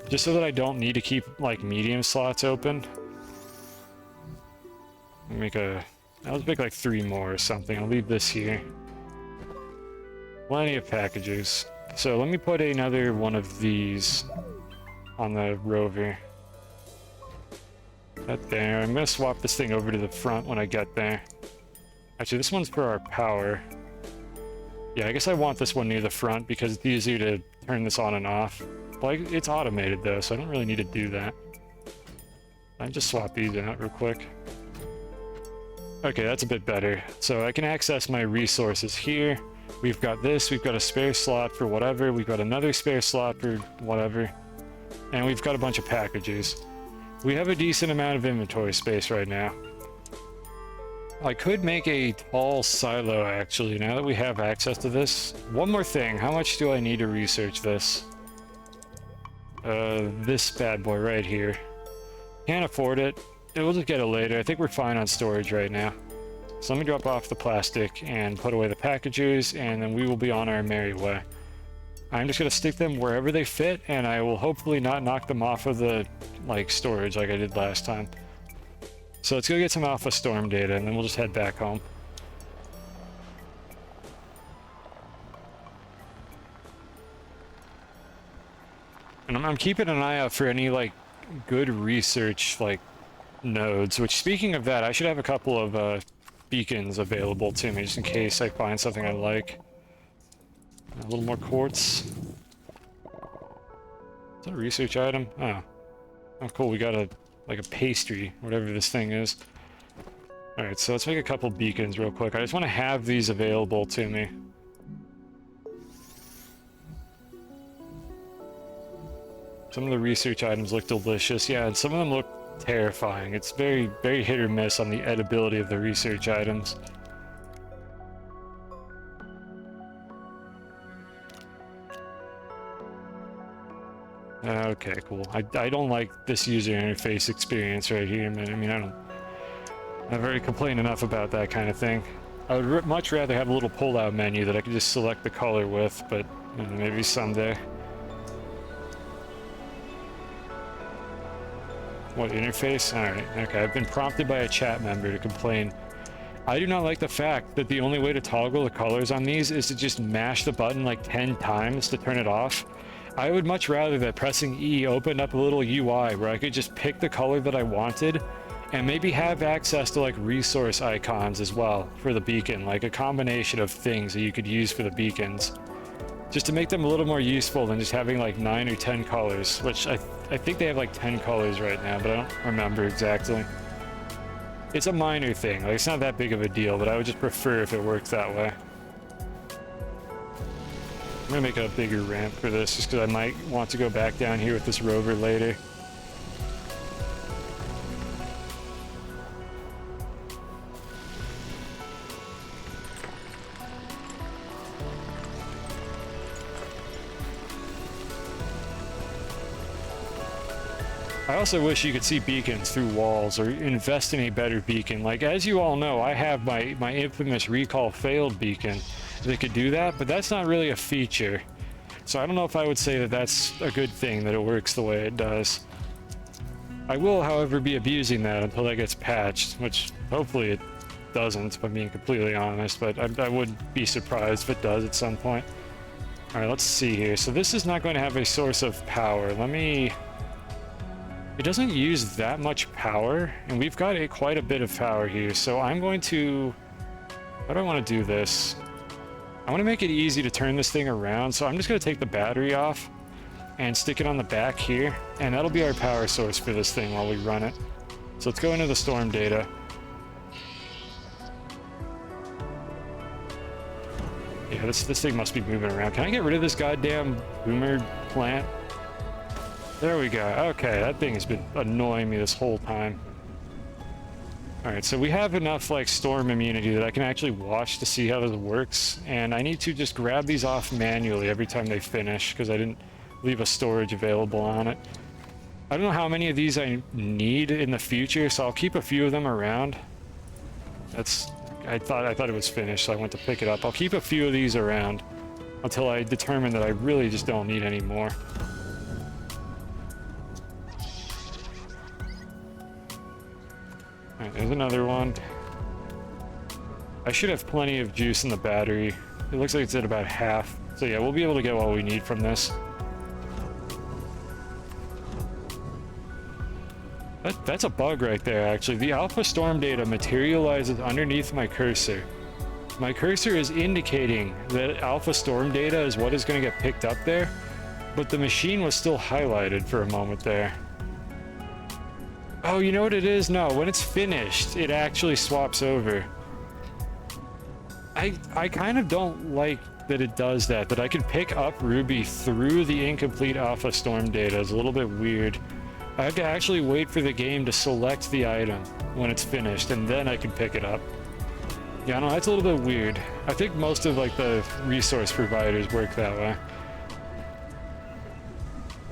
just so that I don't need to keep like medium slots open. I'll make like 3 more or something. I'll leave this here. Plenty of packages. So let me put another one of these on the rover. That there. I'm gonna swap this thing over to the front when I get there. Actually, this one's for our power. Yeah, I guess I want this one near the front because it's easier to turn this on and off. Like, it's automated though, so I don't really need to do that. I'll just swap these out real quick. Okay, that's a bit better. So I can access my resources here. We've got this, we've got a spare slot for whatever, we've got another spare slot for whatever, and we've got a bunch of packages. We have a decent amount of inventory space right now. I could make a tall silo actually, now that we have access to this. One more thing, how much do I need to research this? This bad boy right here. Can't afford it. We'll just get it later. I think we're fine on storage right now. So let me drop off the plastic and put away the packages, and then we will be on our merry way. I'm just going to stick them wherever they fit, and I will hopefully not knock them off of the storage like I did last time. So let's go get some alpha storm data, and then we'll just head back home. And I'm keeping an eye out for any good research nodes, which, speaking of that, I should have a couple of beacons available to me just in case I find something I like. A little more quartz. Is that a research item? Oh cool, we got a pastry, whatever this thing is. Alright, so let's make a couple beacons real quick. I just want to have these available to me. Some of the research items look delicious, yeah, and some of them look terrifying. It's very, very hit or miss on the edibility of the research items. Okay, cool. I don't like this user interface experience right here, man. I mean, I've already complained enough about that kind of thing. I would much rather have a little pull-out menu that I could just select the color with, but maybe someday. What interface? Alright, okay. I've been prompted by a chat member to complain. I do not like the fact that the only way to toggle the colors on these is to just mash the button like 10 times to turn it off. I would much rather that pressing E opened up a little UI where I could just pick the color that I wanted and maybe have access to like resource icons as well for the beacon, like a combination of things that you could use for the beacons. Just to make them a little more useful than just having like 9 or 10 colors, which I think they have like 10 colors right now, but I don't remember exactly. It's a minor thing, like it's not that big of a deal, but I would just prefer if it works that way. I'm gonna make a bigger ramp for this just because I might want to go back down here with this rover later. I also wish you could see beacons through walls or invest in a better beacon. Like, as you all know, I have my infamous recall failed beacon that could do that, but that's not really a feature. So I don't know if I would say that that's a good thing, that it works the way it does. I will, however, be abusing that until that gets patched, which hopefully it doesn't, if I'm being completely honest, but I would be surprised if it does at some point. Alright, let's see here. So this is not going to have a source of power. It doesn't use that much power, and we've got quite a bit of power here, so I'm going to... How do I want to do this? I want to make it easy to turn this thing around, so I'm just going to take the battery off and stick it on the back here, and that'll be our power source for this thing while we run it. So let's go into the storm data. Yeah, this thing must be moving around. Can I get rid of this goddamn boomer plant? There we go. Okay, that thing has been annoying me this whole time. Alright, so we have enough, like, storm immunity that I can actually watch to see how this works, and I need to just grab these off manually every time they finish, because I didn't leave a storage available on it. I don't know how many of these I need in the future, so I'll keep a few of them around. I thought it was finished, so I went to pick it up. I'll keep a few of these around until I determine that I really just don't need any more. Alright, there's another one. I should have plenty of juice in the battery. It looks like it's at about half. So yeah, we'll be able to get what we need from this. That's a bug right there, actually. The alpha storm data materializes underneath my cursor. My cursor is indicating that alpha storm data is what is going to get picked up there, but the machine was still highlighted for a moment there. Oh, you know what it is? No, when it's finished, it actually swaps over. I kind of don't like that it does that, that I can pick up Ruby through the incomplete alpha storm data. It's a little bit weird. I have to actually wait for the game to select the item when it's finished, and then I can pick it up. Yeah, I know, that's a little bit weird. I think most of, like, the resource providers work that way.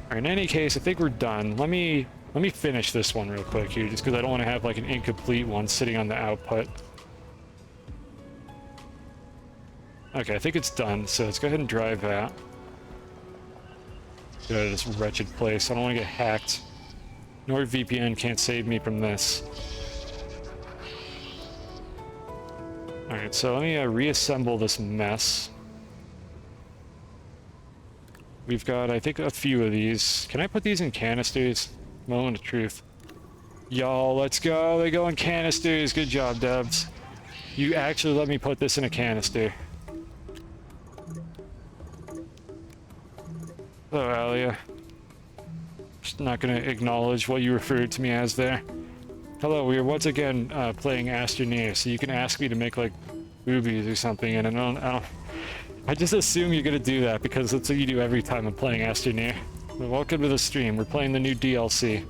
Alright, in any case, I think we're done. Let me finish this one real quick here, just because I don't want to have, like, an incomplete one sitting on the output. Okay, I think it's done, so let's go ahead and drive out. Get out of this wretched place. I don't want to get hacked. NordVPN can't save me from this. Alright, so let me reassemble this mess. We've got, I think, a few of these. Can I put these in canisters? Moment of truth. Y'all, let's go. They go in canisters. Good job, devs. You actually let me put this in a canister. Hello, Alia. Just not going to acknowledge what you referred to me as there. Hello, we are once again playing Astroneer, so you can ask me to make, like, boobies or something, and I just assume you're going to do that because that's what you do every time I'm playing Astroneer. But welcome to the stream. We're playing the new DLC.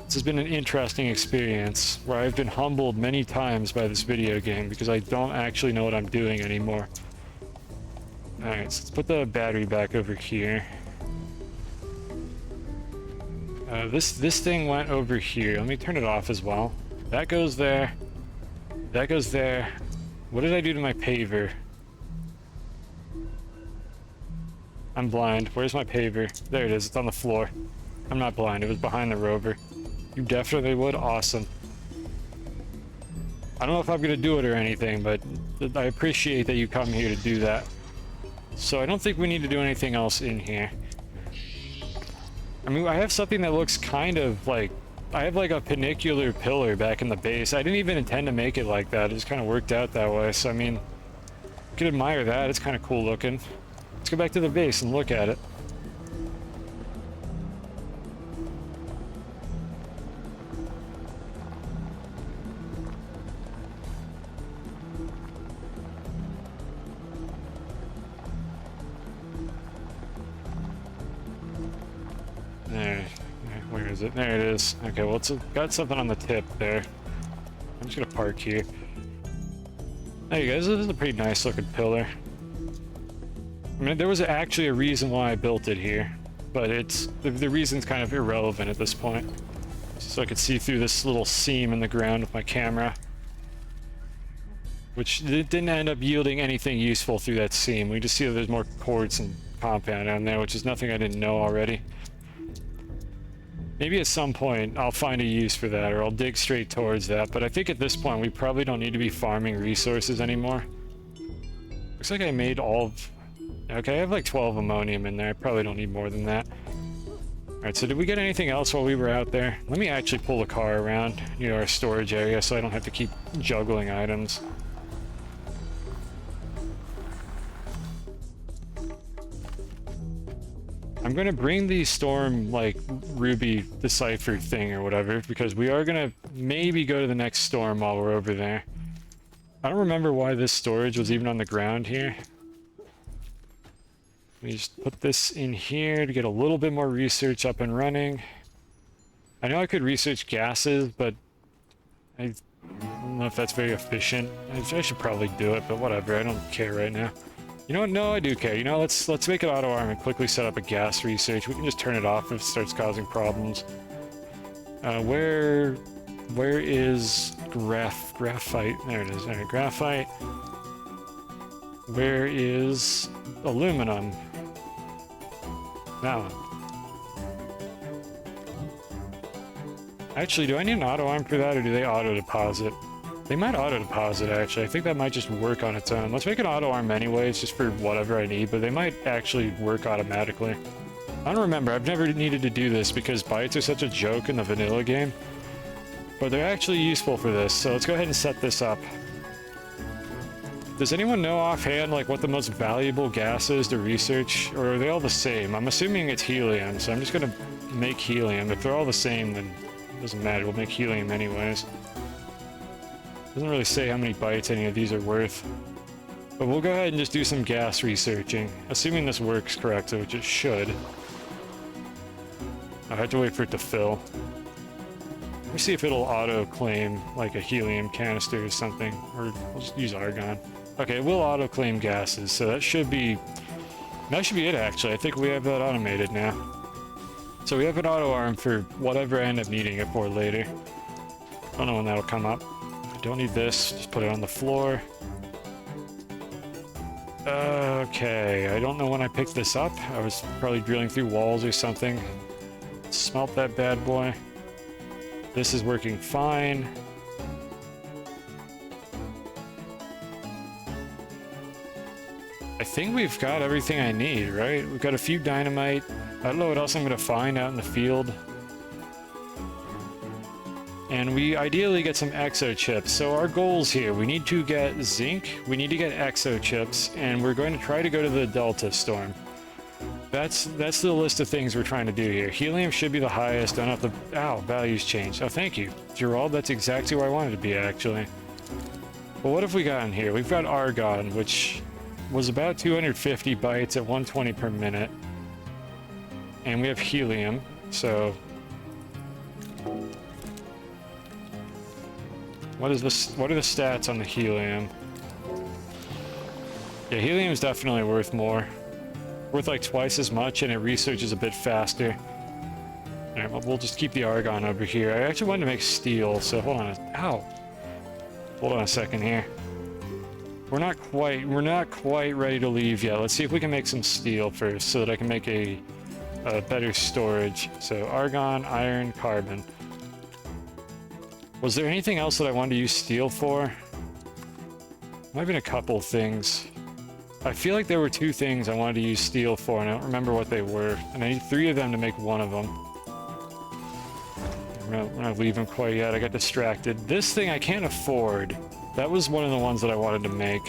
This has been an interesting experience where I've been humbled many times by this video game because I don't actually know what I'm doing anymore. Alright, so let's put the battery back over here. This thing went over here. Let me turn it off as well. That goes there. That goes there. What did I do to my paver? I'm blind. Where's my paver? There it is. It's on the floor. I'm not blind. It was behind the rover. You definitely would. Awesome. I don't know if I'm gonna do it or anything, but I appreciate that you come here to do that. So I don't think we need to do anything else in here. I mean, I have something that looks kind of like... I have like a panicular pillar back in the base. I didn't even intend to make it like that. It just kind of worked out that way. So, I mean, you can admire that. It's kind of cool looking. Let's go back to the base and look at it. There. Where is it? There it is. Okay, well, it's got something on the tip there. I'm just gonna park here. There you go. This is a pretty nice looking pillar. I mean, there was actually a reason why I built it here, but it's the reason's kind of irrelevant at this point. So I could see through this little seam in the ground with my camera, which didn't end up yielding anything useful through that seam. We just see that there's more quartz and compound down there, which is nothing I didn't know already. Maybe at some point I'll find a use for that, or I'll dig straight towards that, but I think at this point we probably don't need to be farming resources anymore. Looks like I made all of... Okay, I have like 12 ammonium in there. I probably don't need more than that. Alright, so did we get anything else while we were out there? Let me actually pull the car around, you know, our storage area, so I don't have to keep juggling items. I'm gonna bring the storm, like, ruby decipher thing or whatever, because we are gonna maybe go to the next storm while we're over there. I don't remember why this storage was even on the ground here. Let me just put this in here to get a little bit more research up and running. I know I could research gases, but I don't know if that's very efficient. I should probably do it, but whatever, I don't care right now. You know what? No, I do care. You know, let's make it auto arm and quickly set up a gas research. We can just turn it off if it starts causing problems. Where is graphite? There it is. All right, graphite. Where is aluminum? That one. Actually, do I need an auto arm for that, or do they auto deposit? They might auto-deposit, actually. I think that might just work on its own. Let's make an auto-arm anyways, just for whatever I need, but they might actually work automatically. I don't remember. I've never needed to do this because bytes are such a joke in the vanilla game. But they're actually useful for this, so let's go ahead and set this up. Does anyone know offhand, like, what the most valuable gas is to research? Or are they all the same? I'm assuming it's helium, so I'm just gonna make helium. If they're all the same, then it doesn't matter. We'll make helium anyways. Doesn't really say how many bytes any of these are worth. But we'll go ahead and just do some gas researching. Assuming this works correctly, which it should. I have to wait for it to fill. Let me see if it'll auto-claim like a helium canister or something. Or we'll just use argon. Okay, it will auto-claim gases, so that should be it actually. I think we have that automated now. So we have an auto arm for whatever I end up needing it for later. I don't know when that'll come up. Don't need this, just put it on the floor. Okay, I don't know when I picked this up. I was probably drilling through walls or something. Smelt that bad boy. This is working fine. I think we've got everything I need, right? We've got a few dynamite. I don't know what else I'm gonna find out in the field. And we ideally get some exo chips. So our goals here, we need to get zinc, we need to get exo chips, and we're going to try to go to the Delta Storm. That's the list of things we're trying to do here. Helium should be the highest. Don't have the... Ow, values changed. Oh, thank you, Gerald. That's exactly where I wanted to be, actually. But what have we got in here? We've got argon, which was about 250 bytes at 120 per minute. And we have helium, so... What is this? What are the stats on the helium? Yeah, helium is definitely worth more. Worth like twice as much, and it researches a bit faster. Alright, well, we'll just keep the argon over here. I actually wanted to make steel, so hold on. Ow! Hold on a second here. We're not quite ready to leave yet. Let's see if we can make some steel first, so that I can make a better storage. So argon, iron, carbon. Was there anything else that I wanted to use steel for? Might have been a couple things. I feel like there were 2 things I wanted to use steel for, and I don't remember what they were. And I need 3 of them to make one of them. I'm not leave them quite yet. I got distracted. This thing I can't afford. That was one of the ones that I wanted to make.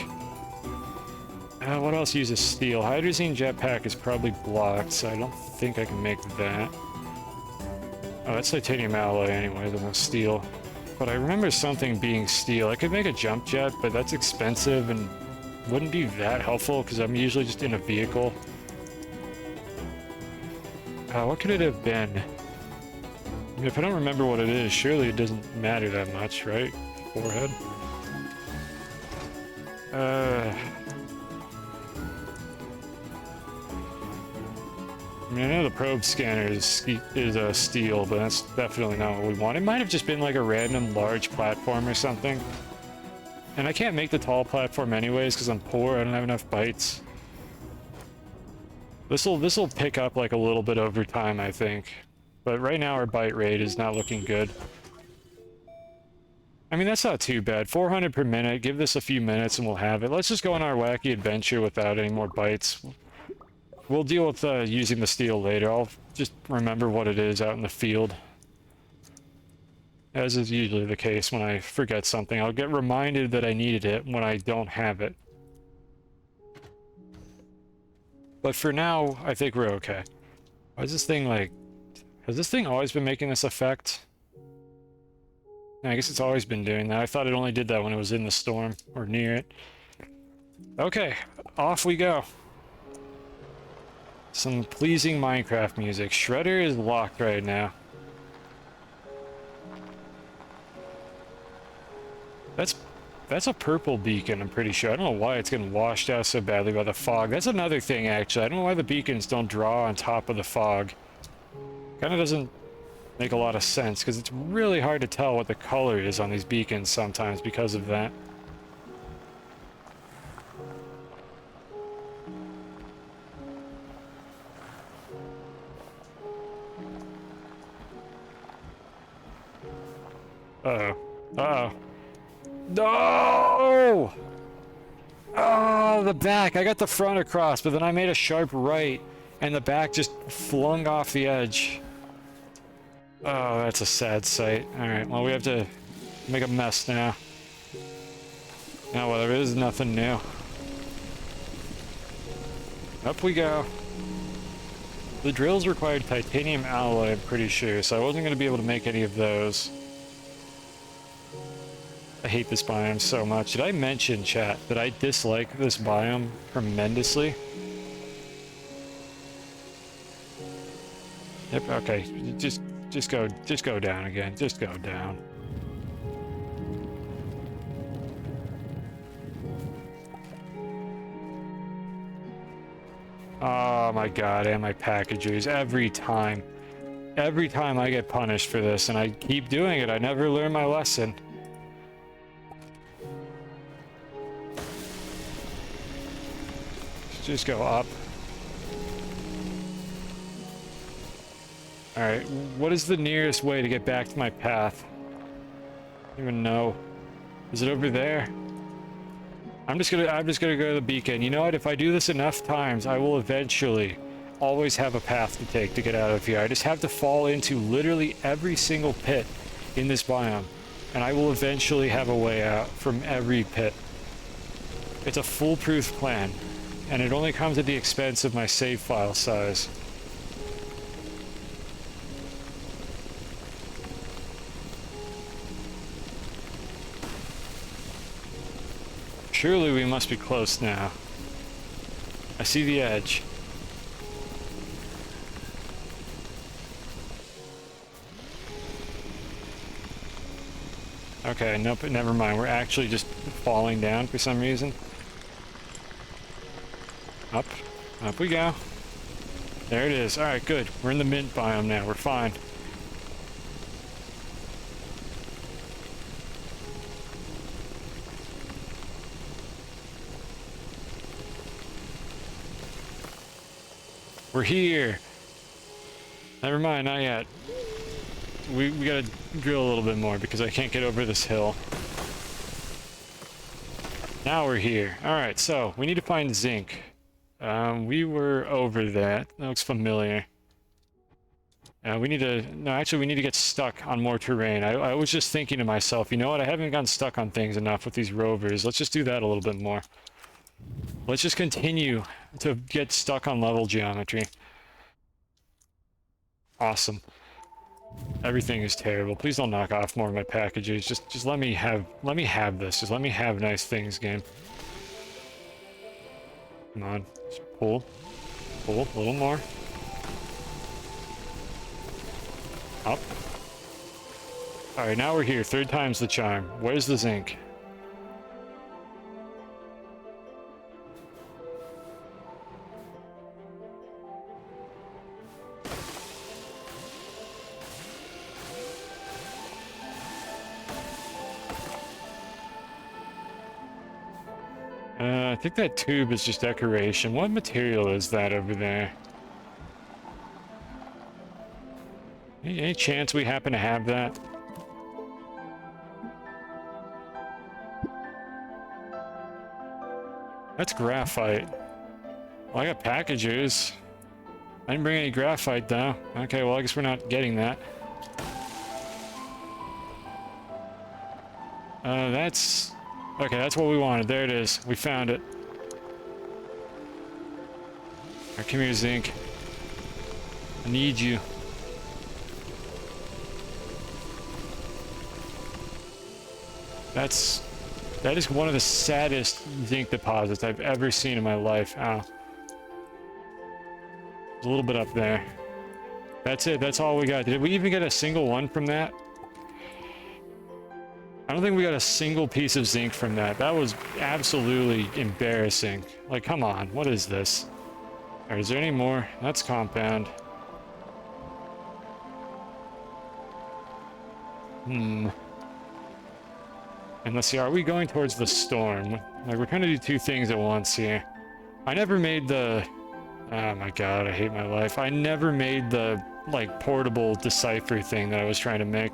What else uses steel? Hydrazine jetpack is probably blocked, so I don't think I can make that. Oh, that's titanium alloy anyway, than steel. But I remember something being steel. I could make a jump jet, but that's expensive and wouldn't be that helpful because I'm usually just in a vehicle. What could it have been? I mean, if I don't remember what it is, surely it doesn't matter that much, right? Forehead. I mean, I know the probe scanner is steel, but that's definitely not what we want. It might have just been like a random large platform or something. And I can't make the tall platform anyways because I'm poor. I don't have enough bytes. This'll pick up like a little bit over time, I think. But right now our byte rate is not looking good. I mean, that's not too bad. 400 per minute. Give this a few minutes and we'll have it. Let's just go on our wacky adventure without any more bytes. We'll deal with using the steel later. I'll just remember what it is out in the field. As is usually the case when I forget something. I'll get reminded that I needed it when I don't have it. But for now, I think we're okay. Why is this thing like... Has this thing always been making this effect? I guess it's always been doing that. I thought it only did that when it was in the storm, or near it. Okay, off we go. Some pleasing Minecraft music. Shredder is locked right now. That's a purple beacon, I'm pretty sure. I don't know why it's getting washed out so badly by the fog. That's another thing, actually. I don't know why the beacons don't draw on top of the fog. Kind of doesn't make a lot of sense, because it's really hard to tell what the color is on these beacons sometimes because of that. Uh-oh. Uh-oh. No! Oh, the back. I got the front across, but then I made a sharp right, and the back just flung off the edge. Oh, that's a sad sight. Alright, well, we have to make a mess now. Now, well, there is nothing new. Up we go. The drills required titanium alloy, I'm pretty sure, so I wasn't going to be able to make any of those. I hate this biome so much. Did I mention, chat, that I dislike this biome tremendously? Yep, okay. Just go down again. Just go down. Oh my god, and my packagers. Every time. Every time I get punished for this, and I keep doing it. I never learn my lesson. Just go up. Alright, what is the nearest way to get back to my path? I don't even know. Is it over there? I'm just gonna go to the beacon. You know what? If I do this enough times, I will eventually always have a path to take to get out of here. I just have to fall into literally every single pit in this biome, and I will eventually have a way out from every pit. It's a foolproof plan, and it only comes at the expense of my save file size. Surely we must be close now. I see the edge. Okay, nope, never mind. We're actually just falling down for some reason. Up. Up we go. There it is. Alright, good. We're in the mint biome now. We're fine. We're here. Never mind, not yet. we gotta drill a little bit more because I can't get over this hill. Now we're here. Alright, so we need to find zinc. We were over that. That looks familiar. We need to... No, actually, we need to get stuck on more terrain. I was just thinking to myself, you know what? I haven't gotten stuck on things enough with these rovers. Let's just do that a little bit more. Let's just continue to get stuck on level geometry. Awesome. Everything is terrible. Please don't knock off more of my packages. Just let me have this. Just let me have nice things, game. Come on. Just pull. Pull a little more. Up. Alright, now we're here. Third time's the charm. Where's the zinc? I think that tube is just decoration. What material is that over there? Any chance we happen to have that? That's graphite. Well, I got packages. I didn't bring any graphite, though. Okay, well, I guess we're not getting that. That's... Okay, that's what we wanted. There it is. We found it. Alright, come here, zinc. I need you. That is one of the saddest zinc deposits I've ever seen in my life. Ow. There's a little bit up there. That's it. That's all we got. Did we even get a single one from that? I don't think we got a single piece of zinc from that. That was absolutely embarrassing. Like, come on. What is this? Alright, is there any more? That's compound. And let's see, are we going towards the storm? Like, we're trying to do two things at once here. I never made the... Oh my god, I hate my life. I never made the, like, portable decipher thing that I was trying to make.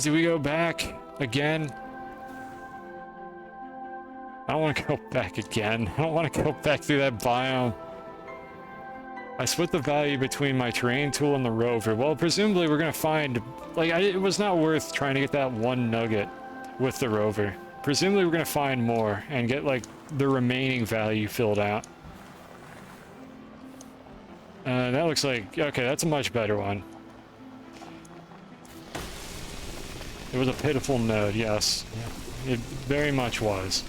Do we go back again? I don't want to go back again. I don't want to go back through that biome. I split the value between my terrain tool and the rover. Well, presumably we're going to find... Like, it was not worth trying to get that one nugget with the rover. Presumably we're going to find more and get, like, the remaining value filled out. That looks like... Okay, that's a much better one. It was a pitiful node, yes. It very much was.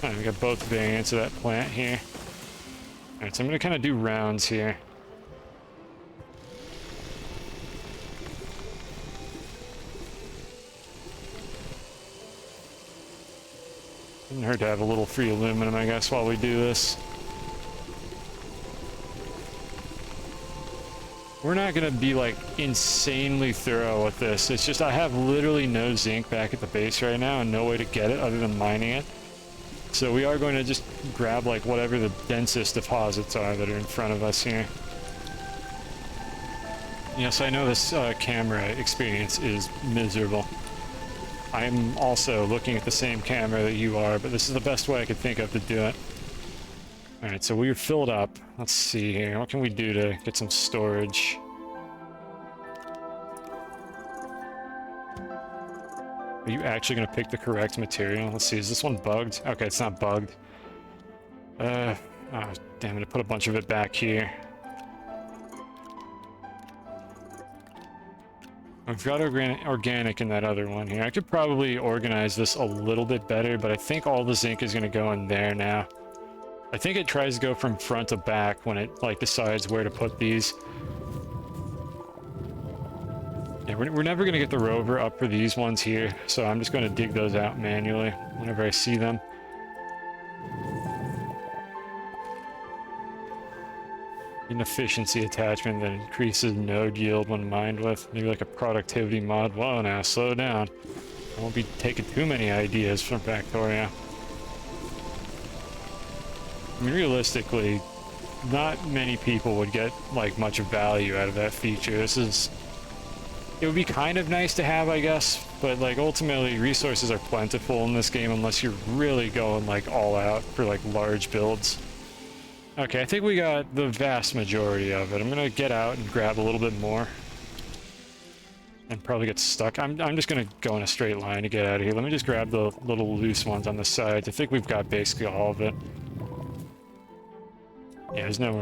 Alright, we got both variants of that plant here. Alright, so I'm gonna kind of do rounds here. Doesn't hurt to have a little free aluminum, I guess, while we do this. We're not gonna be, like, insanely thorough with this. It's just I have literally no zinc back at the base right now and no way to get it other than mining it. So we are going to just grab, like, whatever the densest deposits are that are in front of us here. Yes, I know this camera experience is miserable. I'm also looking at the same camera that you are, but this is the best way I could think of to do it. Alright, so we're filled up. Let's see here. What can we do to get some storage? Are you actually going to pick the correct material? Let's see, is this one bugged? Okay, it's not bugged. Oh, damn it, I put a bunch of it back here. I've got organic in that other one here. I could probably organize this a little bit better, but I think all the zinc is going to go in there now. I think it tries to go from front to back when it, like, decides where to put these. Yeah, we're never going to get the rover up for these ones here, so I'm just going to dig those out manually whenever I see them. An efficiency attachment that increases node yield when mined with. Maybe like a productivity mod. Whoa, now, slow down. I won't be taking too many ideas from Factoria. I mean, realistically, not many people would get, like, much value out of that feature. This is... It would be kind of nice to have, I guess, but, like, ultimately, resources are plentiful in this game unless you're really going, like, all out for, like, large builds. Okay, I think we got the vast majority of it. I'm gonna get out and grab a little bit more. And probably get stuck. I'm just gonna go in a straight line to get out of here. Let me just grab the little loose ones on the sides. I think we've got basically all of it. Yeah, there's no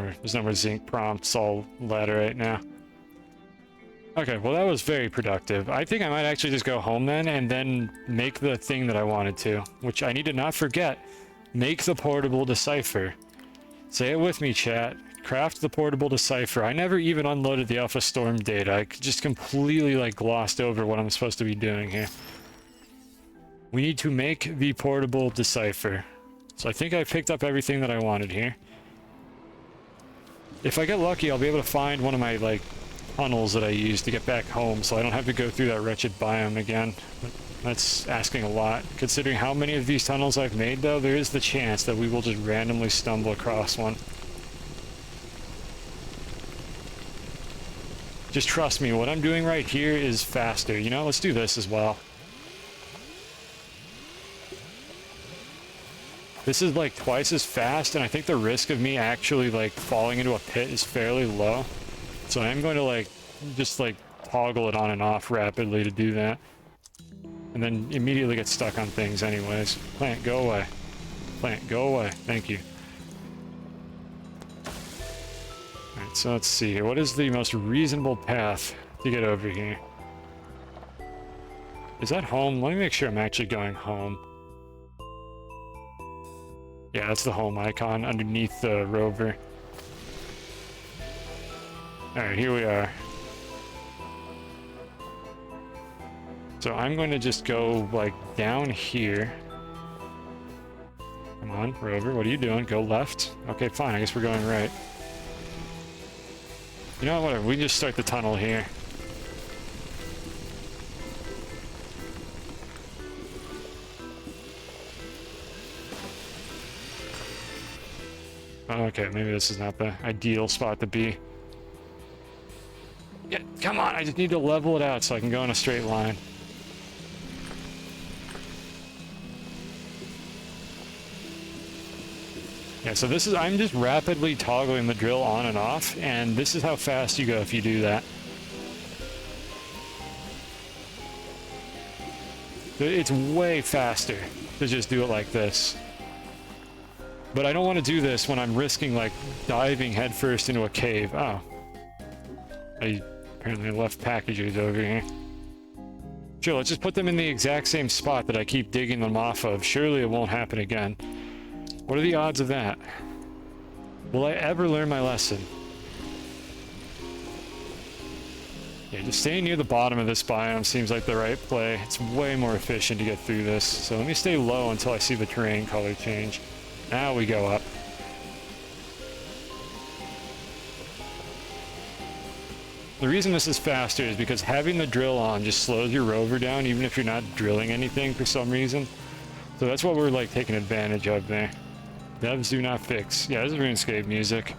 more zinc prompts, all laterite now. Okay, well that was very productive. I think I might actually just go home then, and then make the thing that I wanted to, which I need to not forget. Make the portable decipher. Say it with me, chat. Craft the portable decipher. I never even unloaded the Alpha Storm data. I just completely, like, glossed over what I'm supposed to be doing here. We need to make the portable decipher. So I think I picked up everything that I wanted here. If I get lucky, I'll be able to find one of my, like, tunnels that I used to get back home, so I don't have to go through that wretched biome again. But that's asking a lot. Considering how many of these tunnels I've made, though, there is the chance that we will just randomly stumble across one. Just trust me, what I'm doing right here is faster. You know, let's do this as well. This is like twice as fast, and I think the risk of me actually like falling into a pit is fairly low. So I'm going to like, just like toggle it on and off rapidly to do that. And then immediately get stuck on things anyways. Plant, go away. Plant, go away. Thank you. Alright, so let's see here. What is the most reasonable path to get over here? Is that home? Let me make sure I'm actually going home. Yeah, that's the home icon underneath the rover. Alright, here we are. So I'm going to just go, like, down here. Come on, rover, what are you doing? Go left? Okay, fine, I guess we're going right. You know what, whatever, we can just start the tunnel here. Okay, maybe this is not the ideal spot to be. Yeah, come on, I just need to level it out so I can go in a straight line. Yeah, so this is, I'm just rapidly toggling the drill on and off, and this is how fast you go if you do that. It's way faster to just do it like this. But I don't want to do this when I'm risking, like, diving headfirst into a cave. Oh. I apparently left packages over here. Sure, let's just put them in the exact same spot that I keep digging them off of. Surely it won't happen again. What are the odds of that? Will I ever learn my lesson? Yeah, just staying near the bottom of this biome seems like the right play. It's way more efficient to get through this. So let me stay low until I see the terrain color change. Now we go up. The reason this is faster is because having the drill on just slows your rover down even if you're not drilling anything for some reason. So that's what we're like taking advantage of there. Devs do not fix. Yeah, this is RuneScape music.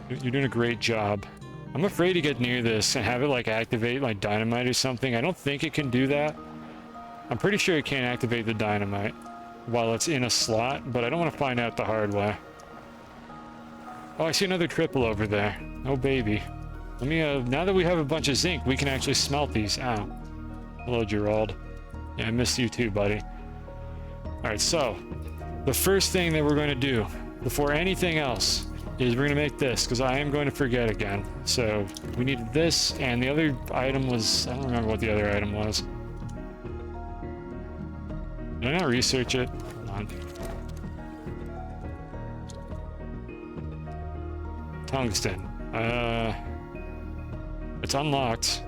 You're doing a great job. I'm afraid to get near this and have it like activate like dynamite or something. I don't think it can do that. I'm pretty sure it can't activate the dynamite while it's in a slot, but I don't want to find out the hard way. Oh, I see another triple over there. Oh, baby. Let me, now that we have a bunch of zinc, we can actually smelt these. Ow. Hello, Gerald. Yeah, I missed you too, buddy. Alright, so, the first thing that we're going to do, before anything else, is we're going to make this, because I am going to forget again. So, we need this, and the other item was, I don't remember what the other item was. Did I not research it? Come on. Tungsten. It's unlocked.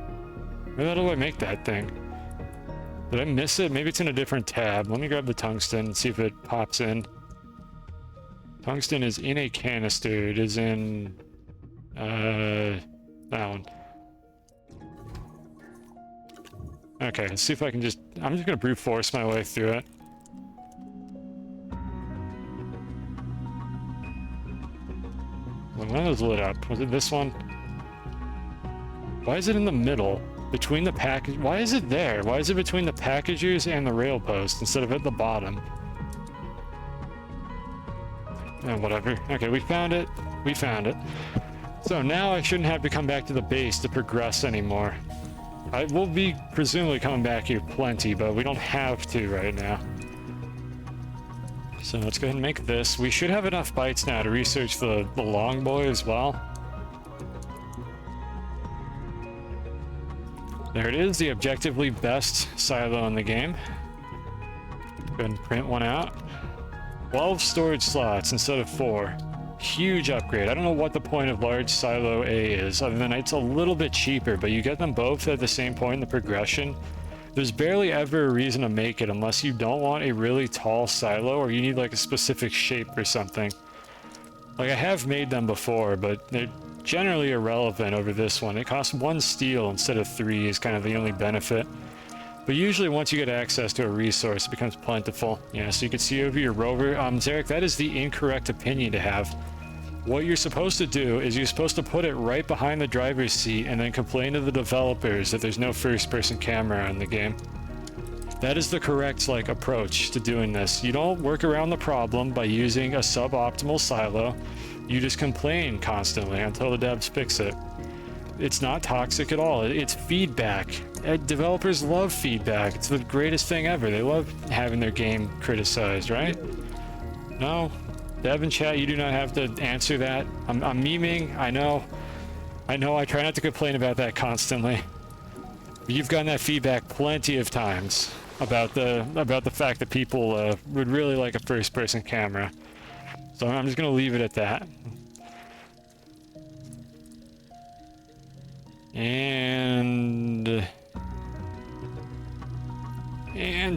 How do I make that thing? Did I miss it? Maybe it's in a different tab. Let me grab the tungsten and see if it pops in. Tungsten is in a canister. It is in... that one. Okay, let's see if I can just... I'm just gonna brute force my way through it. One of those lit up. Was it this one? Why is it in the middle? Between the package... Why is it there? Why is it between the packagers and the rail post instead of at the bottom? Oh, whatever. Okay, we found it. We found it. So now I shouldn't have to come back to the base to progress anymore. I will be presumably coming back here plenty, but we don't have to right now. So let's go ahead and make this. We should have enough bytes now to research the long boy as well. There it is, the objectively best silo in the game. Go ahead and print one out. 12 storage slots instead of 4. Huge upgrade. I don't know what the point of large silo A is, other than it's a little bit cheaper, but you get them both at the same point in the progression. There's barely ever a reason to make it unless you don't want a really tall silo or you need like a specific shape or something. Like I have made them before, but they're generally irrelevant over this one. It costs 1 steel instead of 3 is kind of the only benefit. But usually once you get access to a resource, it becomes plentiful. Yeah, so you can see over your rover. Zarek, that is the incorrect opinion to have. What you're supposed to do is you're supposed to put it right behind the driver's seat and then complain to the developers that there's no first-person camera in the game. That is the correct, like, approach to doing this. You don't work around the problem by using a suboptimal silo. You just complain constantly until the devs fix it. It's not toxic at all. It's feedback. Developers love feedback. It's the greatest thing ever. They love having their game criticized, right? No? Dev and chat, you do not have to answer that. I'm memeing. I know. I try not to complain about that constantly. But you've gotten that feedback plenty of times about the fact that people would really like a first-person camera. So I'm just gonna leave it at that. And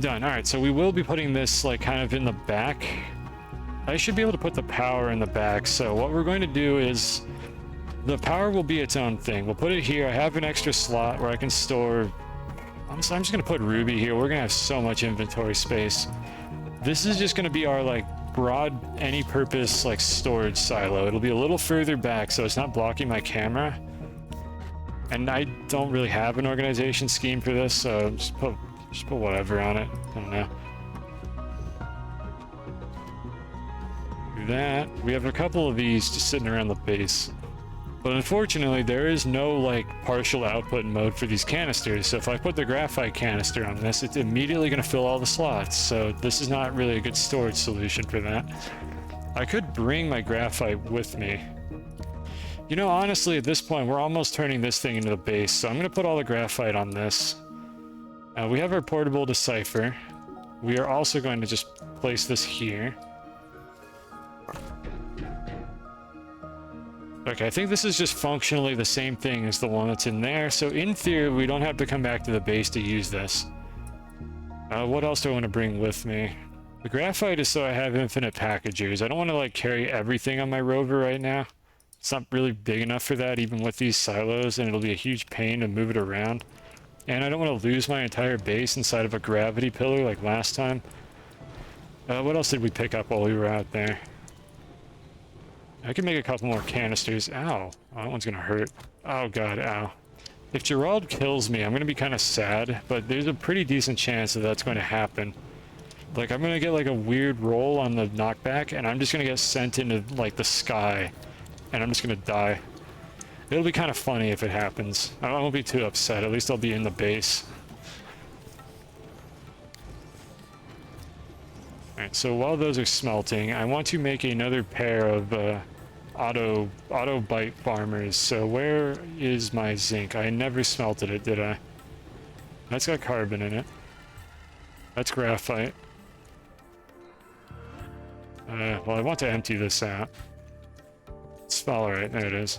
done. All right, so we will be putting this like kind of in the back. I should be able to put the power in the back. So what we're going to do is the power will be its own thing. We'll put it here. I have an extra slot where I can store. I'm just going to put Ruby here. We're going to have so much inventory space. This is just going to be our like broad any purpose like storage silo. It'll be a little further back so it's not blocking my camera. And I don't really have an organization scheme for this, so just put whatever on it. I don't know. Do that. We have a couple of these just sitting around the base. But unfortunately, there is no like partial output mode for these canisters. So if I put the graphite canister on this, it's immediately going to fill all the slots. So this is not really a good storage solution for that. I could bring my graphite with me. You know, honestly, at this point, we're almost turning this thing into the base. So I'm going to put all the graphite on this. We have our portable decipher. We are also going to just place this here. Okay, I think this is just functionally the same thing as the one that's in there. So in theory, we don't have to come back to the base to use this. What else do I want to bring with me? The graphite is so I have infinite packagers. I don't want to like carry everything on my rover right now. It's not really big enough for that, even with these silos, and it'll be a huge pain to move it around. And I don't want to lose my entire base inside of a gravity pillar like last time. What else did we pick up while we were out there? I can make a couple more canisters. Ow. Oh, that one's gonna hurt. Oh god, ow. If Gerald kills me, I'm gonna be kind of sad, but there's a pretty decent chance that that's going to happen. Like, I'm gonna get like a weird roll on the knockback, and I'm just gonna get sent into like the sky, and I'm just gonna die. It'll be kind of funny if it happens. I won't be too upset. At least I'll be in the base. Alright, so while those are smelting, I want to make another pair of auto bite farmers. So where is my zinc? I never smelted it, did I? That's got carbon in it. That's graphite. Well, I want to empty this out. It's alright, there it is.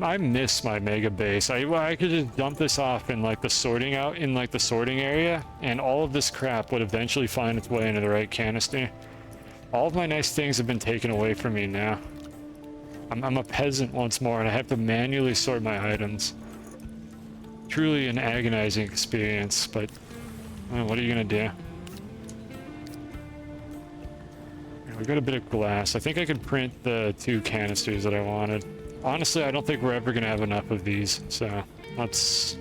I miss my mega base. I could just dump this off in like the sorting area, and all of this crap would eventually find its way into the right canister. All of my nice things have been taken away from me now. I'm a peasant once more, and I have to manually sort my items. Truly an agonizing experience, but What are you gonna do? We got a bit of glass. I think I could print the 2 canisters that I wanted. Honestly, I don't think we're ever gonna have enough of these, so let's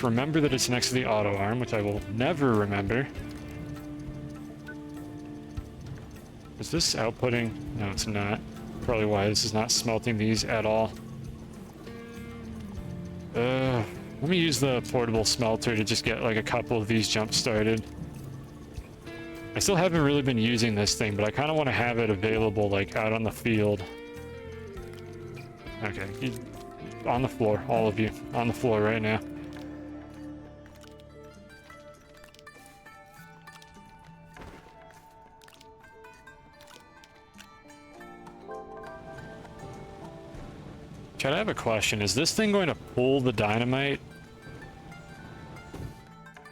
remember that it's next to the auto arm, which I will never remember. Is this outputting? No, it's not. Probably why this is not smelting these at all. Let me use the portable smelter to just get like a couple of these jump started. I still haven't really been using this thing, but I kind of want to have it available like out on the field. Okay, on the floor, all of you, on the floor right now. Chad, I have a question. Is this thing going to pull the dynamite?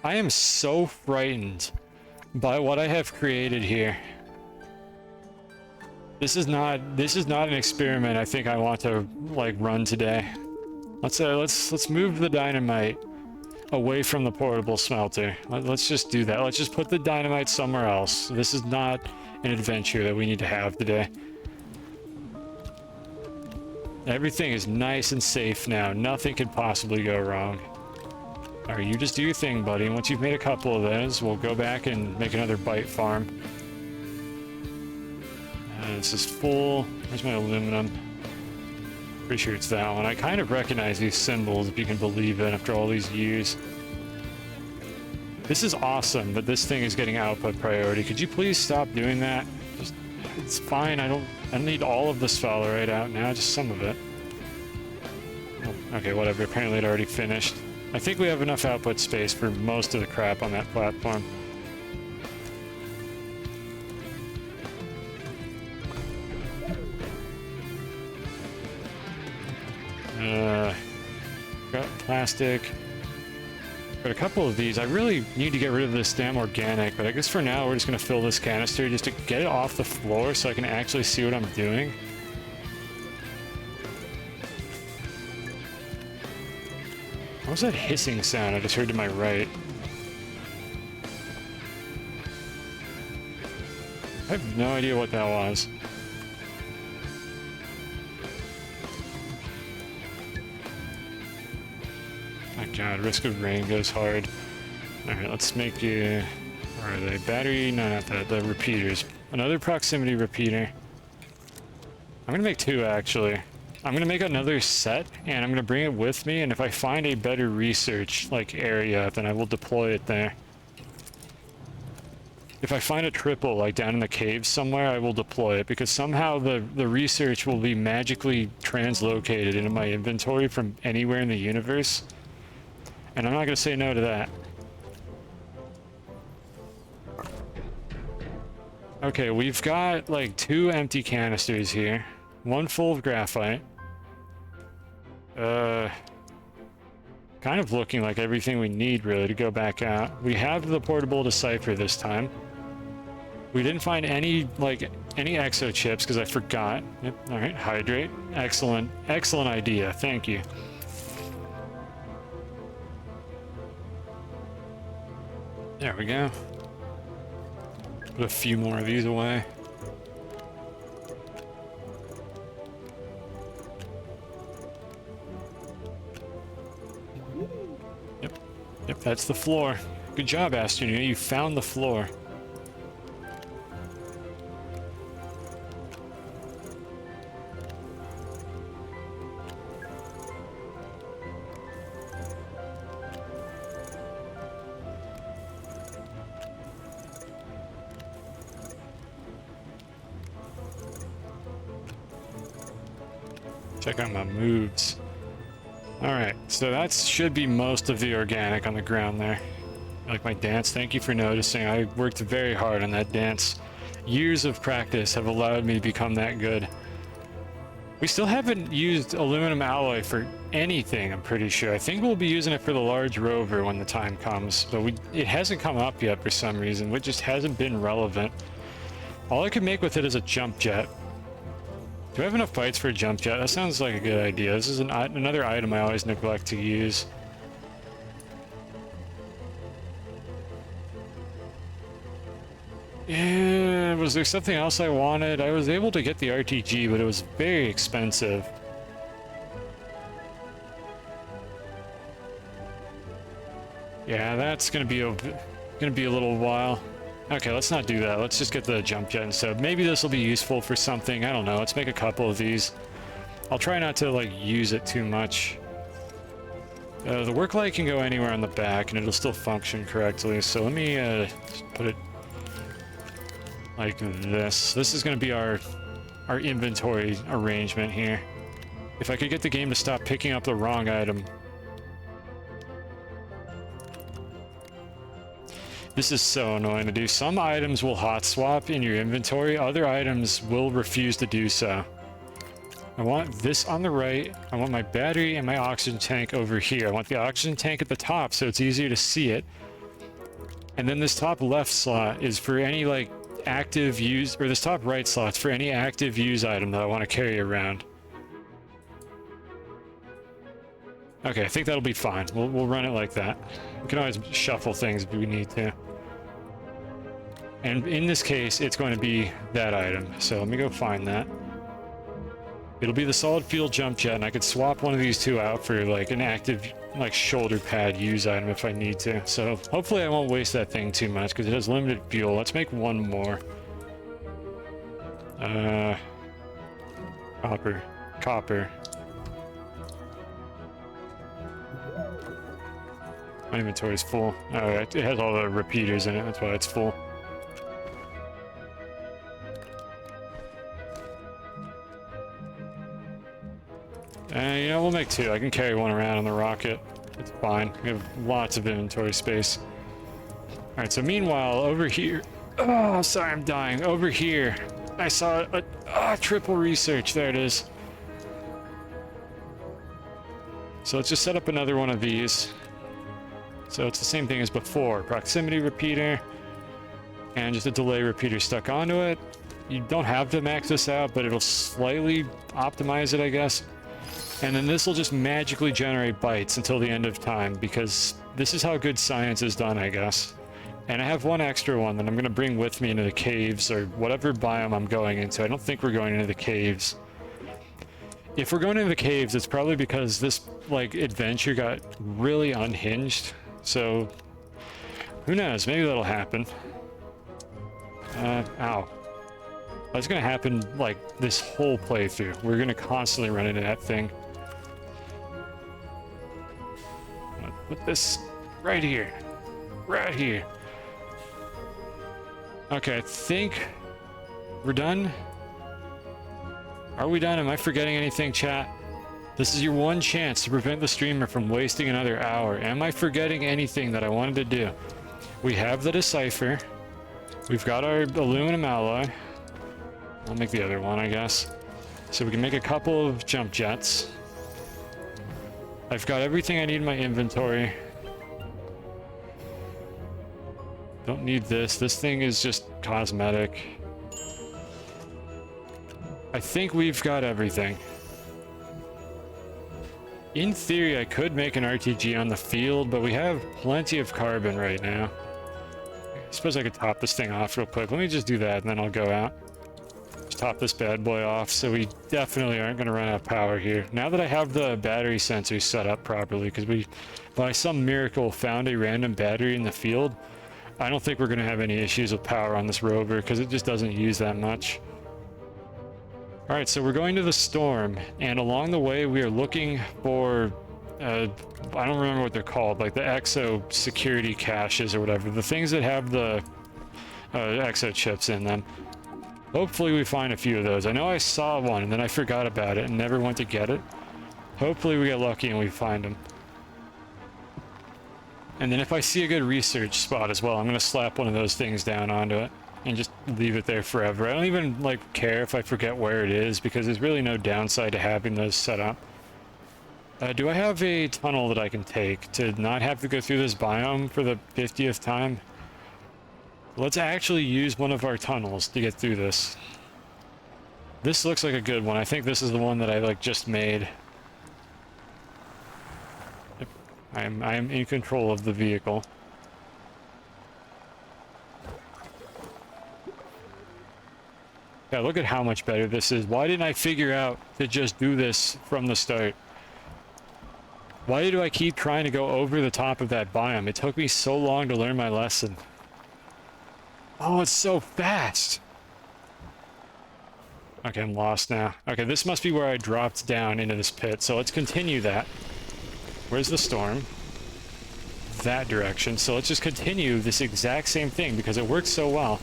I am so frightened by what I have created here. This is not an experiment I think I want to like run today. Let's move the dynamite away from the portable smelter. Let's just do that. Let's just put the dynamite somewhere else. This is not an adventure that we need to have today. Everything is nice and safe now. Nothing could possibly go wrong. Alright, you just do your thing, buddy. Once you've made a couple of those, we'll go back and make another bite farm. This is full. Where's my aluminum? Pretty sure it's that one. I kind of recognize these symbols, if you can believe it, after all these years. This is awesome, but this thing is getting output priority. Could you please stop doing that? Just, it's fine. I don't need all of this sphalerite out now, just some of it. Oh, okay, whatever. Apparently it already finished. I think we have enough output space for most of the crap on that platform. Got plastic. Got a couple of these. I really need to get rid of this damn organic, but I guess for now we're just gonna fill this canister just to get it off the floor so I can actually see what I'm doing. What was that hissing sound I just heard to my right? I have no idea what that was. My god, risk of rain goes hard. Alright, let's make you... Where are they? Battery? No, not that. The repeaters. Another proximity repeater. I'm gonna make 2, actually. I'm gonna make another set, and I'm gonna bring it with me, and if I find a better research, like, area, then I will deploy it there. If I find a triple, like, down in the caves somewhere, I will deploy it, because somehow the research will be magically translocated into my inventory from anywhere in the universe. And I'm not gonna say no to that. Okay, we've got, like, 2 empty canisters here. 1 full of graphite. Kind of looking like everything we need, really, to go back out. We have the portable decipher this time. We didn't find any, like, any exo chips, because I forgot. Yep, alright, hydrate. Excellent, excellent idea, thank you. There we go. Put a few more of these away. Yep, that's the floor. Good job, Astroneer. You found the floor. Check out my moves. Alright, so that should be most of the organic on the ground there. Like my dance, thank you for noticing. I worked very hard on that dance. Years of practice have allowed me to become that good. We still haven't used aluminum alloy for anything, I'm pretty sure. I think we'll be using it for the large rover when the time comes, but it hasn't come up yet for some reason. It just hasn't been relevant. All I could make with it is a jump jet. Do I have enough bytes for a jump jet? That sounds like a good idea. This is another item I always neglect to use. Was there something else I wanted? I was able to get the RTG, but it was very expensive. Yeah, that's gonna be a little while. Okay, let's not do that. Let's just get the jump jet instead. Maybe this will be useful for something. I don't know. Let's make a couple of these. I'll try not to like use it too much. The work light can go anywhere on the back, and it'll still function correctly. So let me just put it like this. This is going to be our inventory arrangement here. If I could get the game to stop picking up the wrong item. This is so annoying to do. Some items will hot swap in your inventory, other items will refuse to do so. I want this on the right. I want my battery and my oxygen tank over here. I want the oxygen tank at the top so it's easier to see it. And then this top left slot is for any like active use, or this top right slot's for any active use item that I want to carry around. Okay, I think that'll be fine. We'll run it like that. We can always shuffle things if we need to. And in this case, it's going to be that item. So let me go find that. It'll be the solid fuel jump jet, and I could swap one of these two out for like an active like shoulder pad use item if I need to. So hopefully I won't waste that thing too much because it has limited fuel. Let's make one more. Copper. My inventory's full. Alright, it has all the repeaters in it, that's why it's full. You know, we'll make two. I can carry one around on the rocket. It's fine. We have lots of inventory space. Alright, so meanwhile, over here... Oh, sorry, I'm dying. Over here, I saw a triple research. There it is. So let's just set up another one of these. So it's the same thing as before. Proximity repeater. And just a delay repeater stuck onto it. You don't have to max this out, but it'll slightly optimize it, I guess. And then this will just magically generate bytes until the end of time, because this is how good science is done, I guess. And I have one extra one that I'm going to bring with me into the caves, or whatever biome I'm going into. I don't think we're going into the caves. If we're going into the caves, it's probably because this, like, adventure got really unhinged. So, who knows? Maybe that'll happen. Ow. That's going to happen, like, this whole playthrough. We're going to constantly run into that thing. I'm gonna put this right here. Right here. Okay, I think we're done. Are we done? Am I forgetting anything, chat? This is your one chance to prevent the streamer from wasting another hour. Am I forgetting anything that I wanted to do? We have the decipher. We've got our aluminum alloy. I'll make the other one, I guess. So we can make a couple of jump jets. I've got everything I need in my inventory. Don't need this. This thing is just cosmetic. I think we've got everything. In theory, I could make an RTG on the field, but we have plenty of carbon right now. I suppose I could top this thing off real quick. Let me just do that, and then I'll go out. Just top this bad boy off, so we definitely aren't going to run out of power here. Now that I have the battery sensors set up properly, because we, by some miracle, found a random battery in the field, I don't think we're going to have any issues with power on this rover, because it just doesn't use that much. Alright, so we're going to the storm, and along the way we are looking for, I don't remember what they're called, like the exo security caches or whatever, the things that have the exo chips in them. Hopefully we find a few of those. I know I saw one and then I forgot about it and never went to get it. Hopefully we get lucky and we find them. And then if I see a good research spot as well, I'm going to slap one of those things down onto it and just leave it there forever. I don't even like care if I forget where it is, because there's really no downside to having those set up. Do I have a tunnel that I can take to not have to go through this biome for the 50th time? Let's actually use one of our tunnels to get through this. This looks like a good one. I think this is the one that I like just made. I am in control of the vehicle. Yeah, look at how much better this is. Why didn't I figure out to just do this from the start? Why do I keep trying to go over the top of that biome? It took me so long to learn my lesson. Oh, it's so fast. Okay, I'm lost now. Okay, this must be where I dropped down into this pit, so let's continue that. Where's the storm? That direction. So let's just continue this exact same thing because it works so well.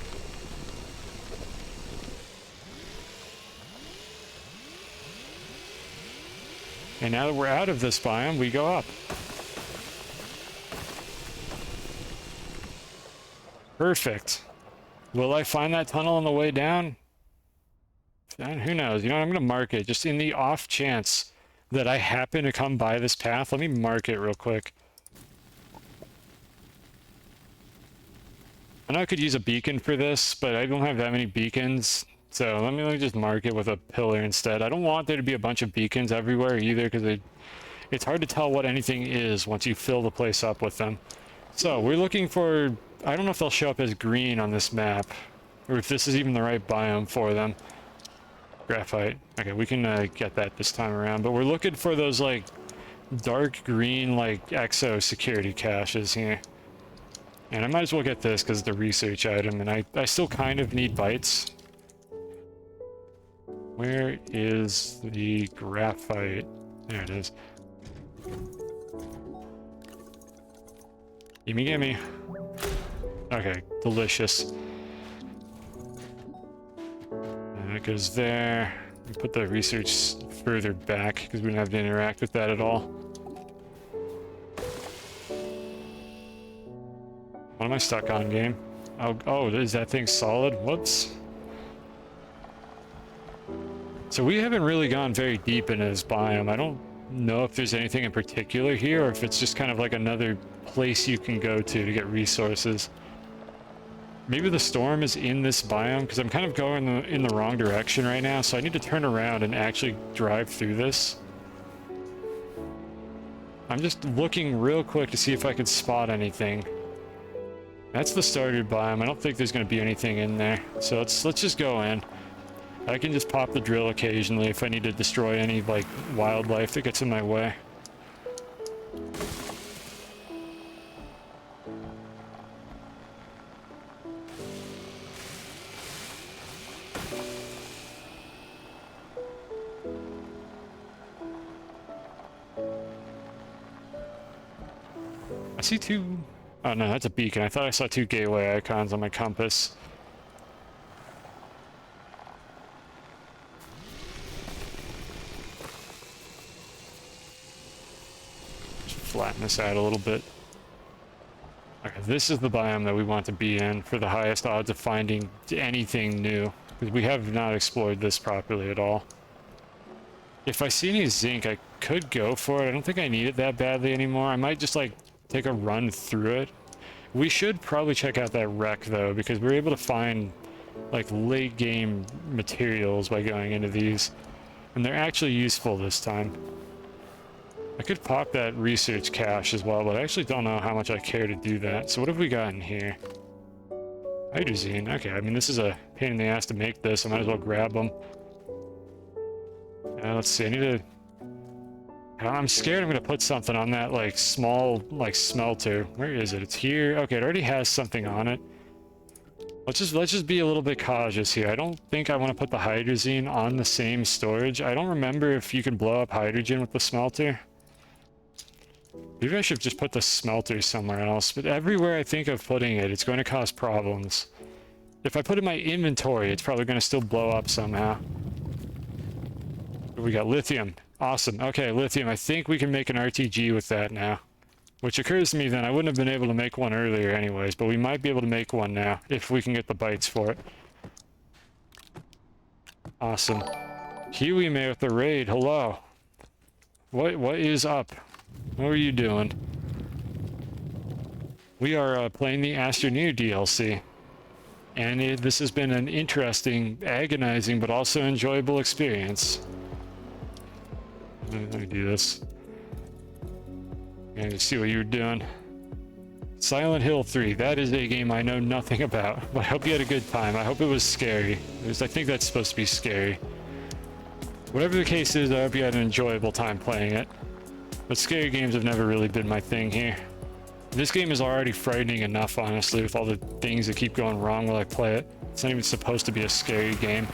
And now that we're out of this biome, we go up. Perfect. Will I find that tunnel on the way down? Who knows? You know what? I'm going to mark it just in the off chance that I happen to come by this path. Let me mark it real quick. I know I could use a beacon for this, but I don't have that many beacons. So let me just mark it with a pillar instead. I don't want there to be a bunch of beacons everywhere either because it's hard to tell what anything is once you fill the place up with them. So we're looking for... I don't know if they'll show up as green on this map or if this is even the right biome for them. Graphite. Okay, we can get that this time around, but we're looking for those like dark green like exo security caches here. And I might as well get this because it's a research item, and I still kind of need bites. Where is the graphite? There it is. Gimme, gimme. Okay, delicious. And that goes there. We put the research further back because we don't have to interact with that at all. What am I stuck on, game? Oh, is that thing solid? Whoops. So we haven't really gone very deep into this biome. I don't know if there's anything in particular here or if it's just kind of like another place you can go to get resources. Maybe the storm is in this biome because I'm kind of going in the wrong direction right now, so I need to turn around and actually drive through this. I'm just looking real quick to see if I could spot anything. That's the started biome. I don't think there's going to be anything in there. So let's just go in. I can just pop the drill occasionally if I need to destroy any like wildlife that gets in my way. I see two... Oh no, that's a beacon. I thought I saw two gateway icons on my compass. Just flatten this out a little bit. Okay, this is the biome that we want to be in for the highest odds of finding anything new, because we have not explored this properly at all. If I see any zinc, I could go for it. I don't think I need it that badly anymore. I might just like take a run through it. We should probably check out that wreck though, because we're able to find like late game materials by going into these, and they're actually useful this time. I could pop that research cache as well, but I actually don't know how much I care to do that. So what have we got in here? Hydrazine. Okay, I mean this is a pain in the ass to make this. I might as well grab them. Let's see, I need to... I'm scared I'm gonna put something on that like small like smelter. Where is it? It's here. Okay, it already has something on it. Let's just be a little bit cautious here. I don't think I want to put the hydrazine on the same storage. I don't remember if you can blow up hydrogen with the smelter. Maybe I should just put the smelter somewhere else, but everywhere I think of putting it, it's going to cause problems. If I put it in my inventory, it's probably going to still blow up somehow. We got lithium. Awesome. Okay, lithium. I think we can make an RTG with that now. Which occurs to me then, I wouldn't have been able to make one earlier anyways, but we might be able to make one now, if we can get the bites for it. Awesome. Huey May with the raid. Hello. What is up? What are you doing? We are playing the Astroneer DLC. And this has been an interesting, agonizing, but also enjoyable experience. Let me do this. And just see what you were doing. Silent Hill 3. That is a game I know nothing about. But I hope you had a good time. I hope it was scary. Because I think that's supposed to be scary. Whatever the case is, I hope you had an enjoyable time playing it. But scary games have never really been my thing here. This game is already frightening enough, honestly, with all the things that keep going wrong while I play it. It's not even supposed to be a scary game.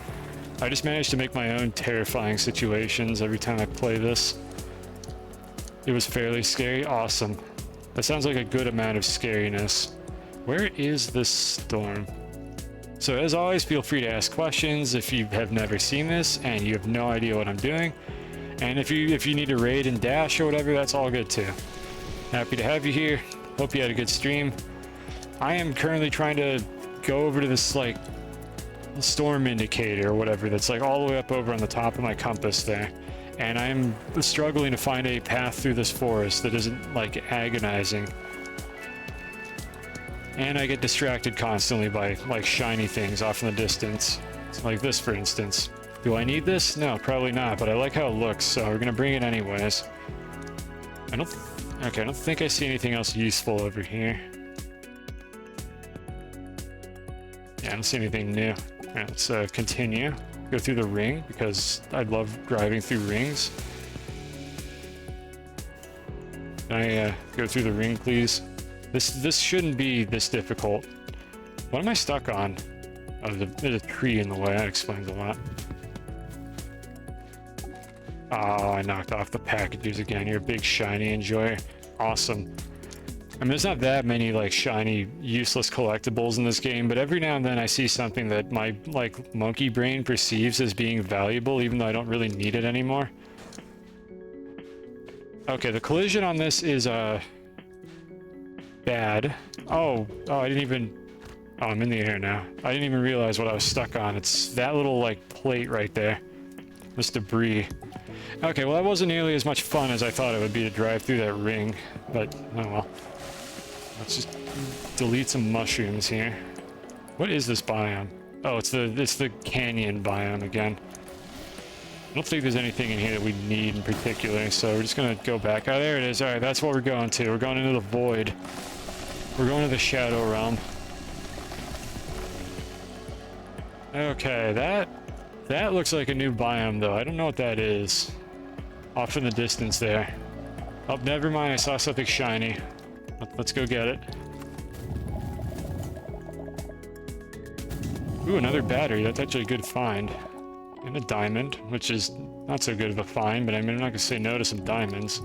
I just managed to make my own terrifying situations every time I play this. It was fairly scary. Awesome. That sounds like a good amount of scariness. Where is this storm? So as always, feel free to ask questions if you have never seen this and you have no idea what I'm doing. And if you need to raid and dash or whatever, that's all good too. Happy to have you here. Hope you had a good stream. I am currently trying to go over to this like storm indicator or whatever that's like all the way up over on the top of my compass there. And I'm struggling to find a path through this forest that isn't like agonizing. And I get distracted constantly by like shiny things off in the distance. Like this, for instance. Do I need this? No, probably not, but I like how it looks, so we're gonna bring it anyways. I don't think I see anything else useful over here. Yeah, I don't see anything new. Alright, let's continue. Go through the ring, because I love driving through rings. Can I go through the ring, please? This shouldn't be this difficult. What am I stuck on? Oh, there's a tree in the way. That explains a lot. Oh, I knocked off the packages again. You're a big shiny enjoyer. Awesome. I mean, there's not that many like shiny, useless collectibles in this game, but every now and then I see something that my like monkey brain perceives as being valuable, even though I don't really need it anymore. Okay, the collision on this is bad. Oh, I didn't even... Oh, I'm in the air now. I didn't even realize what I was stuck on. It's that little like plate right there. This debris. Okay, well that wasn't nearly as much fun as I thought it would be to drive through that ring, but oh well. Let's just delete some mushrooms here. What is this biome? Oh, it's the canyon biome again. I don't think there's anything in here that we need in particular, so we're just gonna go back. Oh, there it is. Alright, that's what we're going to. We're going into the void. We're going to the shadow realm. Okay, that looks like a new biome, though. I don't know what that is. Off in the distance there. Oh, never mind. I saw something shiny. Let's go get it. Ooh, another battery. That's actually a good find. And a diamond, which is not so good of a find, but I mean, I'm not gonna say no to some diamonds.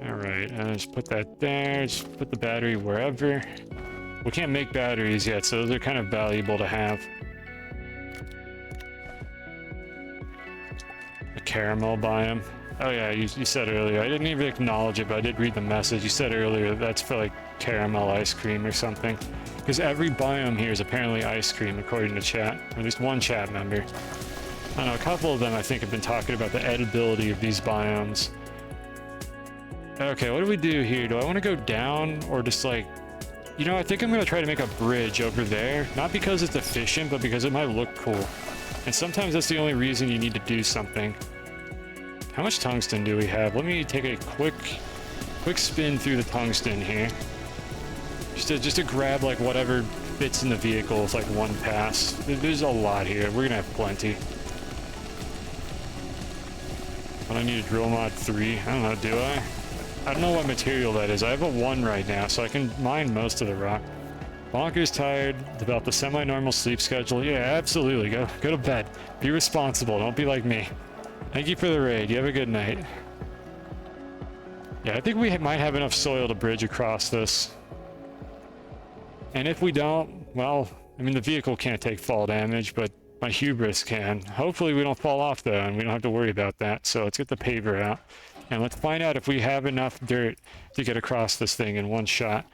Alright, just put that there. Just put the battery wherever. We can't make batteries yet, so those are kind of valuable to have. The caramel biome. Oh yeah, you said earlier. I didn't even acknowledge it, but I did read the message. You said earlier that's for like caramel ice cream or something. Because every biome here is apparently ice cream, according to chat. Or at least one chat member. I don't know, a couple of them I think have been talking about the edibility of these biomes. Okay, what do we do here? Do I want to go down or just like... You know, I think I'm going to try to make a bridge over there. Not because it's efficient, but because it might look cool. And sometimes that's the only reason you need to do something. How much tungsten do we have? Let me take a quick spin through the tungsten here. Just to grab like whatever fits in the vehicle with like one pass. There's a lot here. We're gonna have plenty. I need a drill mod 3. I don't know, do I? I don't know what material that is. I have a 1 right now, so I can mine most of the rock. Bonker's tired, develop a semi-normal sleep schedule. Yeah, absolutely. Go to bed. Be responsible. Don't be like me. Thank you for the raid. You have a good night. Yeah, I think we might have enough soil to bridge across this. And if we don't, well, I mean, the vehicle can't take fall damage, but my hubris can. Hopefully we don't fall off, though, and we don't have to worry about that. So let's get the paver out. And let's find out if we have enough dirt to get across this thing in one shot.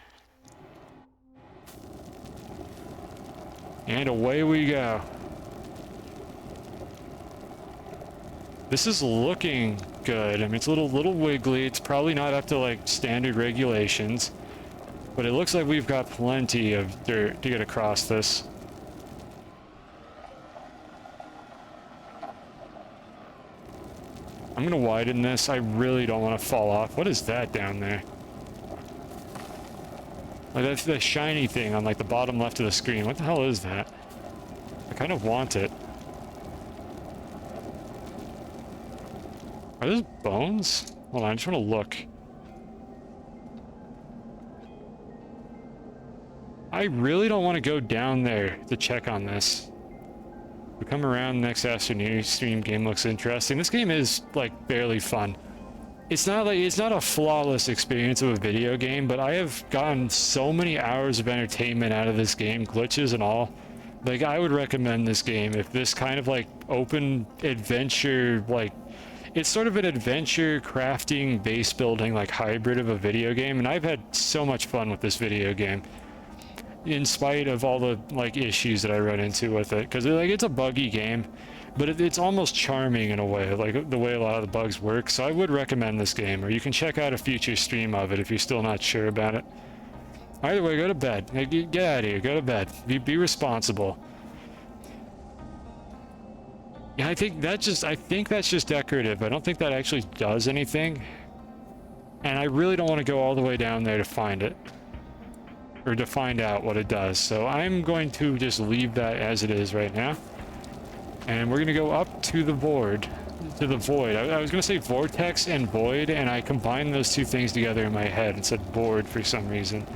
And away we go. This is looking good. I mean, it's a little wiggly. It's probably not up to, like, standard regulations. But it looks like we've got plenty of dirt to get across this. I'm gonna widen this. I really don't want to fall off. What is that down there? Like, that's the shiny thing on, like, the bottom left of the screen. What the hell is that? I kind of want it. Are those bones? Hold on, I just want to look. I really don't want to go down there to check on this. We come around, next Astroneer stream game looks interesting. This game is, like, barely fun. It's not a flawless experience of a video game, but I have gotten so many hours of entertainment out of this game, glitches and all. Like, I would recommend this game if this kind of, like, open adventure, like, it's sort of an adventure crafting base building, like, hybrid of a video game, and I've had so much fun with this video game. In spite of all the, like, issues that I run into with it, because, like, it's a buggy game, but it's almost charming in a way, like the way a lot of the bugs work. So I would recommend this game, or you can check out a future stream of it if you're still not sure about it. Either way, go to bed. Get out of here. Go to bed. Be responsible. Yeah, I think that's just decorative. I don't think that actually does anything. And I really don't want to go all the way down there to find it, or to find out what it does. So I'm going to just leave that as it is right now. And we're gonna go up to the void. I was gonna say vortex and void, and I combined those two things together in my head and said board for some reason.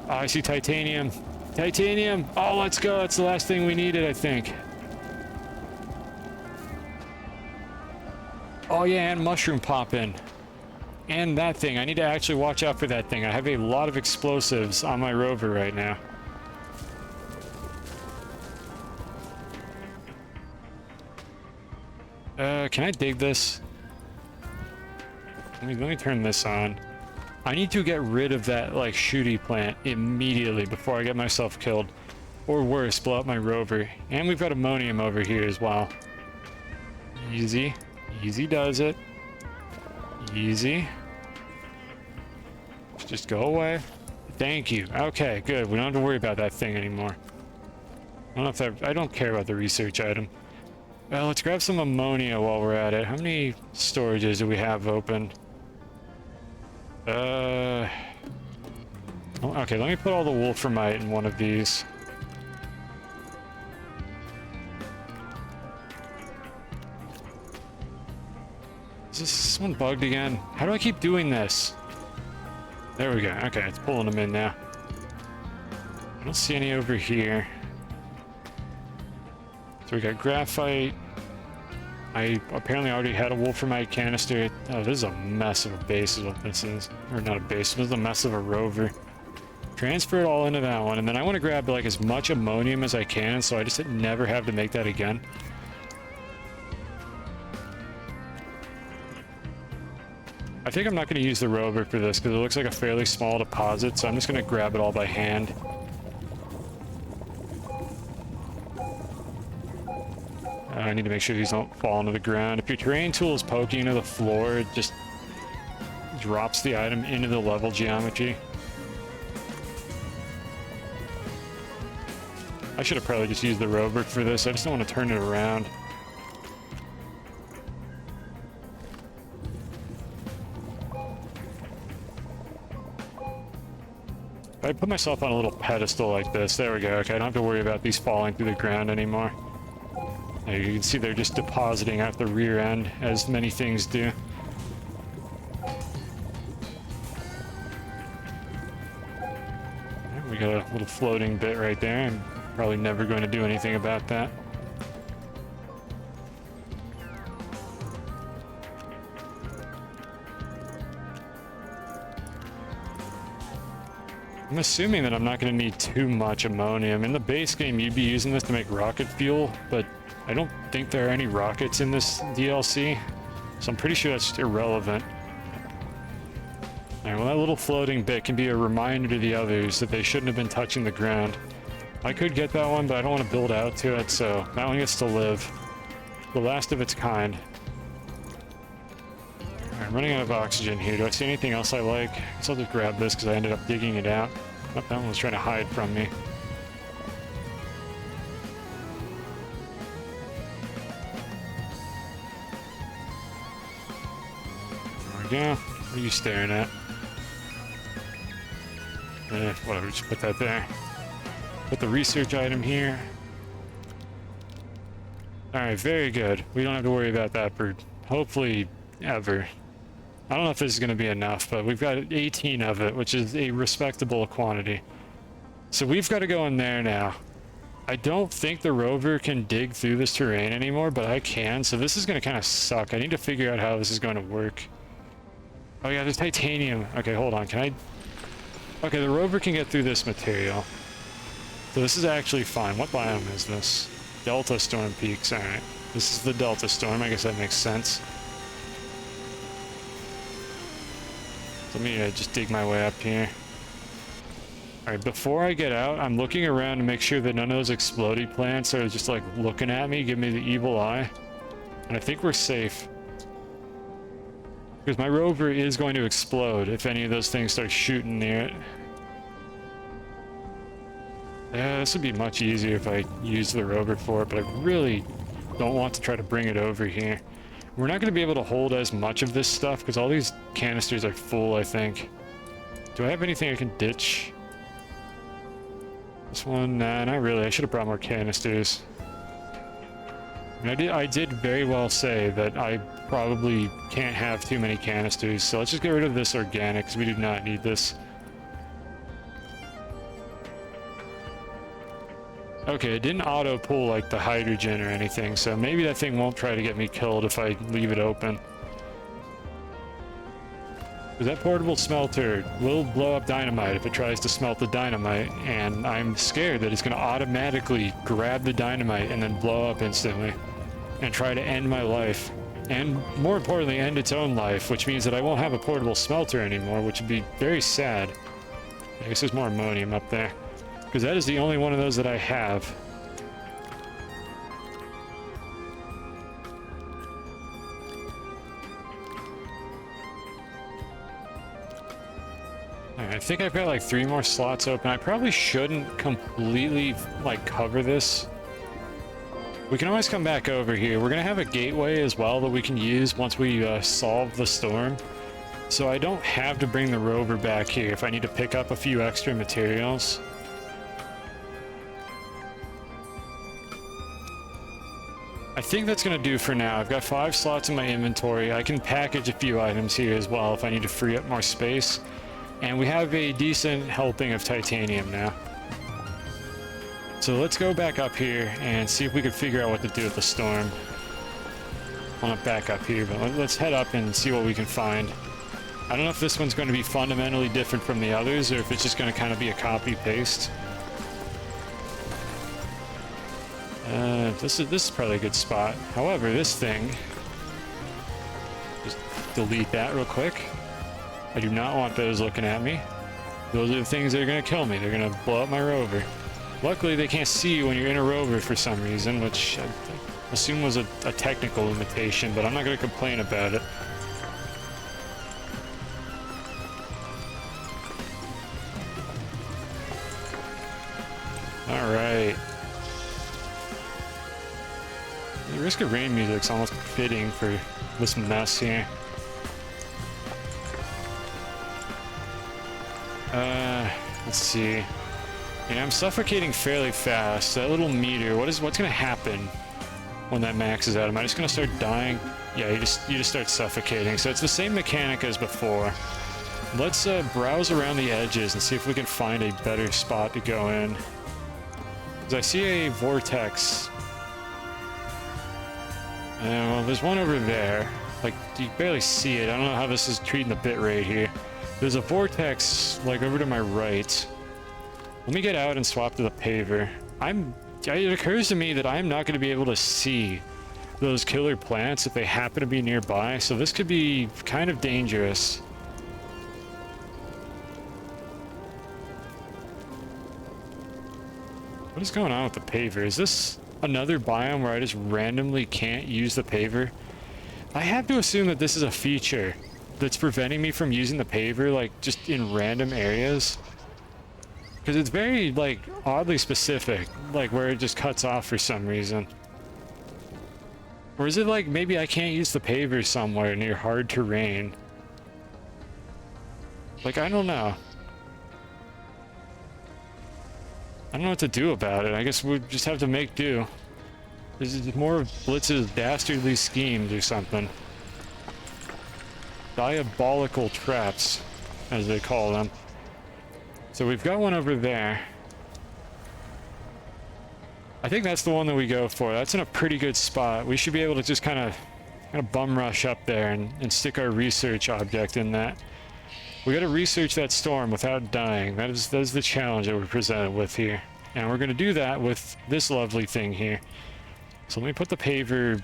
Oh, I see titanium. Titanium! Oh, let's go. That's the last thing we needed, I think. Oh yeah, and mushroom pop in. And that thing. I need to actually watch out for that thing. I have a lot of explosives on my rover right now. Can I dig this? Let me turn this on. I need to get rid of that, like, shooty plant immediately before I get myself killed. Or worse, blow up my rover. And we've got ammonium over here as well. Easy. Easy does it. Easy. Just go away. Thank you. Okay, good. We don't have to worry about that thing anymore. I don't care about the research item. Well, let's grab some ammonia while we're at it. How many storages do we have open? Oh, okay, let me put all the wolframite in one of these. Is this one bugged again? How do I keep doing this? There we go. Okay, it's pulling them in now. I don't see any over here. So we got graphite. I apparently already had a wolframite canister. Oh, this is a mess of a base is what this is. Or not a base, this is a mess of a rover. Transfer it all into that one, and then I want to grab, like, as much ammonium as I can, so I just never have to make that again. I think I'm not going to use the rover for this, because it looks like a fairly small deposit, so I'm just going to grab it all by hand. I need to make sure these don't fall into the ground. If your terrain tool is poking into the floor, it just drops the item into the level geometry. I should have probably just used the rover for this. I just don't want to turn it around. If I put myself on a little pedestal like this, there we go. Okay, I don't have to worry about these falling through the ground anymore. There, you can see they're just depositing out the rear end, as many things do. We got a little floating bit right there. I'm probably never going to do anything about that. I'm assuming that I'm not going to need too much ammonium. In the base game, you'd be using this to make rocket fuel, but I don't think there are any rockets in this DLC, so I'm pretty sure that's irrelevant. Alright, well, that little floating bit can be a reminder to the others that they shouldn't have been touching the ground. I could get that one, but I don't want to build out to it, so that one gets to live. The last of its kind. Alright, I'm running out of oxygen here. Do I see anything else I like? I guess I'll just grab this because I ended up digging it out. Oh, that one was trying to hide from me. we go. What are you staring at? Whatever, just put that there. Put the research item here. Alright, very good. We don't have to worry about that for hopefully ever. I don't know if this is going to be enough, but we've got 18 of it, which is a respectable quantity. So we've got to go in there now. I don't think the rover can dig through this terrain anymore, but I can, so this is going to kind of suck. I need to figure out how this is going to work. Oh yeah, there's titanium. Okay, hold on, can I... Okay, the rover can get through this material. So this is actually fine. What biome is this? Delta Storm Peaks, alright. This is the Delta Storm, I guess that makes sense. Let me just dig my way up here. Alright, before I get out, I'm looking around to make sure that none of those explodey plants are just like looking at me, give me the evil eye. And I think we're safe. Because my rover is going to explode if any of those things start shooting near it. Yeah, this would be much easier if I use the rover for it, but I really don't want to try to bring it over here. We're not going to be able to hold as much of this stuff because all these canisters are full, I think. Do I have anything I can ditch? This one? Nah, not really. I should have brought more canisters. And I did very well say that I probably can't have too many canisters, so let's just get rid of this organic because we do not need this. Okay, it didn't auto pull like the hydrogen or anything, so maybe that thing won't try to get me killed if I leave it open. Because that portable smelter will blow up dynamite if it tries to smelt the dynamite, and I'm scared that it's going to automatically grab the dynamite and then blow up instantly and try to end my life. And more importantly, end its own life, which means that I won't have a portable smelter anymore, which would be very sad. I guess there's more ammonium up there. Because that is the only one of those that I have. Alright, I think I've got like 3 more slots open. I probably shouldn't completely like cover this. We can always come back over here. We're going to have a gateway as well that we can use once we solve the storm. So I don't have to bring the rover back here if I need to pick up a few extra materials. I think that's going to do for now. I've got 5 slots in my inventory. I can package a few items here as well if I need to free up more space. And we have a decent helping of titanium now. So let's go back up here and see if we can figure out what to do with the storm. Well, not back up here, but let's head up and see what we can find. I don't know if this one's going to be fundamentally different from the others or if it's just going to kind of be a copy-paste. This is probably a good spot. However, this thing... Just delete that real quick. I do not want those looking at me. Those are the things that are going to kill me. They're going to blow up my rover. Luckily, they can't see you when you're in a rover for some reason, which I assume was a technical limitation, but I'm not going to complain about it. Alright. The Risk of Rain music's almost fitting for this mess here. Let's see. Yeah, I'm suffocating fairly fast. That little meter, what's gonna happen when that maxes out? Am I just gonna start dying? Yeah, you just start suffocating. So it's the same mechanic as before. Let's browse around the edges and see if we can find a better spot to go in. Because I see a vortex. Well, there's one over there. Like, you barely see it. I don't know how this is treating the bit rate here. There's a vortex, like, over to my right. Let me get out and swap to the paver. It occurs to me that I'm not going to be able to see those killer plants if they happen to be nearby, so this could be kind of dangerous. What is going on with the paver? Is this another biome where I just randomly can't use the paver? I have to assume that this is a feature that's preventing me from using the paver, like, just in random areas. Because it's very, like, oddly specific, like, where it just cuts off for some reason. Or is it like, maybe I can't use the paver somewhere near hard terrain? Like, I don't know. I don't know what to do about it. I guess we just have to make do. This is more of Blitz's dastardly schemes or something. Diabolical traps, as they call them. So we've got one over there. I think that's the one that we go for. That's in a pretty good spot. We should be able to just kind of bum rush up there and stick our research object in that. We got to research that storm without dying. That is the challenge that we're presented with here. And we're going to do that with this lovely thing here. So let me put the paver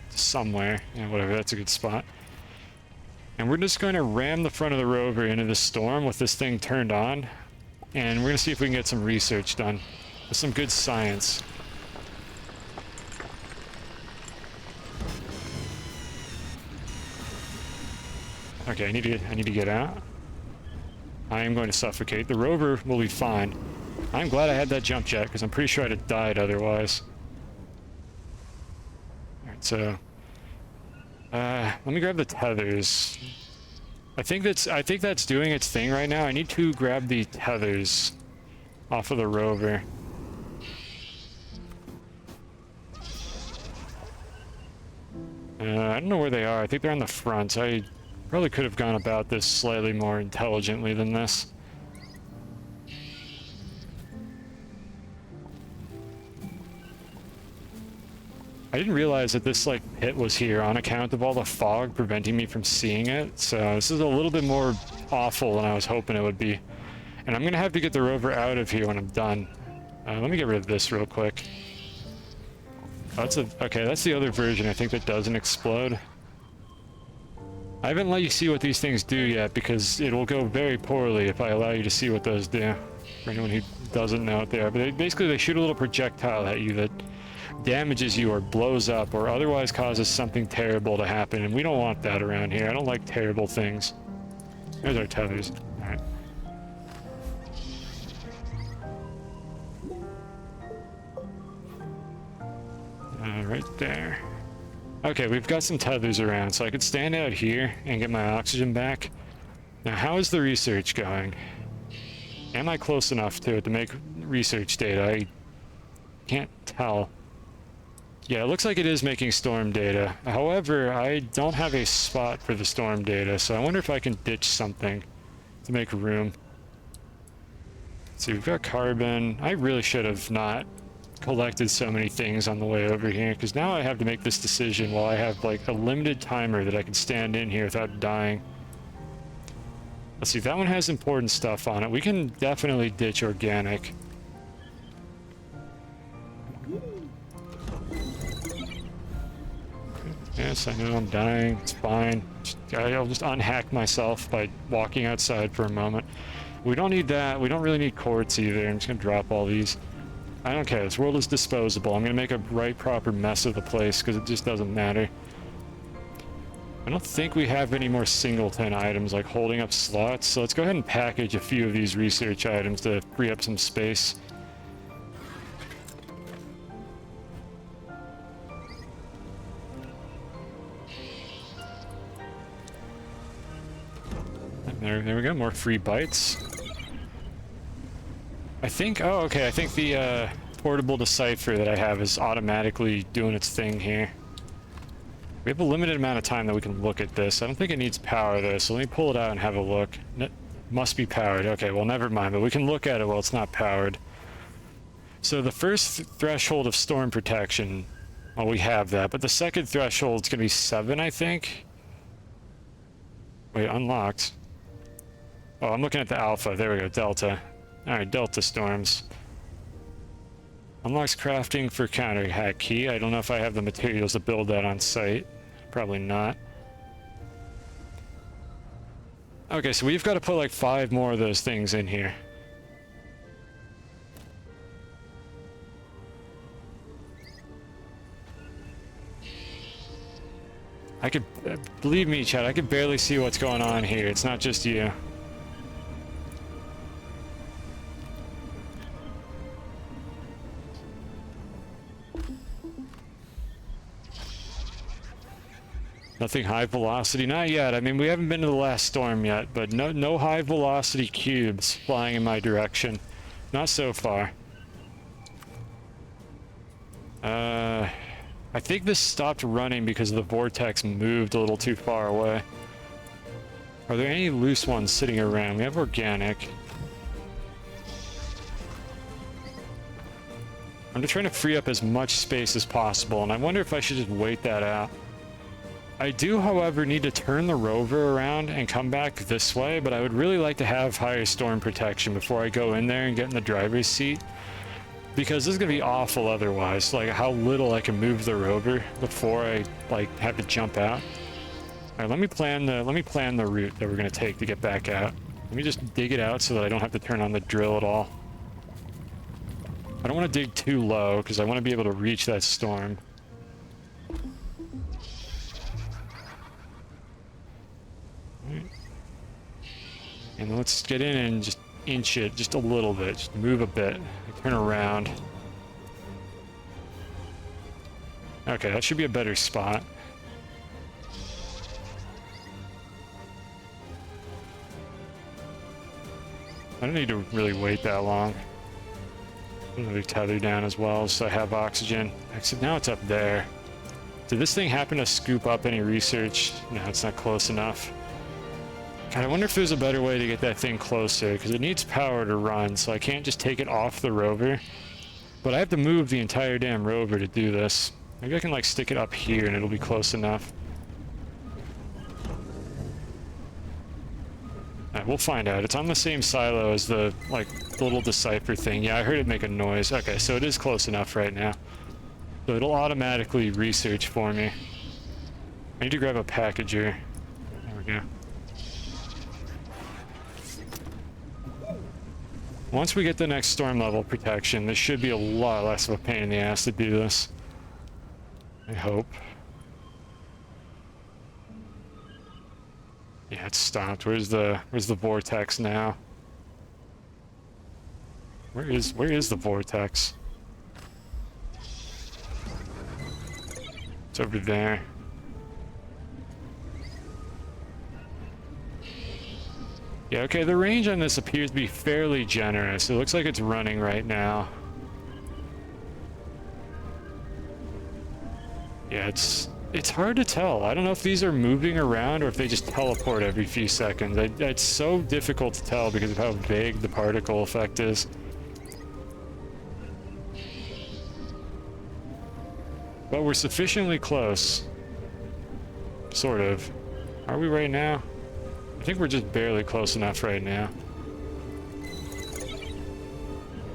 somewhere. Yeah, whatever, that's a good spot. And we're just going to ram the front of the rover into the storm with this thing turned on. And we're going to see if we can get some research done. With some good science. Okay, I need to get out. I am going to suffocate. The rover will be fine. I'm glad I had that jump jet, because I'm pretty sure I'd have died otherwise. Alright, so... let me grab the tethers. I think that's doing its thing right now. I need to grab the tethers off of the rover. I don't know where they are. I think they're on the front. I probably could have gone about this slightly more intelligently than this. I didn't realize that this, like, pit was here on account of all the fog preventing me from seeing it, so this is a little bit more awful than I was hoping it would be. And I'm gonna have to get the rover out of here when I'm done. Let me get rid of this real quick. Oh, okay, that's the other version, I think, that doesn't explode. I haven't let you see what these things do yet, because it will go very poorly if I allow you to see what those do. For anyone who doesn't know what they are. But basically, they shoot a little projectile at you that damages you or blows up or otherwise causes something terrible to happen, and we don't want that around here. I don't like terrible things. There's our tethers. Alright. Right there. Okay, we've got some tethers around, so I could stand out here and get my oxygen back. Now, how is the research going? Am I close enough to it to make research data? I can't tell. Yeah, it looks like it is making storm data. However, I don't have a spot for the storm data, so I wonder if I can ditch something to make room. Let's see, we've got carbon. I really should have not collected so many things on the way over here, because now I have to make this decision while I have, like, a limited timer that I can stand in here without dying. Let's see, that one has important stuff on it. We can definitely ditch organic. Yes, I know I'm dying. It's fine. I'll just unhack myself by walking outside for a moment. We don't need that. We don't really need quartz either. I'm just going to drop all these. I don't care. This world is disposable. I'm going to make a right proper mess of the place because it just doesn't matter. I don't think we have any more singleton items like holding up slots, so let's go ahead and package a few of these research items to free up some space. There we go, more free bites. I think, oh, okay, I think the portable decipher that I have is automatically doing its thing here. We have a limited amount of time that we can look at this. I don't think it needs power though, so let me pull it out and have a look. It must be powered. Okay, well, never mind, but we can look at it while it's not powered. So the first threshold of storm protection, well, we have that, but the second threshold is going to be 7, I think. Wait, unlocked. Oh, I'm looking at the alpha. There we go, delta. Alright, delta storms. Unlocks crafting for counter hack key. I don't know if I have the materials to build that on site. Probably not. Okay, so we've got to put like 5 more of those things in here. I could, believe me, Chad, I could barely see what's going on here. It's not just you. Nothing high velocity, not yet. I mean, we haven't been to the last storm yet, but no high velocity cubes flying in my direction. Not so far. I think this stopped running because the vortex moved a little too far away. Are there any loose ones sitting around? We have organic. I'm just trying to free up as much space as possible, and I wonder if I should just wait that out. I do, however, need to turn the rover around and come back this way, but I would really like to have higher storm protection before I go in there and get in the driver's seat. Because this is gonna be awful otherwise, like how little I can move the rover before I like have to jump out. Alright, let me plan the route that we're gonna take to get back out. Let me just dig it out so that I don't have to turn on the drill at all. I don't want to dig too low because I want to be able to reach that storm. Right. And let's get in and just inch it just a little bit, just move a bit, turn around. Okay, that should be a better spot. I don't need to really wait that long. Another tether down as well, so I have oxygen. Except now it's up there. Did this thing happen to scoop up any research? No, it's not close enough. God, I wonder if there's a better way to get that thing closer, because it needs power to run, so I can't just take it off the rover. But I have to move the entire damn rover to do this. Maybe I can like stick it up here and it'll be close enough. Alright, we'll find out. It's on the same silo as the like little decipher thing. Yeah, I heard it make a noise. Okay, so it is close enough right now. So it'll automatically research for me. I need to grab a packager. There we go. Once we get the next storm level protection, this should be a lot less of a pain in the ass to do this. I hope. Yeah, it's stopped. Where's the vortex now? Where is the vortex? It's over there. Yeah, okay, the range on this appears to be fairly generous. It looks like it's running right now. Yeah, it's hard to tell. I don't know if these are moving around or if they just teleport every few seconds. It's so difficult to tell because of how vague the particle effect is. But we're sufficiently close. Sort of. Are we right now? I think we're just barely close enough right now.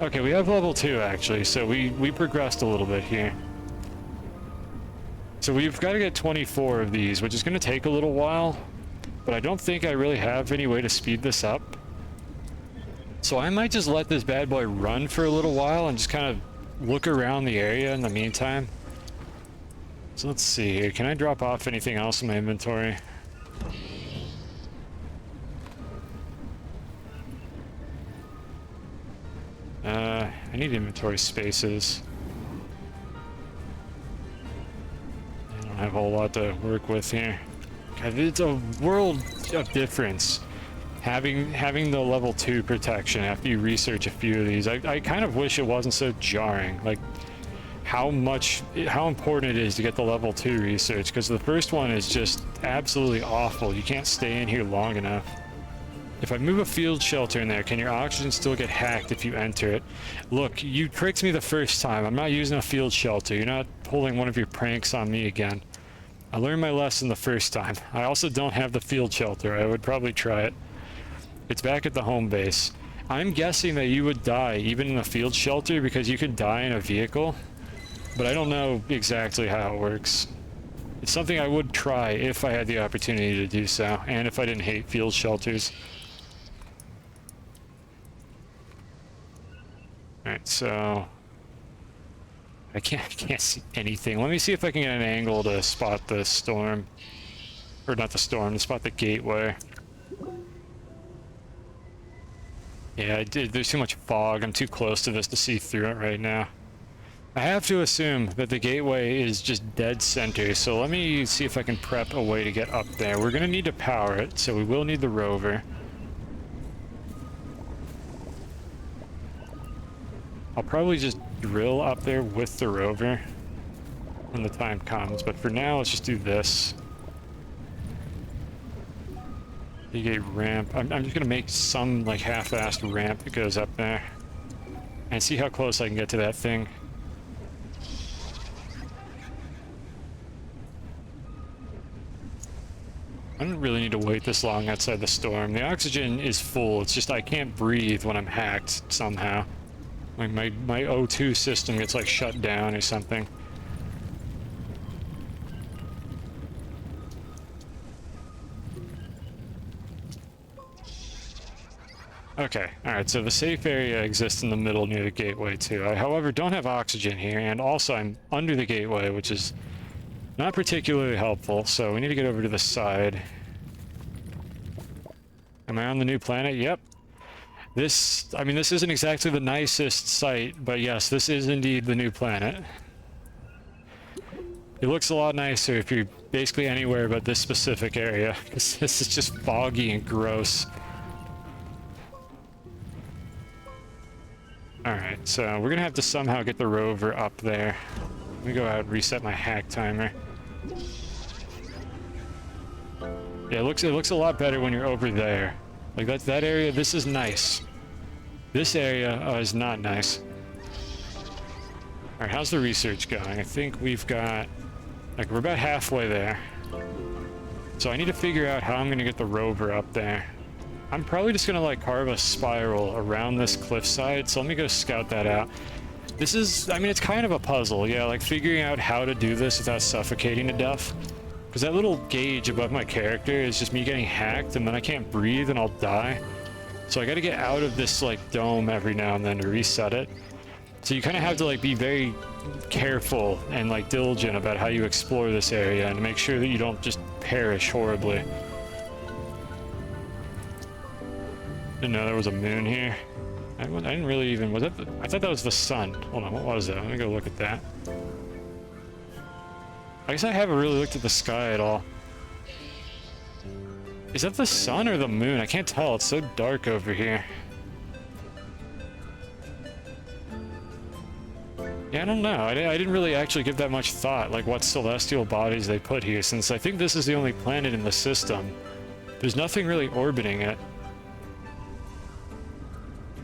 Okay, we have level 2 actually, so we progressed a little bit here. So we've got to get 24 of these, which is going to take a little while, but I don't think I really have any way to speed this up. So I might just let this bad boy run for a little while and just kind of look around the area in the meantime. So let's see here. Can I drop off anything else in my inventory? I need inventory spaces. I don't have a whole lot to work with here. God, it's a world of difference having the level 2 protection after you research a few of these. I kind of wish it wasn't so jarring, like how important it is to get the level 2 research, because the first one is just absolutely awful. You can't stay in here long enough. If I move a field shelter in there, can your oxygen still get hacked if you enter it? Look, you tricked me the first time. I'm not using a field shelter. You're not pulling one of your pranks on me again. I learned my lesson the first time. I also don't have the field shelter. I would probably try it. It's back at the home base. I'm guessing that you would die even in a field shelter because you can die in a vehicle, but I don't know exactly how it works. It's something I would try if I had the opportunity to do so, and if I didn't hate field shelters. Alright, so I can't see anything. Let me see if I can get an angle to spot the storm. Or not the storm, to spot the gateway. Yeah, there's too much fog. I'm too close to this to see through it right now. I have to assume that the gateway is just dead center, so let me see if I can prep a way to get up there. We're gonna need to power it, so we will need the rover. I'll probably just drill up there with the rover when the time comes, but for now, let's just do this. Dig a ramp. I'm just gonna make some, like, half-assed ramp that goes up there. And see how close I can get to that thing. I don't really need to wait this long outside the storm. The oxygen is full, it's just I can't breathe when I'm hacked somehow. Like my O2 system gets like shut down or something. Okay, alright, so the safe area exists in the middle near the gateway too. I, however, don't have oxygen here, and also I'm under the gateway, which is not particularly helpful, so we need to get over to the side. Am I on the new planet? Yep. This, I mean, this isn't exactly the nicest site, but yes, this is indeed the new planet. It looks a lot nicer if you're basically anywhere but this specific area, because this is just foggy and gross. Alright, so we're gonna have to somehow get the rover up there. Let me go out and reset my hack timer. Yeah, it looks a lot better when you're over there. Like that area, this is nice. This area is not nice. Alright, how's the research going? I think we've got, like, we're about halfway there. So I need to figure out how I'm gonna get the rover up there. I'm probably just gonna, like, carve a spiral around this cliffside, so let me go scout that out. This is, I mean, it's kind of a puzzle, yeah, like figuring out how to do this without suffocating to death. Because that little gauge above my character is just me getting hacked, and then I can't breathe and I'll die. So I gotta get out of this, like, dome every now and then to reset it. So you kind of have to, like, be very careful and, like, diligent about how you explore this area and make sure that you don't just perish horribly. Didn't know there was a moon here. I didn't really even, was that I thought that was the sun. Hold on, what was that? Let me go look at that. I guess I haven't really looked at the sky at all. Is that the sun or the moon? I can't tell, it's so dark over here. Yeah, I don't know. I didn't really actually give that much thought, like what celestial bodies they put here, since I think this is the only planet in the system. There's nothing really orbiting it.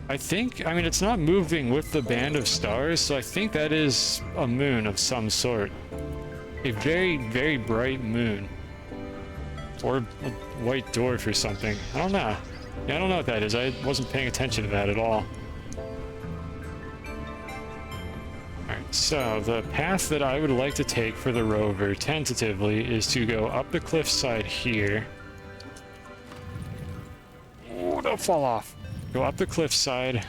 I think, I mean, it's not moving with the band of stars, so I think that is a moon of some sort. A very, very bright moon. Or a white dwarf or something. I don't know. Yeah, I don't know what that is. I wasn't paying attention to that at all. Alright, so the path that I would like to take for the rover, tentatively, is to go up the cliffside here. Oh, don't fall off. Go up the cliffside,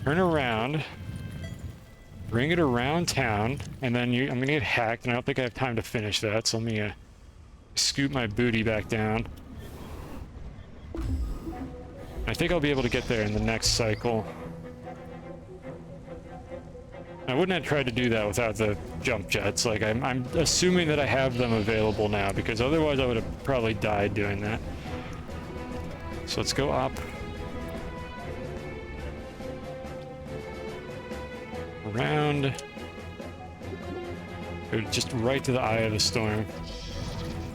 turn around, bring it around town, and then I'm gonna get hacked, and I don't think I have time to finish that, so let me scoot my booty back down. I think I'll be able to get there in the next cycle. I wouldn't have tried to do that without the jump jets. Like, I'm assuming that I have them available now, because otherwise I would have probably died doing that. So let's go up. Around. Go just right to the eye of the storm.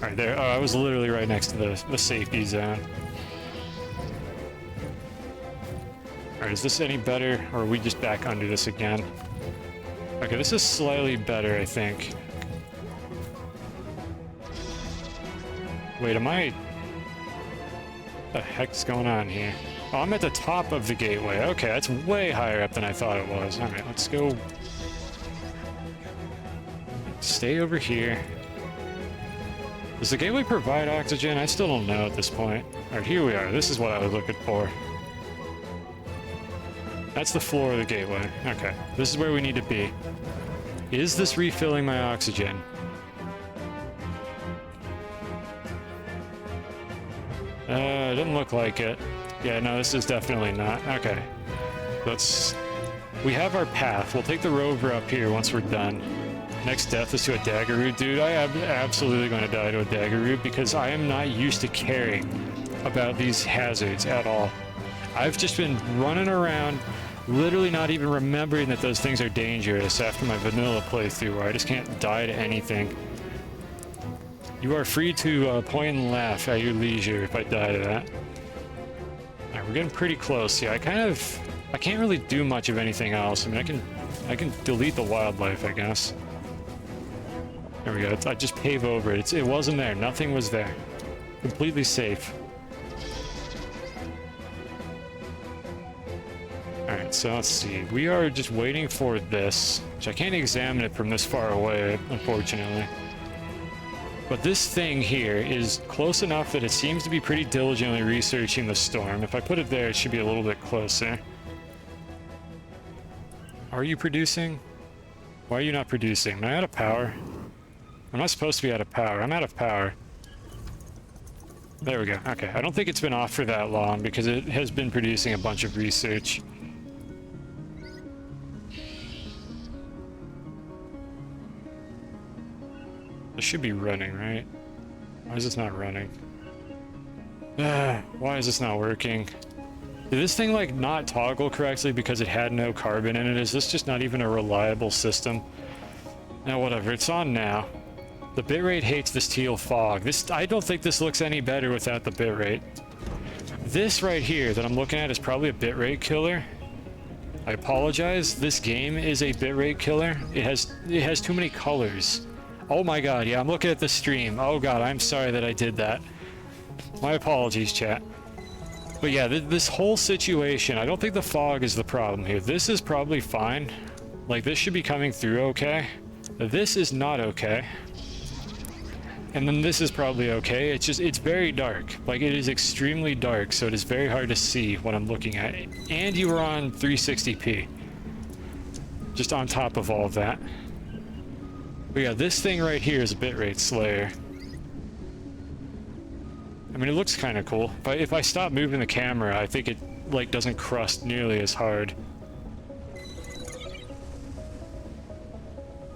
Alright, there. Oh, I was literally right next to the safety zone. Alright, is this any better, or are we just back under this again? Okay, this is slightly better, I think. Wait, am I... What the heck's going on here? Oh, I'm at the top of the gateway. Okay, that's way higher up than I thought it was. Alright, let's go... Stay over here. Does the gateway provide oxygen? I still don't know at this point. Alright, here we are. This is what I was looking for. That's the floor of the gateway. Okay, this is where we need to be. Is this refilling my oxygen? It doesn't look like it. Yeah, no, this is definitely not. Okay. Let's We have our path. We'll take the rover up here once we're done. Next death is to a dagger root. Dude, I am absolutely going to die to a dagger root because I am not used to caring about these hazards at all. I've just been running around, literally not even remembering that those things are dangerous after my vanilla playthrough where I just can't die to anything. You are free to point and laugh at your leisure if I die to that. Alright, we're getting pretty close. Yeah, I can't really do much of anything else. I mean, I can delete the wildlife, I guess. There we go. I just pave over it. It wasn't there. Nothing was there. Completely safe. Alright, so let's see. We are just waiting for this, which I can't examine it from this far away, unfortunately. But this thing here is close enough that it seems to be pretty diligently researching the storm. If I put it there, it should be a little bit closer. Are you producing? Why are you not producing? Am I out of power? I'm not supposed to be out of power. I'm out of power. There we go. Okay, I don't think it's been off for that long because it has been producing a bunch of research. This should be running, right? Why is this not running? Why is this not working? Did this thing, like, not toggle correctly because it had no carbon in it? Is this just not even a reliable system? Now, whatever. It's on now. The bitrate hates this teal fog. I don't think this looks any better without the bitrate. This right here that I'm looking at is probably a bitrate killer. I apologize. This game is a bitrate killer. It has too many colors. Oh my god, yeah, I'm looking at the stream. Oh god, I'm sorry that I did that. My apologies, chat. But yeah, this whole situation, I don't think the fog is the problem here. This is probably fine. Like, this should be coming through okay. This is not okay. And then this is probably okay. It's very dark. Like, it is extremely dark, so it is very hard to see what I'm looking at. And you were on 360p. Just on top of all of that. But yeah, this thing right here is a bitrate slayer. I mean, it looks kind of cool. If I stop moving the camera, I think it, like, doesn't crust nearly as hard.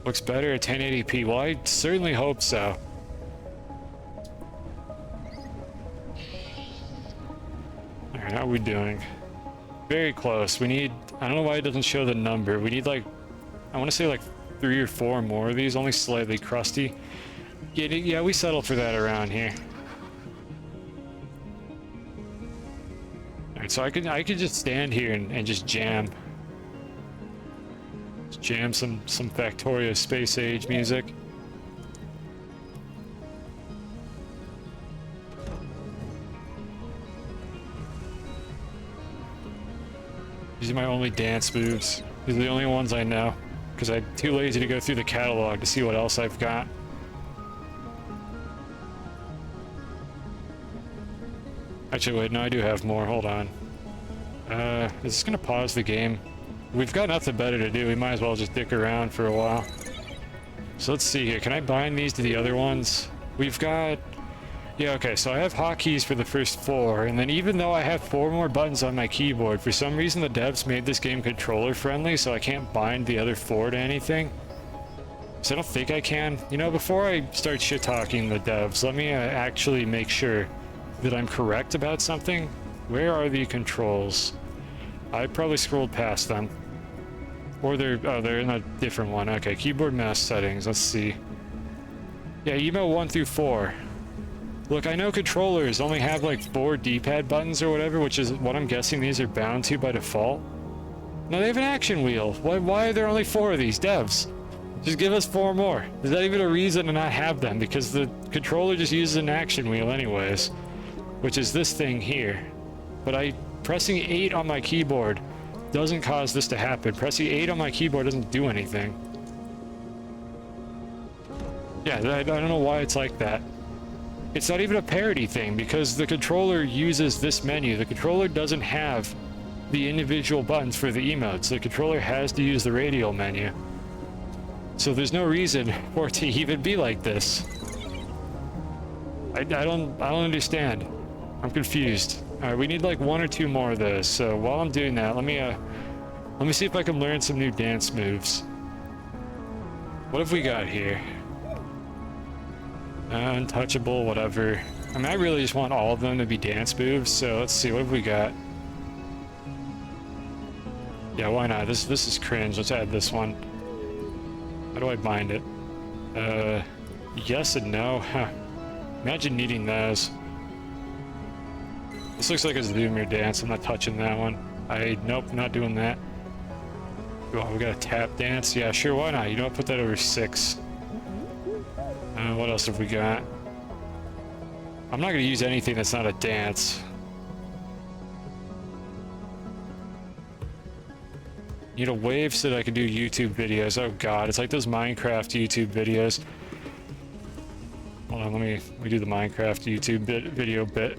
Looks better at 1080p. Well, I certainly hope so. Alright, how are we doing? Very close. We need... I don't know why it doesn't show the number. We need, like... I want to say, like, 3 or 4 more of these, only slightly crusty. Yeah, we settled for that around here. Alright, so I could just stand here and just jam. Just jam some Factorio Space Age music. These are my only dance moves. These are the only ones I know. Because I'm too lazy to go through the catalog to see what else I've got. Actually, wait, no, I do have more. Hold on. Is this going to pause the game? We've got nothing better to do. We might as well just dick around for a while. So let's see here. Can I bind these to the other ones? We've got... Yeah, okay, so I have hotkeys for the first 4, and then even though I have 4 more buttons on my keyboard, for some reason the devs made this game controller friendly, so I can't bind the other 4 to anything. So I don't think I can. You know, before I start shit-talking the devs, let me actually make sure that I'm correct about something. Where are the controls? I probably scrolled past them. Or they're in a different one. Okay, keyboard mouse settings, let's see. Yeah, email 1 through 4. Look, I know controllers only have like 4 D-pad buttons or whatever, which is what I'm guessing these are bound to by default. No, they have an action wheel. Why are there only 4 of these, devs? Just give us 4 more. Is that even a reason to not have them? Because the controller just uses an action wheel anyways, which is this thing here. But pressing 8 on my keyboard doesn't cause this to happen. Pressing 8 on my keyboard doesn't do anything. Yeah, I don't know why it's like that. It's not even a parity thing, because the controller uses this menu. The controller doesn't have the individual buttons for the emotes. The controller has to use the radial menu. So there's no reason for it to even be like this. I don't understand. I'm confused. Alright, we need like 1 or 2 more of those. So while I'm doing that, let me Let me see if I can learn some new dance moves. What have we got here? Untouchable, whatever. I mean, I really just want all of them to be dance moves, so let's see, what have we got? Yeah, why not? This is cringe. Let's add this one. How do I bind it? Yes and no. Huh. Imagine needing those. This looks like a Zoomer dance. I'm not touching that one. Nope, not doing that. Oh, we got a tap dance. Yeah, sure, why not? You know what? Put that over 6. What else have we got? I'm not gonna use anything that's not a dance. Need a wave so that I can do YouTube videos. Oh god, it's like those Minecraft YouTube videos. Hold on, let me do the Minecraft YouTube video bit.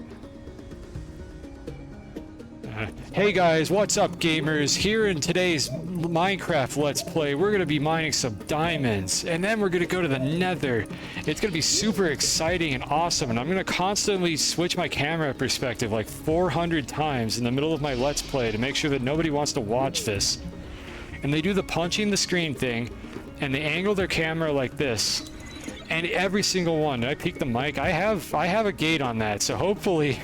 Hey guys, what's up gamers? Here in today's Minecraft Let's Play, we're gonna be mining some diamonds, and then we're gonna go to the Nether. It's gonna be super exciting and awesome, and I'm gonna constantly switch my camera perspective like 400 times in the middle of my Let's Play to make sure that nobody wants to watch this. And they do the punching the screen thing, and they angle their camera like this. And every single one, did I peek the mic? I have a gate on that, so hopefully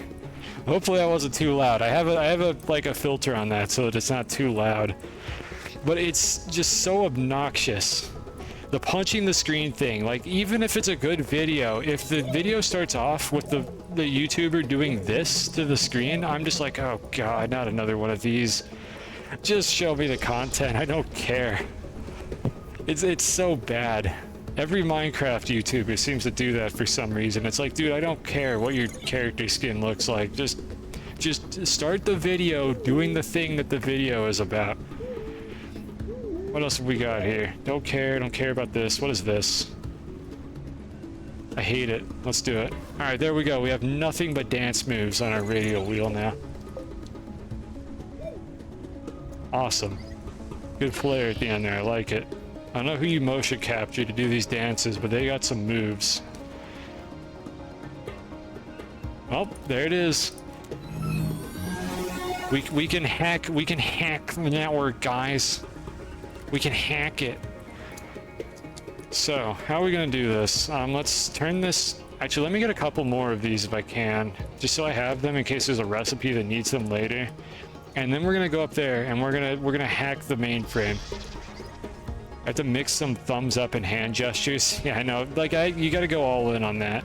I wasn't too loud. I have a filter on that so that it's not too loud. But it's just so obnoxious. The punching the screen thing, like even if it's a good video, if the video starts off with the YouTuber doing this to the screen, I'm just like, oh god, not another one of these. Just show me the content, I don't care. It's so bad. Every Minecraft YouTuber seems to do that for some reason. It's like, dude, I don't care what your character skin looks like. Just start the video doing the thing that the video is about. What else have we got here? Don't care about this. What is this? I hate it. Let's do it. Alright, there we go. We have nothing but dance moves on our radial wheel now. Awesome. Good flare at the end there. I like it. I don't know who you motion capture to do these dances, but they got some moves. Well, there it is. We can hack the network, guys. We can hack it. So, how are we gonna do this? Let's turn this. Actually, let me get a couple more of these if I can, just so I have them in case there's a recipe that needs them later. And then we're gonna go up there and we're gonna hack the mainframe. I have to mix some thumbs up and hand gestures. Yeah, I know. Like, you gotta go all in on that.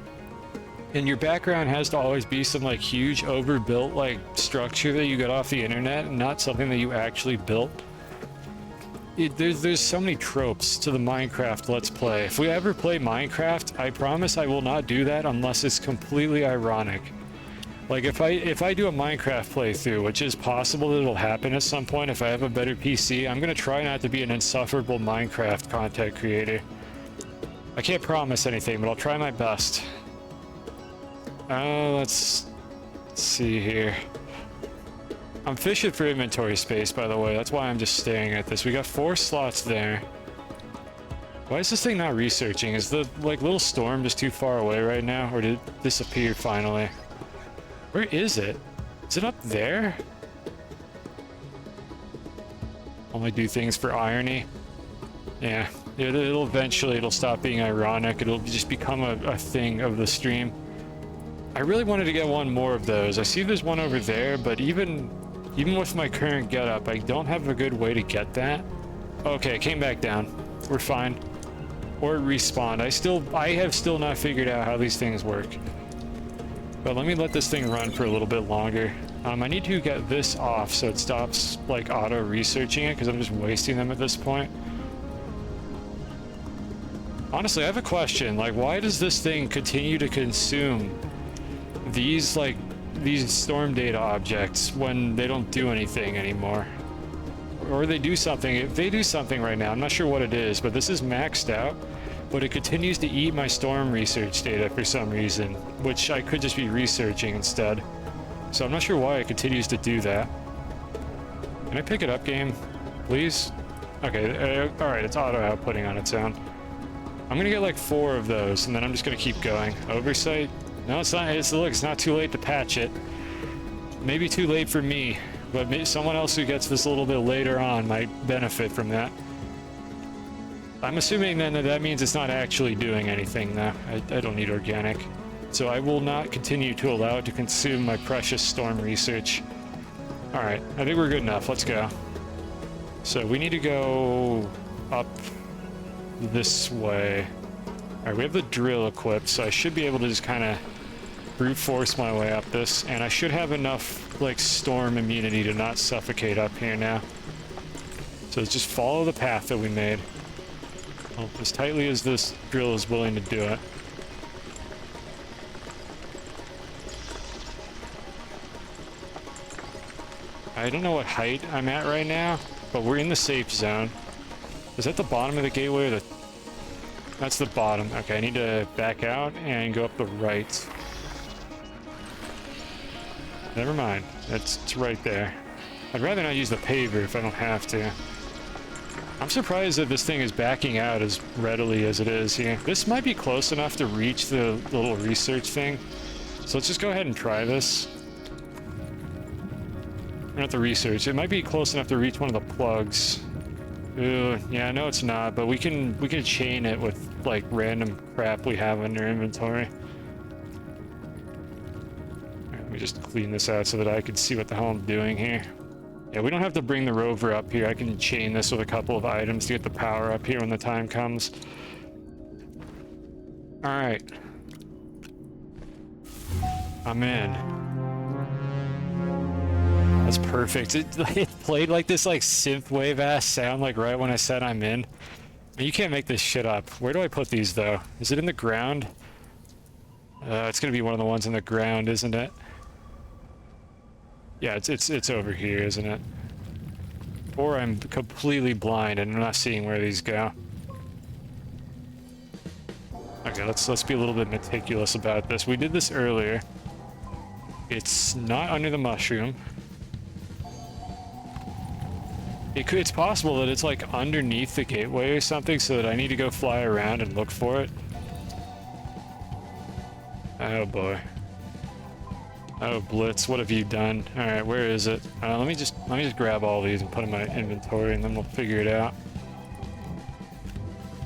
And your background has to always be some, like, huge, overbuilt, like, structure that you got off the internet, and not something that you actually built. There's so many tropes to the Minecraft Let's Play. If we ever play Minecraft, I promise I will not do that unless it's completely ironic. Like, if I do a Minecraft playthrough, which is possible that it'll happen at some point if I have a better PC, I'm gonna try not to be an insufferable Minecraft content creator. I can't promise anything, but I'll try my best. Let's see here. I'm fishing for inventory space, by the way. That's why I'm just staring at this. We got 4 slots there. Why is this thing not researching? Is the, like, little storm just too far away right now? Or did it disappear finally? Where is it? Is it up there? Only do things for irony. Yeah, it'll stop being ironic. It'll just become a thing of the stream. I really wanted to get one more of those. I see there's one over there, but even with my current getup, I don't have a good way to get that. Okay, it came back down. We're fine. Or it respawned. I have still not figured out how these things work. But let me let this thing run for a little bit longer. I need to get this off so it stops, like, auto-researching it, because I'm just wasting them at this point. Honestly, I have a question. Like, why does this thing continue to consume these storm data objects when they don't do anything anymore? Or they do something. If they do something right now, I'm not sure what it is, but this is maxed out. But it continues to eat my storm research data for some reason, which I could just be researching instead. So I'm not sure why it continues to do that. Can I pick it up, game? Please? Okay, alright, it's auto-outputting on its own. I'm gonna get like 4 of those, and then I'm just gonna keep going. Oversight? No, it's not. Look, it's not too late to patch it. Maybe too late for me. but maybe someone else who gets this a little bit later on might benefit from that. I'm assuming then that means it's not actually doing anything though. I don't need organic. So I will not continue to allow it to consume my precious storm research. Alright, I think we're good enough. Let's go. So we need to go up this way. Alright, we have the drill equipped, so I should be able to just kind of brute force my way up this, and I should have enough, like, storm immunity to not suffocate up here now. So let's just follow the path that we made. Well, as tightly as this drill is willing to do it. I don't know what height I'm at right now, but we're in the safe zone. Is that the bottom of the gateway or the... That's the bottom. Okay, I need to back out and go up the right. Never mind. It's right there. I'd rather not use the paver if I don't have to. I'm surprised that this thing is backing out as readily as it is here. This might be close enough to reach the little research thing. So let's just go ahead and try this. Not the research. It might be close enough to reach one of the plugs. Ooh, yeah, no it's not, but we can chain it with like random crap we have in our inventory. Let me just clean this out so that I can see what the hell I'm doing here. Yeah, we don't have to bring the rover up here. I can chain this with a couple of items to get the power up here when the time comes. Alright. I'm in. That's perfect. It played like this like synthwave ass sound like right when I said I'm in. You can't make this shit up. Where do I put these though? Is it in the ground? It's gonna be one of the ones in the ground, isn't it? Yeah, it's over here, isn't it? Or I'm completely blind and I'm not seeing where these go. Okay, let's be a little bit meticulous about this. We did this earlier. It's not under the mushroom. It's possible that it's like underneath the gateway or something, so that I need to go fly around and look for it. Oh boy. Oh Blitz, what have you done? All right, where is it? Let me just grab all these and put them in my inventory, and then we'll figure it out.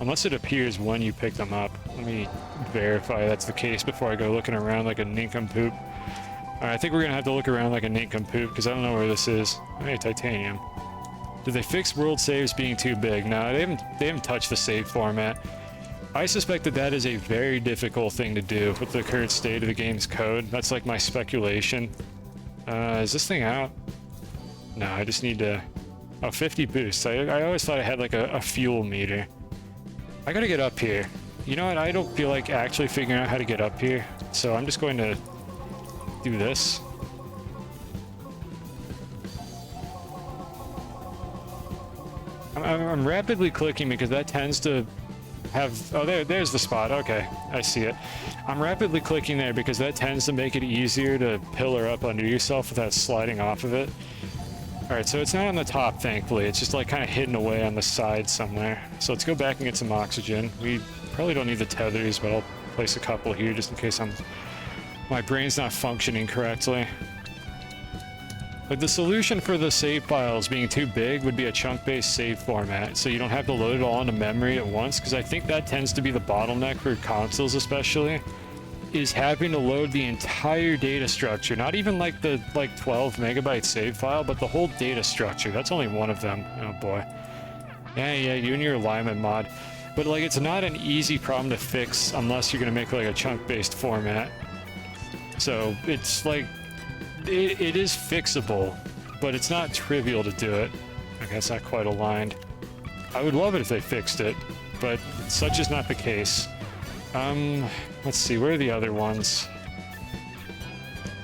Unless it appears when you pick them up. Let me verify that's the case before I go looking around like a nincompoop. All right, I think we're gonna have to look around like a nincompoop because I don't know where this is. Hey, titanium. Did they fix world saves being too big? No, they haven't touched the save format. I suspect that that is a very difficult thing to do with the current state of the game's code. That's like my speculation. Is this thing out? No, I just need to... Oh, 50 boosts. I always thought I had like a fuel meter. I gotta get up here. You know what? I don't feel like actually figuring out how to get up here. So I'm just going to do this. I'm rapidly clicking because that tends to have... Oh, there's the spot. Okay, I see it. I'm rapidly clicking there because that tends to make it easier to pillar up under yourself without sliding off of it. Alright, so it's not on the top, thankfully. It's just like kind of hidden away on the side somewhere. So let's go back and get some oxygen. We probably don't need the tethers, but I'll place a couple here just in case my brain's not functioning correctly. But the solution for the save files being too big would be a chunk-based save format, so you don't have to load it all into memory at once, because I think that tends to be the bottleneck for consoles especially, is having to load the entire data structure, not even like the 12 megabyte save file, but the whole data structure. That's only one of them. Oh boy. Yeah, you and your alignment mod. But like, it's not an easy problem to fix unless you're gonna make like a chunk-based format. So it's like, it is fixable, but it's not trivial to do it. Okay, it's not quite aligned. I would love it if they fixed it, but such is not the case. Let's see, where are the other ones?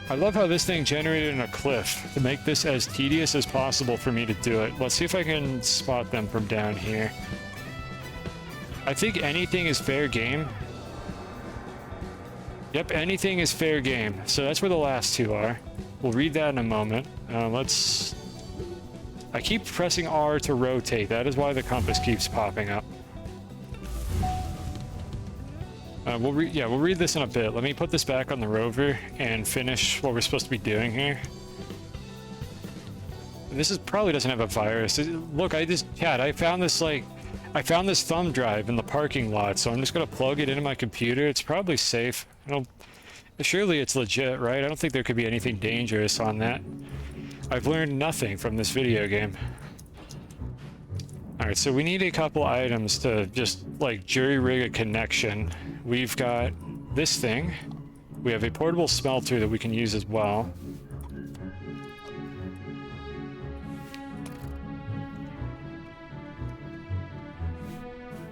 I love how this thing generated in a cliff to make this as tedious as possible for me to do it. Let's see if I can spot them from down here. I think anything is fair game. Yep, anything is fair game. So that's where the last two are. We'll read that in a moment. I keep pressing R to rotate. That is why the compass keeps popping up. We'll read this in a bit. Let me put this back on the rover and finish what we're supposed to be doing here. This is probably doesn't have a virus. Look, Chad, I found this thumb drive in the parking lot, so I'm just gonna plug it into my computer. It's probably safe. Surely it's legit, right? I don't think there could be anything dangerous on that. I've learned nothing from this video game. Alright, so we need a couple items to just, like, jury-rig a connection. We've got this thing. We have a portable smelter that we can use as well.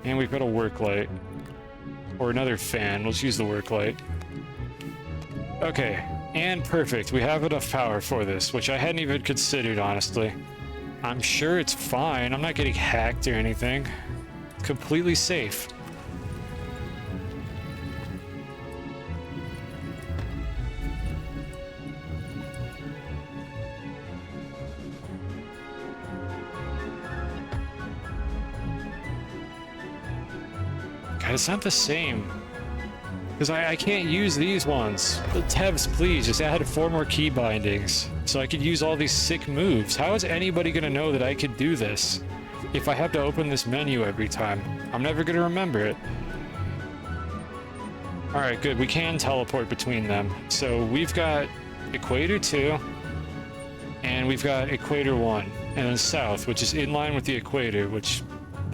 And we've got a work light. Or another fan. Let's use the work light. Okay, and perfect. We have enough power for this, which I hadn't even considered, honestly. I'm sure it's fine. I'm not getting hacked or anything. Completely safe. God, it's not the same. Because I can't use these ones. Tevs, please, just add 4 more key bindings so I could use all these sick moves. How is anybody going to know that I could do this if I have to open this menu every time? I'm never going to remember it. Alright, good. We can teleport between them. So we've got Equator 2, and we've got Equator 1, and then South, which is in line with the Equator, which...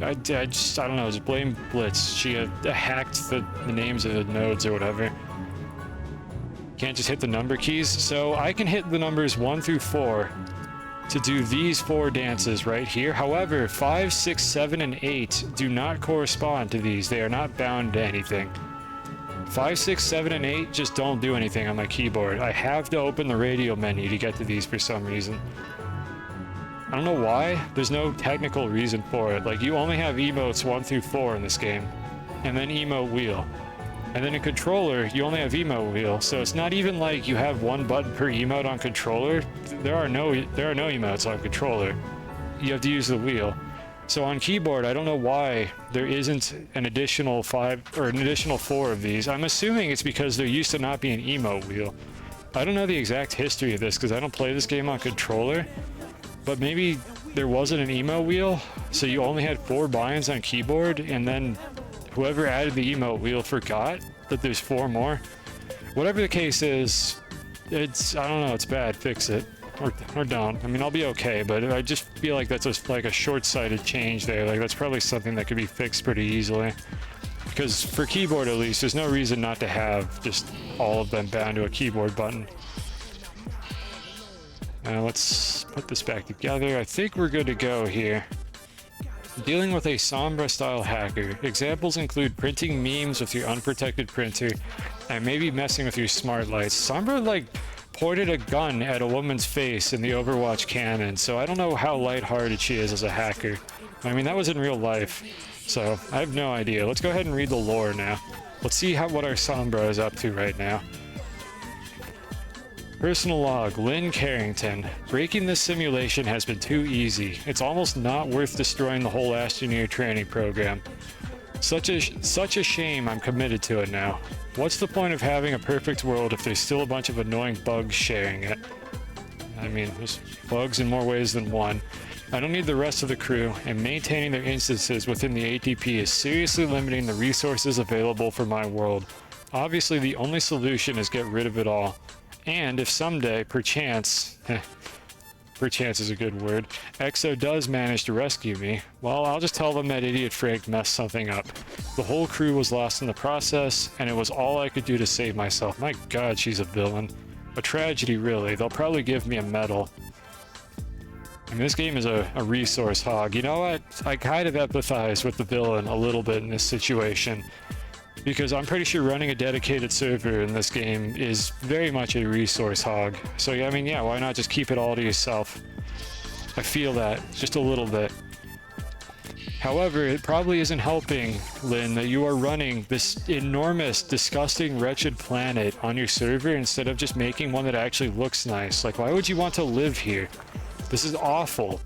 I don't know, just blame Blitz. She hacked the names of the nodes or whatever. Can't just hit the number keys. So I can hit the numbers 1 through 4 to do these 4 dances right here. However, 5, 6, 7, and 8 do not correspond to these. They are not bound to anything. 5, 6, 7, and 8 just don't do anything on my keyboard. I have to open the radio menu to get to these for some reason. I don't know why. There's no technical reason for it. Like, you only have emotes 1 through 4 in this game, and then emote wheel. And then in controller, you only have emote wheel. So it's not even like you have 1 button per emote on controller. There are no emotes on controller. You have to use the wheel. So on keyboard, I don't know why there isn't an additional 5 or an additional 4 of these. I'm assuming it's because there used to not be an emote wheel. I don't know the exact history of this because I don't play this game on controller. But maybe there wasn't an emote wheel, so you only had 4 binds on keyboard, and then whoever added the emote wheel forgot that there's 4 more. Whatever the case is, I don't know, it's bad. Fix it. Or don't. I mean, I'll be okay, but I just feel like that's just like a short-sighted change there. Like, that's probably something that could be fixed pretty easily. Because for keyboard, at least, there's no reason not to have just all of them bound to a keyboard button. Let's put this back together. I think we're good to go here. Dealing with a Sombra-style hacker. Examples include printing memes with your unprotected printer, and maybe messing with your smart lights. Sombra, like, pointed a gun at a woman's face in the Overwatch canon, so I don't know how lighthearted she is as a hacker. I mean, that was in real life, so I have no idea. Let's go ahead and read the lore now. Let's see what our Sombra is up to right now. Personal log, Lynn Carrington. Breaking this simulation has been too easy. It's almost not worth destroying the whole Astroneer training program. Such a shame I'm committed to it now. What's the point of having a perfect world if there's still a bunch of annoying bugs sharing it? I mean, there's bugs in more ways than one. I don't need the rest of the crew, and maintaining their instances within the ATP is seriously limiting the resources available for my world. Obviously, the only solution is get rid of it all. And if someday, perchance, perchance is a good word, EXO does manage to rescue me, well, I'll just tell them that idiot Frank messed something up. The whole crew was lost in the process, and it was all I could do to save myself. My god, she's a villain. A tragedy, really. They'll probably give me a medal. I mean, this game is a resource hog. You know what? I kind of empathize with the villain a little bit in this situation. Because I'm pretty sure running a dedicated server in this game is very much a resource hog. So, yeah, I mean, yeah, why not just keep it all to yourself? I feel that, just a little bit. However, it probably isn't helping, Lynn, that you are running this enormous, disgusting, wretched planet on your server instead of just making one that actually looks nice. Like, why would you want to live here? This is awful.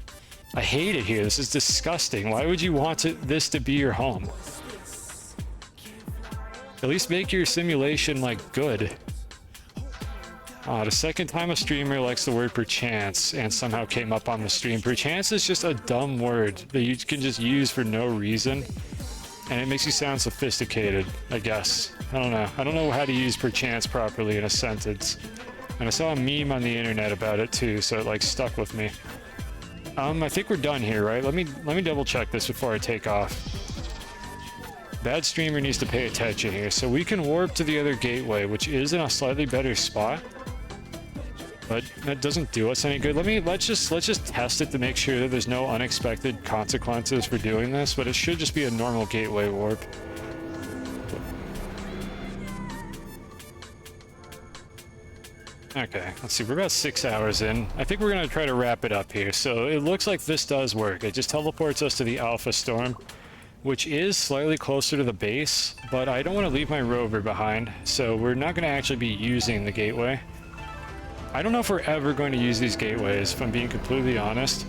I hate it here. This is disgusting. Why would you want this to be your home? At least make your simulation, like, good. The second time a streamer likes the word perchance and somehow came up on the stream. Perchance is just a dumb word that you can just use for no reason. And it makes you sound sophisticated, I guess. I don't know. I don't know how to use perchance properly in a sentence. And I saw a meme on the internet about it too, so it like stuck with me. I think we're done here, right? Let me double check this before I take off. Bad streamer needs to pay attention here. So we can warp to the other gateway, which is in a slightly better spot. But that doesn't do us any good. Let's just test it to make sure that there's no unexpected consequences for doing this, but it should just be a normal gateway warp. Okay, let's see, we're about 6 hours in. I think we're gonna try to wrap it up here. So it looks like this does work. It just teleports us to the Alpha Storm, which is slightly closer to the base, but I don't want to leave my rover behind, so we're not gonna actually be using the gateway. I don't know if we're ever going to use these gateways, if I'm being completely honest,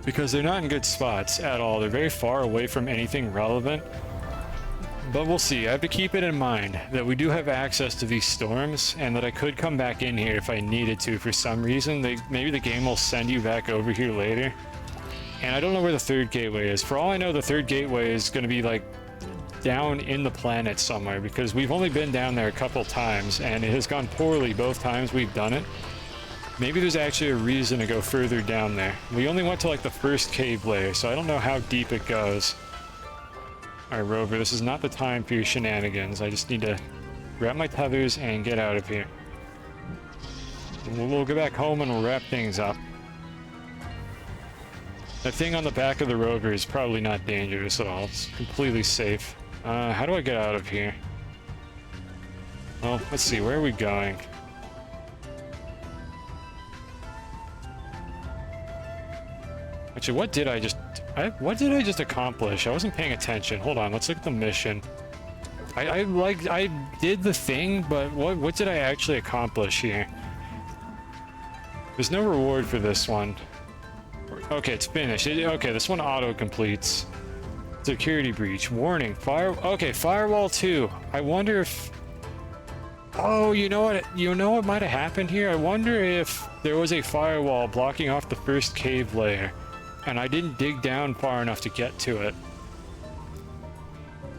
because they're not in good spots at all. They're very far away from anything relevant, but we'll see. I have to keep it in mind that we do have access to these storms and that I could come back in here if I needed to for some reason. Maybe the game will send you back over here later. And I don't know where the third gateway is. For all I know, the third gateway is going to be like down in the planet somewhere, because we've only been down there a couple times and it has gone poorly both times we've done it. Maybe there's actually a reason to go further down there. We only went to like the first cave layer, so I don't know how deep it goes. Alright, Rover, this is not the time for your shenanigans. I just need to grab my tethers and get out of here. We'll go back home and we'll wrap things up. That thing on the back of the Rover is probably not dangerous at all. It's completely safe. How do I get out of here? Well, let's see, where are we going? Actually, what did I just accomplish? I wasn't paying attention. Hold on, let's look at the mission. I did the thing, but what did I actually accomplish here? There's no reward for this one. Okay, it's finished. Okay, this one auto-completes. Security breach. Warning. Okay, Firewall 2. I wonder if... Oh, you know what? You know what might have happened here? I wonder if there was a firewall blocking off the first cave layer, and I didn't dig down far enough to get to it.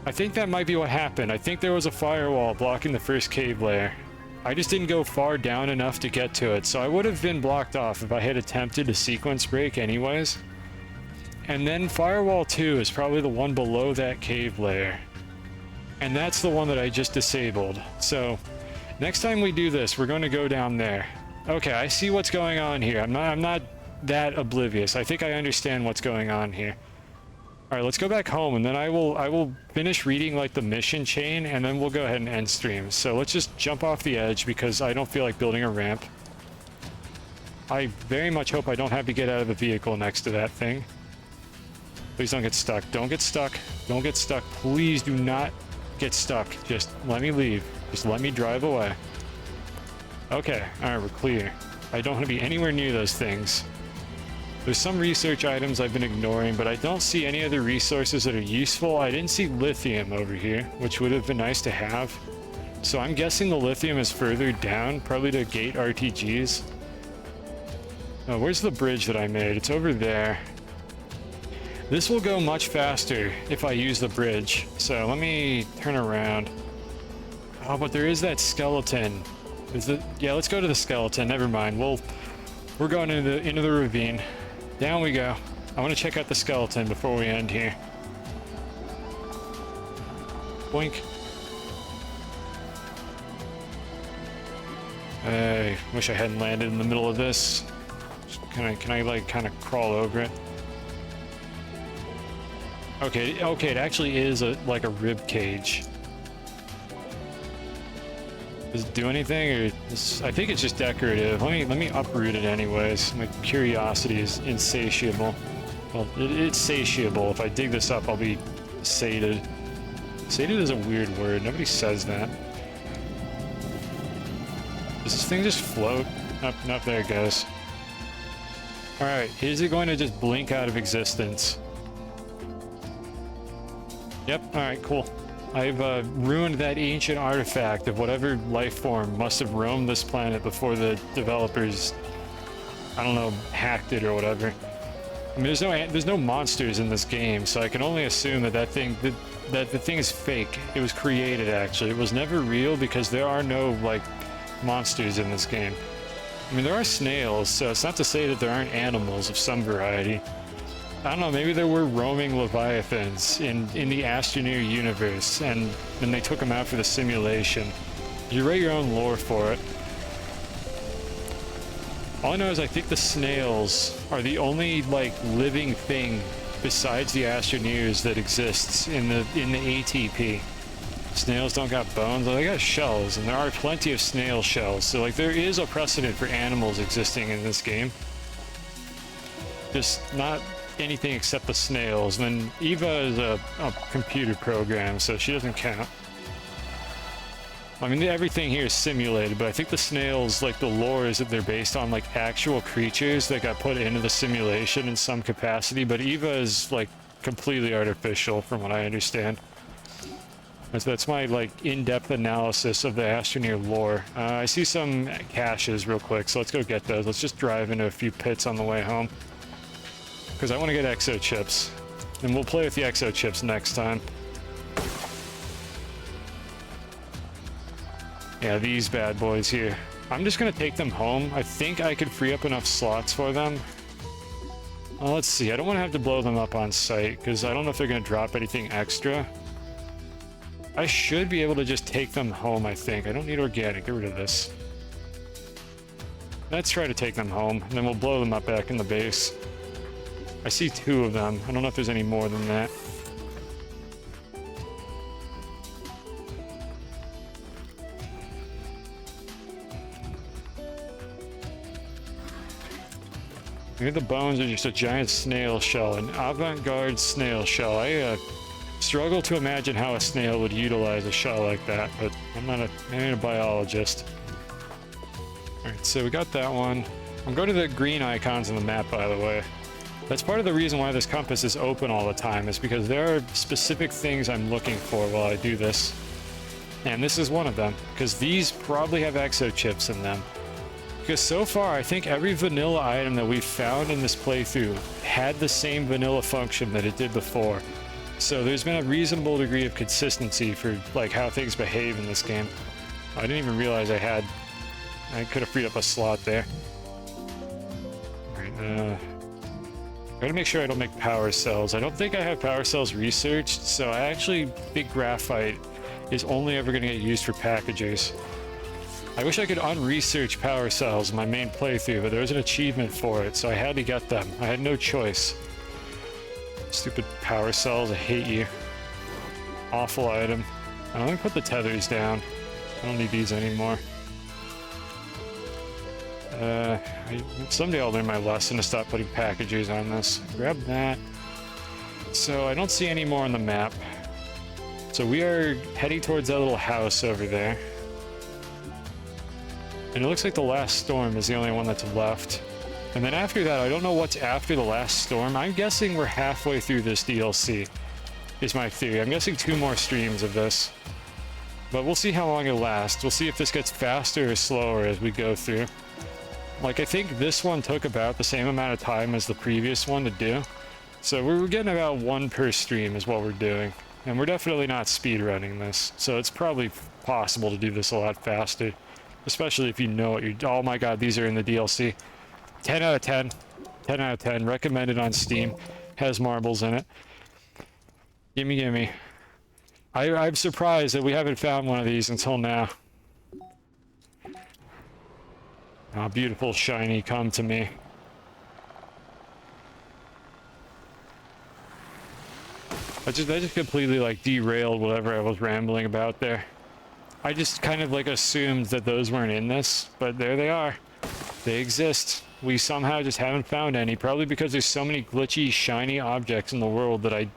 I think that might be what happened. I think there was a firewall blocking the first cave layer. I just didn't go far down enough to get to it, so I would have been blocked off if I had attempted a sequence break anyways. And then Firewall 2 is probably the one below that cave layer. And that's the one that I just disabled. So, next time we do this, we're going to go down there. Okay, I see what's going on here. I'm not that oblivious. I think I understand what's going on here. Alright, let's go back home, and then I will finish reading like the mission chain, and then we'll go ahead and end stream. So let's just jump off the edge because I don't feel like building a ramp. I very much hope I don't have to get out of the vehicle next to that thing. Please don't get stuck. Don't get stuck. Don't get stuck. Please do not get stuck. Just let me leave. Just let me drive away. Okay, alright, we're clear. I don't want to be anywhere near those things. There's some research items I've been ignoring, but I don't see any other resources that are useful. I didn't see lithium over here, which would have been nice to have. So I'm guessing the lithium is further down, probably to gate RTGs. Oh, where's the bridge that I made? It's over there. This will go much faster if I use the bridge. So let me turn around. Oh, but there is that skeleton. Yeah, let's go to the skeleton. Never mind. We're going into the ravine. Down we go. I want to check out the skeleton before we end here. Boink. I wish I hadn't landed in the middle of this. Can I like kind of crawl over it? Okay, it actually is like a rib cage. Does it do anything, or I think it's just decorative. Let me uproot it anyways. My curiosity is insatiable. Well, it's satiable. If I dig this up, I'll be sated. Sated is a weird word. Nobody says that. Does this thing just float? Nope, there it goes. Alright, is it going to just blink out of existence? Yep, alright, cool. I've ruined that ancient artifact of whatever life form must have roamed this planet before the developers, I don't know, hacked it or whatever. I mean, there's no monsters in this game, so I can only assume that that the thing is fake. It was created, actually. It was never real because there are no, like, monsters in this game. I mean, there are snails, so it's not to say that there aren't animals of some variety. I don't know, maybe there were roaming leviathans in the Astroneer universe, and then they took them out for the simulation. You write your own lore for it. All I know is I think the snails are the only, like, living thing besides the Astroneers that exists in the ATP. Snails don't got bones, they got shells, and there are plenty of snail shells, so, like, there is a precedent for animals existing in this game. Just not anything except the snails. And then Eva is a computer program, so she doesn't count. I mean, everything here is simulated, but I think the snails, like, the lore is that they're based on, like, actual creatures that got put into the simulation in some capacity, but Eva is, like, completely artificial from what I understand. That's my, like, in-depth analysis of the Astroneer lore. I see some caches real quick, so let's go get those. Let's just drive into a few pits on the way home, because I want to get exo chips, and we'll play with the exo chips next time. Yeah, these bad boys here. I'm just gonna take them home. I think I could free up enough slots for them. Well, let's see. I don't want to have to blow them up on site, because I don't know if they're gonna drop anything extra. I should be able to just take them home, I think. I don't need organic. Get rid of this. Let's try to take them home, and then we'll blow them up back in the base. I see 2 of them. I don't know if there's any more than that. Maybe the bones are just a giant snail shell, an avant-garde snail shell. I struggle to imagine how a snail would utilize a shell like that, but I ain't a biologist. Alright, so we got that one. I'm going to the green icons on the map, by the way. That's part of the reason why this compass is open all the time, is because there are specific things I'm looking for while I do this. And this is one of them, because these probably have exo chips in them. Because so far, I think every vanilla item that we've found in this playthrough had the same vanilla function that it did before. So there's been a reasonable degree of consistency for, like, how things behave in this game. I didn't even realize I could have freed up a slot there. Alright, I gotta make sure I don't make power cells. I don't think I have power cells researched, so I actually think graphite is only ever gonna get used for packagers. I wish I could unresearch power cells in my main playthrough, but there was an achievement for it, so I had to get them. I had no choice. Stupid power cells, I hate you. Awful item. I'm gonna put the tethers down. I don't need these anymore. Someday I'll learn my lesson to stop putting packages on this. Grab that. So I don't see any more on the map. So we are heading towards that little house over there. And it looks like the last storm is the only one that's left. And then after that, I don't know what's after the last storm. I'm guessing we're halfway through this DLC, is my theory. I'm guessing 2 more streams of this. But we'll see how long it lasts. We'll see if this gets faster or slower as we go through. Like, I think this one took about the same amount of time as the previous one to do. So we're getting about 1 per stream is what we're doing. And we're definitely not speedrunning this. So it's probably possible to do this a lot faster. Especially if you know what you're... Oh my god, these are in the DLC. 10 out of 10. 10 out of 10. Recommended on Steam. Has marbles in it. Gimme, gimme. I'm surprised that we haven't found one of these until now. Oh, beautiful, shiny, come to me. I just completely, like, derailed whatever I was rambling about there. I just kind of, like, assumed that those weren't in this, but there they are. They exist. We somehow just haven't found any, probably because there's so many glitchy, shiny objects in the world that I,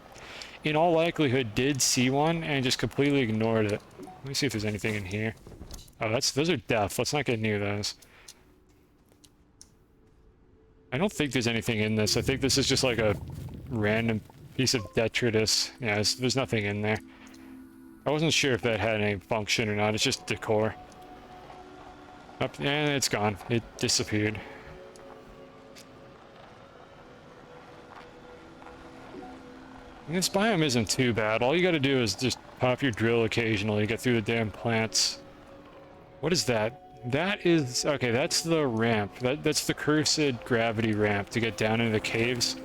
in all likelihood, did see one and just completely ignored it. Let me see if there's anything in here. Oh, those are death. Let's not get near those. I don't think there's anything in this. I think this is just like a random piece of detritus. Yeah, there's nothing in there. I wasn't sure if that had any function or not. It's just decor. Up, and it's gone. It disappeared. And this biome isn't too bad. All you gotta do is just pop your drill occasionally, get through the damn plants. What is that? That is... okay, that's the ramp. That's the cursed gravity ramp to get down into the caves,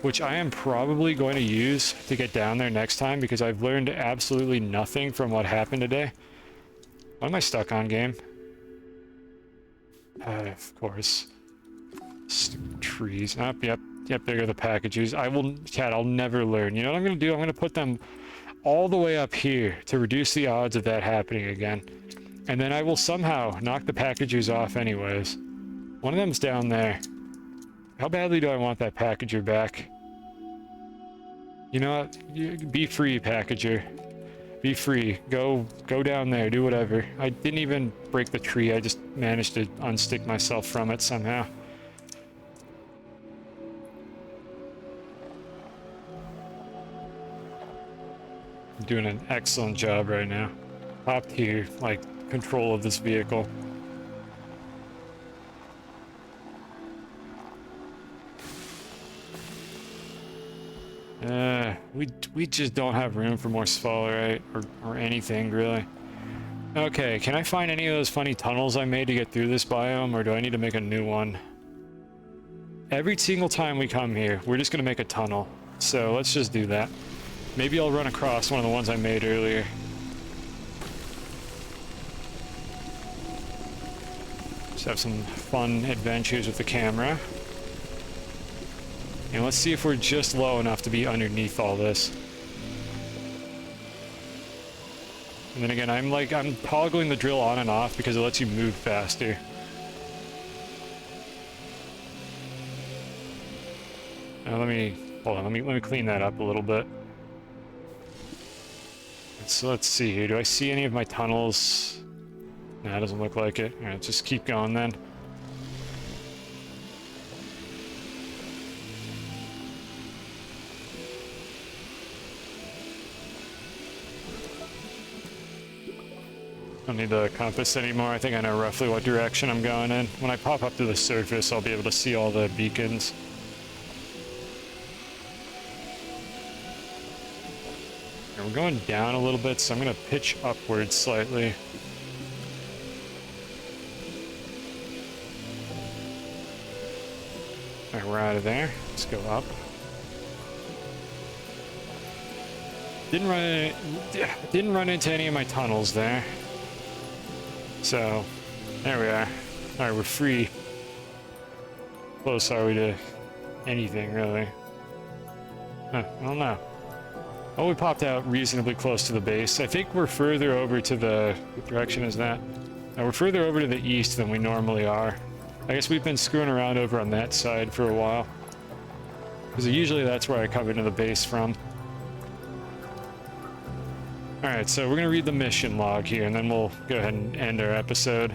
which I am probably going to use to get down there next time because I've learned absolutely nothing from what happened today. What am I stuck on, game? Of course. Stupid trees. Oh, yep, there go the packages. Chat, I'll never learn. You know what I'm gonna do? I'm gonna put them all the way up here to reduce the odds of that happening again. And then I will somehow knock the packages off anyways. One of them's down there. How badly do I want that packager back? You know what? Be free, packager. Be free. Go down there. Do whatever. I didn't even break the tree. I just managed to unstick myself from it somehow. I'm doing an excellent job right now. Top tier, like, control of this vehicle. We just don't have room for more sphalerite or anything, really. Okay, can I find any of those funny tunnels I made to get through this biome, or do I need to make a new one? Every single time we come here, we're just gonna make a tunnel. So let's just do that. Maybe I'll run across one of the ones I made earlier. Just have some fun adventures with the camera. And let's see if we're just low enough to be underneath all this. And then again, I'm toggling the drill on and off because it lets you move faster. Now hold on, let me clean that up a little bit. So let's see here. Do I see any of my tunnels? Nah, it doesn't look like it. All right, just keep going then. Don't need the compass anymore. I think I know roughly what direction I'm going in. When I pop up to the surface, I'll be able to see all the beacons. And we're going down a little bit, so I'm going to pitch upwards slightly. Alright, we're out of there. Let's go up. Didn't run into any of my tunnels there. So, there we are. Alright, we're free. Close are we to anything, really? Huh, I don't know. Oh, we popped out reasonably close to the base. I think we're further over to the... what direction is that? We're further over to the east than we normally are. I guess we've been screwing around over on that side for a while. Because usually that's where I come into the base from. Alright, so we're going to read the mission log here, and then we'll go ahead and end our episode.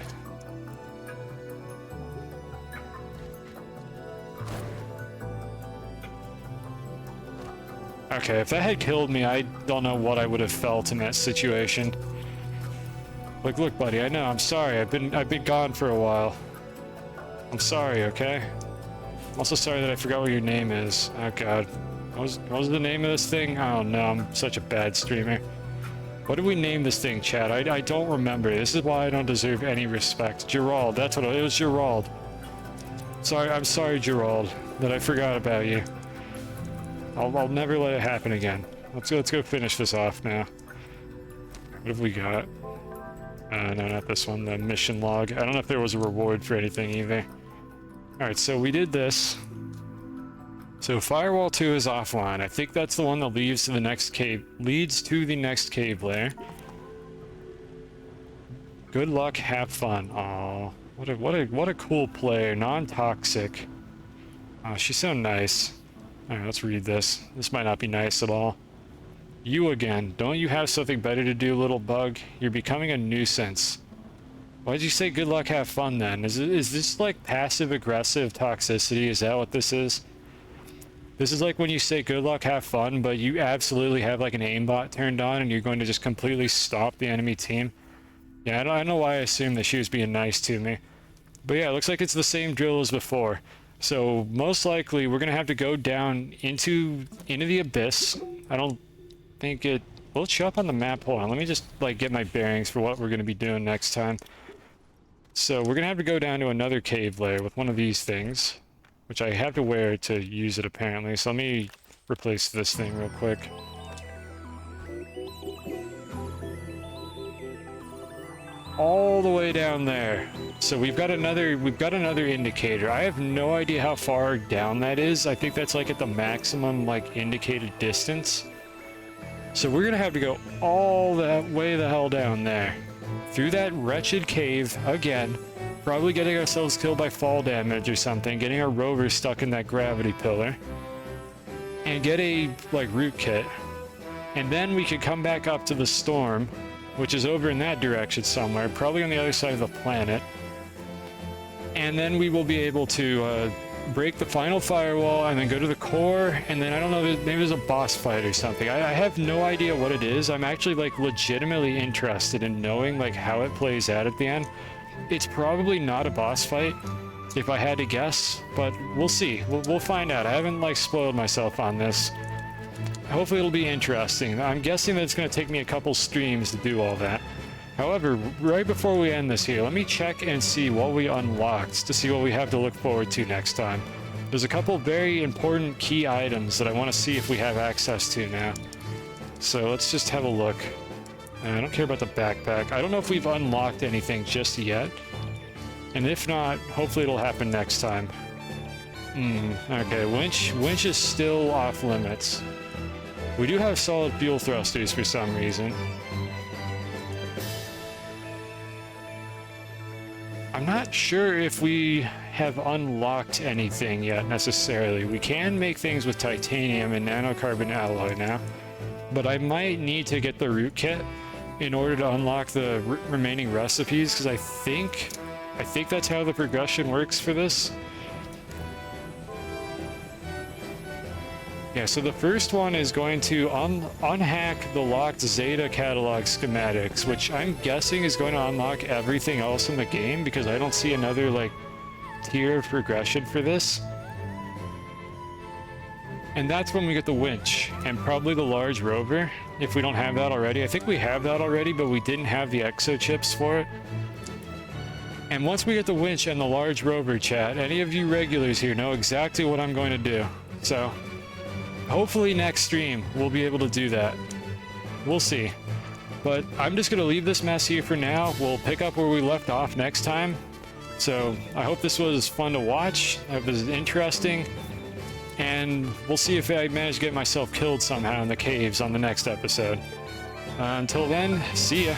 Okay, if that had killed me, I don't know what I would have felt in that situation. Like, look, buddy, I know, I'm sorry. I've been gone for a while. I'm sorry, okay? I'm also sorry that I forgot what your name is. Oh, God. What was the name of this thing? Oh, no, I'm such a bad streamer. What did we name this thing, Chad? I don't remember. This is why I don't deserve any respect. Gerald, that's what it was. Gerald. Sorry, I'm sorry, Gerald, that I forgot about you. I'll never let it happen again. Let's go finish this off now. What have we got? No, not this one. The mission log. I don't know if there was a reward for anything either. Alright, so we did this. So Firewall 2 is offline. I think that's the one that leads to the next cave layer. Good luck, have fun. Aw, what a cool player. Non-toxic. Oh, she's so nice. Alright, let's read this. This might not be nice at all. You again. Don't you have something better to do, little bug? You're becoming a nuisance. Why'd you say good luck, have fun then? Is this like passive-aggressive toxicity? Is that what this is? This is like when you say good luck, have fun, but you absolutely have like an aimbot turned on and you're going to just completely stop the enemy team. Yeah, I don't know why I assumed that she was being nice to me. But yeah, it looks like it's the same drill as before. So most likely we're going to have to go down into the abyss. I don't think it... Will it show up on the map? Hold on, let me just like get my bearings for what we're going to be doing next time. So we're going to have to go down to another cave layer with one of these things, which I have to wear to use it apparently. So let me replace this thing real quick. All the way down there. So we've got another indicator. I have no idea how far down that is. I think that's like at the maximum like indicated distance. So we're gonna have to go all that way the hell down there. Through that wretched cave again. Probably getting ourselves killed by fall damage or something. Getting our rover stuck in that gravity pillar. And get a like root kit. And then we could come back up to the storm, which is over in that direction somewhere, probably on the other side of the planet. And then we will be able to break the final firewall and then go to the core, and then I don't know, maybe there's a boss fight or something. I have no idea what it is. I'm actually like legitimately interested in knowing like how it plays out at the end. It's probably not a boss fight, if I had to guess, but we'll see. We'll find out. I haven't like spoiled myself on this. Hopefully it'll be interesting. I'm guessing that it's going to take me a couple streams to do all that. However, right before we end this here, let me check and see what we unlocked to see what we have to look forward to next time. There's a couple very important key items that I want to see if we have access to now. So let's just have a look. I don't care about the backpack. I don't know if we've unlocked anything just yet. And if not, hopefully it'll happen next time. Okay, winch is still off limits. We do have solid fuel thrusters for some reason. I'm not sure if we have unlocked anything yet necessarily. We can make things with titanium and nanocarbon alloy now, but I might need to get the root kit in order to unlock the remaining recipes, because I think that's how the progression works for this. Yeah, so the first one is going to unhack the locked Zeta catalog schematics, which I'm guessing is going to unlock everything else in the game, because I don't see another like tier of progression for this. And that's when we get the winch and probably the large rover, if we don't have that already. I think we have that already, but we didn't have the exo chips for it. And once we get the winch and the large rover, chat, any of you regulars here know exactly what I'm going to do. So hopefully next stream we'll be able to do that. We'll see. But I'm just going to leave this mess here for now. We'll pick up where we left off next time. So I hope this was fun to watch. I hope this is interesting. And we'll see if I manage to get myself killed somehow in the caves on the next episode. Until then, see ya.